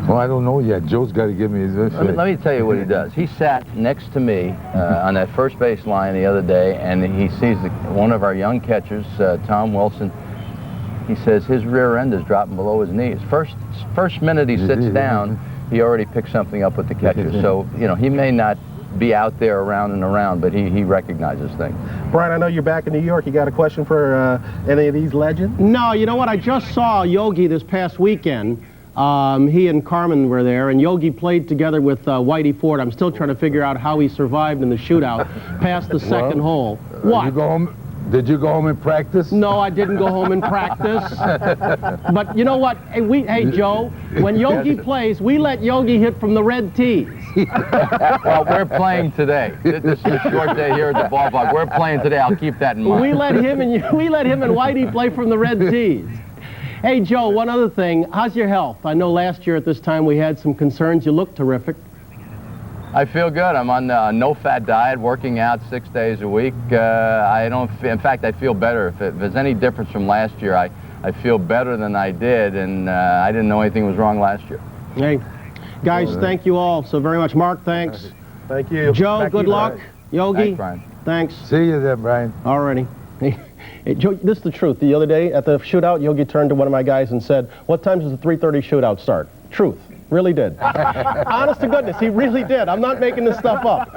Speaker 20: Well, I don't know yet. Joe's got to give me his
Speaker 18: Let me tell you what he does. He sat next to me on that first base line the other day, and he sees one of our young catchers, Tom Wilson. He says his rear end is dropping below his knees. First minute he sits down, he already picks something up with the catcher. So, you know, he may not be out there around and around, but he recognizes things.
Speaker 3: Brian, I know you're back in New York. You got a question for any of these legends?
Speaker 17: No, you know what? I just saw Yogi this past weekend. He and Carmen were there, and Yogi played together with Whitey Ford. I'm still trying to figure out how he survived in the shootout past the second hole. What?
Speaker 20: Did you go home and practice?
Speaker 17: No, I didn't go home and practice. But you know what? Hey, Joe, when Yogi plays, we let Yogi hit from the red tees.
Speaker 18: Well, we're playing today. This is a short day here at the ballpark. We're playing today. I'll keep that in mind.
Speaker 17: We let him and Whitey play from the red tees. Hey, Joe, one other thing. How's your health? I know last year at this time we had some concerns. You look terrific.
Speaker 18: I feel good. I'm on a no-fat diet, working out 6 days a week. In fact, I feel better. If there's any difference from last year, I feel better than I did, and I didn't know anything was wrong last year.
Speaker 17: Hey, guys, thank you all so very much. Mark, thanks.
Speaker 3: Thank you.
Speaker 17: Joe, good luck.
Speaker 3: Brian.
Speaker 17: Yogi,
Speaker 18: thanks, Brian.
Speaker 17: Thanks.
Speaker 20: See you then, Brian.
Speaker 17: All righty. Hey, Joe, this is the truth. The other day at the shootout, Yogi turned to one of my guys and said, what time does the 3:30 shootout start? Truth. Really did. Honest to goodness, he really did. I'm not making this stuff up.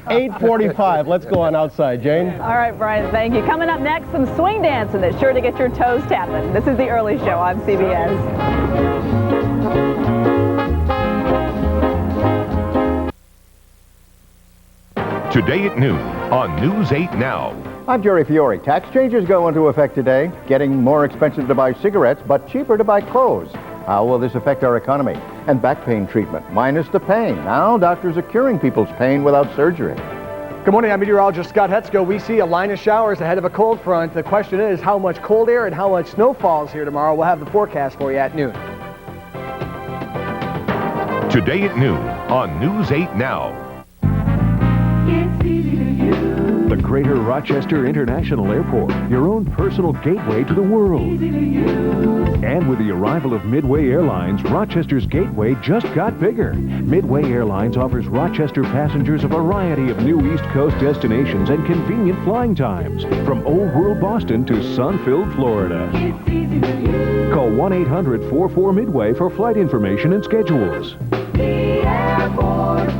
Speaker 17: 8:45. Let's go on outside. Jane?
Speaker 19: All right, Brian, thank you. Coming up next, some swing dancing that's sure to get your toes tapping. This is The Early Show on CBS.
Speaker 33: Today at noon on News 8 Now.
Speaker 1: I'm Jerry Fiore. Tax changes go into effect today, getting more expensive to buy cigarettes, but cheaper to buy clothes. How will this affect our economy? And back pain treatment, minus the pain. Now doctors are curing people's pain without surgery.
Speaker 35: Good morning, I'm meteorologist Scott Hetzko. We see a line of showers ahead of a cold front. The question is how much cold air and how much snow falls here tomorrow. We'll have the forecast for you at noon.
Speaker 33: Today at noon on News 8 Now.
Speaker 5: The Greater Rochester International Airport, your own personal gateway to the world. And with the arrival of Midway Airlines, Rochester's gateway just got bigger. Midway Airlines offers Rochester passengers a variety of new East Coast destinations and convenient flying times, from Old World Boston to sun-filled Florida. Call 1-800-44-MIDWAY for flight information and schedules.
Speaker 2: The airport.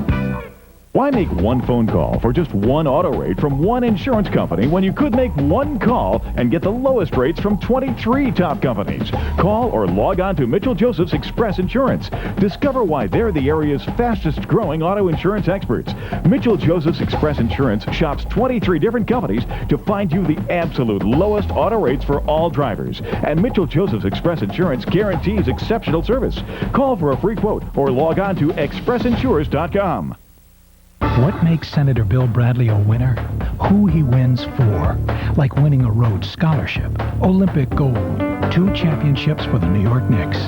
Speaker 33: Why make one phone call for just one auto rate from one insurance company when you could make one call and get the lowest rates from 23 top companies? Call or log on to Mitchell Joseph's Express Insurance. Discover why they're the area's fastest growing auto insurance experts. Mitchell Joseph's Express Insurance shops 23 different companies to find you the absolute lowest auto rates for all drivers. And Mitchell Joseph's Express Insurance guarantees exceptional service. Call for a free quote or log on to expressinsurers.com.
Speaker 21: What makes Senator Bill Bradley a winner? Who he wins for. Like winning a Rhodes Scholarship, Olympic gold, 2 championships for the New York Knicks.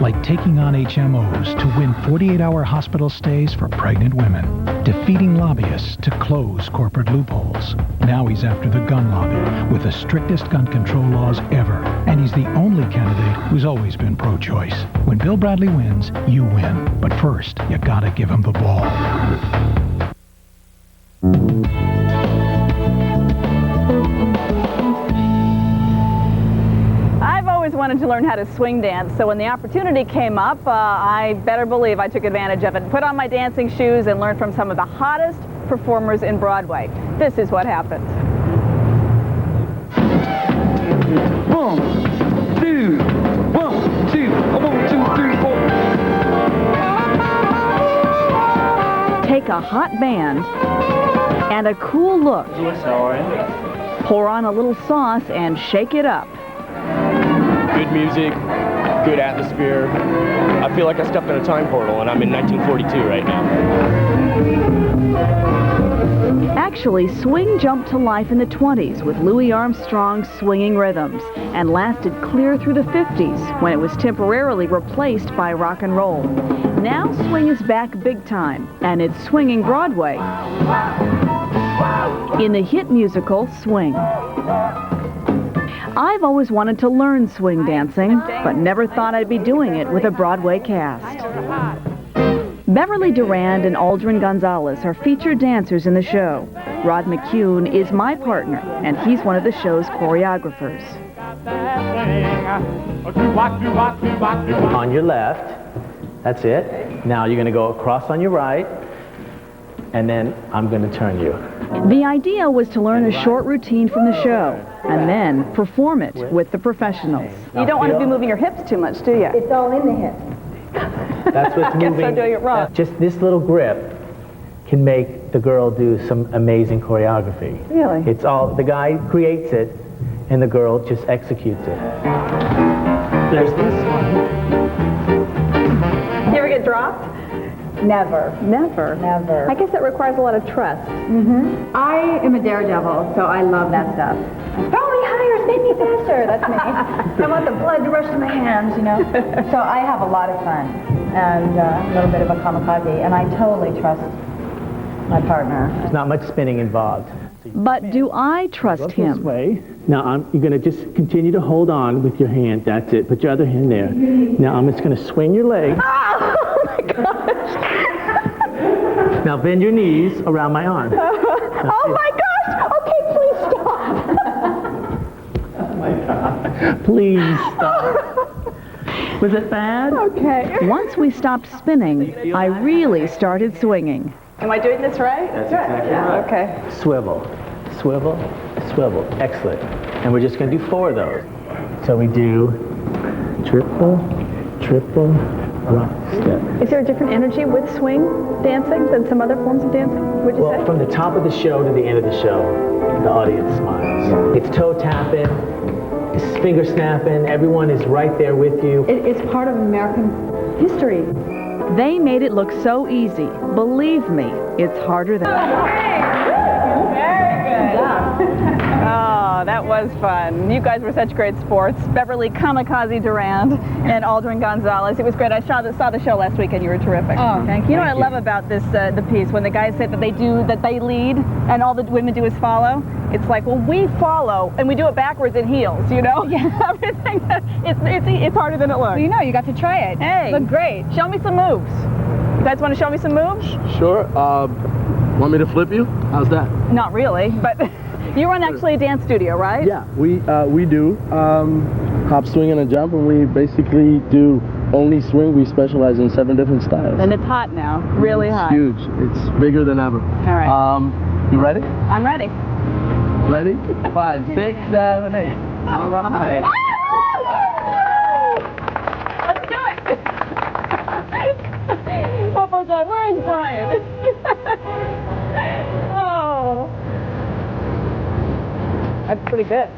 Speaker 21: Like taking on HMOs to win 48-hour hospital stays for pregnant women. Defeating lobbyists to close corporate loopholes. Now he's after the gun lobby with the strictest gun control laws ever. And he's the only candidate who's always been pro-choice. When Bill Bradley wins, you win. But first, you gotta give him the ball.
Speaker 19: I've always wanted to learn how to swing dance, so when the opportunity came up, I better believe I took advantage of it. Put on my dancing shoes and learned from some of the hottest performers in Broadway. This is what happened.
Speaker 2: 1, 2, 1, 2, 1, 2, 3, 4.
Speaker 19: Take a hot band and a cool look. Pour on a little sauce and shake it up.
Speaker 11: Good music, good atmosphere. I feel like I stepped in a time portal and I'm in 1942 right now.
Speaker 19: Actually, swing jumped to life in the 20s with Louis Armstrong's swinging rhythms and lasted clear through the 50s when it was temporarily replaced by rock and roll. Now swing is back big time, and it's swinging Broadway in the hit musical Swing. I've always wanted to learn swing dancing, but never thought I'd be doing it with a Broadway cast. Beverly Durand and Aldrin Gonzalez are featured dancers in the show. Rod McCune is my partner, and he's one of the show's choreographers.
Speaker 4: On your left, that's it. Now you're going to go across on your right, and then I'm going to turn you.
Speaker 19: The idea was to learn a short routine from the show, and then perform it with the professionals. You don't want to be moving your hips too much, do you? It's all in the hips.
Speaker 4: That's what's moving.
Speaker 19: Guess I'm doing it wrong.
Speaker 4: Just this little grip can make the girl do some amazing choreography.
Speaker 19: Really?
Speaker 4: It's all, the guy creates it, and the girl just executes it. There's this one.
Speaker 19: You ever get dropped? Never. Never? Never. I guess it requires a lot of trust.
Speaker 6: I am a daredevil, so I love that stuff. Throw me higher, spin me faster. That's me. I want the blood to rush to my hands, you know. So I have a lot of fun and a little bit of a kamikaze, and I totally trust my partner.
Speaker 4: There's not much spinning involved.
Speaker 19: But do I trust him?
Speaker 4: This way. Now you're going to just continue to hold on with your hand. That's it. Put your other hand there. Now I'm just going to swing your leg.
Speaker 19: Oh my gosh!
Speaker 4: Now bend your knees around my arm.
Speaker 19: Oh my gosh! Okay, please stop.
Speaker 4: Oh my God. Please stop. Was it bad?
Speaker 19: Okay. Once we stopped spinning, I really started swinging. Am I doing this right?
Speaker 4: That's exactly right.
Speaker 19: Okay.
Speaker 4: Swivel, swivel, swivel. Excellent. And we're just going to do 4 of those. So we do triple, triple, rock, step.
Speaker 19: Is there a different energy with swing dancing than some other forms of dancing, would you say?
Speaker 4: Well, from the top of the show to the end of the show, the audience smiles. It's toe tapping, it's finger snapping, everyone is right there with you.
Speaker 6: It's part of American history.
Speaker 19: They made it look so easy. Believe me, it's harder than Very good. Oh, that was fun. You guys were such great sports. Beverly Kamikaze Durand and Aldrin Gonzalez. It was great. I saw the show last week and you were terrific.
Speaker 6: Oh, thank you.
Speaker 19: You know what I love about this the piece, when the guys say that they lead and all the women do is follow. It's like, well, we follow and we do it backwards in heels, you know? Yeah. Everything. It's harder than it looks.
Speaker 6: Well, you know, you got to try it.
Speaker 19: Hey,
Speaker 6: look great.
Speaker 19: Show me some moves. You guys want to show me some moves?
Speaker 11: Sure. Want me to flip you? How's that?
Speaker 19: Not really, but you run actually a dance studio, right?
Speaker 11: Yeah, we do. Hop, swing, and a jump, and we basically do only swing. We specialize in 7 different styles.
Speaker 19: And it's hot now, really hot.
Speaker 11: Huge. It's bigger than ever.
Speaker 19: All right.
Speaker 11: You ready?
Speaker 19: I'm ready.
Speaker 11: Ready? 5, 6, 7, 8. All right.
Speaker 19: Let's do it. What was I? Where's Brian? Oh. That's pretty good.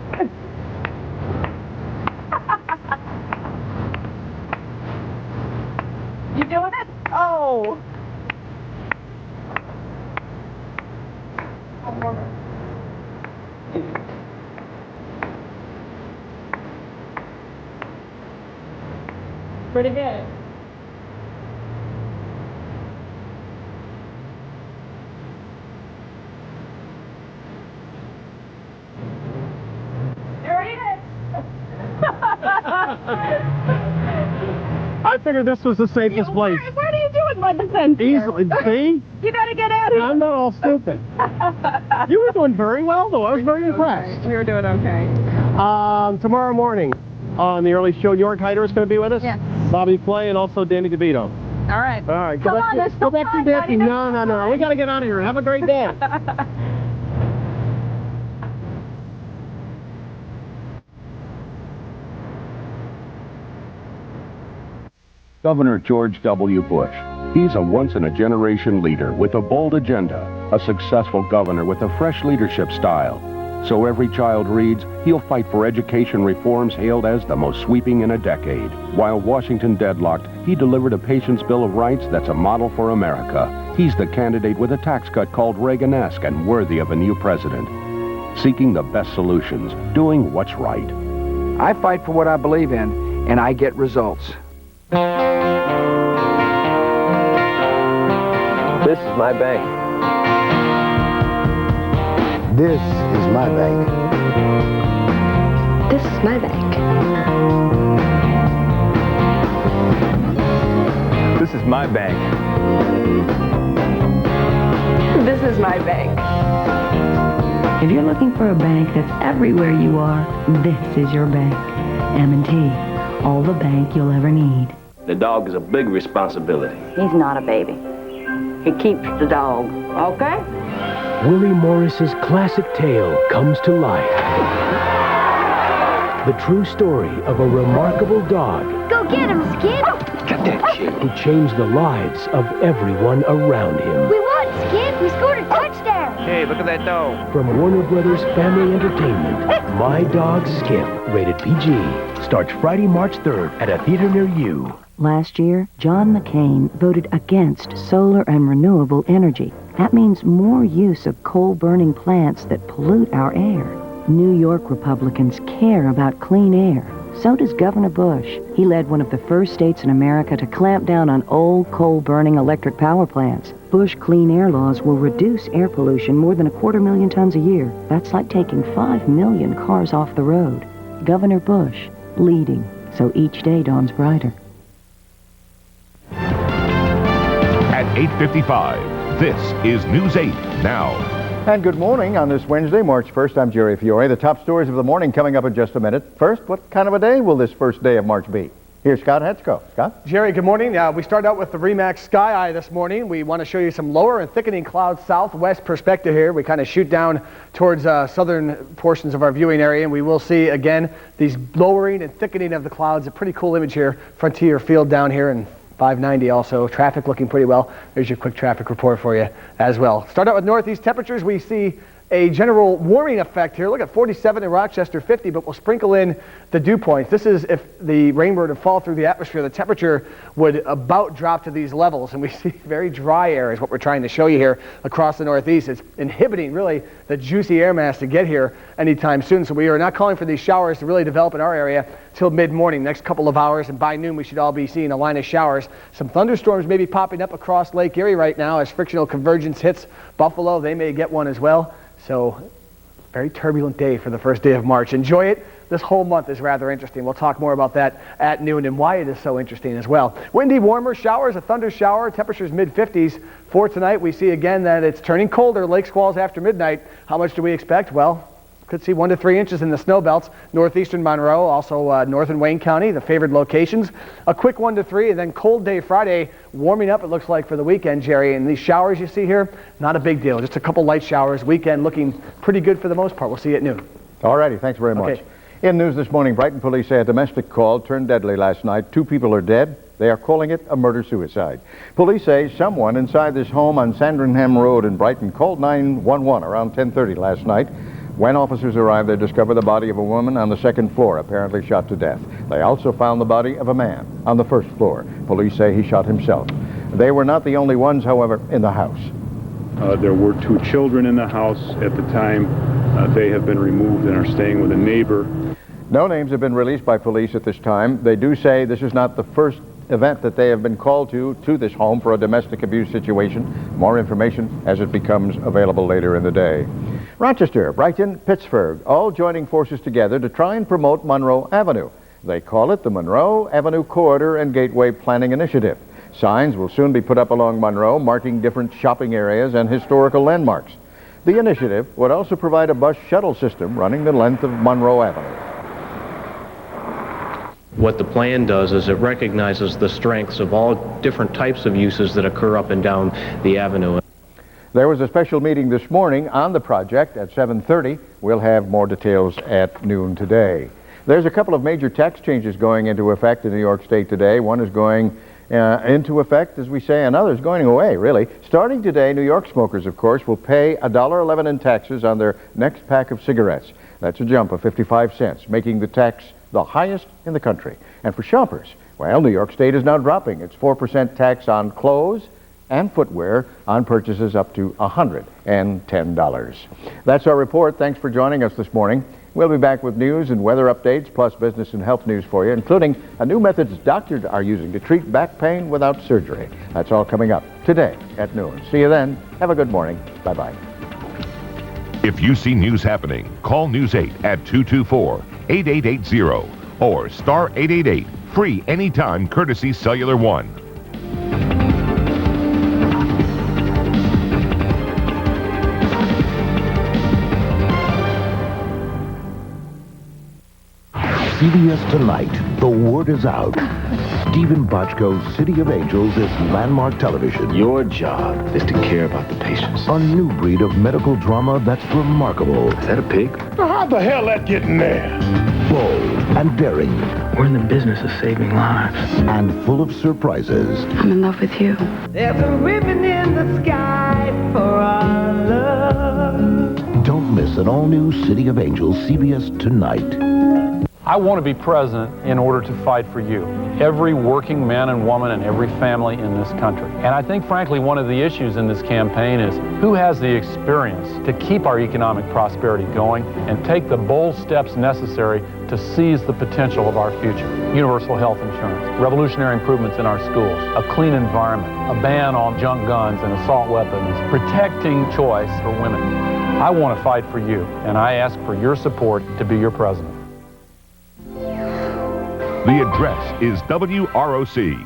Speaker 19: You doing it? Oh. One more.
Speaker 6: pretty good. There he is.
Speaker 3: I figured this was the safest place.
Speaker 6: What are you doing by the fence?
Speaker 3: Easily, see?
Speaker 6: You gotta get out of here.
Speaker 3: I'm not all stupid. You were doing very well, though. I was very impressed.
Speaker 6: We were doing okay.
Speaker 3: Tomorrow morning on the early show, York Hyder is going to be with us.
Speaker 6: Yes.
Speaker 3: Bobby Clay and also Danny DeVito.
Speaker 6: All right.
Speaker 3: All right.
Speaker 6: Come on, there's
Speaker 3: Go back to
Speaker 6: time,
Speaker 3: dancing.
Speaker 6: buddy.
Speaker 3: No. We got to get out of here. Have a great day.
Speaker 7: Governor George W. Bush. He's a once-in-a-generation leader with a bold agenda, a successful governor with a fresh leadership style. So every child reads, he'll fight for education reforms hailed as the most sweeping in a decade. While Washington deadlocked, he delivered a Patient's Bill of Rights that's a model for America. He's the candidate with a tax cut called Reagan-esque and worthy of a new president. Seeking the best solutions, doing what's right.
Speaker 8: I fight for what I believe in, and I get results.
Speaker 10: This is my bank.
Speaker 22: This is my bank.
Speaker 13: This is my bank.
Speaker 10: This is my bank.
Speaker 13: This is my bank. If you're looking for a bank that's everywhere you are, this is your bank. M&T, all the bank you'll ever need.
Speaker 10: The dog is a big responsibility.
Speaker 13: He's not a baby. He keeps the dog, okay?
Speaker 23: Willie Morris's classic tale comes to life. The true story of a remarkable dog
Speaker 24: Go get him, Skip.
Speaker 10: Got that shit.
Speaker 23: who changed the lives of everyone around him.
Speaker 24: We won, Skip. We scored a touchdown.
Speaker 10: Hey, look at that dog.
Speaker 23: From Warner Brothers Family Entertainment, My Dog Skip, rated PG, starts Friday, March 3rd at a theater near you.
Speaker 13: Last year, John McCain voted against solar and renewable energy. That means more use of coal-burning plants that pollute our air. New York Republicans care about clean air. So does Governor Bush. He led one of the first states in America to clamp down on old coal-burning electric power plants. Bush clean air laws will reduce air pollution more than 250,000 tons a year. That's like taking 5 million cars off the road. Governor Bush, leading, so each day dawns brighter.
Speaker 24: At 8:55, this is News 8 Now.
Speaker 1: And good morning on this Wednesday, March 1st. I'm Jerry Fiore. The top stories of the morning coming up in just a minute. First, what kind of a day will this first day of March be? Here's Scott Hetzko. Scott?
Speaker 35: Jerry, good morning. We start out with the RE/MAX Sky Eye this morning. We want to show you some lower and thickening clouds southwest perspective here. We kind of shoot down towards southern portions of our viewing area, and we will see, again, these lowering and thickening of the clouds. A pretty cool image here. Frontier Field down here in 590 also. Traffic looking pretty well. There's your quick traffic report for you as well. Start out with northeast temperatures. We see a general warming effect here. Look at 47 in Rochester, 50, but we'll sprinkle in the dew points. This is if the rain were to fall through the atmosphere, the temperature would about drop to these levels, and we see very dry air is what we're trying to show you here across the northeast. It's inhibiting really the juicy air mass to get here anytime soon, so we are not calling for these showers to really develop in our area till mid-morning, next couple of hours, and by noon we should all be seeing a line of showers. Some thunderstorms may be popping up across Lake Erie right now as frictional convergence hits Buffalo. They may get one as well. So, very turbulent day for the first day of March. Enjoy it. This whole month is rather interesting. We'll talk more about that at noon and why it is so interesting as well. Windy, warmer showers, a thunder shower, temperatures mid-50s. For tonight, we see again that it's turning colder, lake squalls after midnight. How much do we expect? Well, could see 1 to 3 inches in the snow belts, northeastern Monroe, also northern Wayne County, the favored locations. A quick 1 to 3, and then cold day Friday, warming up it looks like for the weekend, Jerry. And these showers you see here, not a big deal, just a couple light showers. Weekend looking pretty good for the most part. We'll see you at noon.
Speaker 1: All righty, thanks very much.
Speaker 35: Okay.
Speaker 1: In news this morning, Brighton police say a domestic call turned deadly last night. 2 people are dead. They are calling it a murder-suicide. Police say someone inside this home on Sandringham Road in Brighton called 911 around 10:30 last night. When officers arrived, they discovered the body of a woman on the second floor, apparently shot to death. They also found the body of a man on the first floor. Police say he shot himself. They were not the only ones, however, in the house.
Speaker 25: There were 2 children in the house at the time. They have been removed and are staying with a neighbor.
Speaker 1: No names have been released by police at this time. They do say this is not the first event that they have been called to this home for a domestic abuse situation. More information as it becomes available later in the day. Rochester, Brighton, Pittsburgh, all joining forces together to try and promote Monroe Avenue. They call it the Monroe Avenue Corridor and Gateway Planning Initiative. Signs will soon be put up along Monroe, marking different shopping areas and historical landmarks. The initiative would also provide a bus shuttle system running the length of Monroe Avenue.
Speaker 9: What the plan does is it recognizes the strengths of all different types of uses that occur up and down the avenue.
Speaker 1: There was a special meeting this morning on the project at 7:30. We'll have more details at noon today. There's a couple of major tax changes going into effect in New York State today. One is going into effect, as we say, another is going away, really. Starting today, New York smokers, of course, will pay $1.11 in taxes on their next pack of cigarettes. That's a jump of 55 cents, making the tax the highest in the country. And for shoppers, well, New York State is now dropping its 4% tax on clothes and footwear on purchases up to $110. That's our report. Thanks for joining us this morning. We'll be back with news and weather updates, plus business and health news for you, including a new methods doctors are using to treat back pain without surgery. That's all coming up today at noon. See you then. Have a good morning. Bye-bye.
Speaker 24: If you see news happening, call News 8 at 224-8880 or star 888, free anytime, courtesy Cellular One.
Speaker 23: CBS Tonight, the word is out. Stephen Bochco's City of Angels is landmark television. Your job is to care about the patients. A new breed of medical drama that's remarkable. Is that a pig?
Speaker 25: How the hell that get in there?
Speaker 23: Bold and daring.
Speaker 12: We're in the business of saving lives.
Speaker 23: And full of surprises.
Speaker 12: I'm in love with you.
Speaker 14: There's a ribbon in the sky for our love.
Speaker 23: Don't miss an all-new City of Angels, CBS Tonight.
Speaker 15: I want to be president in order to fight for you, every working man and woman and every family in this country. And I think, frankly, one of the issues in this campaign is who has the experience to keep our economic prosperity going and take the bold steps necessary to seize the potential of our future. Universal health insurance, revolutionary improvements in our schools, a clean environment, a ban on junk guns and assault weapons, protecting choice for women. I want to fight for you, and I ask for your support to be your president.
Speaker 24: The address is WROC.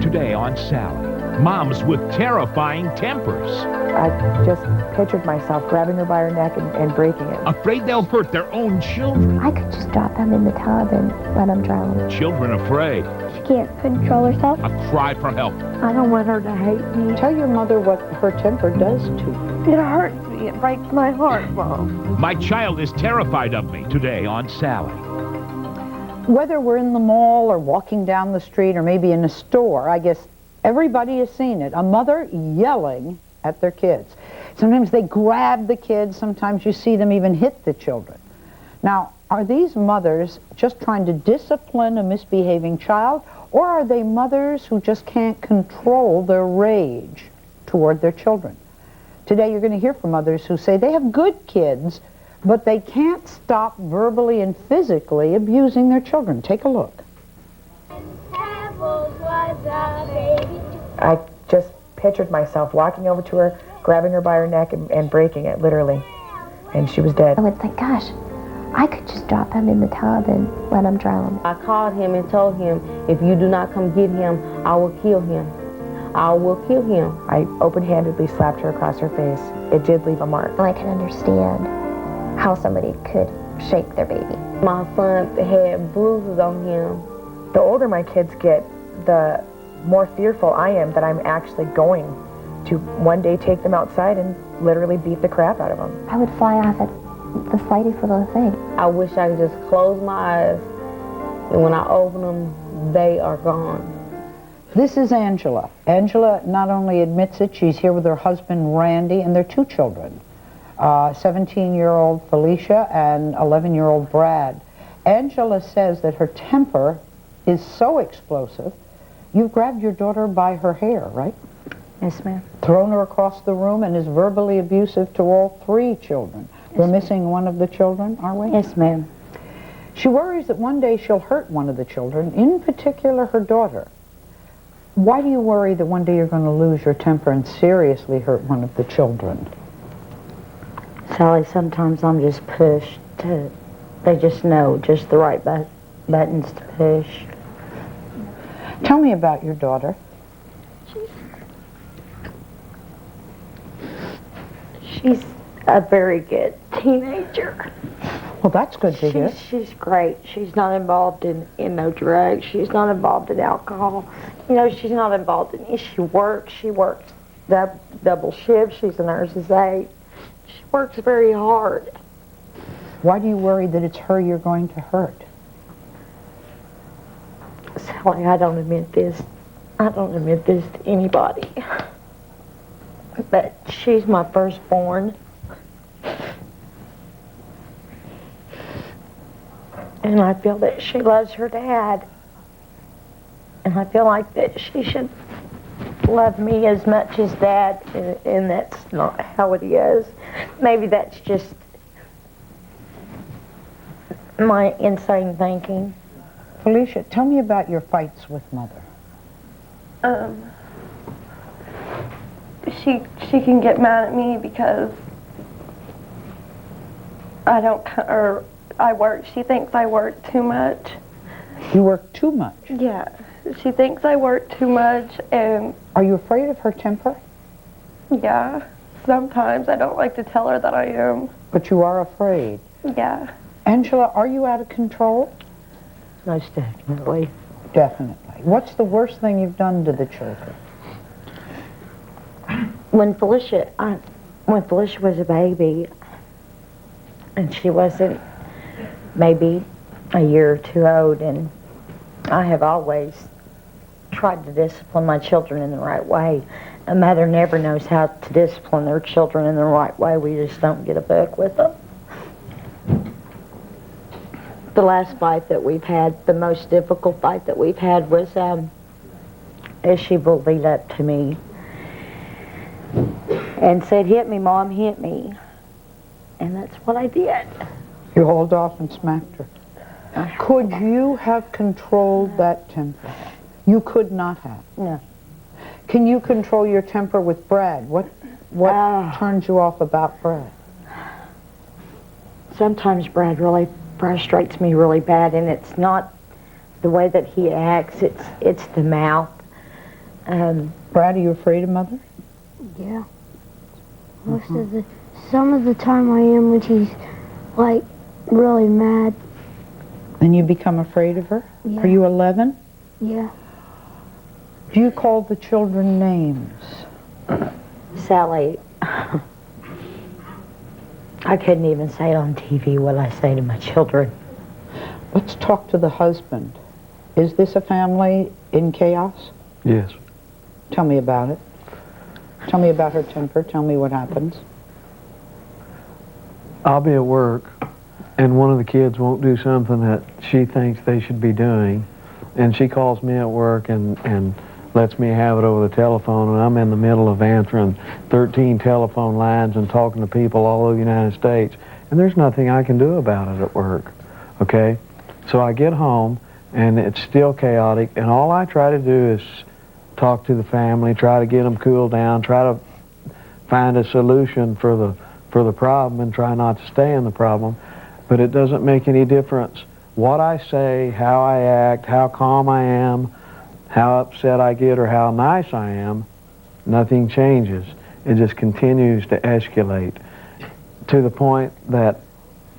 Speaker 16: Today on Sally, moms with terrifying tempers.
Speaker 18: I just pictured myself grabbing her by her neck and breaking it.
Speaker 16: Afraid they'll hurt their own children.
Speaker 20: I could just drop them in the tub and let them drown.
Speaker 16: Children afraid.
Speaker 20: She can't control herself.
Speaker 16: A cry for help.
Speaker 20: I don't want her to hate me.
Speaker 26: Tell your mother what her temper does to you.
Speaker 20: It hurts me. It breaks my heart, Mom.
Speaker 16: My child is terrified of me. Today on Sally.
Speaker 27: Whether we're in the mall or walking down the street or maybe in a store, I guess everybody has seen it. A mother yelling at their kids. Sometimes they grab the kids. Sometimes you see them even hit the children. Now, are these mothers just trying to discipline a misbehaving child, or are they mothers who just can't control their rage toward their children? Today you're going to hear from mothers who say they have good kids, but they can't stop verbally and physically abusing their children. Take a look.
Speaker 18: I just pictured myself walking over to her, grabbing her by her neck and breaking it, literally. And she was dead.
Speaker 20: I would think, gosh, I could just drop him in the tub and let him drown.
Speaker 28: I called him and told him, if you do not come get him, I will kill him. I will kill him.
Speaker 18: I open-handedly slapped her across her face. It did leave a mark.
Speaker 20: I can understand how somebody could shake their baby.
Speaker 28: My son had bruises on him.
Speaker 18: The older my kids get, the more fearful I am that I'm actually going to one day take them outside and literally beat the crap out of them.
Speaker 20: I would fly off at the slightest little thing.
Speaker 28: I wish I could just close my eyes, and when I open them, they are gone.
Speaker 27: This is Angela. Angela not only admits it, she's here with her husband Randy and their two children. 17-year-old Felicia and 11-year-old Brad. Angela says that her temper is so explosive, you've grabbed your daughter by her hair, right?
Speaker 18: Yes, ma'am.
Speaker 27: Thrown her across the room and is verbally abusive to all three children. We're missing one of the children, are we?
Speaker 18: Yes, ma'am.
Speaker 27: She worries that one day she'll hurt one of the children, in particular her daughter. Why do you worry that one day you're going to lose your temper and seriously hurt one of the children?
Speaker 2: Sally, sometimes I'm just pushed to, they just know just the right buttons to push.
Speaker 27: Tell me about your daughter.
Speaker 2: She's a very good teenager.
Speaker 27: Well, that's good to hear.
Speaker 2: She's great. She's not involved in no drugs. She's not involved in alcohol. You know, she's not involved in it. She works double shift. She's a nurse's aide. She works very hard.
Speaker 27: Why do you worry that it's her you're going to hurt?
Speaker 2: Sally, I don't admit this to anybody. But she's my firstborn. And I feel that she loves her dad. And I feel like that she should love me as much as Dad, and that's not how it is. Maybe that's just my insane thinking.
Speaker 27: Felicia, tell me about your fights with Mother.
Speaker 3: She can get mad at me because I work. She thinks I work too much.
Speaker 27: You work too much?
Speaker 3: Yeah. She thinks I work too much, and...
Speaker 27: Are you afraid of her temper?
Speaker 3: Yeah. Sometimes. I don't like to tell her that I am.
Speaker 27: But you are afraid?
Speaker 3: Yeah.
Speaker 27: Angela, are you out of control?
Speaker 2: Most definitely.
Speaker 27: Definitely. What's the worst thing you've done to the children?
Speaker 2: When Felicia was a baby, and she wasn't maybe a year or two old, and I have always tried to discipline my children in the right way. A mother never knows how to discipline their children in the right way. We just don't get a book with them. The last fight that we've had, the most difficult fight that we've had was as she bullied up to me and said, "Hit me, Mom, hit me." And that's what I did.
Speaker 27: You hauled off and smacked her. Could you have controlled that temper? You could not have.
Speaker 2: No.
Speaker 27: Can you control your temper with Brad? What turns you off about Brad?
Speaker 2: Sometimes Brad really frustrates me really bad, and it's not the way that he acts, it's the mouth.
Speaker 27: Brad, are you afraid of Mother?
Speaker 20: Yeah. Some of the time I am when she's like really mad.
Speaker 27: And you become afraid of her?
Speaker 20: Yeah.
Speaker 27: Are you 11?
Speaker 20: Yeah.
Speaker 27: Do you call the children names?
Speaker 2: Sally, I couldn't even say on TV what I say to my children.
Speaker 27: Let's talk to the husband. Is this a family in chaos?
Speaker 4: Yes.
Speaker 27: Tell me about it. Tell me about her temper. Tell me what happens.
Speaker 4: I'll be at work, and one of the kids won't do something that she thinks they should be doing, and she calls me at work and lets me have it over the telephone, and I'm in the middle of answering 13 telephone lines and talking to people all over the United States, and there's nothing I can do about it at work, okay? So I get home, and it's still chaotic, and all I try to do is talk to the family, try to get them cooled down, try to find a solution for the problem and try not to stay in the problem, but it doesn't make any difference what I say, how I act, how calm I am, how upset I get, or how nice I am. Nothing changes. It just continues to escalate to the point that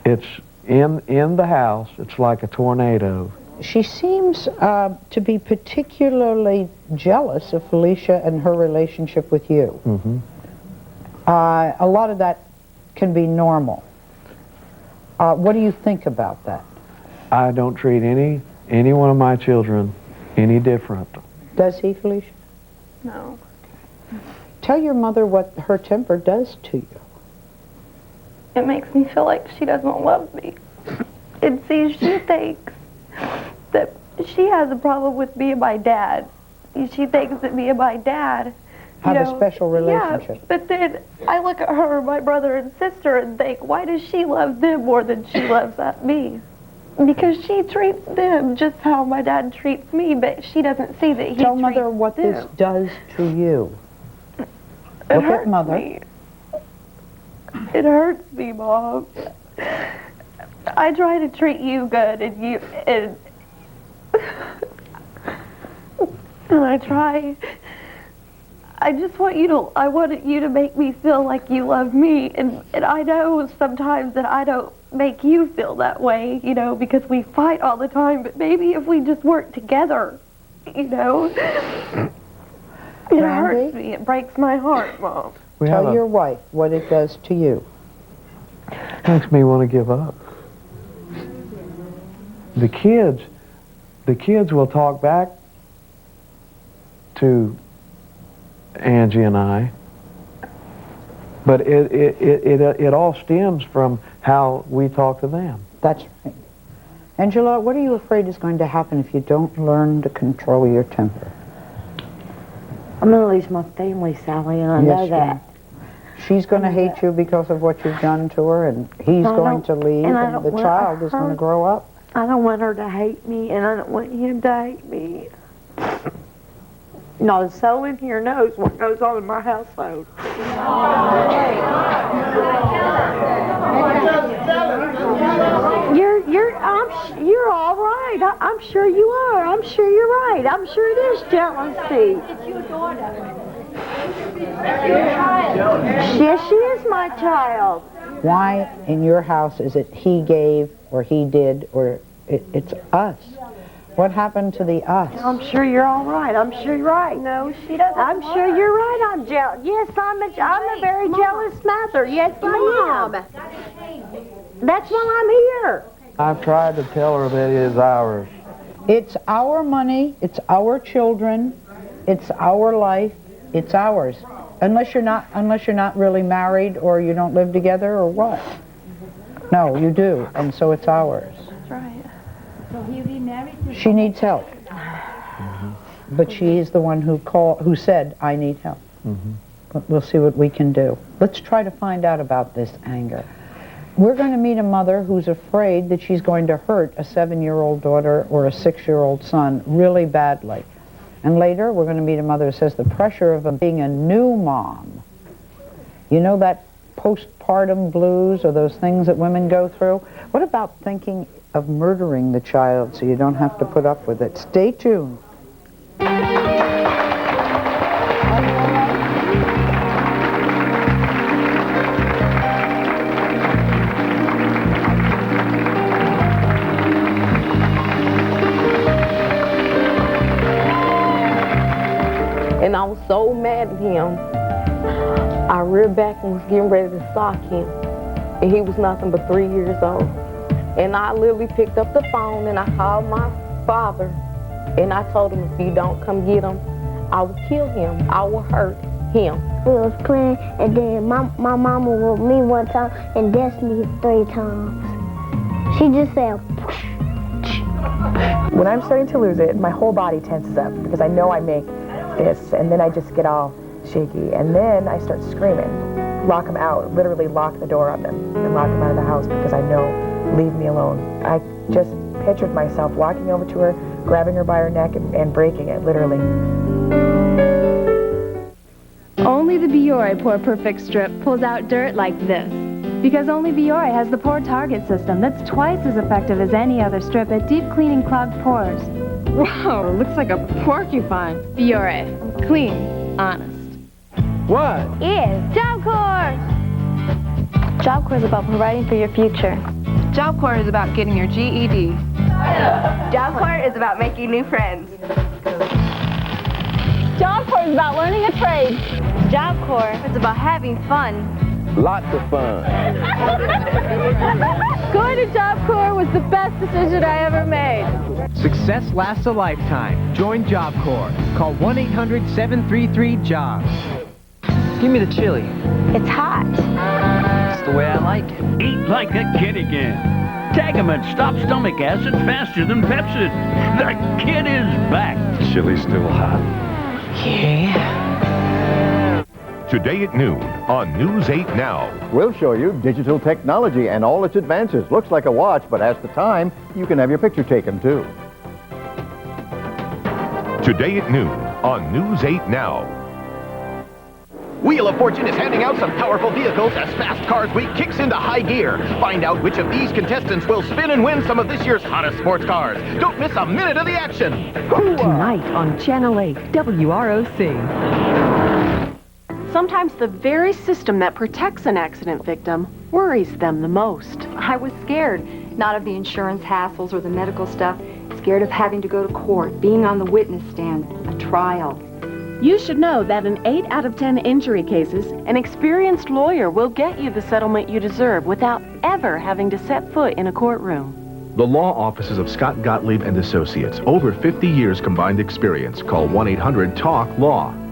Speaker 4: it's in the house, it's like a tornado.
Speaker 27: She seems to be particularly jealous of Felicia and her relationship with you.
Speaker 4: Mm-hmm.
Speaker 27: A lot of that can be normal. What do you think about that?
Speaker 4: I don't treat any one of my children any different.
Speaker 27: Does he, Felicia?
Speaker 3: No.
Speaker 27: Tell your mother what her temper does to you.
Speaker 3: It makes me feel like she doesn't love me. And see, she thinks that she has a problem with me and my dad. She thinks that me and my dad
Speaker 27: have a special relationship.
Speaker 3: Yeah, but then I look at her, my brother and sister, and think, why does she love them more than she loves me? Because she treats them just how my dad treats me, but she doesn't see that he
Speaker 27: Tell
Speaker 3: treats
Speaker 27: Mother what
Speaker 3: them.
Speaker 27: this does to you.
Speaker 3: It
Speaker 27: Look
Speaker 3: hurts
Speaker 27: at Mother.
Speaker 3: me. It hurts me, Mom. I try to treat you good, and I try. I just want you to. I wanted you to make me feel like you love me, and I know sometimes that I don't make you feel that way, you know, because we fight all the time. But maybe if we just work together, you know. It hurts me. It breaks my heart, Mom.
Speaker 27: Tell your wife what it does to you.
Speaker 4: Makes me want to give up. The kids will talk back to Angie and I, but it all stems from how we talk to them.
Speaker 27: That's right. Angela, what are you afraid is going to happen if you don't learn to control your temper?
Speaker 2: I'm going to lose my family, Sally, and I know that.
Speaker 27: She's going to hate you because of what you've done to her, and he's going to leave, and the child is going to grow up.
Speaker 2: I don't want her to hate me, and I don't want him to hate me. Not a soul in here knows what goes on in my household. You're all right. I'm sure you are. I'm sure you're right. I'm sure it is jealousy. It's your daughter. Yes, she is my child.
Speaker 27: Why in your house is it he gave or he did or it's us? What happened to the us?
Speaker 2: I'm sure you're all right. I'm sure you're right.
Speaker 3: No, she doesn't.
Speaker 2: I'm sure you're right. I'm jealous. Yes, I'm a very jealous mother. Yes, I am. That's why I'm here.
Speaker 4: I've tried to tell her that it is ours.
Speaker 27: It's our money. It's our children. It's our life. It's ours. Unless you're not really married or you don't live together or what? No, you do, and so it's ours.
Speaker 3: That's right.
Speaker 27: So he'll be married to she needs help. But she is the one who said, I need help. But we'll see what we can do. Let's try to find out about this anger. We're going to meet a mother who's afraid that she's going to hurt a 7-year-old daughter or a 6-year-old son really badly. And later, we're going to meet a mother who says the pressure of being a new mom. You know that postpartum blues or those things that women go through? What about thinking of murdering the child so you don't have to put up with it? Stay tuned.
Speaker 28: And I was so mad at him. I reared back and was getting ready to sock him. And he was nothing but 3 years old. And I literally picked up the phone and I called my father. And I told him, if you don't come get him, I will kill him. I will hurt him.
Speaker 20: We was playing, and then my mama whooped me one time and dashed me 3 times. She just said,
Speaker 18: when I'm starting to lose it, my whole body tenses up because I know I make this, and then I just get all shaky, and then I start screaming, lock them out, literally lock the door on them and lock them out of the house because I know, leave me alone. I just pictured myself walking over to her, grabbing her by her neck and breaking it, literally.
Speaker 5: Only the Biore Pore Perfect Strip pulls out dirt like this. Because only Biore has the pore target system that's twice as effective as any other strip at deep cleaning clogged pores. Wow, looks like a porcupine. Biore, clean, honest.
Speaker 10: What?
Speaker 5: Is Job Corps!
Speaker 3: Job Corps is about providing for your future.
Speaker 5: Job Corps is about getting your GED.
Speaker 3: Job Corps is about making new friends.
Speaker 5: Job Corps is about learning a trade. Job Corps is about having fun.
Speaker 10: Lots of fun.
Speaker 5: Going to Job Corps was the best decision I ever made.
Speaker 14: Success lasts a lifetime. Join Job Corps. Call 1-800-733-JOBS.
Speaker 12: Give me the chili.
Speaker 5: It's hot.
Speaker 12: It's the way I like it.
Speaker 6: Eat like a kid again. Tagamet stops stomach acid faster than Pepsid. The kid is back.
Speaker 7: Chili's still hot.
Speaker 12: Yeah.
Speaker 24: Today at noon on News 8 Now.
Speaker 1: We'll show you digital technology and all its advances. Looks like a watch, but has the time. You can have your picture taken, too.
Speaker 24: Today at noon on News 8 Now.
Speaker 7: Wheel of Fortune is handing out some powerful vehicles as Fast Cars Week kicks into high gear. Find out which of these contestants will spin and win some of this year's hottest sports cars. Don't miss a minute of the action.
Speaker 8: Tonight on Channel 8, WROC.
Speaker 11: Sometimes the very system that protects an accident victim worries them the most.
Speaker 13: I was scared, not of the insurance hassles or the medical stuff, scared of having to go to court, being on the witness stand, a trial.
Speaker 11: You should know that in 8 out of 10 injury cases, an experienced lawyer will get you the settlement you deserve without ever having to set foot in a courtroom.
Speaker 17: The law offices of Scott Gottlieb and Associates. Over 50 years combined experience. Call 1-800-TALK-LAW.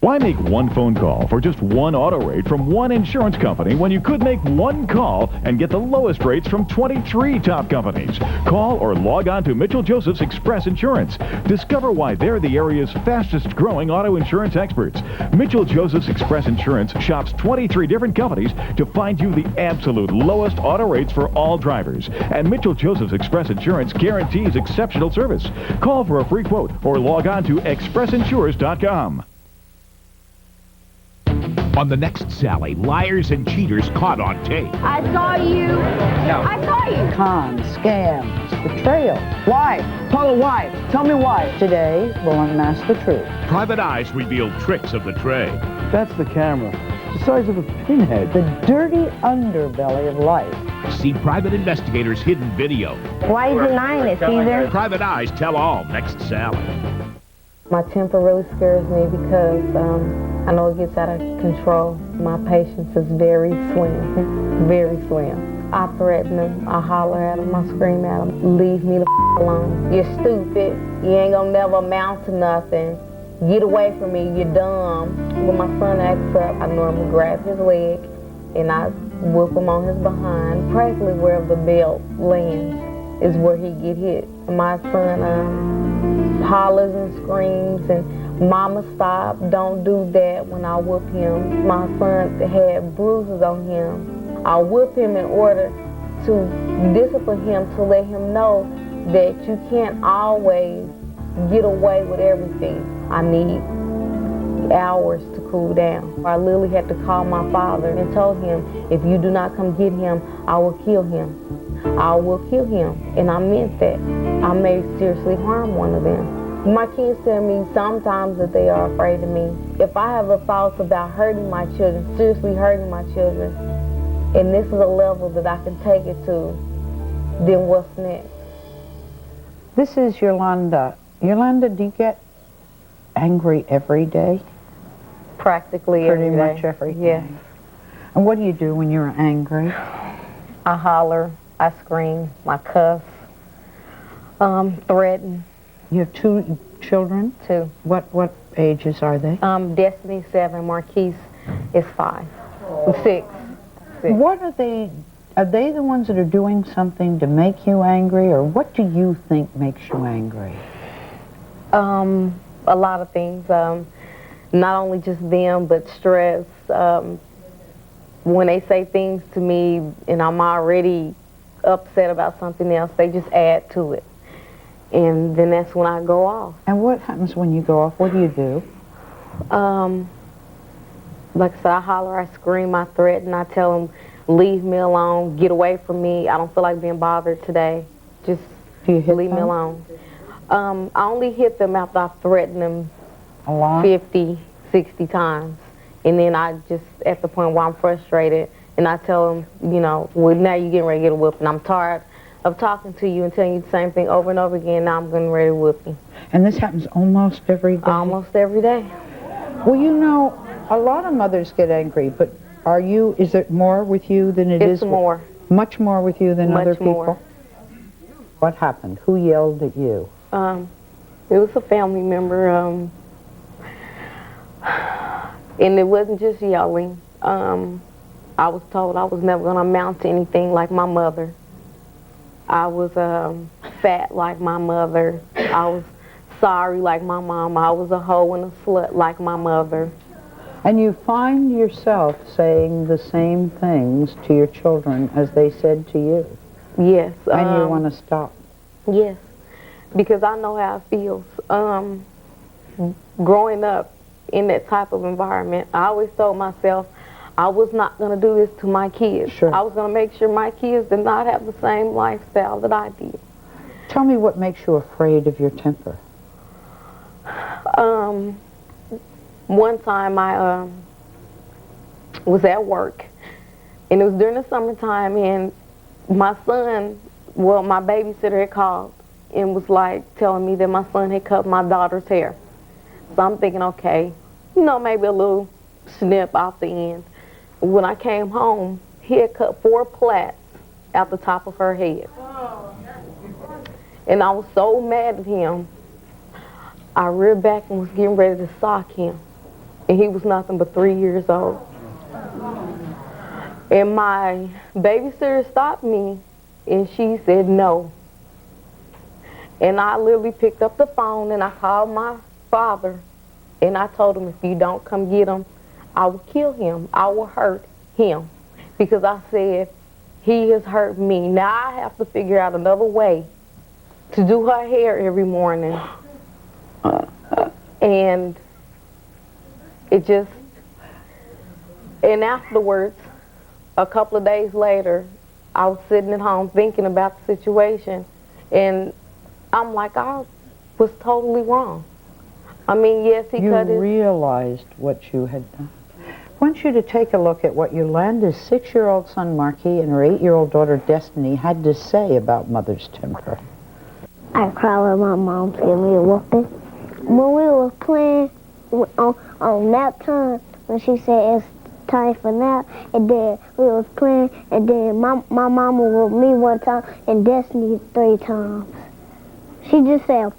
Speaker 16: Why make one phone call for just one auto rate from one insurance company when you could make one call and get the lowest rates from 23 top companies? Call or log on to Mitchell Joseph's Express Insurance. Discover why they're the area's fastest growing auto insurance experts. Mitchell Joseph's Express Insurance shops 23 different companies to find you the absolute lowest auto rates for all drivers. And Mitchell Joseph's Express Insurance guarantees exceptional service. Call for a free quote or log on to expressinsurers.com. On the next Sally, liars and cheaters caught on tape.
Speaker 27: I saw you.
Speaker 8: No.
Speaker 27: I saw you. Cons, scams, betrayal. Why? Paula, why? Tell me why. Today, we'll unmask the truth.
Speaker 16: Private Eyes revealed tricks of the trade.
Speaker 10: That's the camera. It's the size of a pinhead.
Speaker 27: The dirty underbelly of life.
Speaker 16: See Private Investigators' hidden video.
Speaker 28: Why are you denying it, Caesar?
Speaker 16: Private Eyes tell all next Sally.
Speaker 28: My temper really scares me because I know it gets out of control. My patience is very slim, very slim. I threaten them, I holler at them, I scream at them, leave me the alone. You're stupid, you ain't gonna never amount to nothing. Get away from me, you're dumb. When my son acts up, I normally grab his leg and I whoop him on his behind. Practically where the belt lands is where he get hit. My son hollers and screams and mama stop, don't do that when I whoop him. My son had bruises on him. I whoop him in order to discipline him, to let him know that you can't always get away with everything. I need hours to cool down. I literally had to call my father and told him, if you do not come get him, I will kill him. I will kill him. And I meant that. I may seriously harm one of them. My kids tell me sometimes that they are afraid of me. If I have a thought about hurting my children, seriously hurting my children, and this is a level that I can take it to, then what's next?
Speaker 27: This is Yolanda. Yolanda, do you get angry every day?
Speaker 28: Practically every day.
Speaker 27: Pretty much every day.
Speaker 28: Yes.
Speaker 27: And what do you do when you're angry?
Speaker 28: I holler, I scream, I cuss, threaten.
Speaker 27: You have 2 children?
Speaker 28: 2.
Speaker 27: What ages are they?
Speaker 28: Destiny 7, Marquise is 5. 6.
Speaker 27: What are they? Are they the ones that are doing something to make you angry, or what do you think makes you angry?
Speaker 28: A lot of things. Not only just them, but stress. When they say things to me and I'm already upset about something else, they just add to it. And then that's when I go off.
Speaker 27: And what happens when you go off? What do you do?
Speaker 28: Like I said, I holler, I scream, I threaten, I tell them, leave me alone, get away from me. I don't feel like being bothered today. Just leave me alone. I only hit them after I threaten them 50, 60 times. And then I just, at the point where I'm frustrated, and I tell them, you know, well, now you're getting ready to get a whooping. I'm tired of talking to you and telling you the same thing over and over again. Now I'm getting ready to whoop you.
Speaker 27: And this happens almost every day?
Speaker 28: Almost every day.
Speaker 27: Well, you know, a lot of mothers get angry, but is it more with you than it is?
Speaker 28: It's more.
Speaker 27: Much more with you than other people?
Speaker 28: More.
Speaker 27: What happened? Who yelled at you?
Speaker 28: It was a family member, and it wasn't just yelling. I was told I was never going to amount to anything like my mother. I was fat like my mother. I was sorry like my mom. I was a hoe and a slut like my mother.
Speaker 27: And you find yourself saying the same things to your children as they said to you.
Speaker 28: Yes.
Speaker 27: And you want to stop.
Speaker 28: Yes, because I know how it feels. Growing up in that type of environment, I always told myself I was not going to do this to my kids.
Speaker 27: Sure.
Speaker 28: I was going to make sure my kids did not have the same lifestyle that I did.
Speaker 27: Tell me what makes you afraid of your temper.
Speaker 28: One time I was at work, and it was during the summertime, and my son, well, my babysitter had called and was like telling me that my son had cut my daughter's hair. So I'm thinking, okay, you know, maybe a little snip off the end. When I came home, he had cut 4 plaits out the top of her head. And I was so mad at him, I reared back and was getting ready to sock him. And he was nothing but 3 years old. And my babysitter stopped me, and she said no. And I literally picked up the phone and I called my father, and I told him, if you don't come get him, I will kill him. I will hurt him. Because I said, he has hurt me. Now I have to figure out another way to do her hair every morning. And it just, and afterwards, a couple of days later, I was sitting at home thinking about the situation, and I'm like, I was totally wrong. I mean, yes, he cut his...
Speaker 27: You realized what you had done. I want you to take a look at what Yolanda's 6-year-old son, Marquis, and her 8-year-old daughter, Destiny, had to say about Mother's temper.
Speaker 20: I cried when my mom gave me a whooping. When we were playing on nap time, when she said it's time for nap, and then we was playing, and then my mama whooped me 1 time and Destiny 3 times. She just said,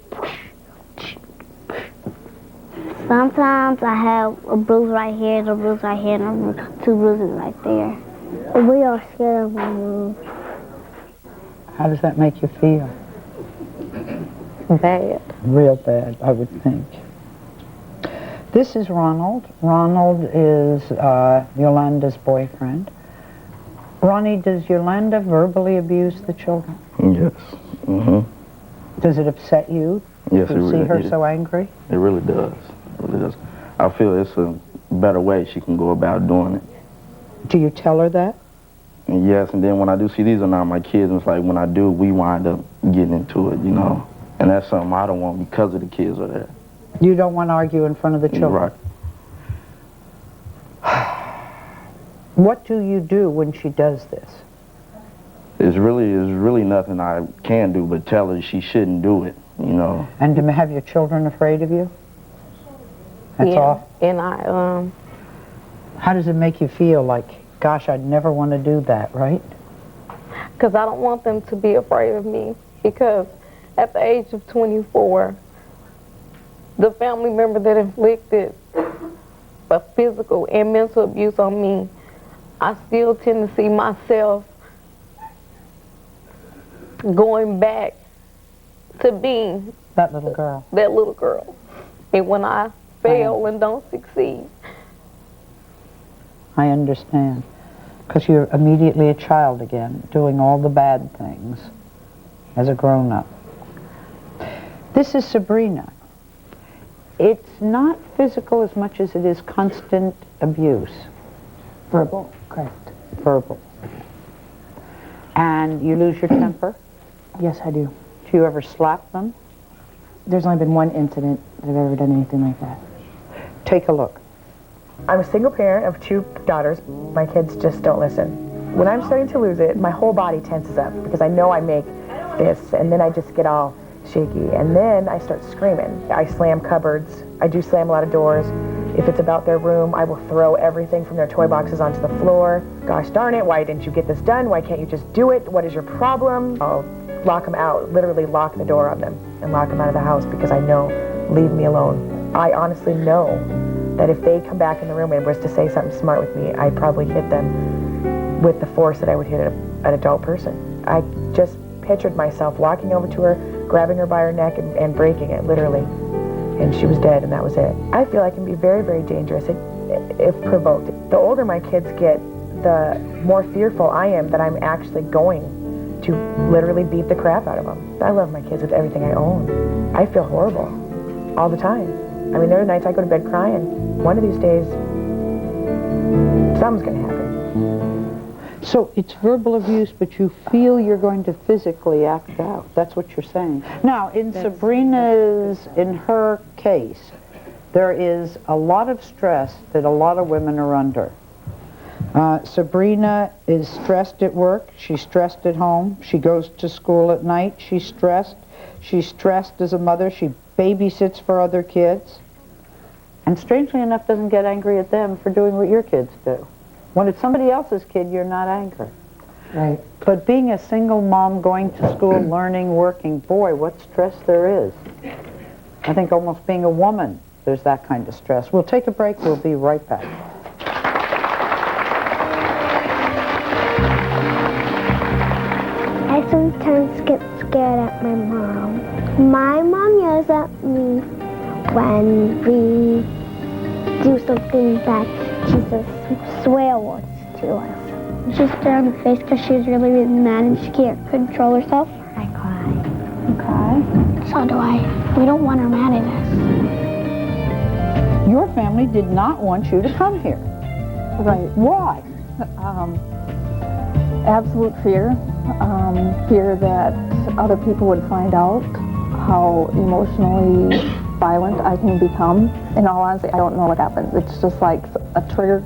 Speaker 20: sometimes I have a bruise right here, and a bruise right here, and 2 bruises right there. But we are scared of my mom.
Speaker 27: How does that make you feel?
Speaker 28: Bad.
Speaker 27: Real bad, I would think. This is Ronald. Ronald is Yolanda's boyfriend. Ronnie, does Yolanda verbally abuse the children?
Speaker 9: Yes. Mm-hmm.
Speaker 27: Does it upset you
Speaker 9: Yes,
Speaker 27: to see her so angry?
Speaker 9: It really does. It really does. I feel it's a better way she can go about doing it.
Speaker 27: Do you tell her that?
Speaker 9: And yes, and then when I do see these are not my kids, it's like when I do, we wind up getting into it, you know. And that's something I don't want because of the kids are there.
Speaker 27: You don't want to argue in front of the children?
Speaker 9: Right.
Speaker 27: What do you do when she does this?
Speaker 9: There's really nothing I can do but tell her she shouldn't do it, you know.
Speaker 27: And to have your children afraid of you? That's all?
Speaker 28: And I,
Speaker 27: How does it make you feel? Like, gosh, I'd never want to do that, right?
Speaker 28: because I don't want them to be afraid of me, because at the age of 24, the family member that inflicted a physical and mental abuse on me, I still tend to see myself going back to being
Speaker 27: that little girl.
Speaker 28: That little girl. And when I fail and don't succeed.
Speaker 27: I understand. Because you're immediately a child again, doing all the bad things as a grown-up. This is Sabrina. It's not physical as much as it is constant abuse.
Speaker 15: Verbal, correct.
Speaker 27: Verbal. And you lose your temper?
Speaker 15: Yes, I do.
Speaker 27: Do you ever slap them?
Speaker 15: There's only been one incident that I've ever done anything like that.
Speaker 27: Take a look.
Speaker 18: I'm a single parent of 2 daughters. My kids just don't listen. When I'm starting to lose it, my whole body tenses up because I know I make this, and then I just get all shaky. And then I start screaming. I slam cupboards. I do slam a lot of doors. If it's about their room, I will throw everything from their toy boxes onto the floor. Gosh darn it, why didn't you get this done? Why can't you just do it? What is your problem? I'll lock them out, literally lock the door on them and lock them out of the house because I know, leave me alone. I honestly know that if they come back in the room and was to say something smart with me, I'd probably hit them with the force that I would hit an adult person. I just pictured myself walking over to her, grabbing her by her neck and breaking it, literally. And she was dead, and that was it. I feel I can be very, very dangerous. if provoked. The older my kids get, the more fearful I am that I'm actually going to literally beat the crap out of them. I love my kids with everything I own. I feel horrible all the time. I mean, there are nights I go to bed crying. One of these days, something's going to happen.
Speaker 27: So it's verbal abuse, but you feel you're going to physically act out. That's what you're saying. Now, in her case, there is a lot of stress that a lot of women are under. Sabrina is stressed at work. She's stressed at home. She goes to school at night. She's stressed. She's stressed as a mother. She babysits for other kids. And strangely enough, doesn't get angry at them for doing what your kids do. When it's somebody else's kid, you're not angry.
Speaker 15: Right.
Speaker 27: But being a single mom, going to school, learning, working, boy, what stress there is. I think almost being a woman, there's that kind of stress. We'll take a break. We'll be right back.
Speaker 20: I sometimes get scared at my mom. My mom yells at me when we do something that she says swear words to us. She's scared on the face because she's really, really mad and she can't control herself. I cry.
Speaker 27: You cry?
Speaker 20: So do I. We don't want her mad at us.
Speaker 27: Your family did not want you to come here.
Speaker 2: Right.
Speaker 27: Why?
Speaker 2: Absolute fear. Fear that other people would find out how emotionally violent I can become. In all honesty, I don't know what happens. It's just like a trigger.